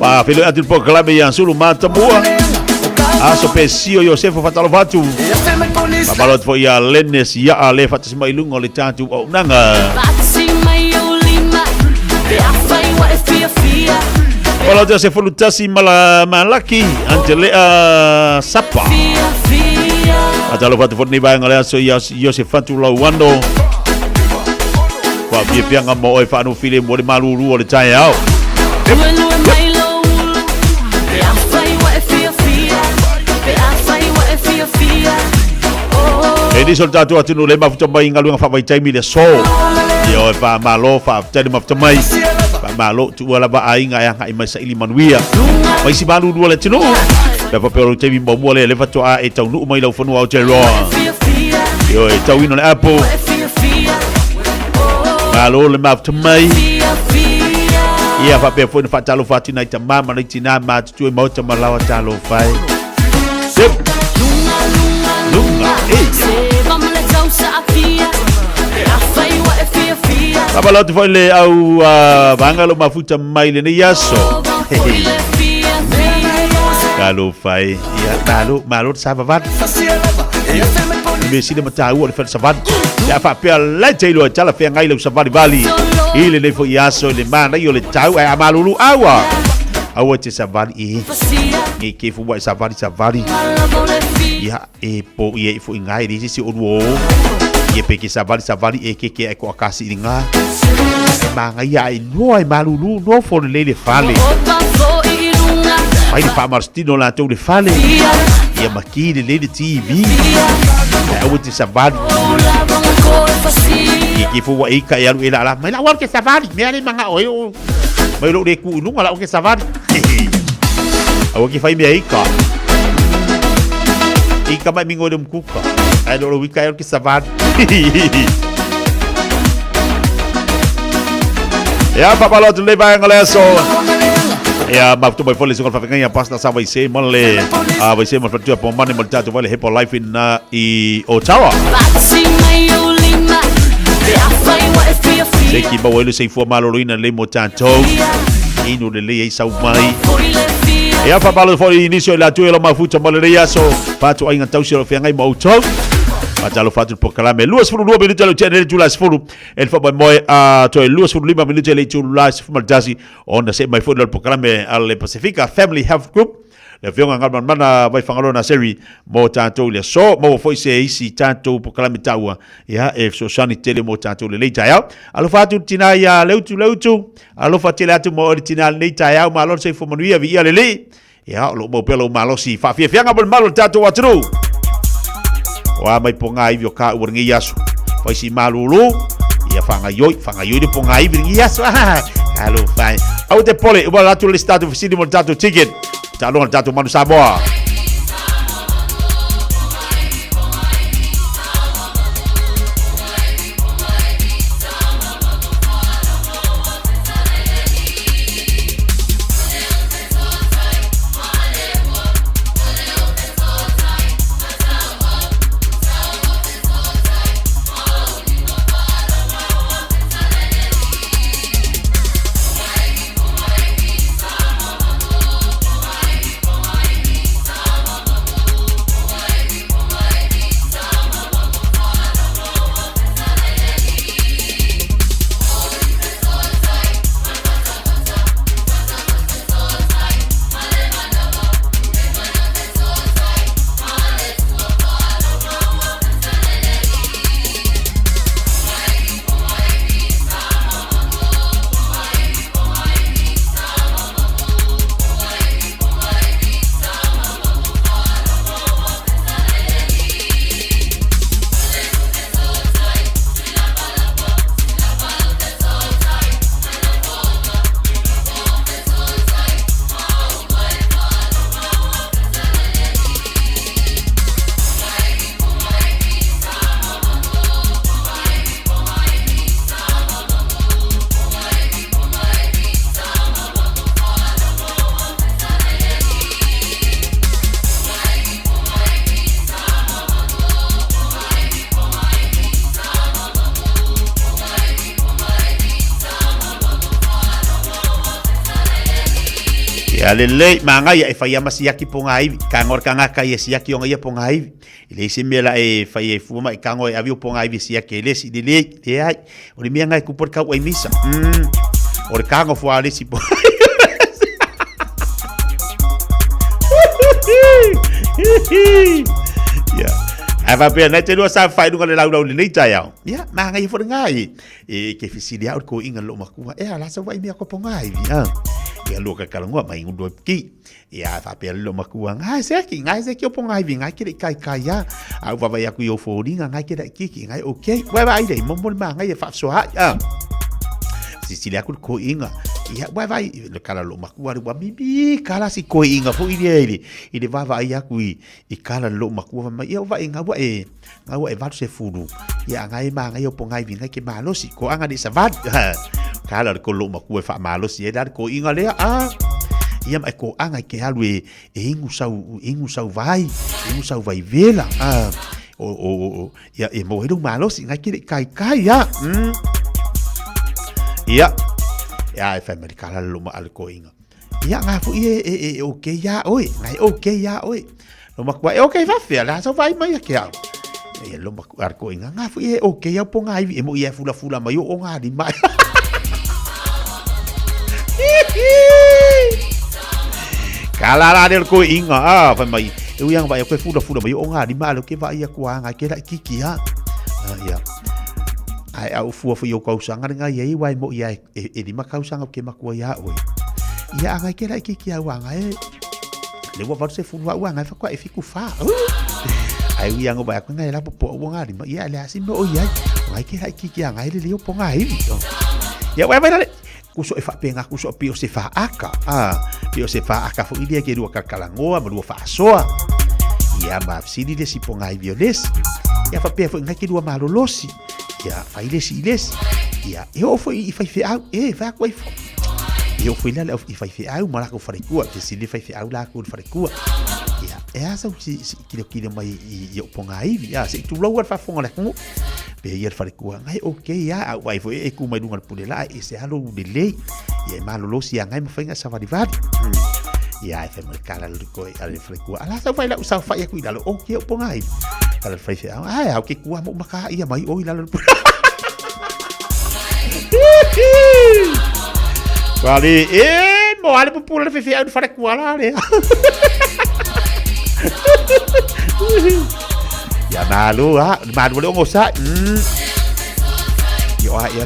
Pa filo atil pokalame ya solo mata mua. Aso pesio yo se fa fatalo batu. Pa balot fo ya lenes ya ale fa tsima ilunga le tatu o nanga. Kalau dia sevolutasi malaki antele sapa. Atalo fatu fot ni bang ale so Yosef fatu lawando. Wa Fiafia ngamo oi fa no file mo de Malu ole Taeao. Edi soltatu atinu le mafuta mai ngalu nga fa vai taimi le so. Yo fa malo fa tadi mafuta mai. Malo tu wala ba ai nga yang ai mai sa ili manuia mai si Malu dua le tino da pa pero te bimbo mo le fa to a e tau nu mai lau fonu au te ro yo e tau ino le apo Malo le maf to mai Ia fa pe foi fa talo fa tina ta mama ni tina ma tu mo ta malawa talo fai. Sip. Lunga. Kapalot foi le au bangalo mafuta mai le ni yaso. Kalau fai ia malu sababat. Mesi de matahu le fa sabat. Ya fa pe la telo chala fe ngai le sabat bali. Ile le foi yaso le mana yo le tau ai amalulu awa. Awa te sabat e ke fu wa sabat. Ya po ye fu ngai di si owo. Ye pe ke sabat e ke ko akasi dinga. Manga ya no ai malulu no for le fale. Mai di fa marstino la tu le fale. Ya makini le TV. Awa te sabat. Ki fu wa ika ya lu ila mai la wa ke sabat. Me ale manga oyo. Mai lo de ku nu ngala ke sabat. Awa ki fai me ika. Ika mai mingo de mkuka. Ai lo wika ya ke sabat. Ya papalot le ba ngaleso. Ya maftu boy fole singol fa ngaya pasta sa vai se mole. Vai se mole tu po mane mole tatu vale hepo life in Ottawa. Seki ba welu sei fu maloloina le motanto. Inu le le sa mai. Ya papalot fole inicio la tu lo mafuta mole le yaso. Patu ai ngantau se lo fa ngai mo tau. Matalo fatu proclame luas furu 2 minutos lo channel julas furu el fa boy to luas furu 5 minutos le julas furu maltasi on se mai furu proclame al Pacifica Family Health Group le fiona ngal mana vai fangalo na seri mo tanto le so mo foi se isi tanto proclame taua ya e so sanite le mo tanto le Taeao alo fatu tina ya leutu alo fatela tu mo original le Taeao malo se fu manuia via le ya lo mo pelo malo si Fiafia ngabol malo tanto watru. Wa mai ponga i ka uringi yasu. Foi si malulu. Ia fanga yoi de ponga i uringi yasu. Halo fai. Au te pole uba latu le statu fisidi mo tatu ticket. Talon tatu manu Samoa. Alele manga ya e fai masiaki ponga ai kangor kanga kai siaki onga ya ponga ai ile simela e fai fuma e kango e avio ponga ai siaki le si le ai o mi anga ku por ka wai misa o kango fu ale si po ya ava pe na te no sa fai dunga le lau le Taeao ya manga i for ngai e ke fisilia o ko inga lo makua e ala sa wai mi ko ponga ai ya lo ka kalangwa mai ngudo ki ya fa pe lo makua ngai se ki po ngai vi ngai ki kai ya au va ya ku yo fo dinga ngai ki ngai okay wa vai dei mo ma ngai fa so ha ya Sicilia ko inga ya wa vai le kala lo makua wa bibi kala si ko inga fo ile va ya ku i kala lo makua ma ya va inga wa e va se furu ya ngai ma ngai po ngai vi ngai ki malo si ko anga di savat kala ko lo maku e fa malo si e dar ko inga le ia mai ko anga ke alu e ingu sau vai vela ia e mo edu malo si ngai ki kai ya ia e family kala lo ma al ko inga ia nga fu e okay ya oi ngai okay ya oi lo maku e okay fa fe la so vai mai ke au e lo maku ar ko inga nga fu e okay ya ponga ai e mo ia fula mai o nga di mai Kalara del ko inga fa mai eu yang vai ko fula mai o nga di malo ke vai ko anga ke la kiki ya ya ai au fu yo ko sanga nga ye wai mo ia e di ma sanga ke makua ya oi ia anga ke la kiki ya wanga le wa se fu wa nga fa ko e fiku fa ai yang ba ko nga la po nga di ma ia le asin mo ia ngai ke la kiki anga le o po nga ya wai vai kuso e fa penga kuso pio se fa aka pio se fa aka fo idea ke dua kakalangoa ma dua fa soa ia ma sini de si ponga i violes ia fa pe fo ngaki dua malolosi ia fa iles ia eu fo i fa au fa ko fo eu fui lá i fa au ma la ko fa ku te si le fa au la ko fa ku ia asa si kilo mai i ponga i ia se tu lo fa fonga la ko pe ia fa ku ngai okay ya wai fo e ku mai dunga pulela e se halo de lei ia malo si ngai ma fainga sa vadi ia e fa mercala lo ko ale fa ku ala sa vai la usa fa ia ku dalo okay ponga i ala fa ia okay ku mo maka ia mai o ila lo Vale, mo ale pupula fe au fa ku ala le ya Malu Malu le ngosa yo ya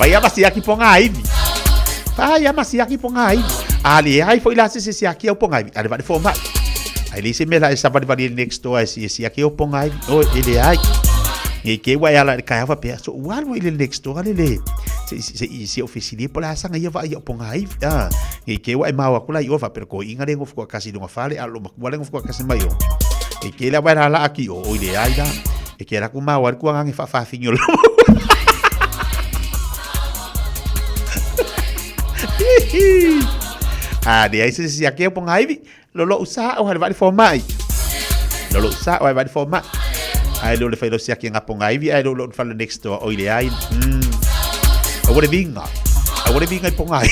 Paya masih aqui ponga aí Paya masih aqui ponga aí ali aí foi lá se aqui eu ponga aí ali vai formar aí ele se me lá estava de next door se aqui eu ponga aí ele aí e que vai ela caiava perto o algo ele next door ele se oficina por lá sanga ia vai ponga aí e que vai mau aku lá eu vai perco inga lengo ficou casa de uma fale alo makuale lengo ficou casa maior e que ele vai lá aqui ele aí da e que era com mau aku ngang fa finho dia aí se aqui eu ponga aí lolo usaha o vai formar lolo usaha vai formar aí lolo faz se aqui ngapong aí aí lolo fala next door ele aí Agora vinga e ponga aí.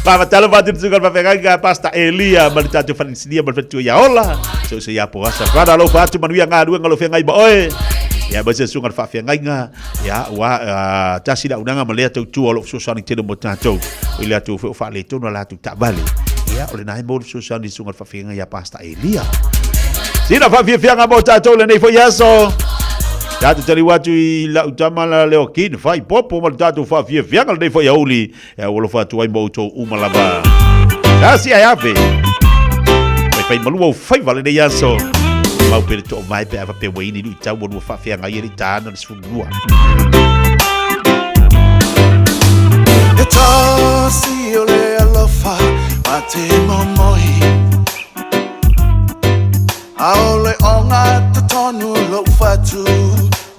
Vamos talo bater juga para pegar pasta Elia, malita tu fan sidia berfetu ya Allah. So ya puasa. Para lo batu manuia ngadu ngalo fengai ba oi. Ya basa sungar fa fengai nga. Ya wa tasida unanga maleta tu olo susani tendo motato. Ila tu fa le tu la tu tabale. Ya ole na mo susani sungar fa fengai ya pasta Elia. Sina fa Fiafia ngamotato le nei fo yaso. Tatu tali watu i la utama la leo kin fai popo mal tatu fa Fiafia ngal dei fo yauli e wolo fa tu ai mo to umalaba kasi ayabe fai malu o fai vale de yaso mau per to mai pe ava pe weini lu tau mo fa Fiafia ngai ri tana sfundua Etasi ole alofa ate momoi Aole onga te tonu lo fatu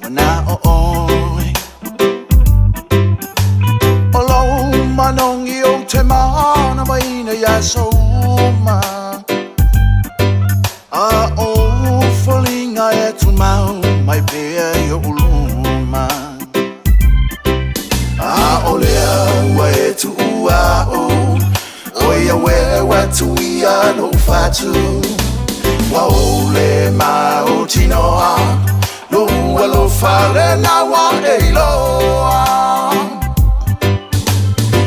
wana oi Olo manongi o te mana maina ya soma A o folinga e tu mau mai pea yo uluma A olea wa e tu ua o Oia we tu ia no fatu Waole mau tinoa Lua lo fale na wa eiloa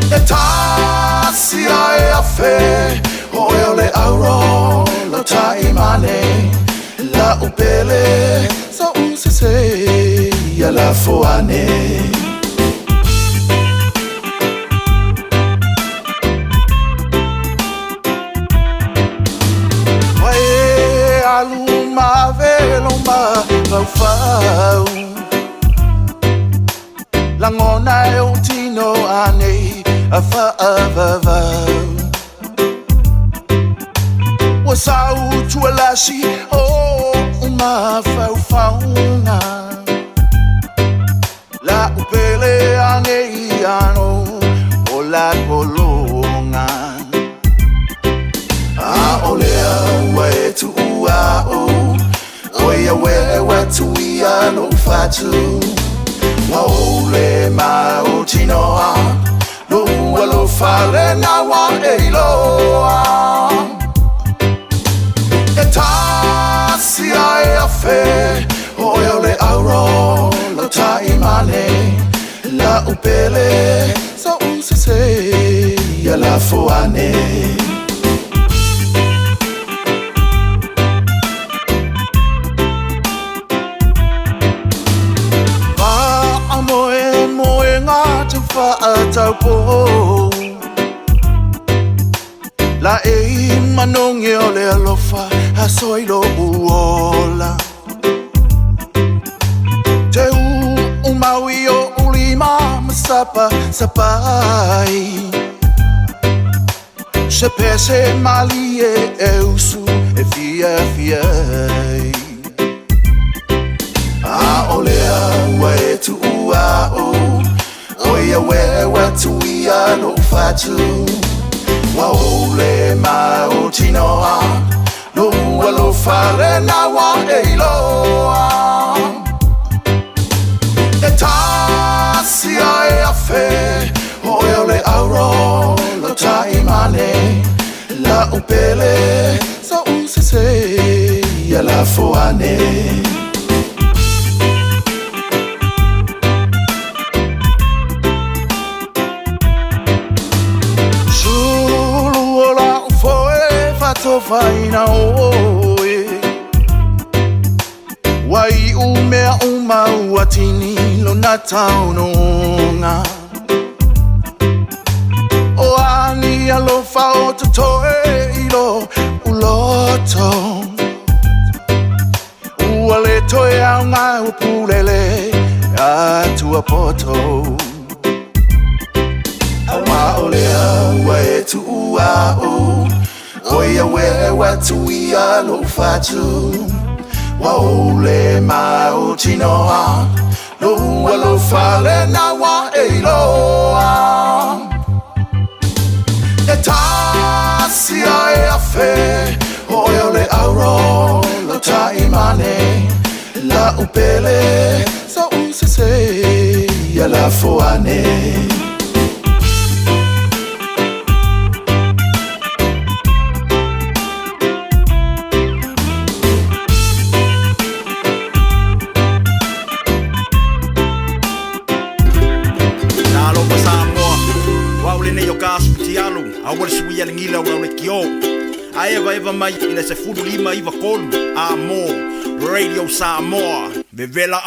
E tasi ai a fe Oeole auro lo taimane La upele sa usese Ya la foane Aluma veloma fau Langona e o tino ane a fa avava Wasau tualasi o mawhauwhaunga La upele ange ano o la polonga A olea we tu ua o Oia we tu ia no fatu Wa ole ma o tinoa No alo fale na wa eiloa E tasi ai a fe Oia le auro lo taimane La upele so usese ya la foane Atau po La e manongi o le alofa A soilo uola Te maui o ulima Masapa sapai Se pese mali e usu E fia A olea we tu ua o Oia we tu ia no fatu Wa ole ma o tinoa No alo fale na wa eiloa E tasi ai a fe Oia le auro lo taimane La upele so usese ia la foane Faina oe Wai umea watini lo na taunonga O ani alofa o totoe ilo uloto Uale toe au ngā upulele atu apoto Awa olea ue tu ua o Oia we tu ia lo fatu Wa ole ma o tinoa No alo fale na wa eiloa E tasi ai a fe Oia le auro lo taimane La upele so usese ia la foane Awal sui ala ngila ura ule kio A eva mai ina se furu lima iwa kolu Amo Radio Samoa Vevela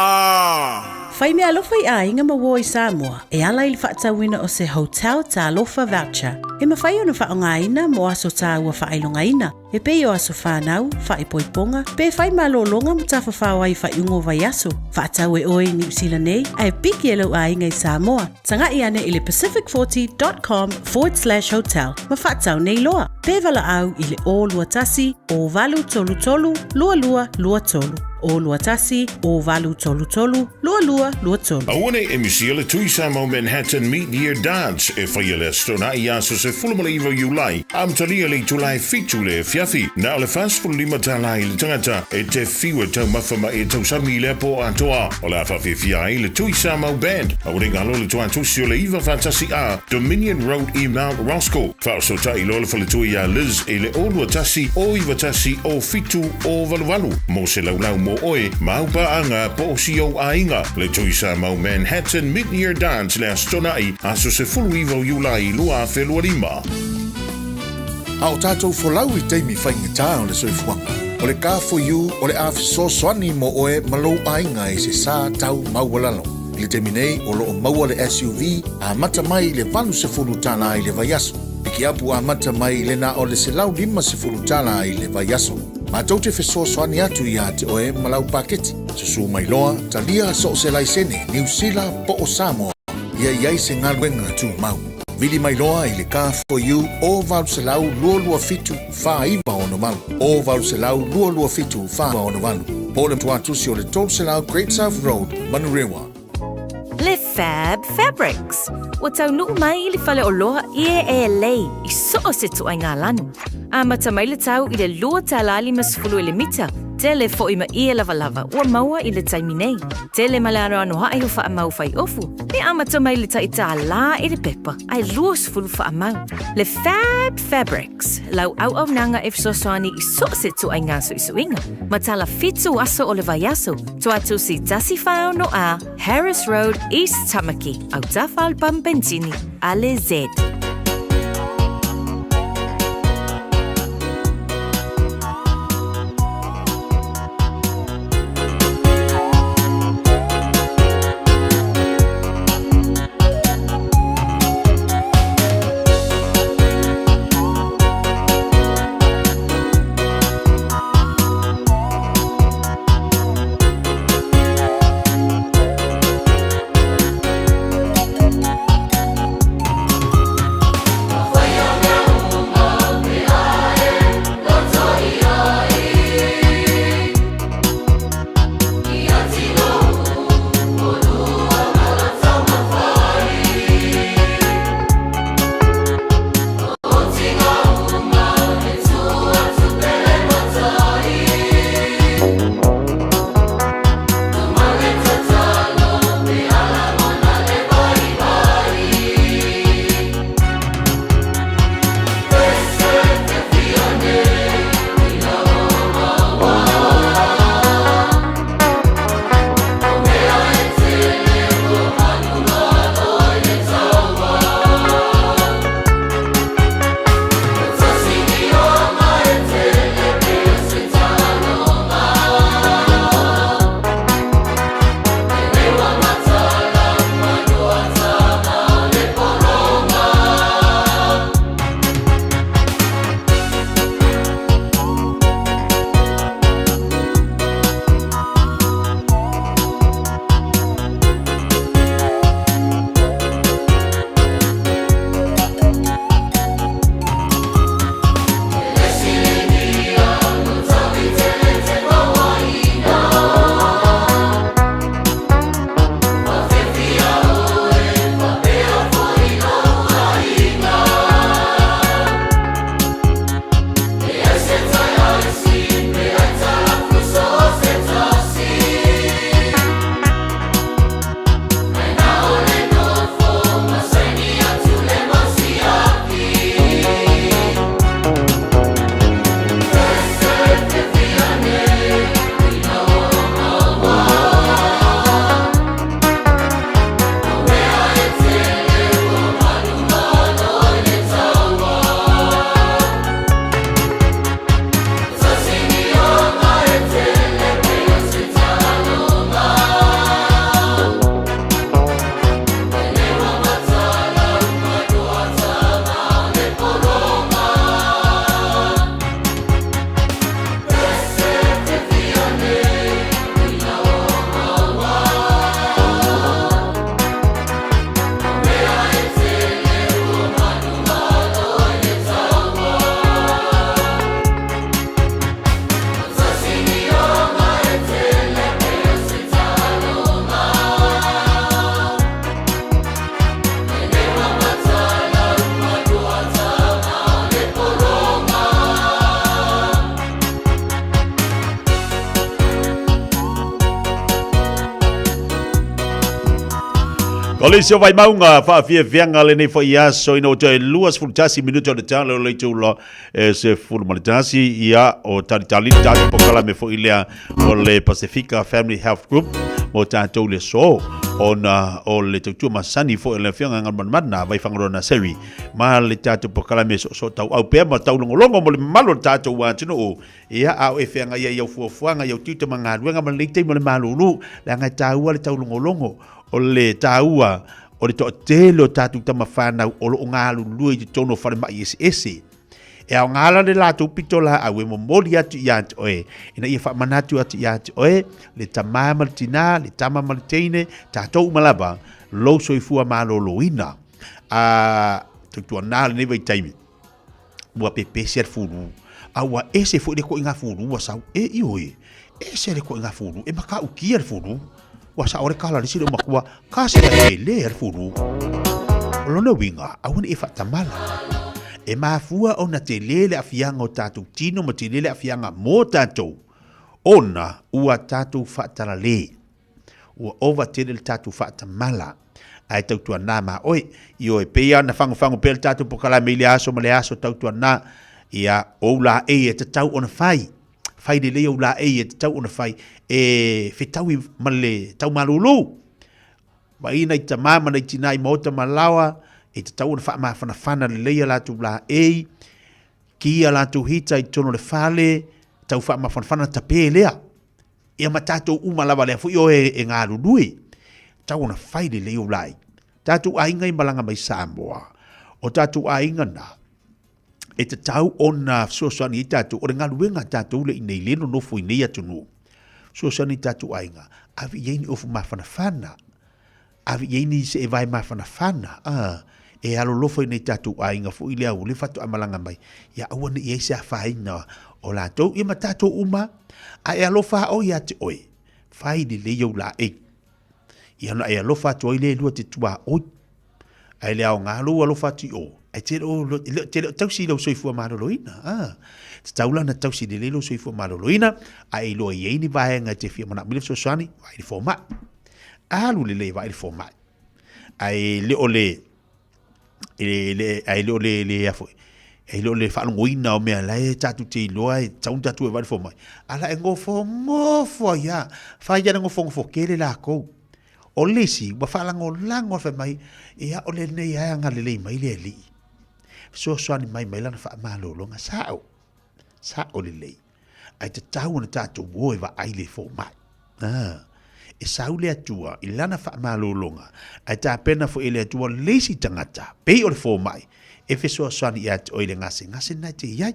Whai mea alofa I a inga mawo I Samoa E ala ili whaatawina o se Hotel Taalofa Voucher E mawhai ona whaongaina mo aso tā ua whailongaina E pei o aso whanau, whaipoiponga Pe whai malolonga mo ta whawhawai whaiungo vai aso Whaatau e oi New Zealand nei Ai piki e lau a inga I Samoa Tanga I ane ili pacific40.com/hotel Ma whaatau nei loa Pe vala au ili o luatasi o valu tolu tolu lua lua lua tolu O luatasi o valu tolu tolu lua lua lua tolu Awane e misiele tuisamo Manhattan Meet Year Dance E whaiele stona I aso se fulmala iwa yulai Am taliali tulai fitule Fiafi Na ole fastful lima talai le tangata E te fiwa tau mawhama e tau sami le po atoa O la Fiafia I le tuisamo band Awane ngalo le tuan tusi o le iwa fantasi a Dominion Road I Mount Roscoe Fauso tai lo le fale tui a Liz E le o luatasi o iwa tasi o fitu o valuvalu Mo se laulau mo oe maupa anga po sio ainga le tuisa mau Manhattan Mid-Year Dance le astonai aso se fulu iwo yulai lua felua lima. A o tātou folau I teimi whaingatā o le soifuanga. O le ka for you o le afiso soani mo oe malo ainga I se sā tau maualalo. I le teimi nei o loo maua le SUV a mata mai le valu se fulu tala I le vaiaso. Piki apu a mata mai le na o le se lau lima se fulu tala I le vaiaso. Ma tau te fesoasoani atu ia te oe malau paketi. Susu mai loa, talia so se laisene, New Zealand po o Samoa. Ia iai se ngaluenga tu mau. Vili mai loa I le ka for you o valu se lau lua fitu wha iwa ono malu. O valu se lau lua fitu wha iwa ono malu. Po le tuatusi o le Tolselau Great South Road, Manurewa. Le Fab Fabrics. Wa tau nuu mai I le fale o loa e lei I so o se tu ai ngā lanu. A mata mai le tau I le lua tālali masfulu I le mita. Tele fo I ma ia lava ua maua I le taimi nei. Tele malaro ano hae o wha mau fai ofu. Me amata mai le taita la I le pepa. Ai luas fulu wha mau. Le Fab Fabrics. Lau au nanga e fsosoani I so se tu ai ngā suinga. Matala fitu aso o le vaiaso. Tuatu si tasi whao no a Harris Road, East Tamaki. Au tafal Pampentini. Ale Z. O le sio vai maunga Fiafia le nei foi aso ino te luas fultasi minuto de talo le tulo se full malitasi ia o tali pokala me foi le o le Pacifica Family Health Group mo tato le so ona o le tutu masani foi le fianga ngamana vai fangrona seri ma le tato pokala me so tau au pe ma tau longo mo le malo tato wa tino ia au e fianga ia fuanga ia tito manga ruanga ma le te mo le malulu la nga tau le tau longo o le taua o le to'atele o tātou tamawhanau o lo ngālu lui te tono whare mai ese. E au ngāla le lātou pitola au e momoli atu i atu oe. Ina ia whamanatu atu i atu oe, le tamama le tina, le tamama le teine, tātou malaba, lo soifua mālo loina. Tutua nāle newa i taimi. Mua pepe siat furu. Awa ese fu le ko inga furu wa sau e ioi ese le ko inga furu e maka ukia le furu wa sa ore kala le silo makua ka se le furu lona winga aun e fa tamala e mafua ona te lele afianga o tatu tino ma te lele afianga mo tatu ona ua tatu fa tarale ua ova te le tatu fa tamala ai tau tua na ma oi io e peia na fango pel tatu pokala me le aso tau tua na ia o la e te tau ona fai de le o la e te tau ona fai e fitaui male tau malulu wa ina i tamama na i tinai mota malawa e te tau ona fa ma fana le la tu la e kia la tu hita i tono le fale tau fa ma fana tape lea ia matato uma lava le fu yo e ngā rudui tau ona fai de le o lai tatu ainga i malanga mai Samoa o tatu ainga na e te tau ona soasani i tatu o re ngaluenga tatu le inei leno nofo i nei atunu soasani i tatu ainga avi yeini ofu mawhanawhana avi yeini se e vai mawhanawhana e alo lofo i nei tatu ainga fu i le au le fatu amalanga mai ia awane i eise a whaina o la tau i ma tatu uma a e alofa o i ate oi whai di le iau la e ia na e alofa atu oi le lua te tua oi ai le au ngā lua alofa atu i o ai te lo tausi lo soifua maroloina te taula na tausi le lo soifua maroloina ai lo ye ni vaenga te fia mana mile sosani vai di forma alu le vai di forma ai le ole ai le ole le afo ai le ole fa ngoina o me la e tatu te lo ai tau tatu vai di forma ala ngofo ya fa ya ngofo kele la ko o lesi wa fa lango fa mai ia ole nei ai nga le mai le li so ni mai lana fa malo longa sao le lei ai te tau na tatu woi va ai le fo mai e sau le atua i lana fa malo longa ai ta pena fo ile atua lesi tangata pe o le fo mai e fe so ni ia o ile ngase na te ia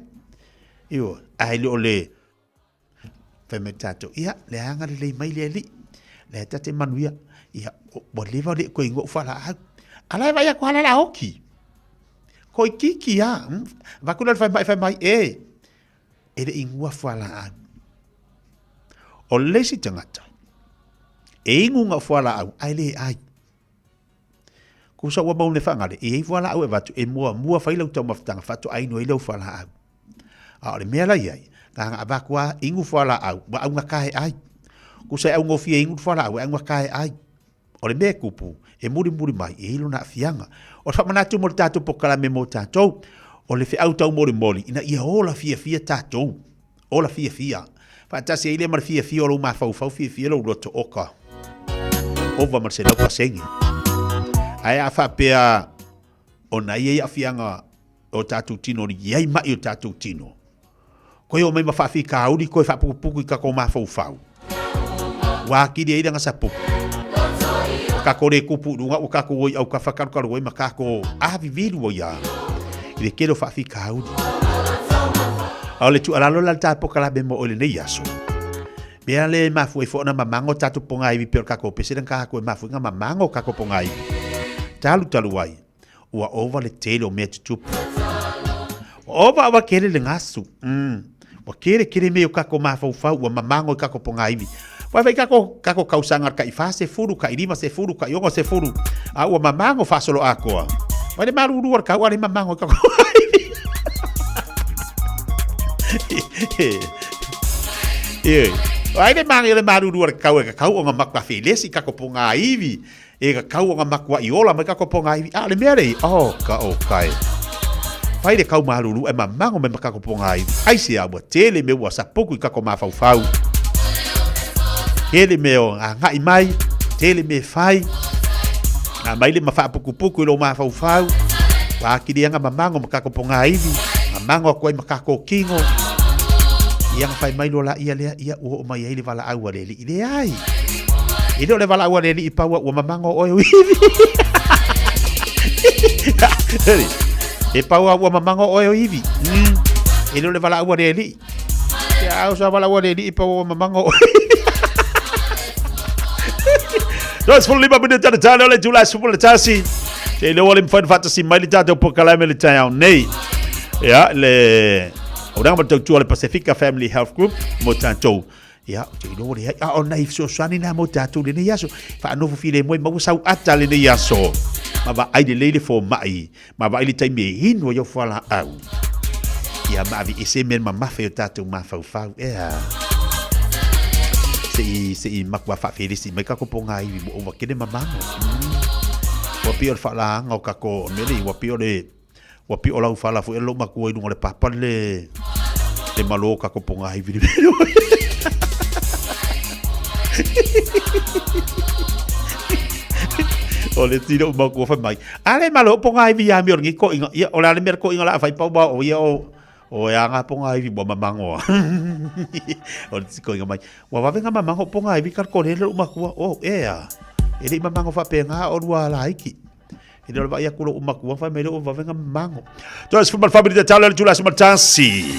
io ai le ole fe me tatu ia le anga le mai le li le tate manuia ia bo leva le ko ingo fa la ala vai ko ala la hoki ko kiki ya va kula fai mai ele ingua fala o lesi tangata e ingunga fala au ai ku sa wa bone fanga le e fala au e vatu e mua fai lau tau maftanga fatu ai no ile fala au le mela ai ka abakwa ingu fala au ba au ngakai ai ku sa au ngofie ingu fala au ngakai ai o le me kupu e muri mai e ilo na fianga o fa manatu mo tatu pokala me mo tatu o le fe auto mori ina ia ola fia tatu ola fia fa tasi ile mar fia o lo ma fau fia lo roto oka ova mar se no pasengi ai a fa pea ona ia fianga o tatu tino ia mai o tatu tino ko yo mai ma fa fi ka uri ko fa puku ka ko ma fau wa ki de ida ngasa puku ka kore kupu runga o ka ko au ka whakaru ma ka ko avi viru o ia i le kero whaafi ka hauri au le tu alalo la tapo kala be mo ole nei aso bea le mafu e fona mamango tatu ponga iwi per ka ko pese den ka ko mafu nga mamango ka ko ponga iwi talu ai ua ova le tele o mea tutupu ova awa kere le ngasu wa kere meo ka ko mafau ua mamango ka ko ponga iwi vai kako kausanga ka ifase furu ka irima se furu ka yongo se furu a ua mamango fasolo akoa vai le maru ruar ka wale mamango ka vai le maru ruar ka o nga makwa felesi ka ko ponga ivi e ka kau o nga makwa iola mai ka ko ponga ivi a le mere ka o kai vai le kau maru ru e mamango me ka ko ponga ivi ai se a tele me wa sapuku ka ko mafau hele meo a ngai mai tele me fai a mai le mafa puku lo ma fau pa ki dia nga mamango makako ponga ivi mamango ko makako kingo yang fai mai lo la ia o mai ile vala au le ile ai ile le vala au le ipa o mamango o ivi e pa o mamango o ivi ile le vala au le ya o sa vala au le ipa o mamango Dos full 5 minute at a time, ole July super tasi. Te le wale mfan fantasy mai lita do pokala me lita nei. Ya le o Orang bertua le Pacifica Family Health Group mo tanto. Ya, jadi no le o na ifso swani na mo tatu le ne yaso. Fa no file mo mau sau ata le ne yaso. Ma ba ai le fo mai. Ma ba ile tai me hin wo yo fala au. Ya ma vi ese men ma fe tatu ma fa fa. Ya. Si makwa fa felisi mai ka ko ponga i mo wa kene mamango. Wa pior fa la ngo ka ko meli wa pior le wa pior la fa la fu elo makwa i le papa le malo ka ko ponga i vi. Oleh tino makwa fa mai. Ale malo ponga i vi ya mi ngi ko ya ola le mer ko inga la fa pa ba o ya o ya nga ponga i bo mamango. O ko nga mai. Wa venga mamango ponga i kar ko le umakua. O ea. Ele mamango fa penga o wa la iki. Ele va ya kulo umakua fa melo va venga mamango. Então football family de Taeao Jula Sumatansi.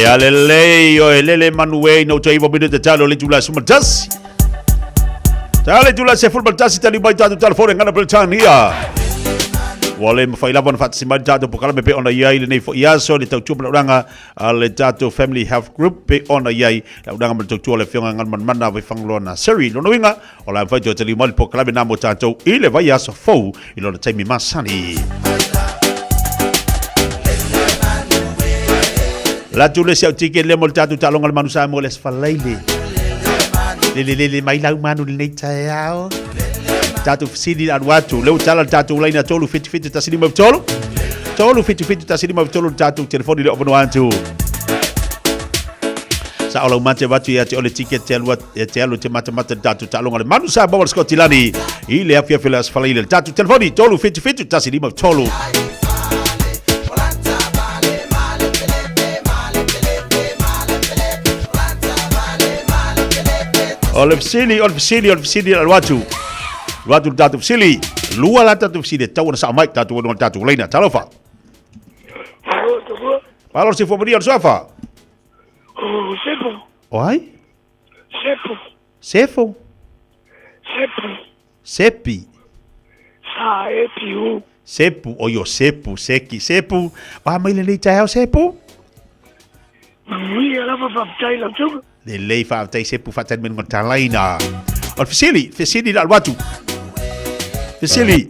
E alelei o elele manuei no taiva minuto talo le jula sumatasi. Tale jula se full baltasi tali mai tatu telefone ngana Britania. Wale mafailawan fat si tatu pokala pe ona yai le nei fo iaso le tau chupa ranga le tatu family health group pe ona yai la udanga mal tau le fionga ngan manmana we fanglona seri no winga ola fa jo tali mal pokala na mo tatu ile vai aso fo ilo le taimi masani. La tule se tike le mol tatu talonga le manusa mo les falaile. Le mai lau manu le Taeao. Tatu sidi al watu leu tala tatu laina tolu fit tasini ma tolu. Tolu fit tasini ma tolu tatu telefoni le opono antu. Sa ola mate watu ya te ole tike te alwa te alu te mata tatu talonga le manusa bawal skotilani. Ile afia filas falaile tatu telefoni tolu fit tasini ma tolu. Olfsili al watu. Watu tatu fsili. Lua la tatu fsili. Tau na sa mic tatu wana tatu laina. Talofa. Palo si fomori al sofa. Sepo. Oi? Sepo. Sepi. Saepiu. Sepu. Oyo sepu. Seki. Sepu. Wa mai le Taeao sepu? Mui ala fa baptai la tuga. Le lei fa tai sepu fa tan men ngota laina. Officially al watu. Officially.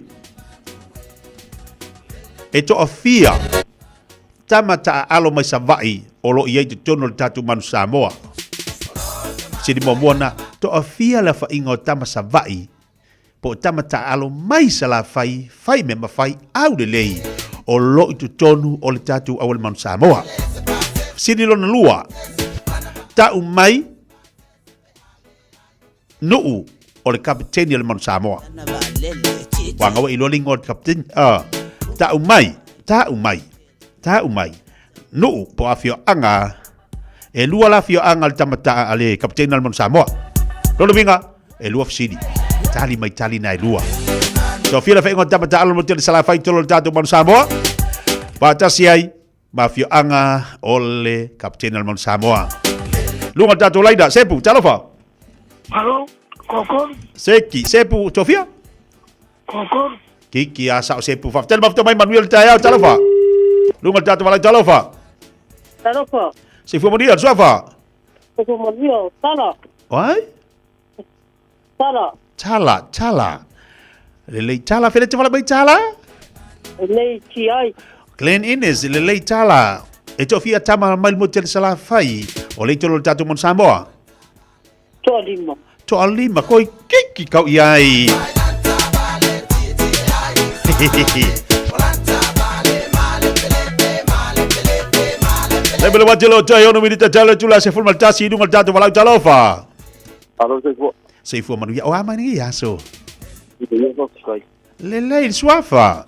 Eto ofia. Tamata alo mai savai olo ia te tono tatu manu Samoa. Sidi momona to ofia la fa ingo tama savai. Po tamata alo mai sala fai me mafai au de lei. O lo itu tonu o le tatu awal manu Samoa. Sidi lona lua. Ta umai nuu o le kapiteni le manu Samoa. Wanga wa ilo lingo kapten. Ta umai nuu po afio anga e lua la fio anga le tamata ale kapiteni le manu Samoa. Lolo vinga e lua fsidi. Tali mai tali na e lua. So fila fa ingo tamata alo mo tele sala fai tolo tatu manu Samoa. Batasi ai mafio anga ole kapiteni le manu Samoa. Lunga tatu laida, sepu, talofa. Halo, kokor. Seki, sepu, Sofia. Kokor. Kiki asa sepu, faftel mafto mai Manuel Taeao, talofa. Lunga tatu malai talofa. Talofa. Sefu modia, sofa. Sefu modia, tala. Oi? Tala. Lelei tala, fele te mai tala? Lelei tiai. Glen Innes, lelei tala. E Sofia tama mai mo tel sala fai. O le tolo tatu mon Samoa. To alima koi kiki kau iai. Lebele wajelo toy ono minita talo tula se formal tasi dungal tatu walau talofa. Alo sefu. Sefu manu ya o amani ya so. Lele il suafa.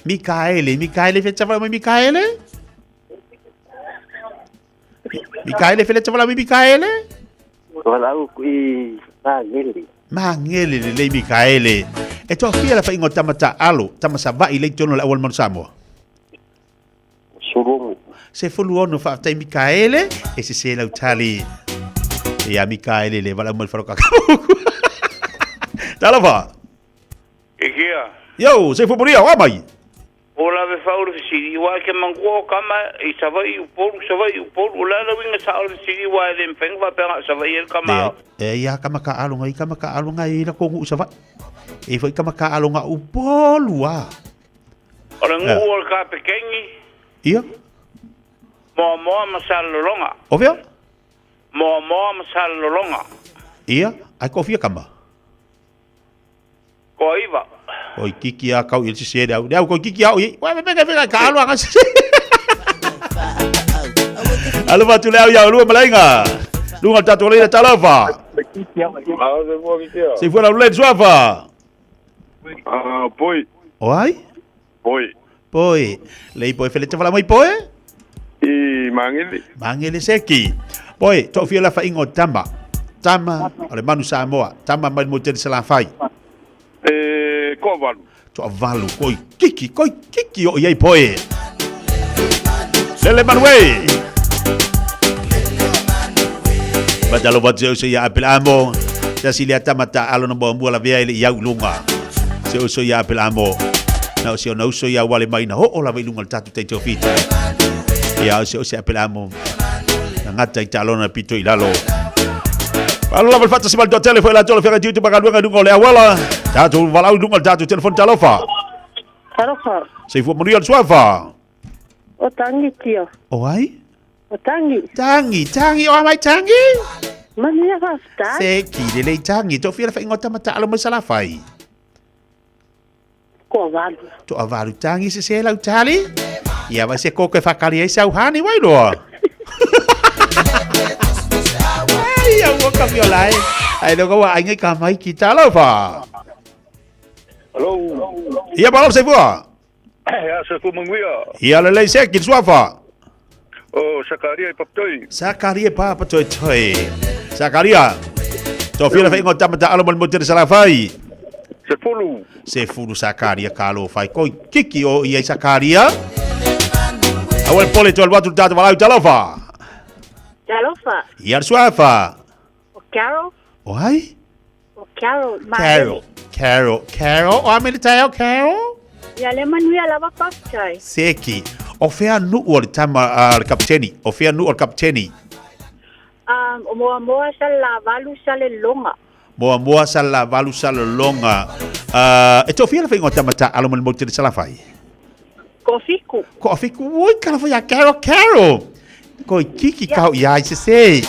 Mikaele fe tsavala mai Mikaele? Mikaele fele tsavala mi Mikaele? Wala kui Mangele le Mikaele. E to fia la fa ingo tamata alo, tamasa vai le tono la awal manu Samoa. Surumu. Se fulu ono fa tai Mikaele e se la utali. E a Mikaele le wala mal faroka. Talava. Ikia. Yo, se fu moria wa mai. Ola ve faulu sidi wa ke mango kama i savai upolu la la winga sa sidi wa le mpeng va pera savai el kama. Ya kama ka alunga i la kongu savai. E foi kama ka alunga upolu wa. Ora ngu ka pekengi. Ia. Mo masal longa. Ovia? Mo masal longa. Ia, ai kofia kama. Ko iva. Oi kiki a kau il se dau. Dau ko kiki au i. Wa pega ka alu anga. Alu batu leu ya lu malainga. Lu ngata to le talava. Se foi la le suafa. Poi. Oi? Poi. Lei poi fele te fala mai poi? Mangele seki. Poi, to fia la fa ingo tama. Tama, ale manu Samoa. Tama mai mo te sala fai. Ko valu. To valu koi kiki o yai poi. Lele Manuel. Matalo wat so ya apel amo. Ta silia tamata alo no bo la via ile ya ulunga. So ya apel amo. Na so ya wale mai na ho la vilunga tatu te tofita. Ya so apel amo. Ngata italona pito ilalo. Allora per fatto si va al telefono la tolo fera tutti baga lunga lunga le awala. Tatu valau lunga tatu telefon talofa. Talofa. Sei fu muri al suafa. O tangi tio. O ai? O tangi. Tangi o mai tangi? Mani ya fasta. Seki le tangi to fira fa ingota mata alo masala fai. Ko valu. To avalu tangi se la utali. Ya vai se ko ke fa kali ai sau hani wai lo. Ai, eu vou cambiar lá. Aí não vou aí que mai kita lo fa. Hello. Ia balap se voa. Ya, se fu munguia. Ia le se ki suafa. Oh, Sakaria paptoi. Sakaria pa patoi toi. Sakaria. To fira fa ingota mata alo mo ter sala fai. Se fulu Sakaria kalo fai koi kiki o ia Sakaria. Awal pole to alwatu tatu valau talofa. Talofa. Ia suafa. O Carol. Oi? O Carol. Carol. O amele Taeao Carol? Ya le manuia lava pastai. Seki. O fea nu o tama al kapteni. O fea nu o kapteni. O moa sala valu sale longa. Moa sala valu sala longa. E to fea la fea ngota mata alo mo te sala fai. Kofiku. Oi, kala foi a Carol. Koi kiki kau ia se.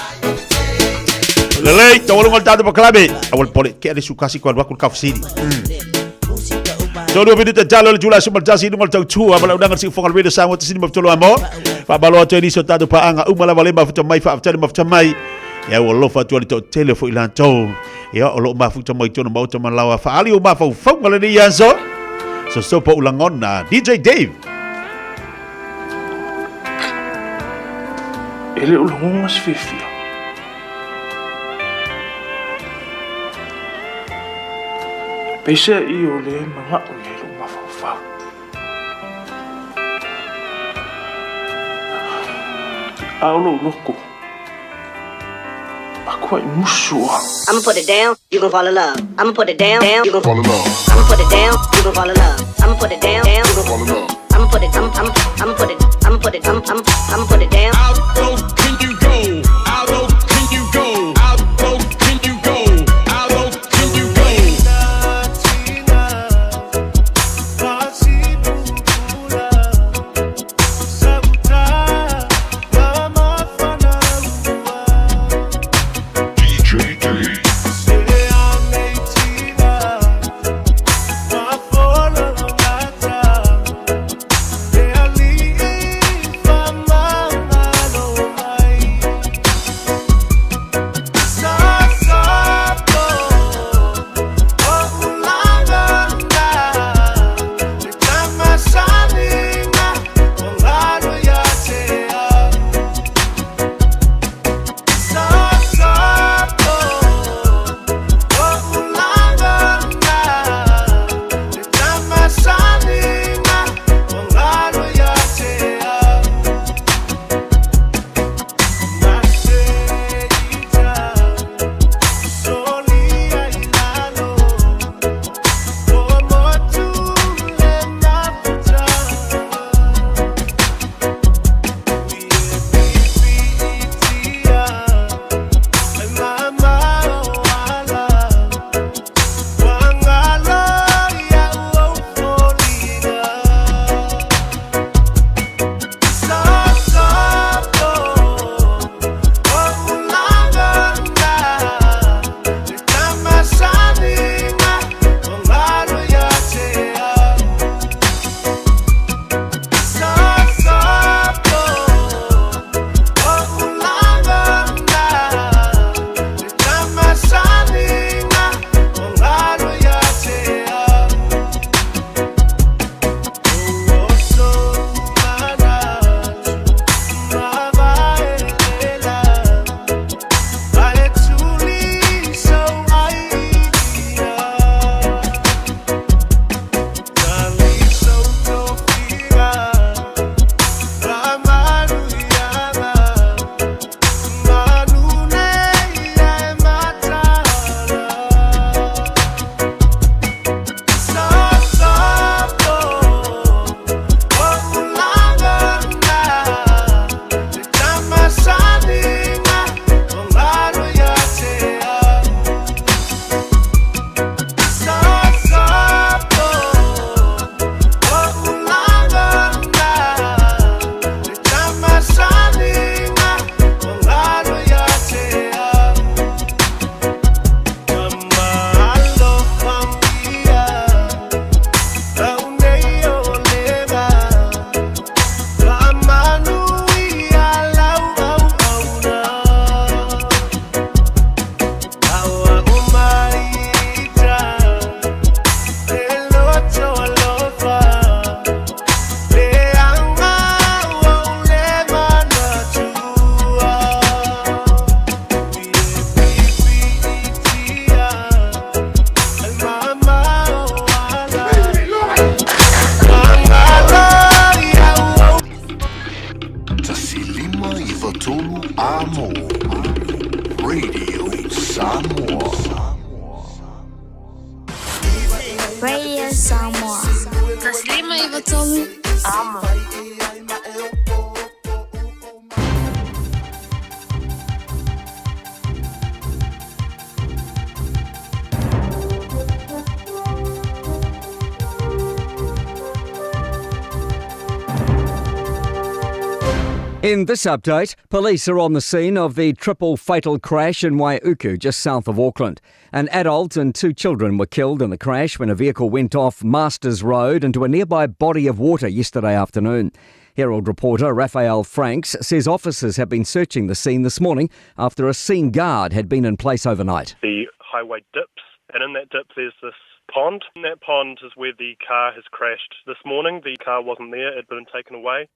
Lelei, tawalo ngoltado pa klabe. Awal pole ke ada sukasi ko alwakul kafsini. Todo video jalo jula sumal jasi ngol tau tua bala undangan si fongal video sama tisini mabtolo amo. Pa balo to ini sotado pa anga umala vale mafuta mai fa after mafuta mai. Ya wallo fa to to telefon ilan to. Ya olo mafuta mai to no mauta malawa fa ali uma fa fa ngala ni yanso. So sopo ulangon na DJ Dave. Ele ulunga mas Fiafia. Pese I o le mga o le lunga fa. Aulo loko. Aku ai musua. I'ma put it down, you gon' fall in love. I'ma put it down, you gon' fall in love. I'ma put it down, you gon' fall in love. I'ma put it down, you gon' fall in love. I'ma put it down. I'ma put it down. How low can you go? How low can you go? How low can you go? How low can you go? Samoa. Radio Samoa. Taslima ivatolu. Amo. In this update, police are on the scene of the triple fatal crash in Wauku, just south of Auckland. An adult and 2 children were killed in the crash when a vehicle went off Masters Road into a nearby body of water yesterday afternoon. Herald reporter Raphael Franks says officers have been searching the scene this morning after a scene guard had been in place overnight. The highway dips, and in that dip there's this pond. In that pond is where the car has crashed this morning. The car wasn't there, it had been taken away.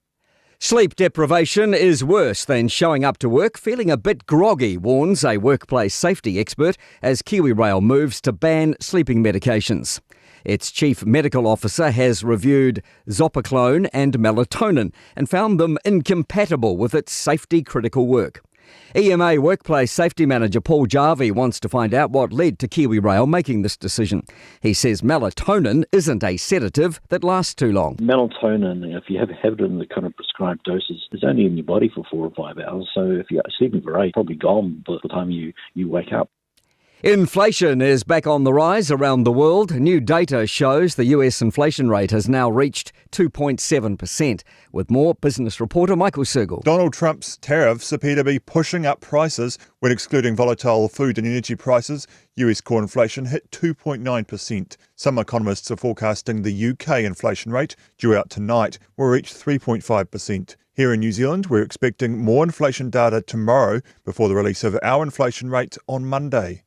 Sleep deprivation is worse than showing up to work feeling a bit groggy, warns a workplace safety expert as KiwiRail moves to ban sleeping medications. Its chief medical officer has reviewed zopiclone and melatonin and found them incompatible with its safety-critical work. EMA Workplace Safety Manager Paul Jarvie wants to find out what led to KiwiRail making this decision. He says melatonin isn't a sedative that lasts too long. Melatonin, if you have it in the kind of prescribed doses, is only in your body for 4 or 5 hours. So if you're sleeping for 8, probably gone by the time you wake up. Inflation is back on the rise around the world. New data shows the US inflation rate has now reached 2.7%. With more, business reporter Michael Sergel. Donald Trump's tariffs appear to be pushing up prices. When excluding volatile food and energy prices, US core inflation hit 2.9%. Some economists are forecasting the UK inflation rate, due out tonight, will reach 3.5%. Here in New Zealand, we're expecting more inflation data tomorrow before the release of our inflation rate on Monday.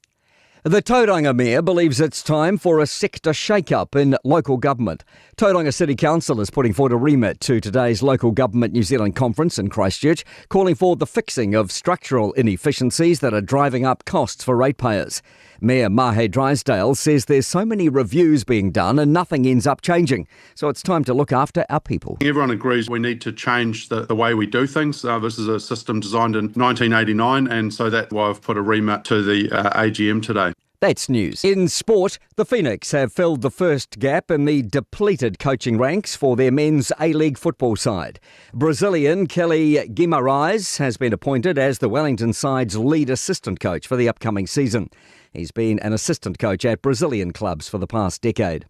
The Tauranga Mayor believes it's time for a sector shake-up in local government. Tauranga City Council is putting forward a remit to today's Local Government New Zealand conference in Christchurch, calling for the fixing of structural inefficiencies that are driving up costs for ratepayers. Mayor Mahe Drysdale says there's so many reviews being done and nothing ends up changing. So it's time to look after our people. Everyone agrees we need to change the way we do things. This is a system designed in 1989, and so that's why I've put a remit to the AGM today. That's news. In sport, the Phoenix have filled the first gap in the depleted coaching ranks for their men's A-League football side. Brazilian Kelly Guimarães has been appointed as the Wellington side's lead assistant coach for the upcoming season. He's been an assistant coach at Brazilian clubs for the past decade.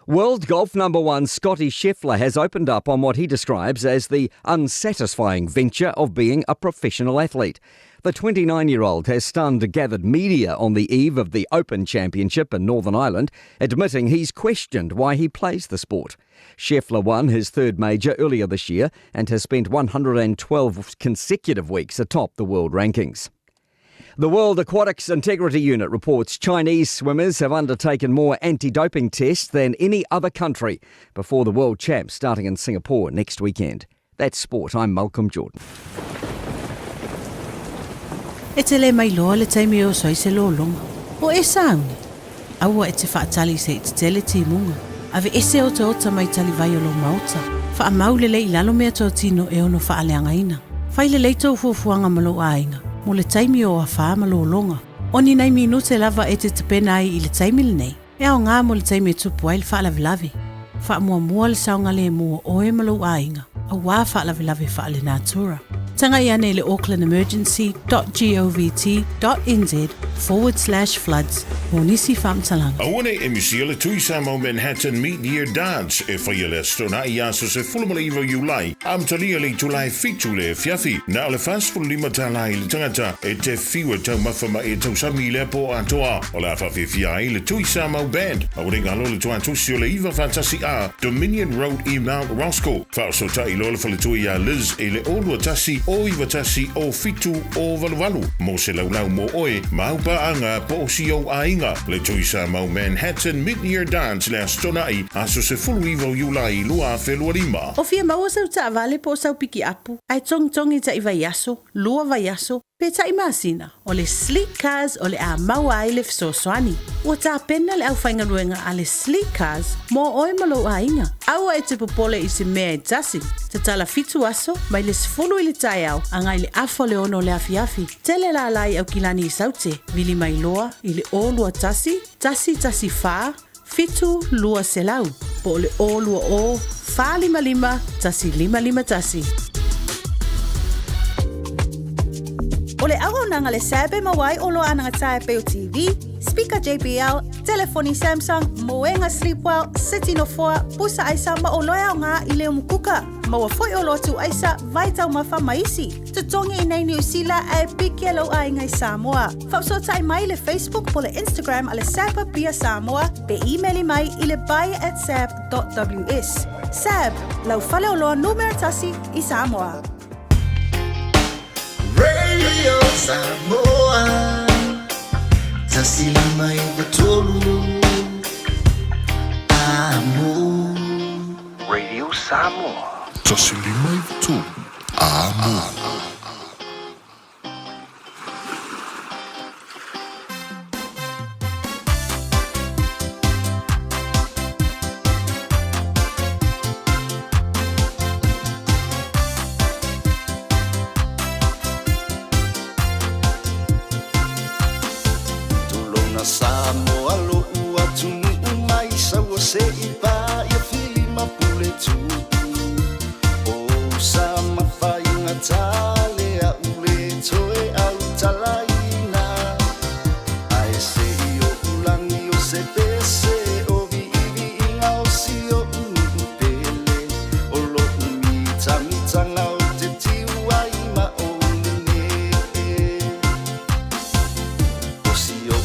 World golf number 1 Scotty Scheffler has opened up on what he describes as the unsatisfying venture of being a professional athlete. The 29-year-old has stunned gathered media on the eve of the Open Championship in Northern Ireland, admitting he's questioned why he plays the sport. Scheffler won his 3rd major earlier this year and has spent 112 consecutive weeks atop the world rankings. The World Aquatics Integrity Unit reports Chinese swimmers have undertaken more anti-doping tests than any other country before the World Champs starting in Singapore next weekend. That's sport. I'm Malcolm Jordan. E te le mai loa le taimi o soi se lolonga. O e sauni. Aua e te whaatali se te tele timunga. Ave ese o te ota mai tali vai o lo mauta. Wha mau le i lalo mea tō tino e ono wha aleanga ina. Whai le tau fuafuanga malo ainga. Mo le taimi o a wha malo longa. O ni nei minute lava e te pena ai i le taimi le nei. E au ngā mo le taimi e tupu ai le wha lavi. Wha mua le saunga le mua o e malo ainga. A wā wha lavi wha le natura. Tanga i ane le aucklandemergency.gov.nz/floods. Mo nisi whamtalanga. Awane e misiele tui Samoa Manhattan Mid-Year Dance e whaiele stona i aso se fulumalivo Julai. Amtalia li tulai fitu le Fiafia. Na le fast lima talai le tangata e te fiwa tau mawhama e tau sami le po atoa. O la Fiafia i le tui Samoa Band. Awane ngalo le tua tusio le iwa fantasi a Dominion Road i Mount Roscoe. Fauso ta i lola fale tui a Liz e le olua tasi o iwa tasi o fitu o valuvalu. Mo se laulau mo oe maupa anga po o si o ainga. Le tui Samoa Manhattan Mid-Year Dance le astonai aso se fulu iwa Julai lua felua lima. O fia maua sau ta avale po sau piki apu. Ai tong i ta iwa yaso, lua vai yaso, Pe tai masina, o le sleek cars o le a maua ai le fesoasoani. Ua tā pena le au whaingaruenga a le sleek cars, mō oi malo a inga. Aua e te popole i se mea e tasi. Te tala fitu aso, mai le sifulu i le Taeao, angai le afo le ono le afiafi. Tele la lai au kilani i saute, vili mai loa, i le o lua tasi, tasi fā, fitu lua selau. Po le o lua o, fā lima, tasi lima tasi. O le awananga le sabe mawai o lo ananga tae pe o TV, speaker JBL, telefoni Samsung, moenga Sleepwell, City no 4, pusa aisa ma o loea o ngā i leo mukuka. Maua foi o lotu aisa, vai tau mawha maisi. Tutongi i nei New Zealand e piki alo a ingai Samoa. Fauso tai mai le Facebook po le Instagram a le Sapa Pia Samoa, pe emaili mai i le buy@sap.ws. Sap, lau fale o loa numero tasi i Samoa. Radio Samoa, tasi lima i batolu, amo. Radio Samoa, tasi lima i batolu, amo. Samoa lo ua tunu mai saua se I pa ia filima pule tutu o sama whainga tale a ule toe au talaina ai se I o ulangi o se pese o vi iwi inga o si o pele o lo mita ngau te tiwa ima o nene o si o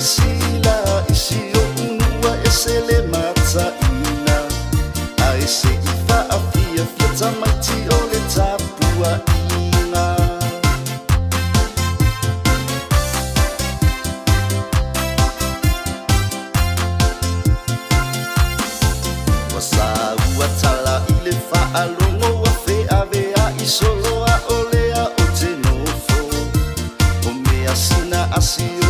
sila isi o unua esele mata ina ai se I Fiafia tamaiti o le tapua ina wasa ua tala I le whaalongo a wheawea I soloa o lea o te nofo o mea sina asi o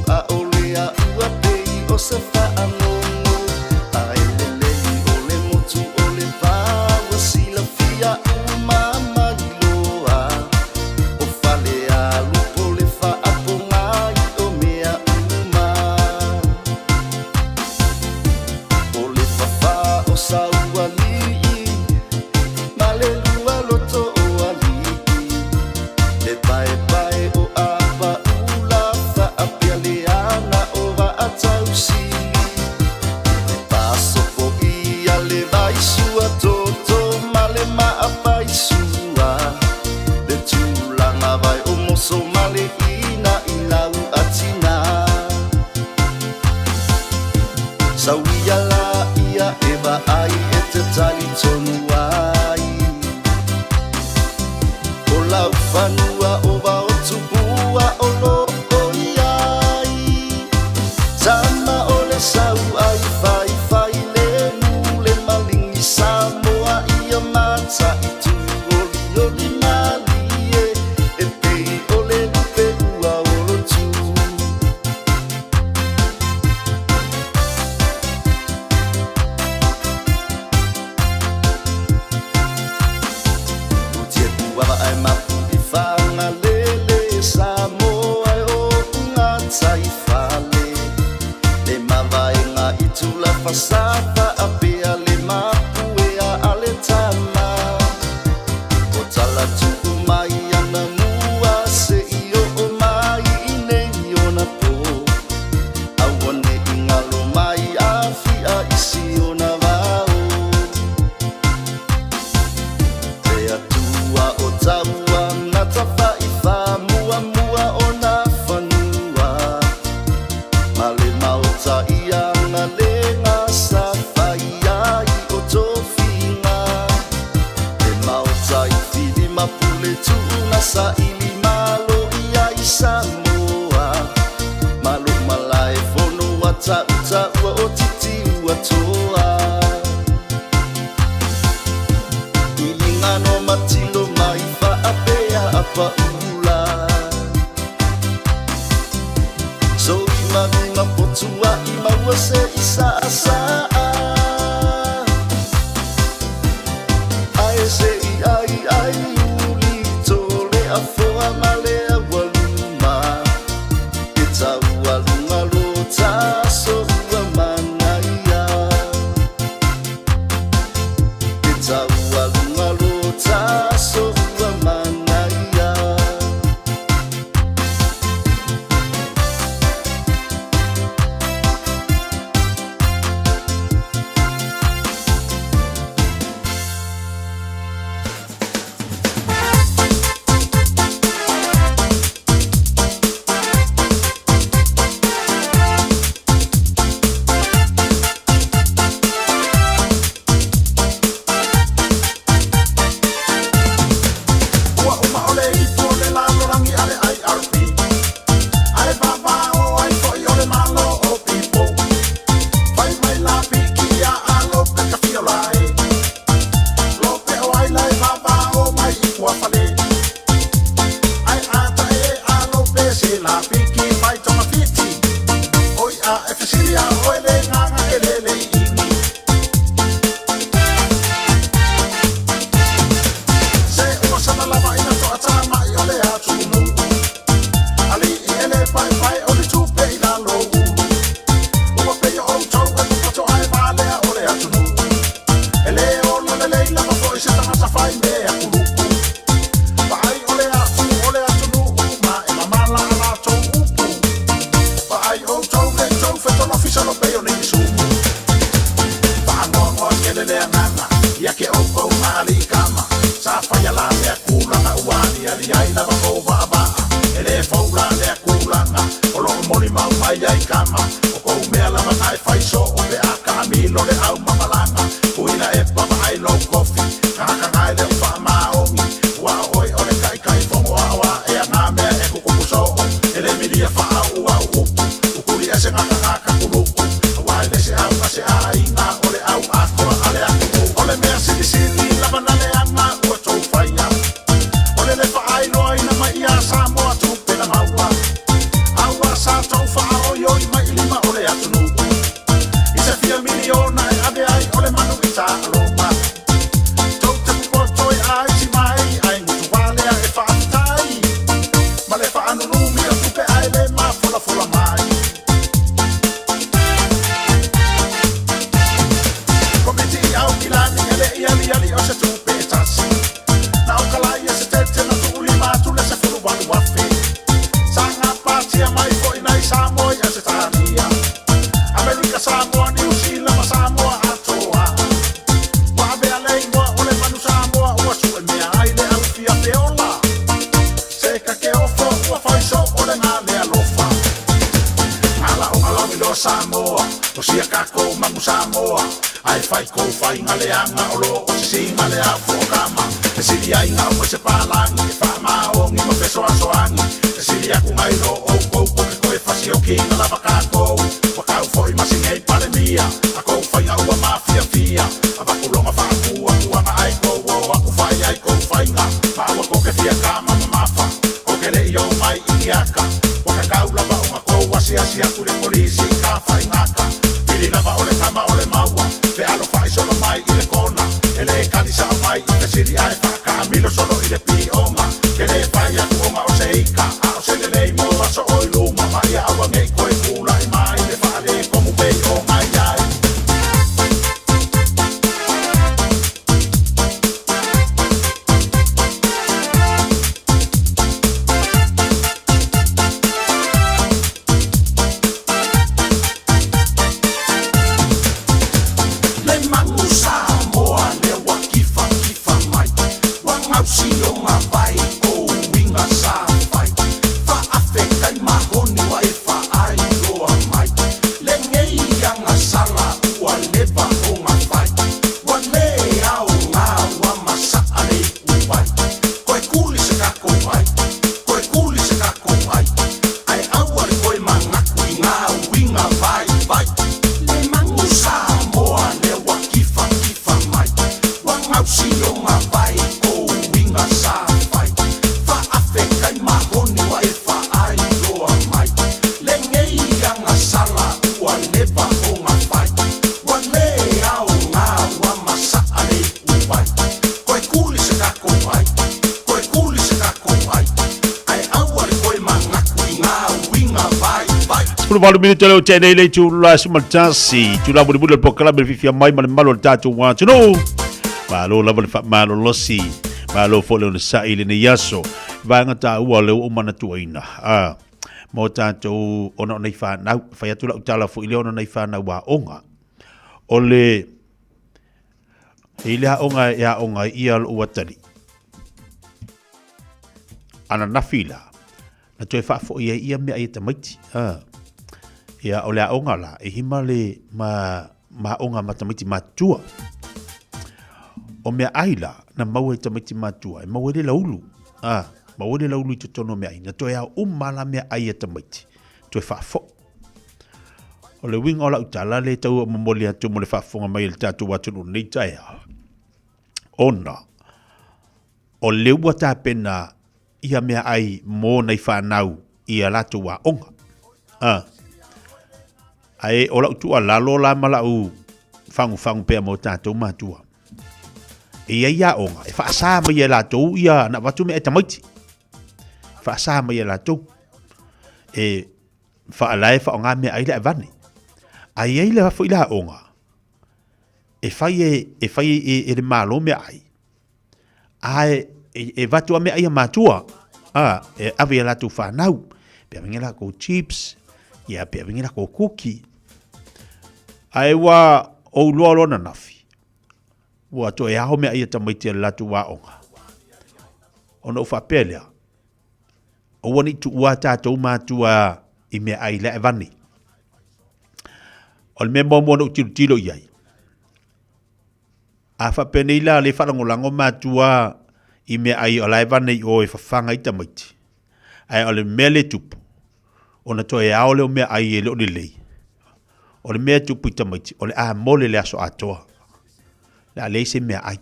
a olea ua pei o se whaangongo ai lelei o le motu o le paua sila fia umama I loa o whale a lupo le whaapongai o mea uma o le whawha o saua lii ma le lua loto o alii le pae o apa so male ina I lau atina Sauia la ia eva ai e te tali tonu ai O lau whanua o wa o tupua o lo o iai Tama o le sau ai whai le mule malingi Samoa ia mata I tu oli mali Pasapa apea le mapuea ale tama O tala tuku mai ana mua ta ua o titi ua toa Ilinga no matilo mai whaapea apa ula So ima minga potua ima ua se isa asa Ai se ai uli tole a foa male a waluma Ita ua lunga lota so ua manaia Ita ua lunga lota so ua manaia Samoa, o sia kako mangu Samoa, ai fai ko fai ngale anga olo, o se ngale a fokama, e siri ai nga o se palangi, e fa maongi ma peso asoangi, e siri aku ngai no o kou ko e fasi o ki na lava kako, o kau foi masingei pale mia, a kou fai au a mafia fia, a bakulonga fa aku anga ai ko o aku fai ai ko fai nga, pa au ko ke fia kama mafa, o ke le yo mai iaka, o ke kau lava o ma kou asia kure polisi, ka fai ngaka, pili lava ole kama ole maua, pe alo fai solo mai i le kona, ele kanisa mai i ke siri ai whaka, milo solo i le pi oma, ke le fai aku oma o se ika, a o se le lei mo aso oi luma, mai a awa ngei koe kula i mai, le whale komu pei o ngai ai. 4 minuto leo tene ile chula simaltasi chula bulu po kala Fiafia mai malo tatu wa chuno malo la malo losi malo fo le sa ile ni yaso va ngata ua le o mana tuaina mo tatu ona nei fa na fa ya tula utala fo ile ona nei fa na wa onga ole ile onga ya onga ia o watali ana na fila na toi fa fo ia me ai tamaiti ia ole onga la e himale ma onga matamiti matua o me aila na mau e tamaiti matua e mau le laulu mau le laulu i tono me ai na toi a umala me ai tamaiti toi fa fo o le winga ola utala le tau momoli atu mo le fa fonga mai le tatu watu no nei Taeao ona o le ua ta pena ia mea ai mō nei whanau ia latu wa onga. Ai o lau tua lalo la malau whangu pia mō tātou mātua. Ia ia onga, e whaasā mai e lātou ia na watu mea e tamaiti. Whaasā mai e lātou. E whaalai whaonga mea ai le vane. Ai le whafu i la onga. E whai e le mālo mea ai. Ai e vatua me ai matua e ave la tu whanau pe avingela ko chips ia pe avingela ko cookie ai wa o lolo na nafi wa to e aho me ai tamaiti la tu wa onga ono fa pelia o woni tu wa ta to matua i me ai la evani ol me mo no tilo yai a fa penila le fa ngolango matua i me ai o laiva nei o e whawhanga i tamaiti. Ai o le mele tupu. O na toi ao leo mea ai e leo ni lei. O le mea tupu i tamaiti. O le a mole le aso atoa. Le a lei se mea ai.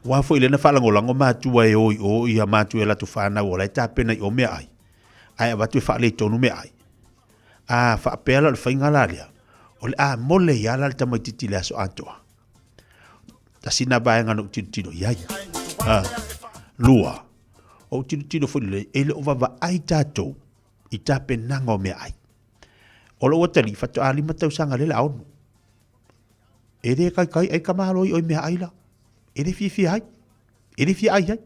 Wafo i le na whalangolango mātua e oi o i ha mātua e latu whanau o lai tāpena i o mea ai. Ai a watu e whaalei tonu mea ai. A whaapela le whaingala lea. O le a mole i ala le tamaiti ti le aso atoa. Ta sina baenga no tino iai. Lua o tino fulile ele o vava ai tato i tape nanga o mea ai o lo watali fato ali matau sanga le la onu ere kai ai kamalo i o mea ai la ere Fiafia ai ere Fiafia ai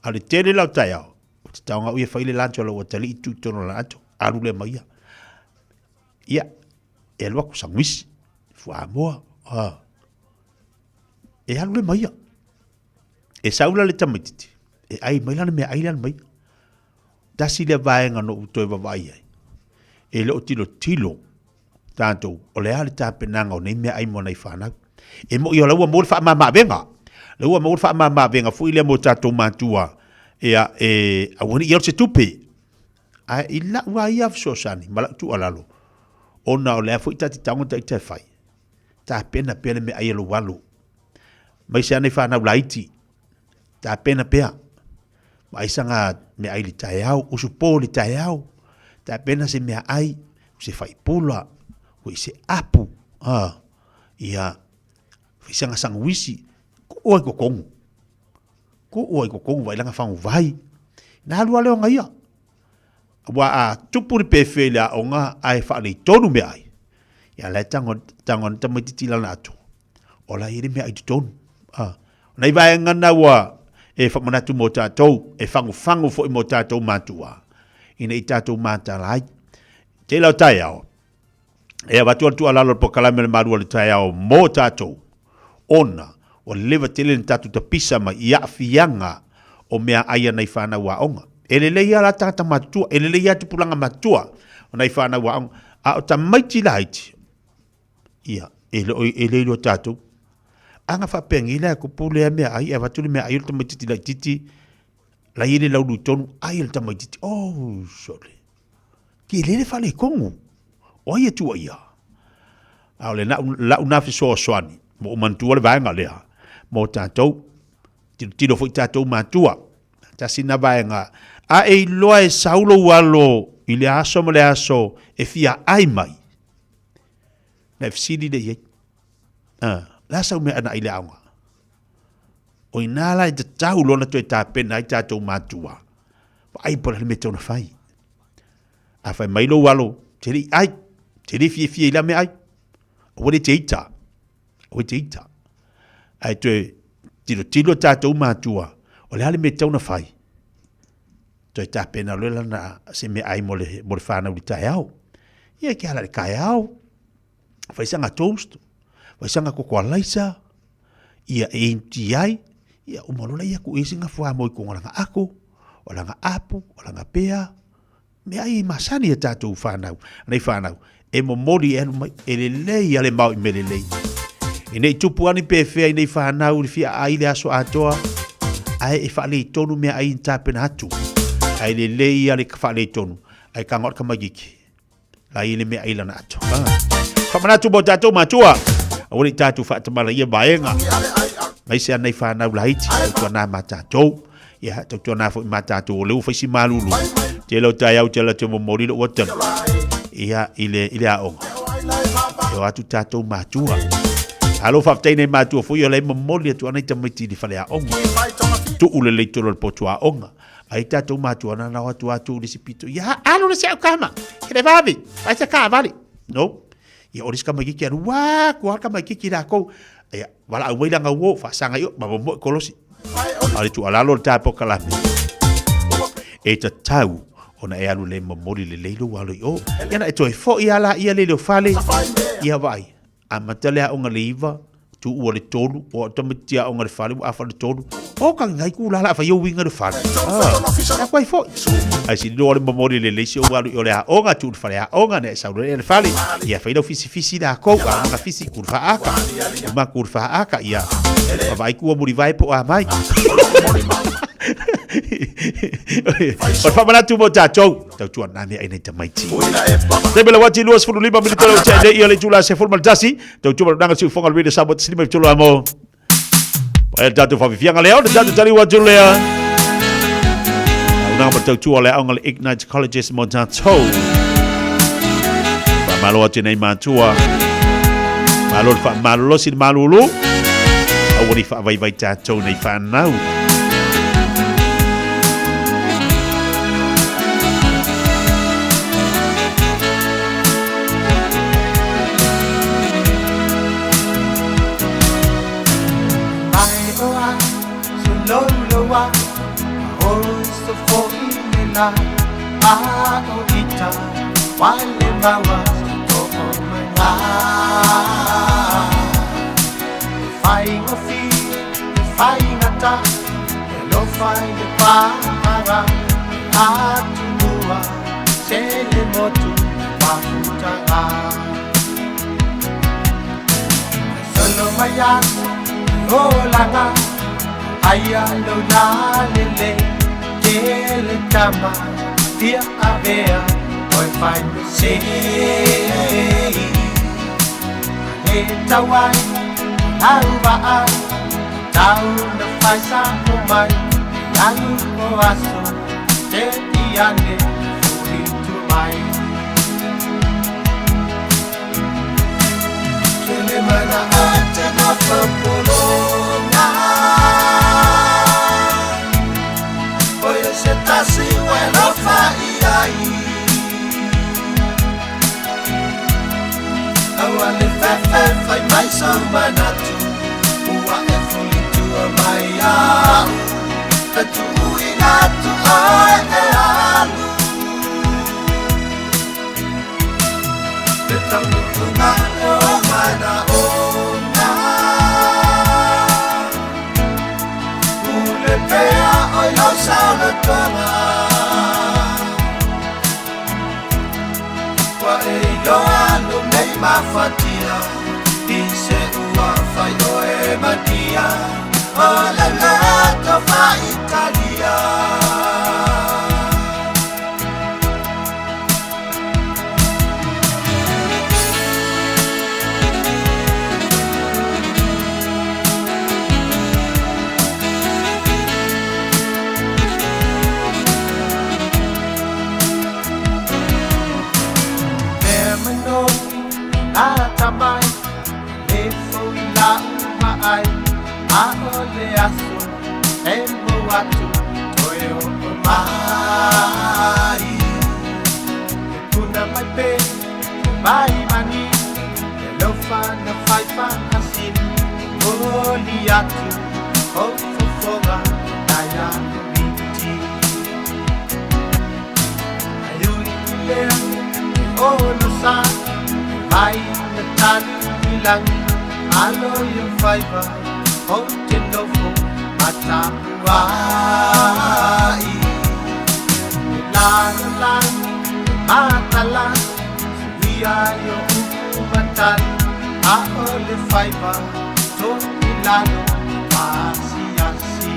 ale tele la Taeao te taonga ui e whaile lancho lo watali i tu tono la ato aru le maia ia e alua ku sangwisi fua moa e aru le maia e saula le tamatiti e ai mai lana me ai lana mai dasi le vaenga no utoi vavai ai e le o tilo tanto o le ale tapenanga o nei mea ai mo nei whanau e mo i o laua mo le wha mama venga laua mo le wha mama venga fu i le mo tatou matua e a wani i se tupe a i la ua i afso sani ma la tu alalo ona o le fu i tati tango ta i te whai ta pena me ai alo walu mai se anei whanau laiti ta pena pea mai sanga me ai li Taeao usu po li Taeao ta pena se me ai se fai pula o se apu ia fi sanga wisi ko oi ko kongu vai langa fangu vai na lua leo ngaia wa a tupuri pefela onga ai fa le tonu me ai ia la tangon tamatiti la nato ola iri me ai tonu nei vai ngana wa e whamanatu mo tātou, e whangu fo i mo tātou mātua. Ina i tātou mātalai. Te lau Taeao. E a watu atu alalo po kalamele marua le Taeao mo tātou. Ona, o lewa tele ni tātou ta pisa ma i afianga o mea aia nei whana wa onga. E le leia la tāta matua, e le leia tu pulanga matua o nei whana wa onga. A o ta maiti laiti. Ia, e le lo tātou. Anga whapengi la ko pule mea ai e watuli mea ai ulta maititi la titi la ile la ulu tonu ai ulta maititi sorry ki lele whale kongu o ia tua ia au le la unafi soa soani mo umantua le vaenga lea mo tātou tino fo i tātou mātua ta sina vaenga a e loa e saulo walo i le aso mo le aso e fia ai mai na fsidi de iei la sau me ana ile aunga. O inala i te tau lona tu e tā pena i tātou mātua. Ai pora le me tau na whai. A whai mailo walo, Tiri ai. Tiri Fiafia la me ai. O le teita. O teita. Ai te tilo tātou mātua. O le hale me tauna whai. Toi tā pena loela na se me ai mo le whanau li Taeao. Ia ki ala le Taeao. Whaisanga toast. Whaisanga kokoa laisa. Ia e inti ai. Ia umalona ia ku isi nga fua mo i kongolanga ako. O langa apu. O langa pea. Me ai masani e tātou whanau. Nei whanau. E mo mori e mai e le lei ale mau i me le lei. E nei tupu ani pe fea i nei whanau li fia ai le aso atoa. Ai e whale i tonu mea ai in tāpena atu. Ai le lei ale ka whale i tonu. Ai ka ngot ka magiki. La i le mea ai lana atu. Whamanatu mo tātou matua. Awari tātou whaatamala ia baenga. Mai se anei whanau la iti. Tau nā ma tātou. Ia tau nā fo i ma tātou. O leu whaisi malulu. Te lau Taeao te lau te momori lo watanu. Ia ile aonga. E o atu tātou matua. Alo whaftai nei matua fo i o lei momori atu anei tamaiti li whale aonga. Tu ule le tolo le potua aonga. Ai tātou matua na nau atu ule si pito. Ia alo na se au kama. Kere vavi. Vai se kaa vali. No. Ia oris kama kiki anu. Waa kuhar kama kiki la kou. Ia wala au wailanga uo. Whasanga io. Mabomo kolosi. Ale tu alalo le tāpo kalame. E ta tau. Ona e alu le mamori le leilo walo i o. Iana e toi fo i ala ia le leo fale. Ia vai. A matale a onga le iwa. Tu ua le tolu. O tamatia onga le fale. Wa afa le tolu. O ka ngai ku lala fa yo winga le fale. Ya kwai fo. Ai si do le mamori le leisi o walo i o le a onga tu le fale a onga ne sa le fale. Ia fa ilo fisi da ko. Anga fisi kurfa aka. Ma kurfa aka ia. Vai ku muri vai po a mai. O whamanatu mo tātou. Tau tua nane ai nei tamaiti. Te bela wati luas funu lima minute o te nei ia le tula se formal tasi. Tau tua nanga si ufonga lwede Samoa te sinima vitolo amo. Pae tātou whawifianga leo. Te tātou tali watu lea. Au nanga tau tua lea aunga le Ignite Colleges mo tātou. Malo ati nei mātua. Malo le wha malolosi le malulu. Au wani wha vai tātou nei whanau. Ako ita wale bawa toko mena fai ngofi fai ngata lo fai de para atua sele motu pafuta solo maya olanga aya lo lele tele tama dia avea oi fai se e tawai alba tau na fai sa ko mai yalu o aso te iane to mai kele mana ate na popolona oye se tasi bueno fai ai awale fefe fai mai samba natu ua e fuli tua mai au e tu inatu ai e alu e tamu tungane o mana ona ule pea oi lo sauna tonga Yoano nei mafatia Ise ua fai oe matia Ole lato fa Italia Atamai le foi la mai a ole aso e mo atu toyo mai kuna mai pe liatu o fofonga naya biti ayuri lea o no sa vai na tan bilang alo yung fiber o tendofo matapuai lan matalan siya umatan aole fiber to ilalo pasiasi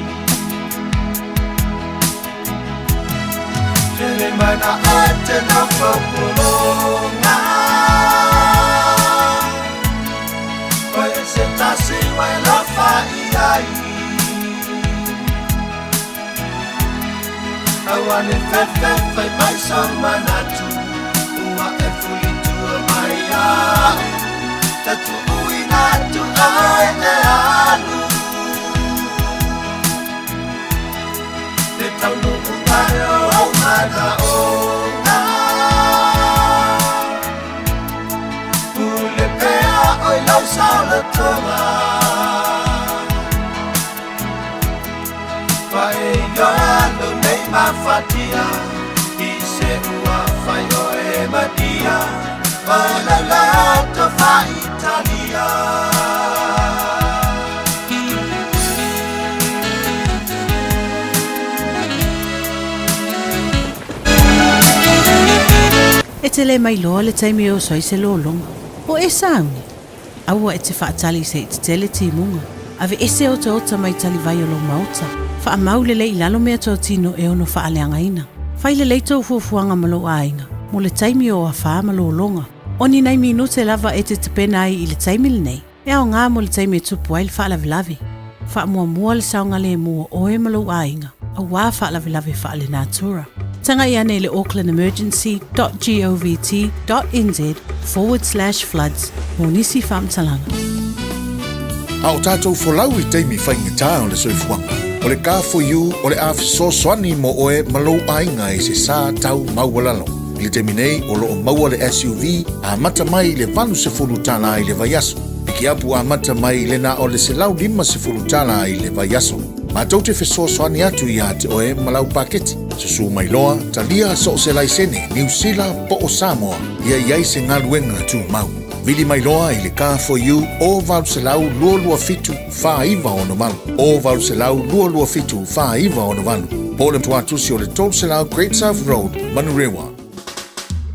Jele mana ate na populonga Oye se tasi wai la faiai Awane fefe fai mai manatu Ua e fuli tua mai au Tatu uina tu ai e alu Te tau no umare o mana o na Ule pea oi lau saula tonga Pae yoalo nei mafatia Ise ua fai o e madia Ola lato fa Italia E te le mai loa le taimi o soi se lolonga. O e sauni. Aua e te whaatali se i te tele timunga. Ave ese o te ota mai tali vai o lo mauta. Wha mau le i lalo mea tō tino e ono wha aleanga ina. Whai le tō fuafuanga malo ainga. Mo le taimi o a wha malo longa. Oni nei minute lava e te pena ai i le taimi le nei. E ao ngā mo le taimi e tupu ai le wha lavi. Wha mua le saunga le mua o e malo ainga. A wā wha lavi wha le natura. Tanga ia nei le aucklandemergency.gov.nz/floods. Mo nisi whaamtalanga. Ao tātou folau I teimi whaingatā o le soifuanga. O le ka for you o le awhiso soani mo oe malou ainga I se sā tau maualalo. I le teimi nei o loo maua le SUV a mata mai le valu se fulu tala I le vaiaso. Piki apu a mata mai le na o le se lau lima se fulu tala I le vaiaso. Ma tau te wheso soani atu I a te oe malau paketi. Susu mai loa, talia so se laisene, New Zealand po o Samoa, ia iai se ngaluenga tu mau. Vili mai loa I le car for you, o vau se lau lua fitu, wha iwa ono malu. O vau se lau lua fitu, wha iwa ono malu. Pole tuatusi o le tol se lau Great South Road, Manurewa.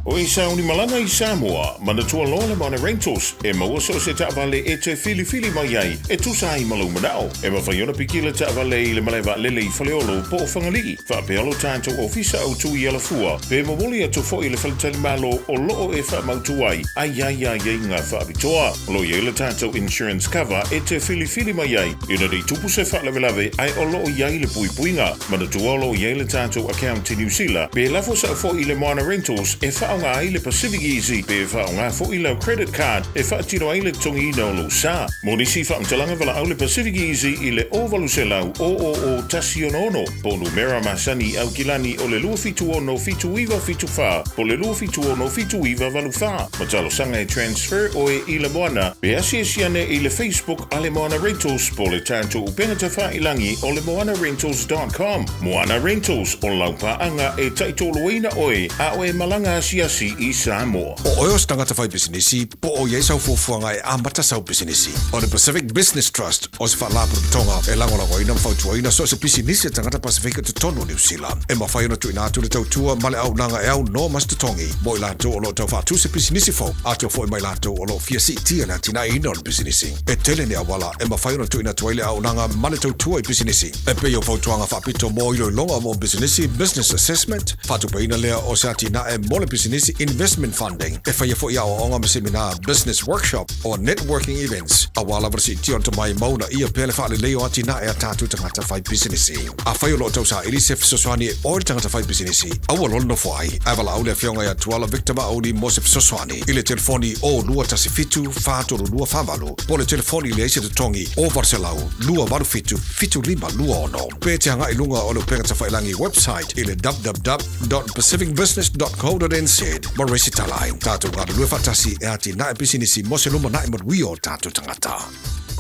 O I sauni malanga I Samoa, mana tua loa le mana rentals, e maua so se taavale e te fili mai ai, e tusa I malu manao, e mawhaiona pikila taavale I le malewa lele I whaleolo po o whangalii, wha pealo tātou ofisa au tui ala fua, pe mawoli atu fo I le whaletali malo o loo e wha mautu ai ngā wha abitoa, lo I le tātou insurance cover e te fili mai ai, ina rei tupu se wha lawe ai o loo iai le puipuinga, mana tua lo I le tātou account I New Zealand, pe lafo sa fo I le mana rentals e wha ngā I le Pacific Easy pe wha o ngā fo I lau credit card e wha tino ai le tongi ina o lo sa. Mo nisi wha mtalanga wala au le Pacific Easy I le ovalu se lau o tasi ono. Po numera masani au kilani o le lua fitu ono fitu iwa fitu wha. Po le lua fitu ono fitu iwa walu wha. Matalo sanga e transfer o e I le moana. Pe asi siane I le Facebook a le Moana Rentals po le tanto upenga te wha ilangi o le moanarentals.com. Moana Rentals o lau paanga e taitolo ina oe a oe malanga asia I Samoa. O oe o stangata whai bisinisi, po o iei sau fuafuanga e amata sau bisinisi. O le Pacific Business Trust, o se whaalapuru tonga e langolango ina mwhautua ina so se bisinisi e tangata Pasifika te tonu New Zealand. E mawhai ona tu ina atu le tautua male au nanga e au no mas te tongi. Mo I lato o lo tau whaatu se bisinisi fau. Ato fo I mai lato o lo fia si tia na tina ina o le bisinisi. E tele ne awala e mawhai ona tu ina tuaile au nanga male tautua I bisinisi. E pe o whautuanga whaapito mo ilo longa mo bisinisi business assessment. Whaatu pa ina lea o se ati na e mole bisinisi investment funding. E whaia fo ia o onga seminar business workshop or networking events. A wala varsi tion to mai mauna ia pele whaale leo ati na e a tātu tangata whai bisinisi. A whaio lo tau sa ili se fisoswani e ori tangata whai bisinisi. Awa lolo no whai. A wala au le whionga ia tuala victima au ni mo se fisoswani. Ile telefoni o lua tasi fitu, whātoro lua whamalu. Po le telefoni le eise te tongi o varselau, lua waru fitu lima lua ono. Pe te hanga ilunga o le pengata whailangi website ile www.pacificbusiness.co.nz. Marisi talai. Tātou ngāra lua whatasi e ati na e bisinisi mo se luma na e marui o tātou tangata.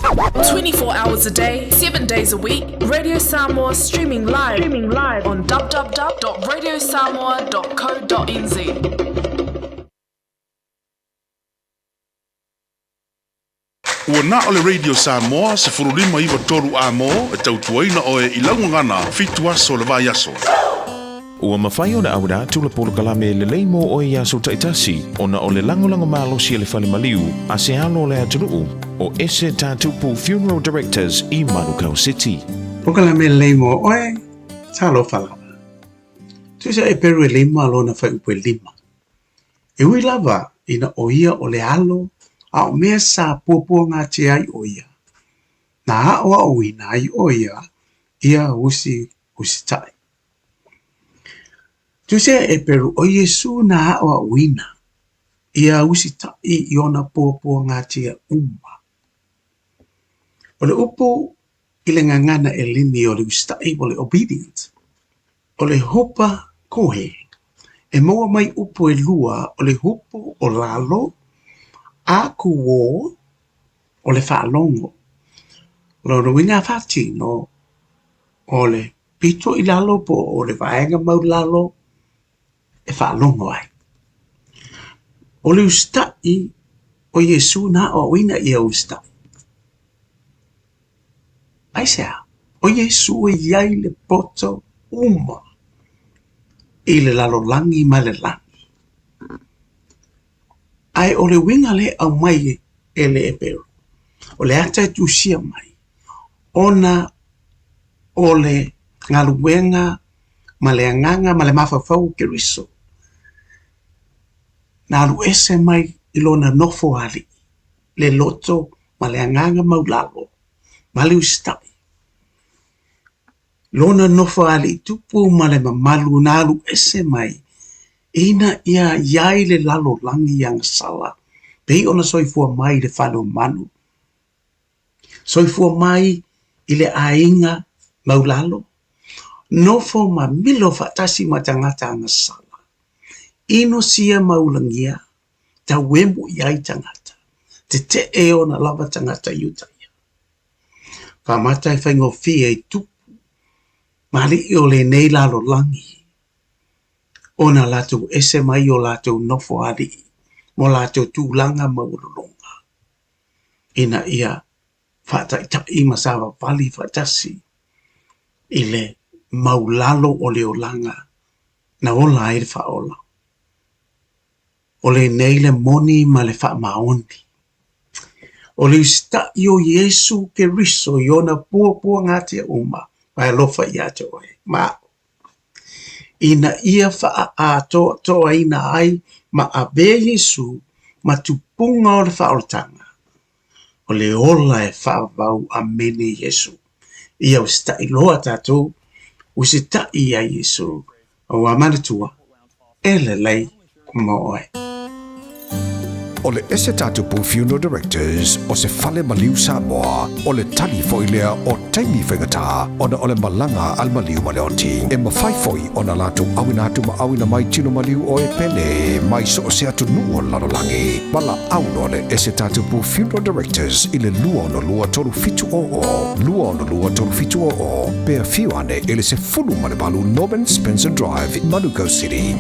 24 hours a day, 7 days a week. Radio Samoa streaming live on www.radiosamoa.co.nz. Ua na ole Radio Samoa se furulima iwa toru a mo e tautuaina o e ilaungangana fitu aso le vai aso. Ua mawhai o na aura tula polo kalame le leimo o e aso taitasi o na ole langolango malosi le whale maliu a se alo le atunuu o ese tātupu Funeral Directors i Manukau City. O kalame le leimo o e talo whala. Tuisa e peru e leimo alo na whai upe lima. E ui lava ina o ia o le alo a o mea sa pōpua ngā te ai o ia. Nā haoa o ina ai o ia, ia usi tai. Tusia e peru o Yesu nā haoa o ina, ia usi tai i ona pōpua ngā te umma. O le upo i le ngangana e lini o le usi tai o le obedient. O le hopa kohe, e moa mai upo e lua o le hopo o lalo, a kuo o le whaalongo. Loro winga whati no o le pito i lalo po o le vaenga mau lalo e whaalongo ai. O le ustai o Yesu na o wina i a ustai. Ai sea, o Yesu e iai le poto uma i le lalo langi ma le langi. Ai o le winga le au mai e le e peru. O le ata tu sia mai. Ona o le ngaluenga, ma le anganga, ma le mawhawhau ke riso. Nā alu ese mai i lona nofo ali. Le loto, ma le anganga maulalo. Ma le ustai. Lona nofo ali tupu ma le mamalu nā alu ese mai. Ina ia iai le lalo langi yang sala. Pei ona soifua mai le whano manu. Soifua mai i le ainga maulalo. Nofo ma milo fatasi ma tangata anga sala. Ino sia maulangia. Ta wemu iai tangata. Te e ona lava tangata yutaya. Whamata e whaingo fia i tupu. Mali i o le nei lalo langi. Ona latou ese mai o latou nofo ali, mo latou tūlanga maurulonga. Ina ia whaataitai masawa vali whaatasi i le maulalo o le olanga na ola e le whaola. O le nei le moni ma le whaamaoni. O le usta i o Yesu ke riso i ona pua ngātia uma, mai alofa i ato oe. Ina ia faa a toa ina ai ma a be Yesu ma tupunga o le whaoltanga. O le ola e whaavau a mene Yesu. Ia usta i loa tātou, usita i a Yesu. O a manatua, e le lei moe. O le ese tātupu Funeral Directors o se whale maliu Samoa o le tali foilea o taimi whengata o na o le malanga al maliu maleoti. E mawhai foi o na lato awina atu ma awina mai tino maliu o e pele mai so o se atu nuo lalolangi. Mala auno le ese tātupu Funeral Directors i le lua o na lua toru fitu o o. Lua o na lua toru fitu o o. Pea fiuane ele se fulu malebalu Norman Spencer Drive in Manukau City.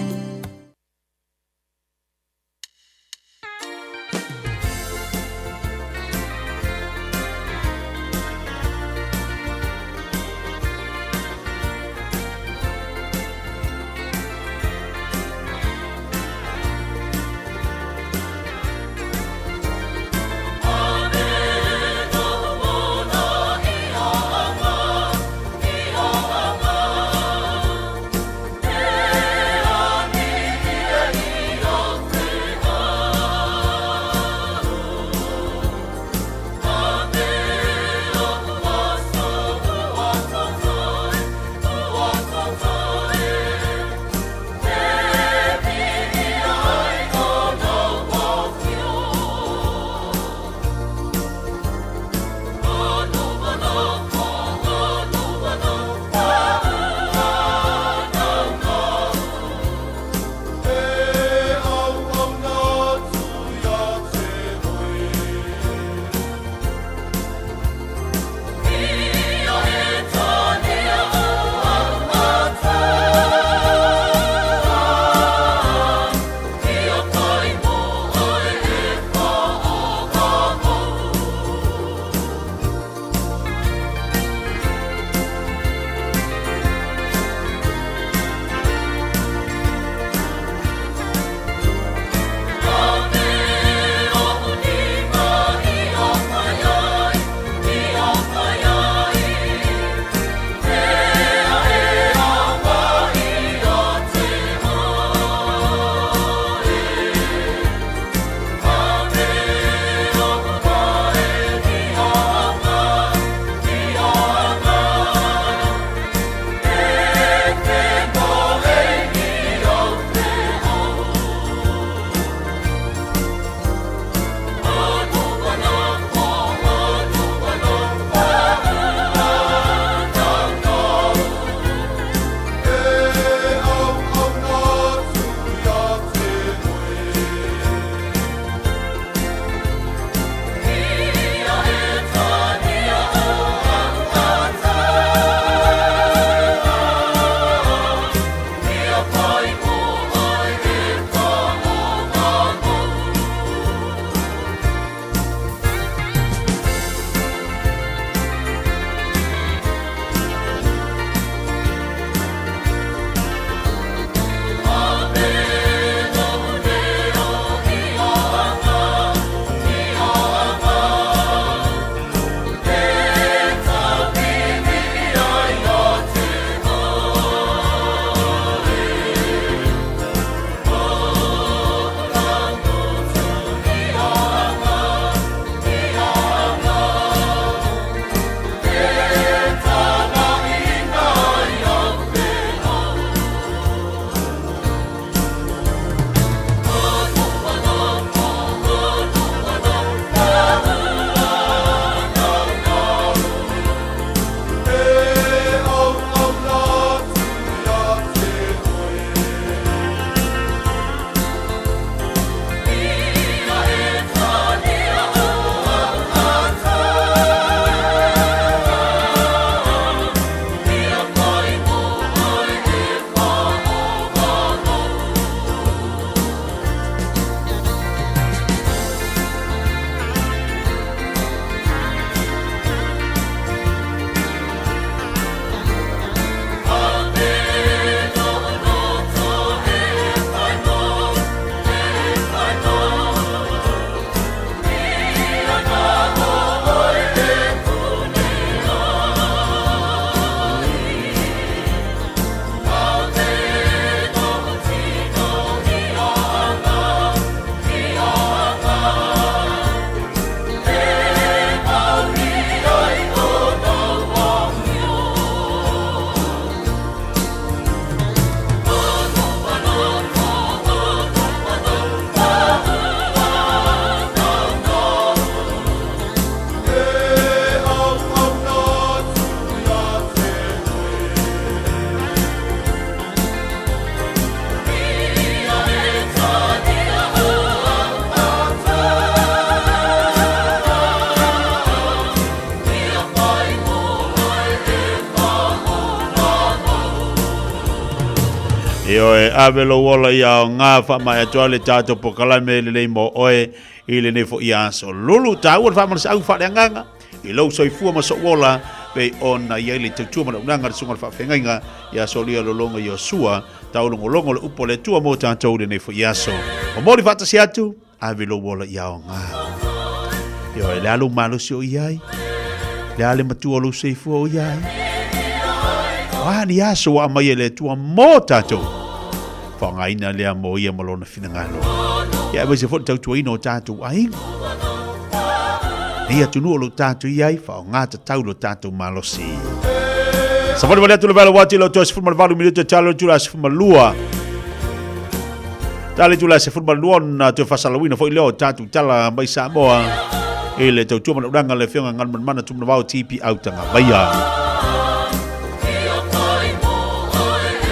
Ioe avelo wala ia ngā wha mai atua le tātou pokalame le nei mo oe i le nei fo ia so lulu tāua le wha manasa au wha le anganga i lau soifua ma so wola pe ona ia le tautua mana unanga le sunga le wha whengainga ia so lia lolonga i o sua tau longo le upo le tua mo tātou le nei fo ia so o mori whatasi atu avelo wala ia o ngā ioe le alu malusi o iai le ale matua lo soifua o iai Wani aso wa mai le tua mo tātou. Whangaina lea mo ia malona whinangalo. Ia wese fo tautua ino tātou ainga. Ia tunu o lo tātou iai, whao ngāta tau lo tātou malosi. Safari wale atu le wala wati lo toa se fulma valu minuto talo tula se fulma lua. Tale tula se fulma lua na te whasalawina fo i leo tātou tala mai Samoa. E le tautua mana uranga le whionga ngan mana tumna wao tipi autanga maia.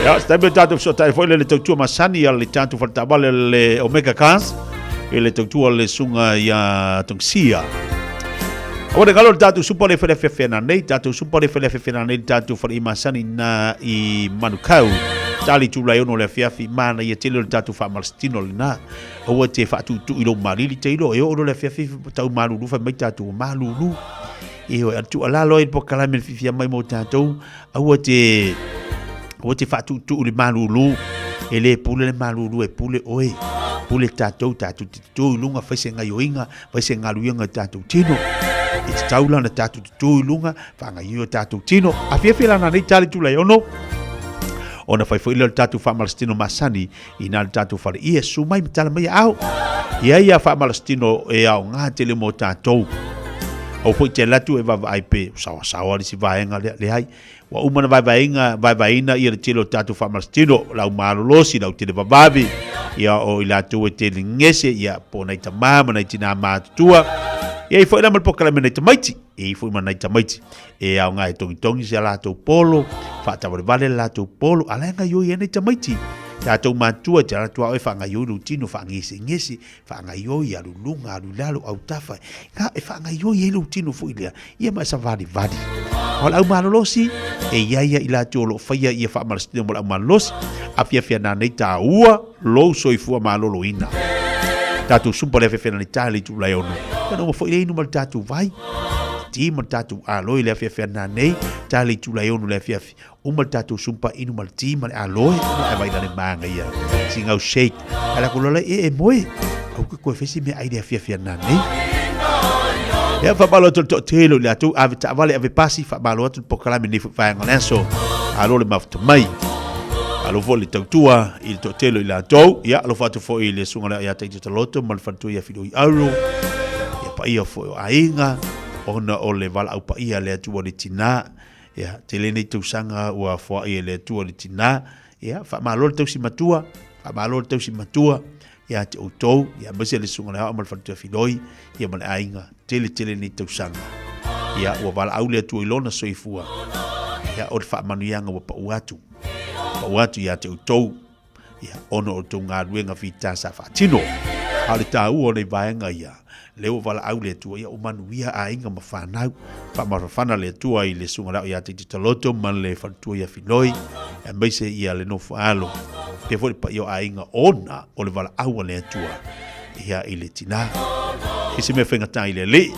Ya, stabe tatu so tai foi le tautua masani ya le tatu faltabale le Omega Cars e le tautua le sunga ya tongsia. Ora galo tatu super le Fiafia na nei tatu super le Fiafia na nei tatu fa i masani na i manukau. Tali tu lai ono le Fiafia mana ia tele le tatu fa malstino le na. O te fa tu i lo marili te ilo e o le Fiafia tau malu fa mai tatu malu lu. E o atu ala lo i pokala me Fiafia mai mo tatu. O te O te whatu tu le malulu, e le pule le malulu e pule oe, pule tātou tātou tu lunga whaise ngai oinga, whaise ngaluinga tātou tino. E te taulana tātou tu lunga, whanga iho tātou tino. A Fiafia na nei tali tu lai ono. Ona whaifo ilo tātou whamalastino masani, i nā tātou whare ia sumai mitala mai au. Ia whamalastino e au ngā tele mo tātou. Au fo te latu e vava aipe, sawa li si vaenga le hai. Wa umana vai ia le tilo tatu whamalastino, lau marolosi, lau tele vavavi, ia o ilatu e te lingese, ia po nei ta mama, nei tina mātutua, ia i fo ina malpokalame nei ta maiti, i fo ima nei ta maiti, e au ngai tongi se alato polo, whaatawale vale alato polo, alenga yo ia nei ta maiti, tātou mātua te alatua oe whanga yo lutino, whanga ngesi, whanga yo i alu lunga, alu lalo, au tawhai, ngā e whanga yo i lutino fo ilea, ia mai sa vadi. O lau malolosi, e ia i la tō lo whaia ia wha marastina mo lau malolosi, a Fiafia nā nei tā ua, lo soifua malolo ina. Tātou sumpa le Fiafia nā nei tā li tū lai ono. Tano mo fo ile inu mal tātou vai, ti mal tātou aloi le Fiafia nā nei, tā li tū lai ono le Fiafia. O mal tātou sumpa inu mal ti mal aloi, e vai nane maanga ia. Si ngau shake, ala kulola e moe, au koe whesi me aide a Fiafia nā nei. Ya fa balo to telo le atu ave ta vale ave pasi fa balo atu pokala me ni fa ngaleso alo le mafta mai alo vole tautua il to telo le atu ya alo fa tu fo ile sunga ya te te loto mal fa tu ya fido i euro ya pa ia fo ainga ona o le val au pa ia le atu le tina ya tele ni tu sanga wa fo ia le atu le tina ya fa malo tu si matua fa malo tu si matua ya te autou, ya mese le sunga le hao mal fatu filoi, ya male ainga, tele ni tausanga. Ya ua wala au le atu ilona soifua. Ya o le wha manuianga wa pauatu. Pauatu ya te autou, ya ono o tau ngā ruenga fita sa whatino. Hale tā ua nei vaenga ia. Leo wala au le tua ia o manuia a inga ma whanau. Wha marafana le tua i le sunga lau ia te taloto man le whantua ia filoi. Ya meise ia le no whaalo. Te fori pa io a inga ona o le wala aua le tua. Ia i le tina. E se me whengatai le le.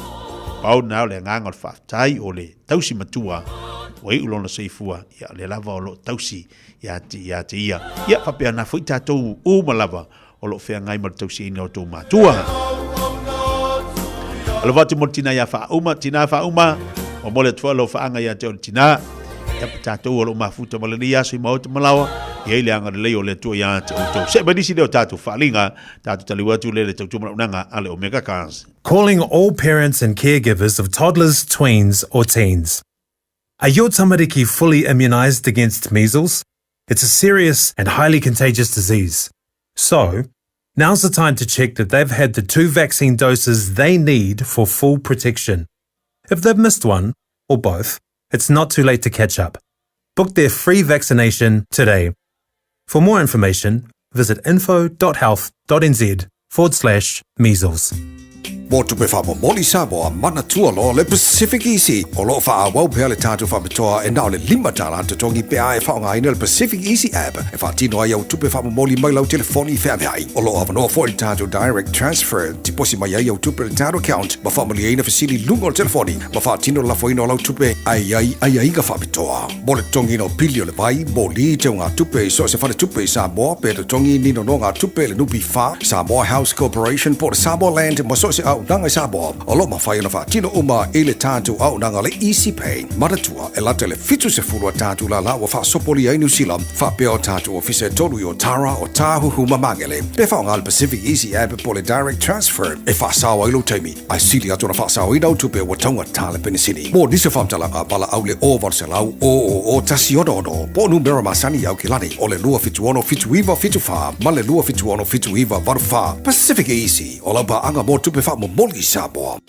Pau nao le nganga le whaftai o le tausi matua. Wai ulona seifua. Ia le lava o lo tausi. Ia te ia. Ia whapea na fwoi tātou uma lava. O lo whea ngai mar tausi ina o tau matua. Alo vatu mo tina ia wha tina wha o mole tua lo whaanga ia te o tina. Ia tātou o lo mafuta malani ia sui maota malawa. Ia ile anga le leo le tua ia te o tau. Se manisi leo tātou whalinga, tātou taliwatu le tātou malaunanga ale Omega Cars. Calling all parents and caregivers of toddlers, tweens or teens. Are your tamariki fully immunized against measles? It's a serious and highly contagious disease. So, now's the time to check that they've had the 2 vaccine doses they need for full protection. If they've missed one, or both, it's not too late to catch up. Book their free vaccination today. For more information, visit info.health.nz/measles. Mo tupe whamomoli Samoa mana tua lo le Pacific Easy. O lo whaawau pea le tātou whamitoa e nao le lima tala te tongi pea e whaonga ina le Pacific Easy app. E whaatino ai au tupe whamomoli mai lau telefoni Fiafia. O lo avanoa fo i tātou direct transfer. Tiposi mai ai au tupe le tātou account. Ma whamoli aina fasili lunga o telefoni. Ma whaatino la foino lau tupe ai ka whamitoa. Mo le tongi no pilio le vai. Mo li te ngā tupe so se whare tupe Samoa. Pe te tongi nino no ngā tupe le nupi wha. Samoa House Corporation po le Samoa Land. Ma so se au nanga Samoa. O lo ma whai na whaatino uma e le tātou au nanga le Easy Pay. Maratua e late le fitu se fulua tātou la wa wha sopoli ai New Zealand. Wha peo tātou ofise tolu o Tara o Tāhuhu Mamangele. Pe whaonga le Pacific Easy app po le direct transfer. E wha sawa ilo teimi. Ai sili atu na wha sawa i nau tupe wa taunga tāle penisini. Mo nise whamtalanga pala au le o varselau o tasi odo. Po numera masani au kilani. O le lua fitu ono fitu iwa fitu wha. Ma le lua fitu ono fitu iwa varu wha. Pacific Easy. O laupa anga mo tupe wha mo moli Samoa.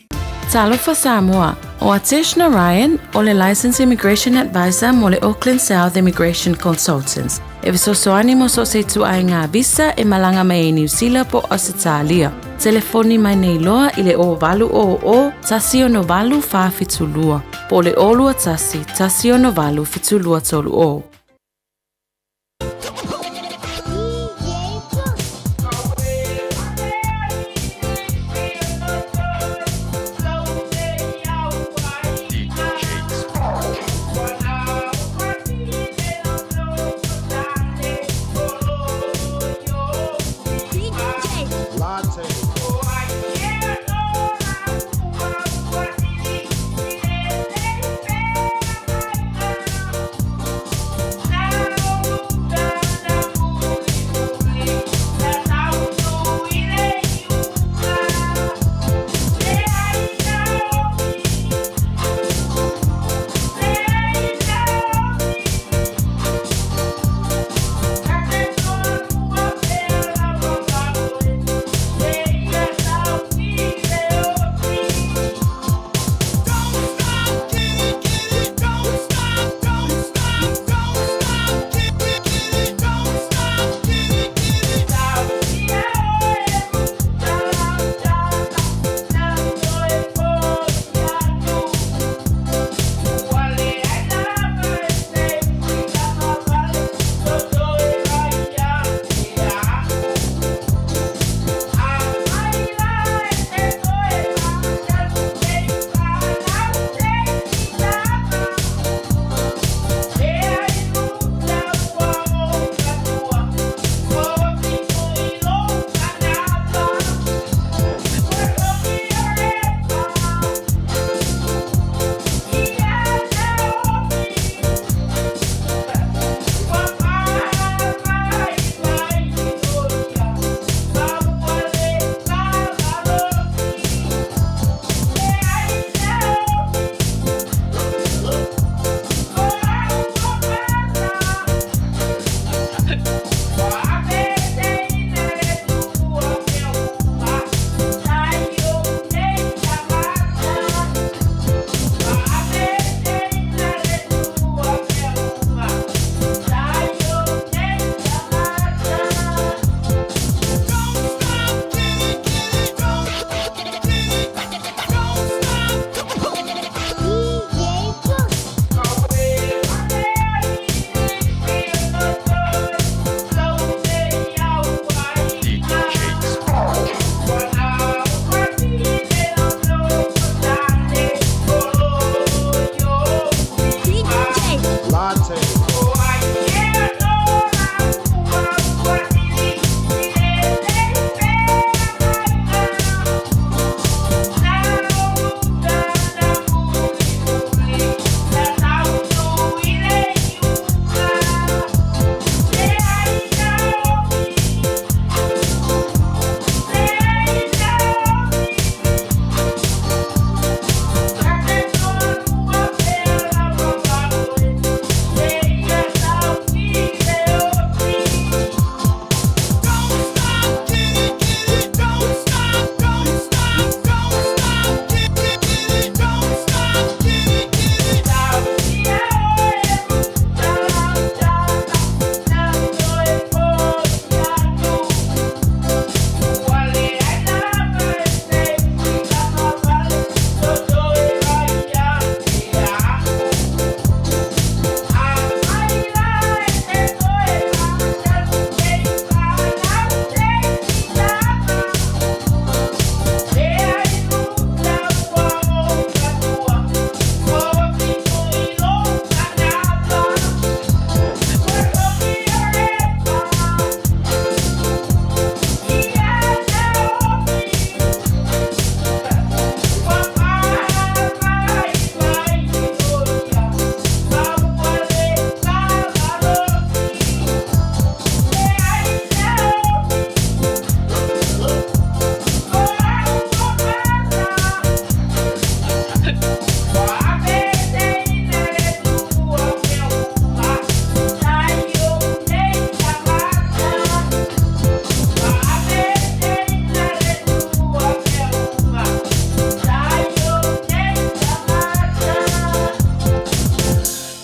Talofa Samoa, o Ateshna Ryan, o le Licensed Immigration Advisor mo le Auckland South Immigration Consultants. E visosoani mo so se tu ai ngā visa e malanga mai e New Zealand po Australia. Telefoni mai nei loa i le o valu o tasi o no valu wha fitulua. Po le olua tasi o no valu fitulua tolu o.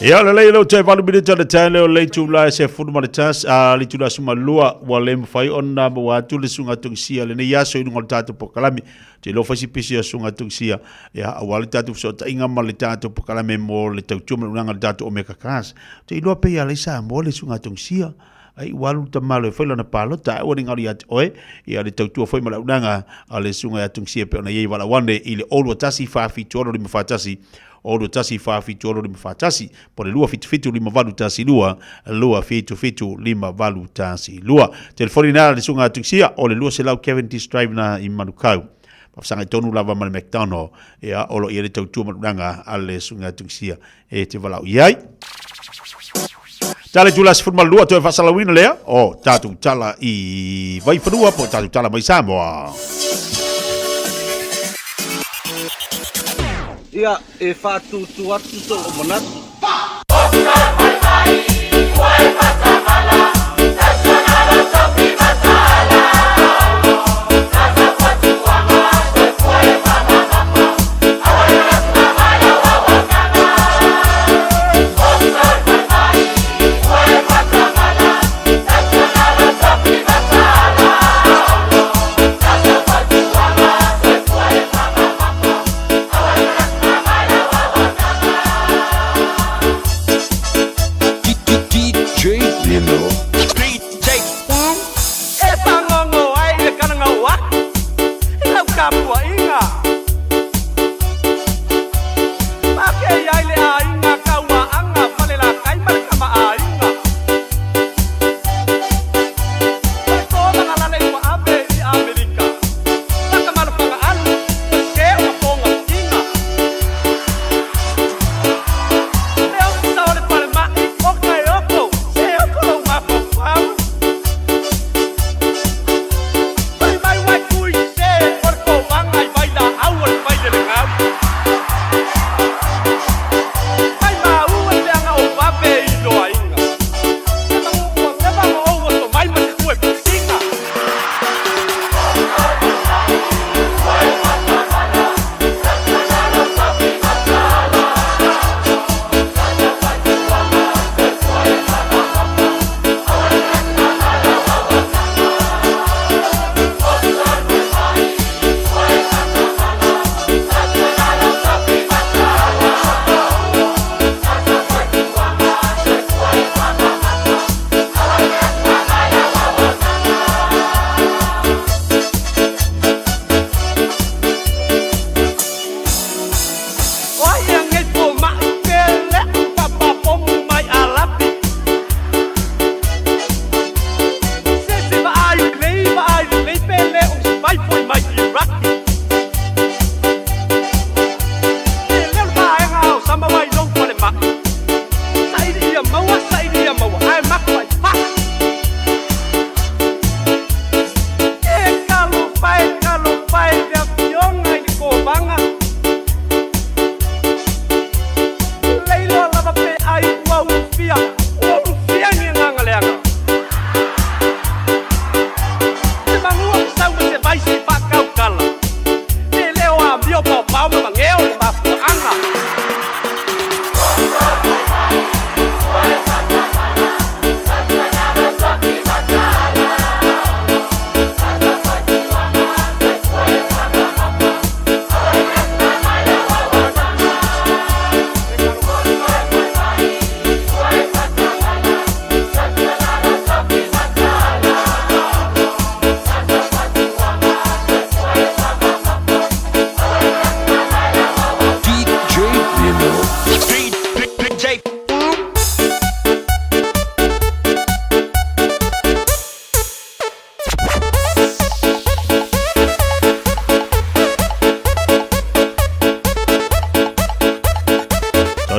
Ia le lei lo te valu minute le tele o le tula se fu ma le tas a le tula suma lua wa le mfai ona wa tu le sunga tungsia le ne yaso inu ngol tatu pokalami te lo fasi pisi sunga tungsia ia awali tatu so ta inga ma le tatu pokalami mo le tau tuma unanga le tatu o meka kas te ilo pe ya le sa mo le sunga tungsia ai walu ta malo foi lana palo ta o ngali at oe ia le tau tu foi ma unanga a le sunga ya tungsia pe ona ye wala wande ile olu tasi fa fi toro le mfatasi Olo tasi fa fitu olo lima fatasi pole lua fitu lima valu tasi lua fitu lima valu tasi lua telefoni na le sunga tuksia ole lua se lau Kevin T. Drive na i Manukau pasanga tonu lava mal McDonald ia olo ia le tautua mananga ale sunga tuksia te valau iai tale julas furma lua to fasala wina lea o tatu tala i vai fanua po tatu tala mai Samoa ia e whātutu atu so o manatu.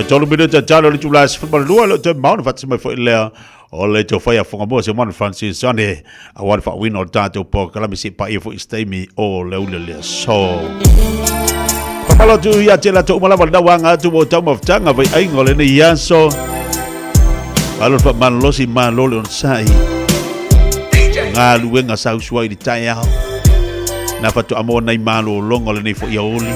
Tolu minuta talo le tula football lua le te mauna fat mai fo le o le to fai fonga mo se man Francis Sane a war fa win o tato po kala mi si pa e fo stay o le le so Papalo tu ya tela to mala wal dawanga tu mo tam of tanga vai ai ngole ne yaso Alo fa man lo si man lo le on sai nga luenga sa usua di Taeao na fa to amo nai malo longo le nei fo ia oli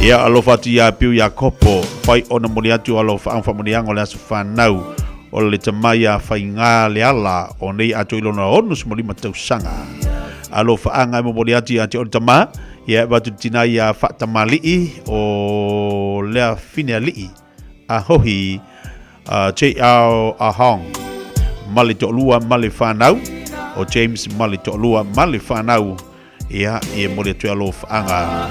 Ia alofa atu ia piu ia kopo fai ona moni atu alofa ang famoniang o le asu whanau o le tamai a fai ngā le ala o nei atu ilona onus mo lima tausanga. Alofa anga mo moni atu ia ati o le tama ia batu tina ia whatama lii o lea fine lii a hohi Taeao a hong mali to lua mali whanau o James mali to lua mali whanau ia ia mo le tu alofa anga.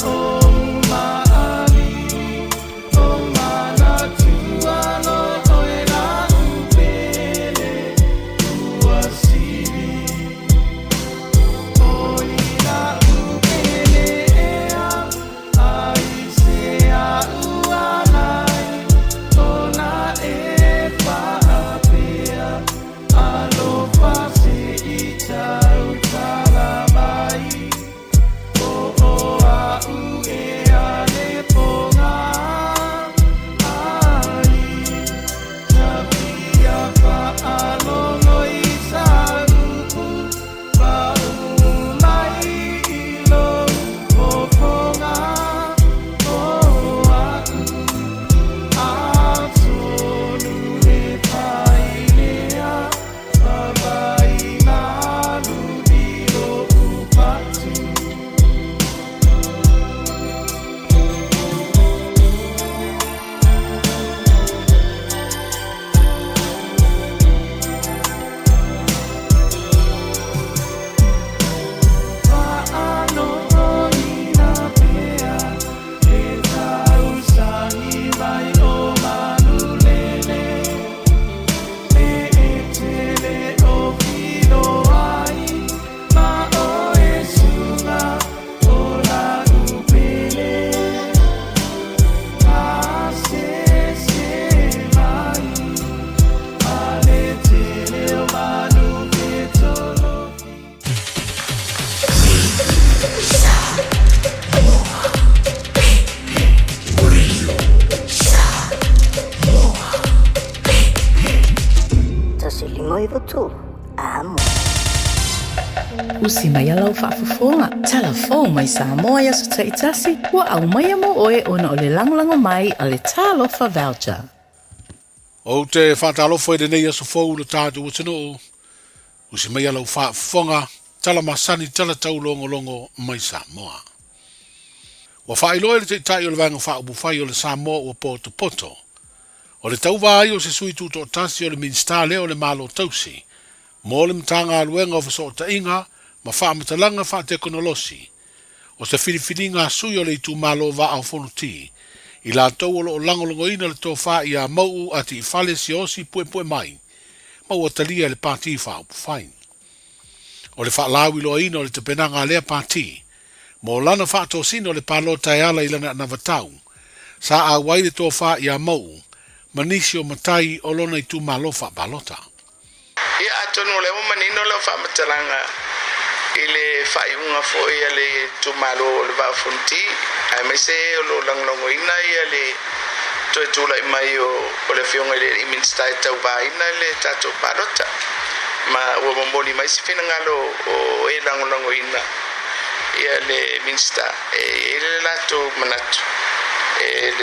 Usi mai alau whaafafonga. Telefon mai Samoa ia su taitasi. Wa au mai amo oe ona o le langolango mai a le talofa voucher. O te whaatalofa e nei aso fau le tātu o tino. Usi mai alau whaafafonga. Tala masani tala tau longo mai Samoa. Wa whaailoa le teitai o le vanga whaabuwhai o le Samoa o poto. O le tau vai o se sui tuto tasi o le minsta leo le malo tausi. Mo le mtanga aluenga o faso ta inga, ma wha matalanga wha te konolosi. O se whiriwhiringa sui o le tu malo wa au whono ti. I la tau o lo langolongo ina le tō wha i a mau ati i whale si osi pue mai. Mau atalia le pāti wha au puwhain. O le wha lawi loa ina o le te penanga lea pāti. Mo lana wha tō sino le pālo Taeala i lana navatau. Sa a wai le tō wha i a mau. Manisi o matai o lona i tu malo wha balota. Ia atonu le mo manino le fa matalanga ile fa iunga fo ia le tu malo le va fonti ai me se lo langlongo ina ia le to la mai o le fionga le iminsta tau ba ina le tato parota ma o bomboni mai si fina ngalo o e langlongo ina ia le minsta e le lato manatu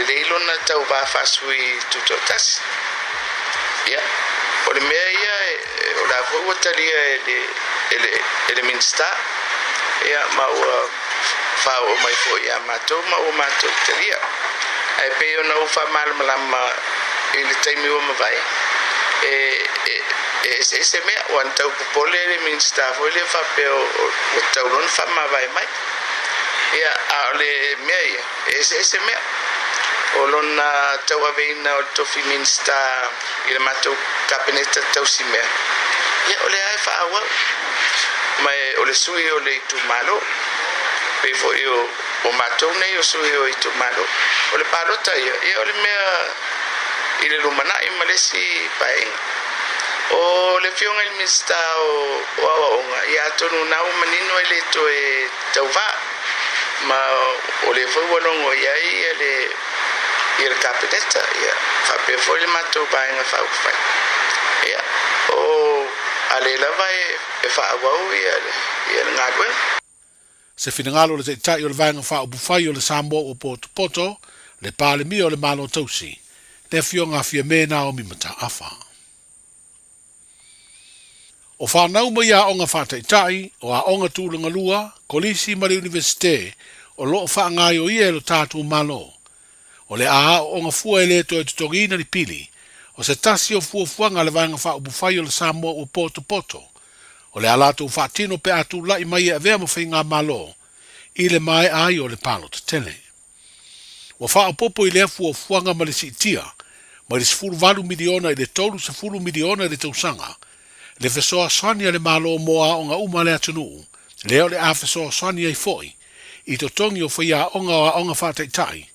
le ilona tau ba fasui tutotas ia o le mea ia o la fo talia ele minsta ia ma o fa o mai fo ia mato ma o mato talia ai pe o no fa mal malama ele taimi o vai se mea o antau popole ele minsta fo ele fa pe o taulon fa ma vai mai ia ale mea ia se mea o lona tau aveina o tofi minsta ile mato kabineta tau simea ia ole ai fa awa mai ole sui ole tu malo pe fo io o mato nei o sui o tu malo ole palota ia ole mea ile lumana i malesi pai o le fionga il minsta o awa ia tonu na o manino ele to e tauva ma ole fo wolongo ia ele il capitetta ia fa pe foi mato bai nga fa fa ia o ale la vai e fa wa ia nga gwe Se finangalo le tai o le vainga wha upu whai o le Samoa o poto, le pāle mi o le malo tausi, le fionga fia mena o mi mata awha. O whanau mai a onga whataitai, o a onga tūlanga lua, kolisi mari universite, o loo whaangai o ia lo tātou malo. O le a o onga fua ele to e tutongina ni pili, o se tasi o fuanga le vainga wha upu whai o le Samoa o poto. O le alato whaatino pe atu lai mai e vea mo whainga malo, i le mai ai o le palo te tele. Wa wha popo i lea fuanga ma le sitia, ma le sifuru valu miliona i le tolu se furu miliona i le tausanga, le fesoa soania le malo moa o nga uma le atunu, leo le a fesoa soania i foi, i to tongi o whaia onga o onga whataitai,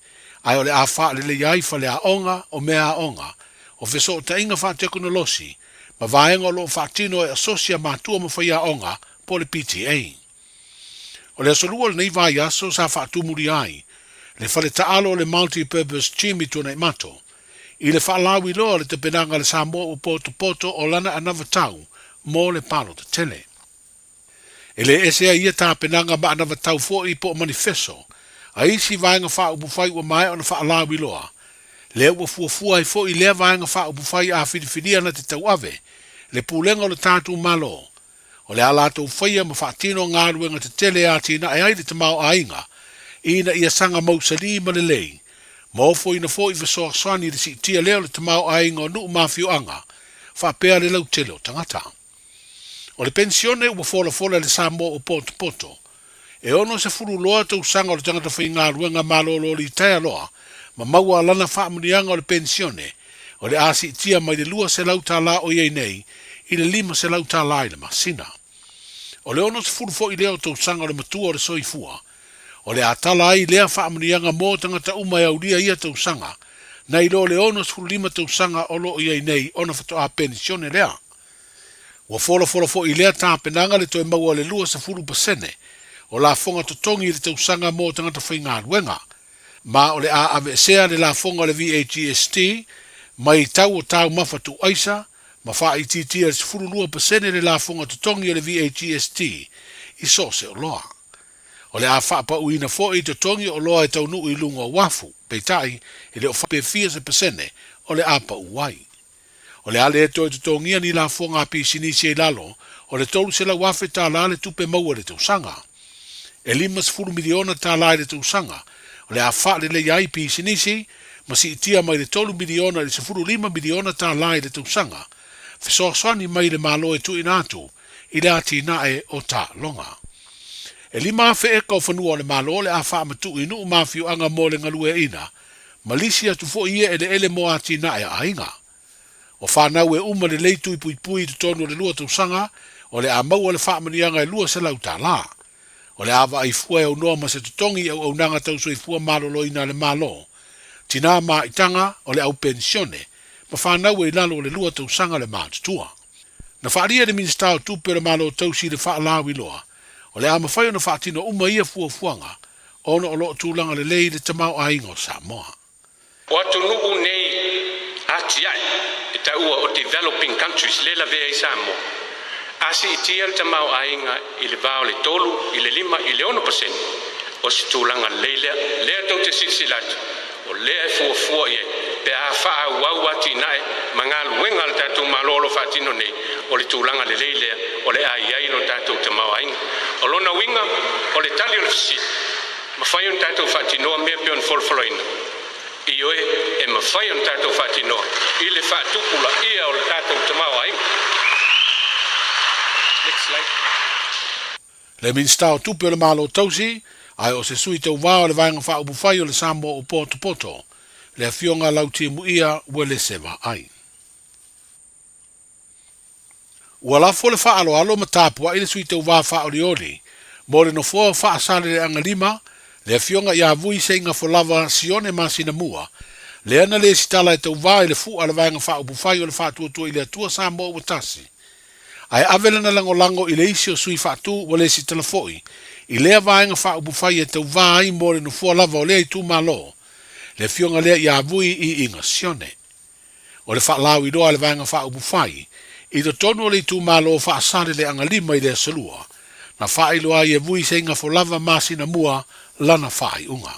ai o le a wha le iai fa le a onga o mea a onga, o fesoa ta inga whatekonolosi, ma vaenga o lo whaatino e asosia mātua ma whaia onga po le PTA. O le asolua le nei vai aso sa whaatumuri ai, le whale taalo le multi-purpose chimi tūnei mato, i le whaalawi loa le te penanga le Samoa o poto o lana anava tau, mō le palo te tele. E le esea ia tā penanga ma anava tau fo i po manifesto, a isi vaenga wha upu whai ua mai o na whaalawi loa, le ua fuafua i fo i lea vaenga wha upu whai a whidiwhidia na te tau ave, le pūlenga o le tātou malo, o le alatou whaia ma whaatino ngā ruenga te tele a tina e aile te mau ainga, ina ia sanga mausali ma le lei, ma ofo ina fo i vasoa swani le si tia leo le te mau ainga o nuu mafio anga, whapea le lau tele o tangata. O le pensione ua fola le Samoa o poto, e ono se furu loa tau sanga o le tangata whai ngā ruenga malolo li taia loa, ma maua lana whaamurianga o le pensione, o le asi tia mai le lua se lau la o iei nei, i le 5 se lau la i le masina. O le ono se furu fo i leo tau sanga o le matua o le soifua, o le atala ai lea whaamurianga mō tangata umai au lia ia tau sanga, na i lo le ono se furu 5 tau sanga o lo iei nei, ona whato a pensione lea. Ua fola fo i lea tā penanga le toi maua le lua se furu pasene, o la fonga totongi le tau sanga mō tangata whai ngā ruenga, ma o le a avesea le la fonga le VAGST, mai tau o tau mawhatu aisa, ma wha i titia le sifuru lua pasene le la fonga totongi le VAGST, i so se o loa. O le a wha pa uina fo i totongi o loa e tau nuu i lunga wafu, peitai, i le o wha pe 4% o le a pa uai. O le ale e toi totongia ni la fonga api sinisi e lalo, o le tolu se la wafe ta la le tupe maua le tausanga. E 5 miliona ta la le tausanga, o le a wha le iai pi sinisi, ma si itia mai le 3 miliona le 5 miliona ta la le tausanga, fesoaswani mai le malo e tu inatu, i le ati nae o ta longa. E 5 afe e kau whanua le malo le a wha matu inu umawhiu anga mo le ngalue ina, malisia tu fo ia e le ele mo ati nae a inga. O whanau e uma le leitu i pui tu tonu le lua tausanga, o le a maua le whaamanianga e lua se lau ta la. O le awa i fua e au noa ma se tutongi au nanga tauso i fua malolo ina le malo. Tina ma itanga o le au pensione, ma whanau e lalo le lua tausanga le mātutua. Na whaaria le minister tupe le malo tausi le whaalawi loa, o le ama whai o na whaatino uma ia fuanga, ono o loo tūlanga le lei le tamau ainga o Samoa. O atu nuu nei ati ai, e taua o developing countries le la vea i Samoa. Asi i tia le tamau ainga i le vao le tolu, i le 5, i le 1%, o si tūlanga lea tau te silsilatu, o lea fuafua i pe a wha wau ati nae, mangalu wenga le tātou malolo whaatino nei, o le tūlanga le leilea, o le a iai no tātou tamau ainga. O lona winga, o le tali o le fisi, ma whai on tātou whaatinoa mea peon folfoloina. I oe, e ma whai on tātou whaatinoa, i le whaatukula ia o le tātou tamau ainga. Next slide. Le minister tupe le malo tausi, ai o se sui tau wao le vaenga wha upu whai o le Samoa o poto, le fionga lauti mu ia ue le sewa ai. Ua lafo le wha alo ma tāpua i le sui tau wā wha oli, mo le no fua wha asale le anga 5, le fionga ia vui se inga fo lava sione ma sinamua, le ana le sitala e tau wā i le fua le vaenga wha upu whai o le wha tuatua i le atua Samoa o tasi. Ai avele na lango i le isi o sui wha tu wa le sitala foi, i lea vaenga wha upu whai e tau wā i mo le no fua lava o lea i tu malo, le fionga lea ia vui i inga sione. O le wha lau i doa le vaenga wha upu whai, i to tonu le tu malo wha asare le anga 5 i le salua, na whaelo ai e vui se inga folava masina mua lana whai unga.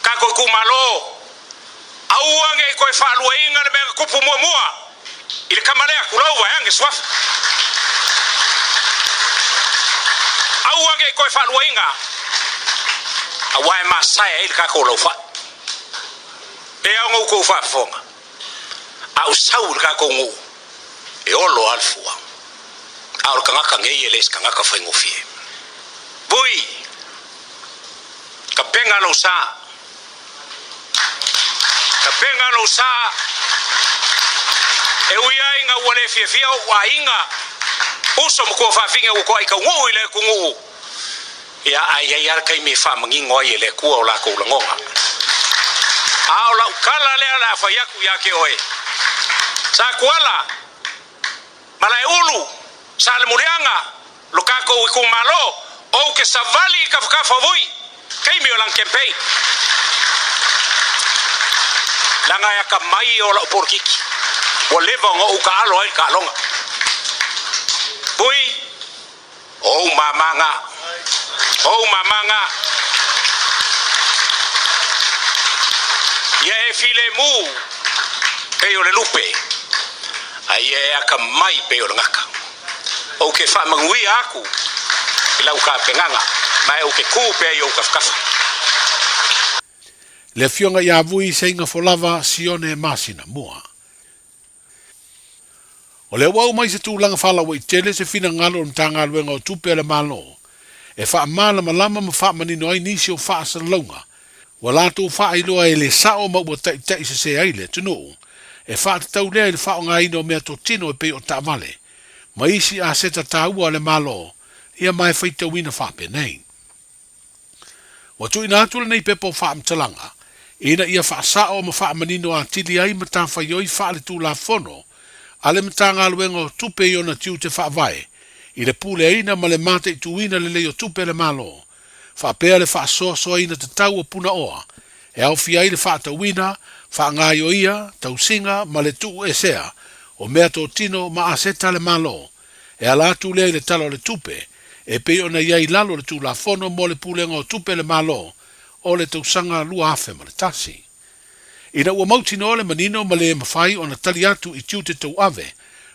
Ka koe kumalo, auange koe whalua inga le mea kupu mua mua, i le kamalea kulau wa yange swaf. Auange koe whalua inga, awae masaya i le kako lau wha. E au ngau kou whafonga, au sau le kako ngu, e olo alfua. Au kangaka ngei les kangaka whaingofie. Bui, ka penga lo sa. Ka penga lo sa. E uia inga wale Fiafia wa inga. Uso mkua whafinga ukua ika ngu ile kungu. Ia ai ar kai me fa mangi ngoi ile kua o la ko langonga. Au la ukala le ala fayaku yake oe. Sa kuala. Malai ulu. Sale murianga, lokako iku malo, o ke savali kafkafa vui, kei mi o lang kempei. Langa ya ka mai o la porkiki, o leva ngo uka alo ai ka longa. Bui, o mamanga, ye file mu, kei o le lupe, ai ya ka mai pe o ngaka. O ke wha mangui aku, i lau ka penganga, mai o ke kūpe i o kafkafa. Le fionga ia vui se inga folava sione masina mua. O le wau mai se tūlanga whala wa i tele se fina ngalo ntanga luenga o tupe le malo. E wha amala malama ma wha manino ai nisi o wha asa launga. Wa lato wha iloa e le sao maua tai se aile tunu. E wha tatau lea i le wha o ngā ino mea to tino e pei o ta vale. Ma isi a seta tāua le malo, ia mai whaita wina whape nei. Wa tui nātula nei pepo wha mtalanga, ina ia wha sao ma wha manino a tili ai ma tā whaioi wha le tū la fono, ale ma tā ngā luenga o tupe i ona tiu te wha vai, i le pule aina ma le mate i tuina le leo tupe le malo, wha pea le wha so ina te tau o puna oa, e au fia i le wha tawina, wha ngāio ia, tausinga, ma le tuu e sea, o mea tō tino ma a seta le malo, e ala tu lea i le talo le tupe, e pe ona iai lalo le tu la fono mo le pulenga o tupe le malo, o le tausanga lua afe ma le tasi. Ina ua mautino o le manino ma le mawhai o na tali atu i tiu te tau ave,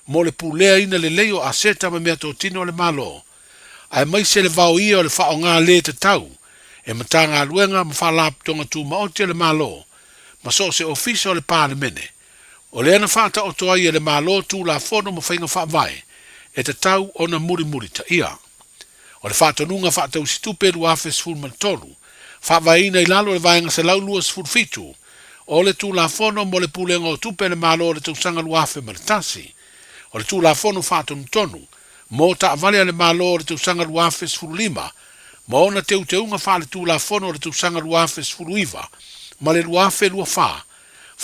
mo le pulea ina le leo a seta ma mea tō tino le malo, ai mai se le vau ia o le whao ngā le te tau, e mata ngā luenga ma whalap tonga tu maotia le malo, ma so se ofisa o le pāle mene, o le ana whata o toa ia le malo tu la fono ma whainga whaavai, e te tau o na muri ta ia. O le whata nunga whata usitupe lu afe sfur mantolu, whaavai ina i lalo le vaenga se lau lua sfur fitu, o le tu la fono mo le pulenga o tupe le malo le tausanga lu afe ma le tasi. O le tu la fono whata tonu, mo ta avalia le malo le tausanga lu afe sfur lima, ma ona teu teunga wha le tu la fono le tausanga lu afe sfur iwa, ma le lu afe lua wha,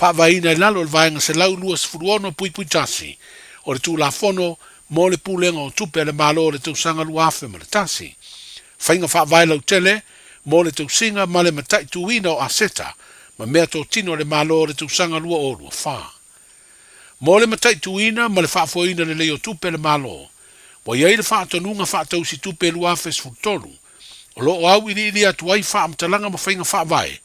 whaavaina i lalo le vaenga se lau lua sfuruono pui tasi, o le tu la fono mo le pulenga o tupe le malo le tausanga lua afe ma le tasi. Whainga whaavai lau tele, mo le tausinga ma le matai tuina o aseta, ma mea tō tino le malo le tausanga lua o lua wha. Mo le matai tuina ma le whaafoina le leo tupe le malo, wa iei le whaatonunga whaatausi tupe lua afe sfutolu, o lo au ili atuai whaamtalanga ma whainga whaavai,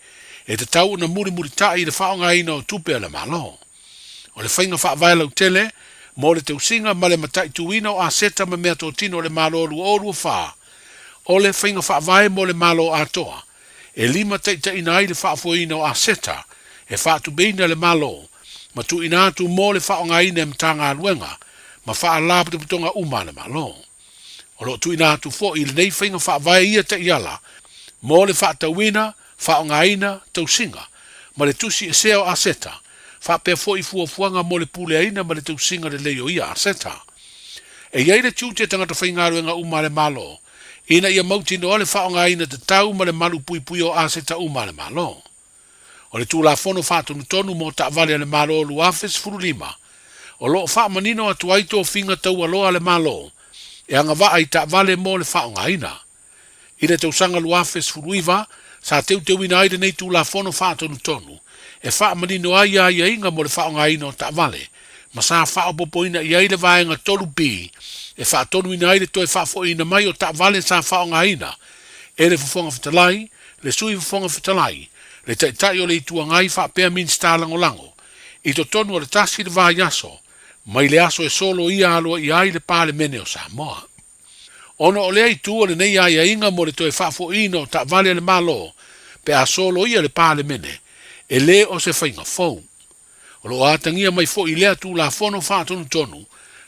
e te tau na muri tai le whaonga ina o tupe le malo. O le whainga whaavai lau tele, mo le tausinga ma le matai tuina o aseta ma mea tō tino le malo lua o lua wha, o le whainga whaavai mo le malo atoa, e lima taina ai le whaafoina o aseta, e whaatu beina le malo, ma tu ina atu mo le whaonga ina mtanga aluenga, ma wha lapu te putonga uma le malo. O lo tu ina atu fo i le nei whainga whaavai ia te iala, mo le whaatawina, whaonga ina tausinga, ma le tusi e seo aseta, whapea fo i fuafuanga mo le pule ina ma le tausinga le leo ia aseta. E iei le tiute tangata whaingaruenga uma le malo, ina ia mautino le whaonga ina te tau ma le malu pui o aseta uma le malo. O le tūla fono whātonu tonu mo ta vale le malo lu afes furulima. O lo wha manino atu aito finga tau aloa le malo, e anga wa ai ta vale mo le whaonga ina. Ina tausanga lu afes furuiva, sa teu ina aire nei tūla fono whātonu tonu, e wha manino ai ia inga mo le whaonga ina o ta vale, ma sa wha opopo ina i aile vaenga tolu pi, e whaatonu ina aile toi whaafo ina mai o ta vale sa whaonga ina, e le fufonga fitalai, le sui fufonga fitalai, le taitai o le itua ngai whaapea min stalango lango, i to tonu o le tasi le vā yaso, mai le aso e solo ia aloa i ai le pāle mene o Samoa. Ono o le ai tu o le nei ai inga mo le toi whaafo ina o ta vale le malo, pe a solo ia le pāle mene, e le o se whainga fau. O lo atangia mai fo i lea tu la fono whaatonu tonu,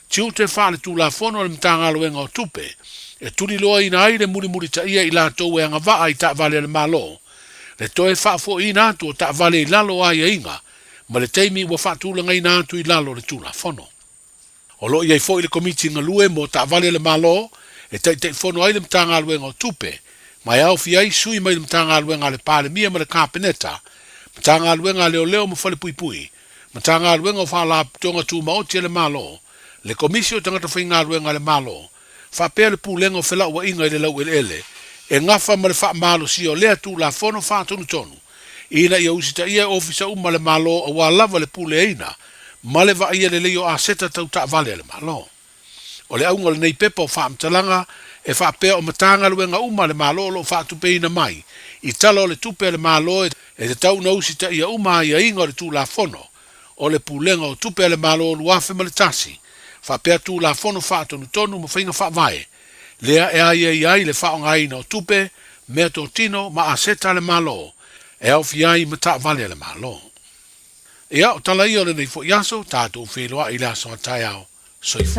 tiu te whaale tu la fono le mtanga aloenga o tupe, e tuli loa ina ai le muri ta ia i la tau e anga waa i ta vale le malo, le toi whaafo ina atu o ta vale i lalo ai inga, ma le teimi wa whaatulanga ina atu i lalo le tu la fono. O lo iai fo i le komiti ngalue mo ta vale le malo, e te fono ai le mtanga aloenga o tupe, mai au fi ai sui mai le mtanga aloenga le pale mia ma le kapeneta, mtanga aloenga leo leo mo fale pui pui, mtanga aloenga o whala tonga tu maoti le malo, le komisio tangata whainga aloenga le malo, whapea le pūlenga o whela ua inga i le lau ele, e ngafa ma le wha malo si o lea tu la fono whaatonu tonu, ina ia usita ia ofisa uma le malo a wā lava le pūle eina, ma le va ia le leo a seta tau ta vale le malo. O le aunga le nei pepa o whaamtalanga, e whapea o matanga luenga uma le malo lo whaatupe ina mai, i talo le tupe le malo e te tau na usita ia uma ia inga le tu la fono, o le pūlenga o tupe le malo luafe ma le tasi, whapea tu la fono whaatonu tonu ma whainga whaavae, lea e ai ai le whaonga ina o tupe, mea tō tino ma a seta le malo, e au fi ai ma ta vale le malo. Ia o tala ia o le nei fo iaso, tātou wheloa i la soa Taeao, soifu.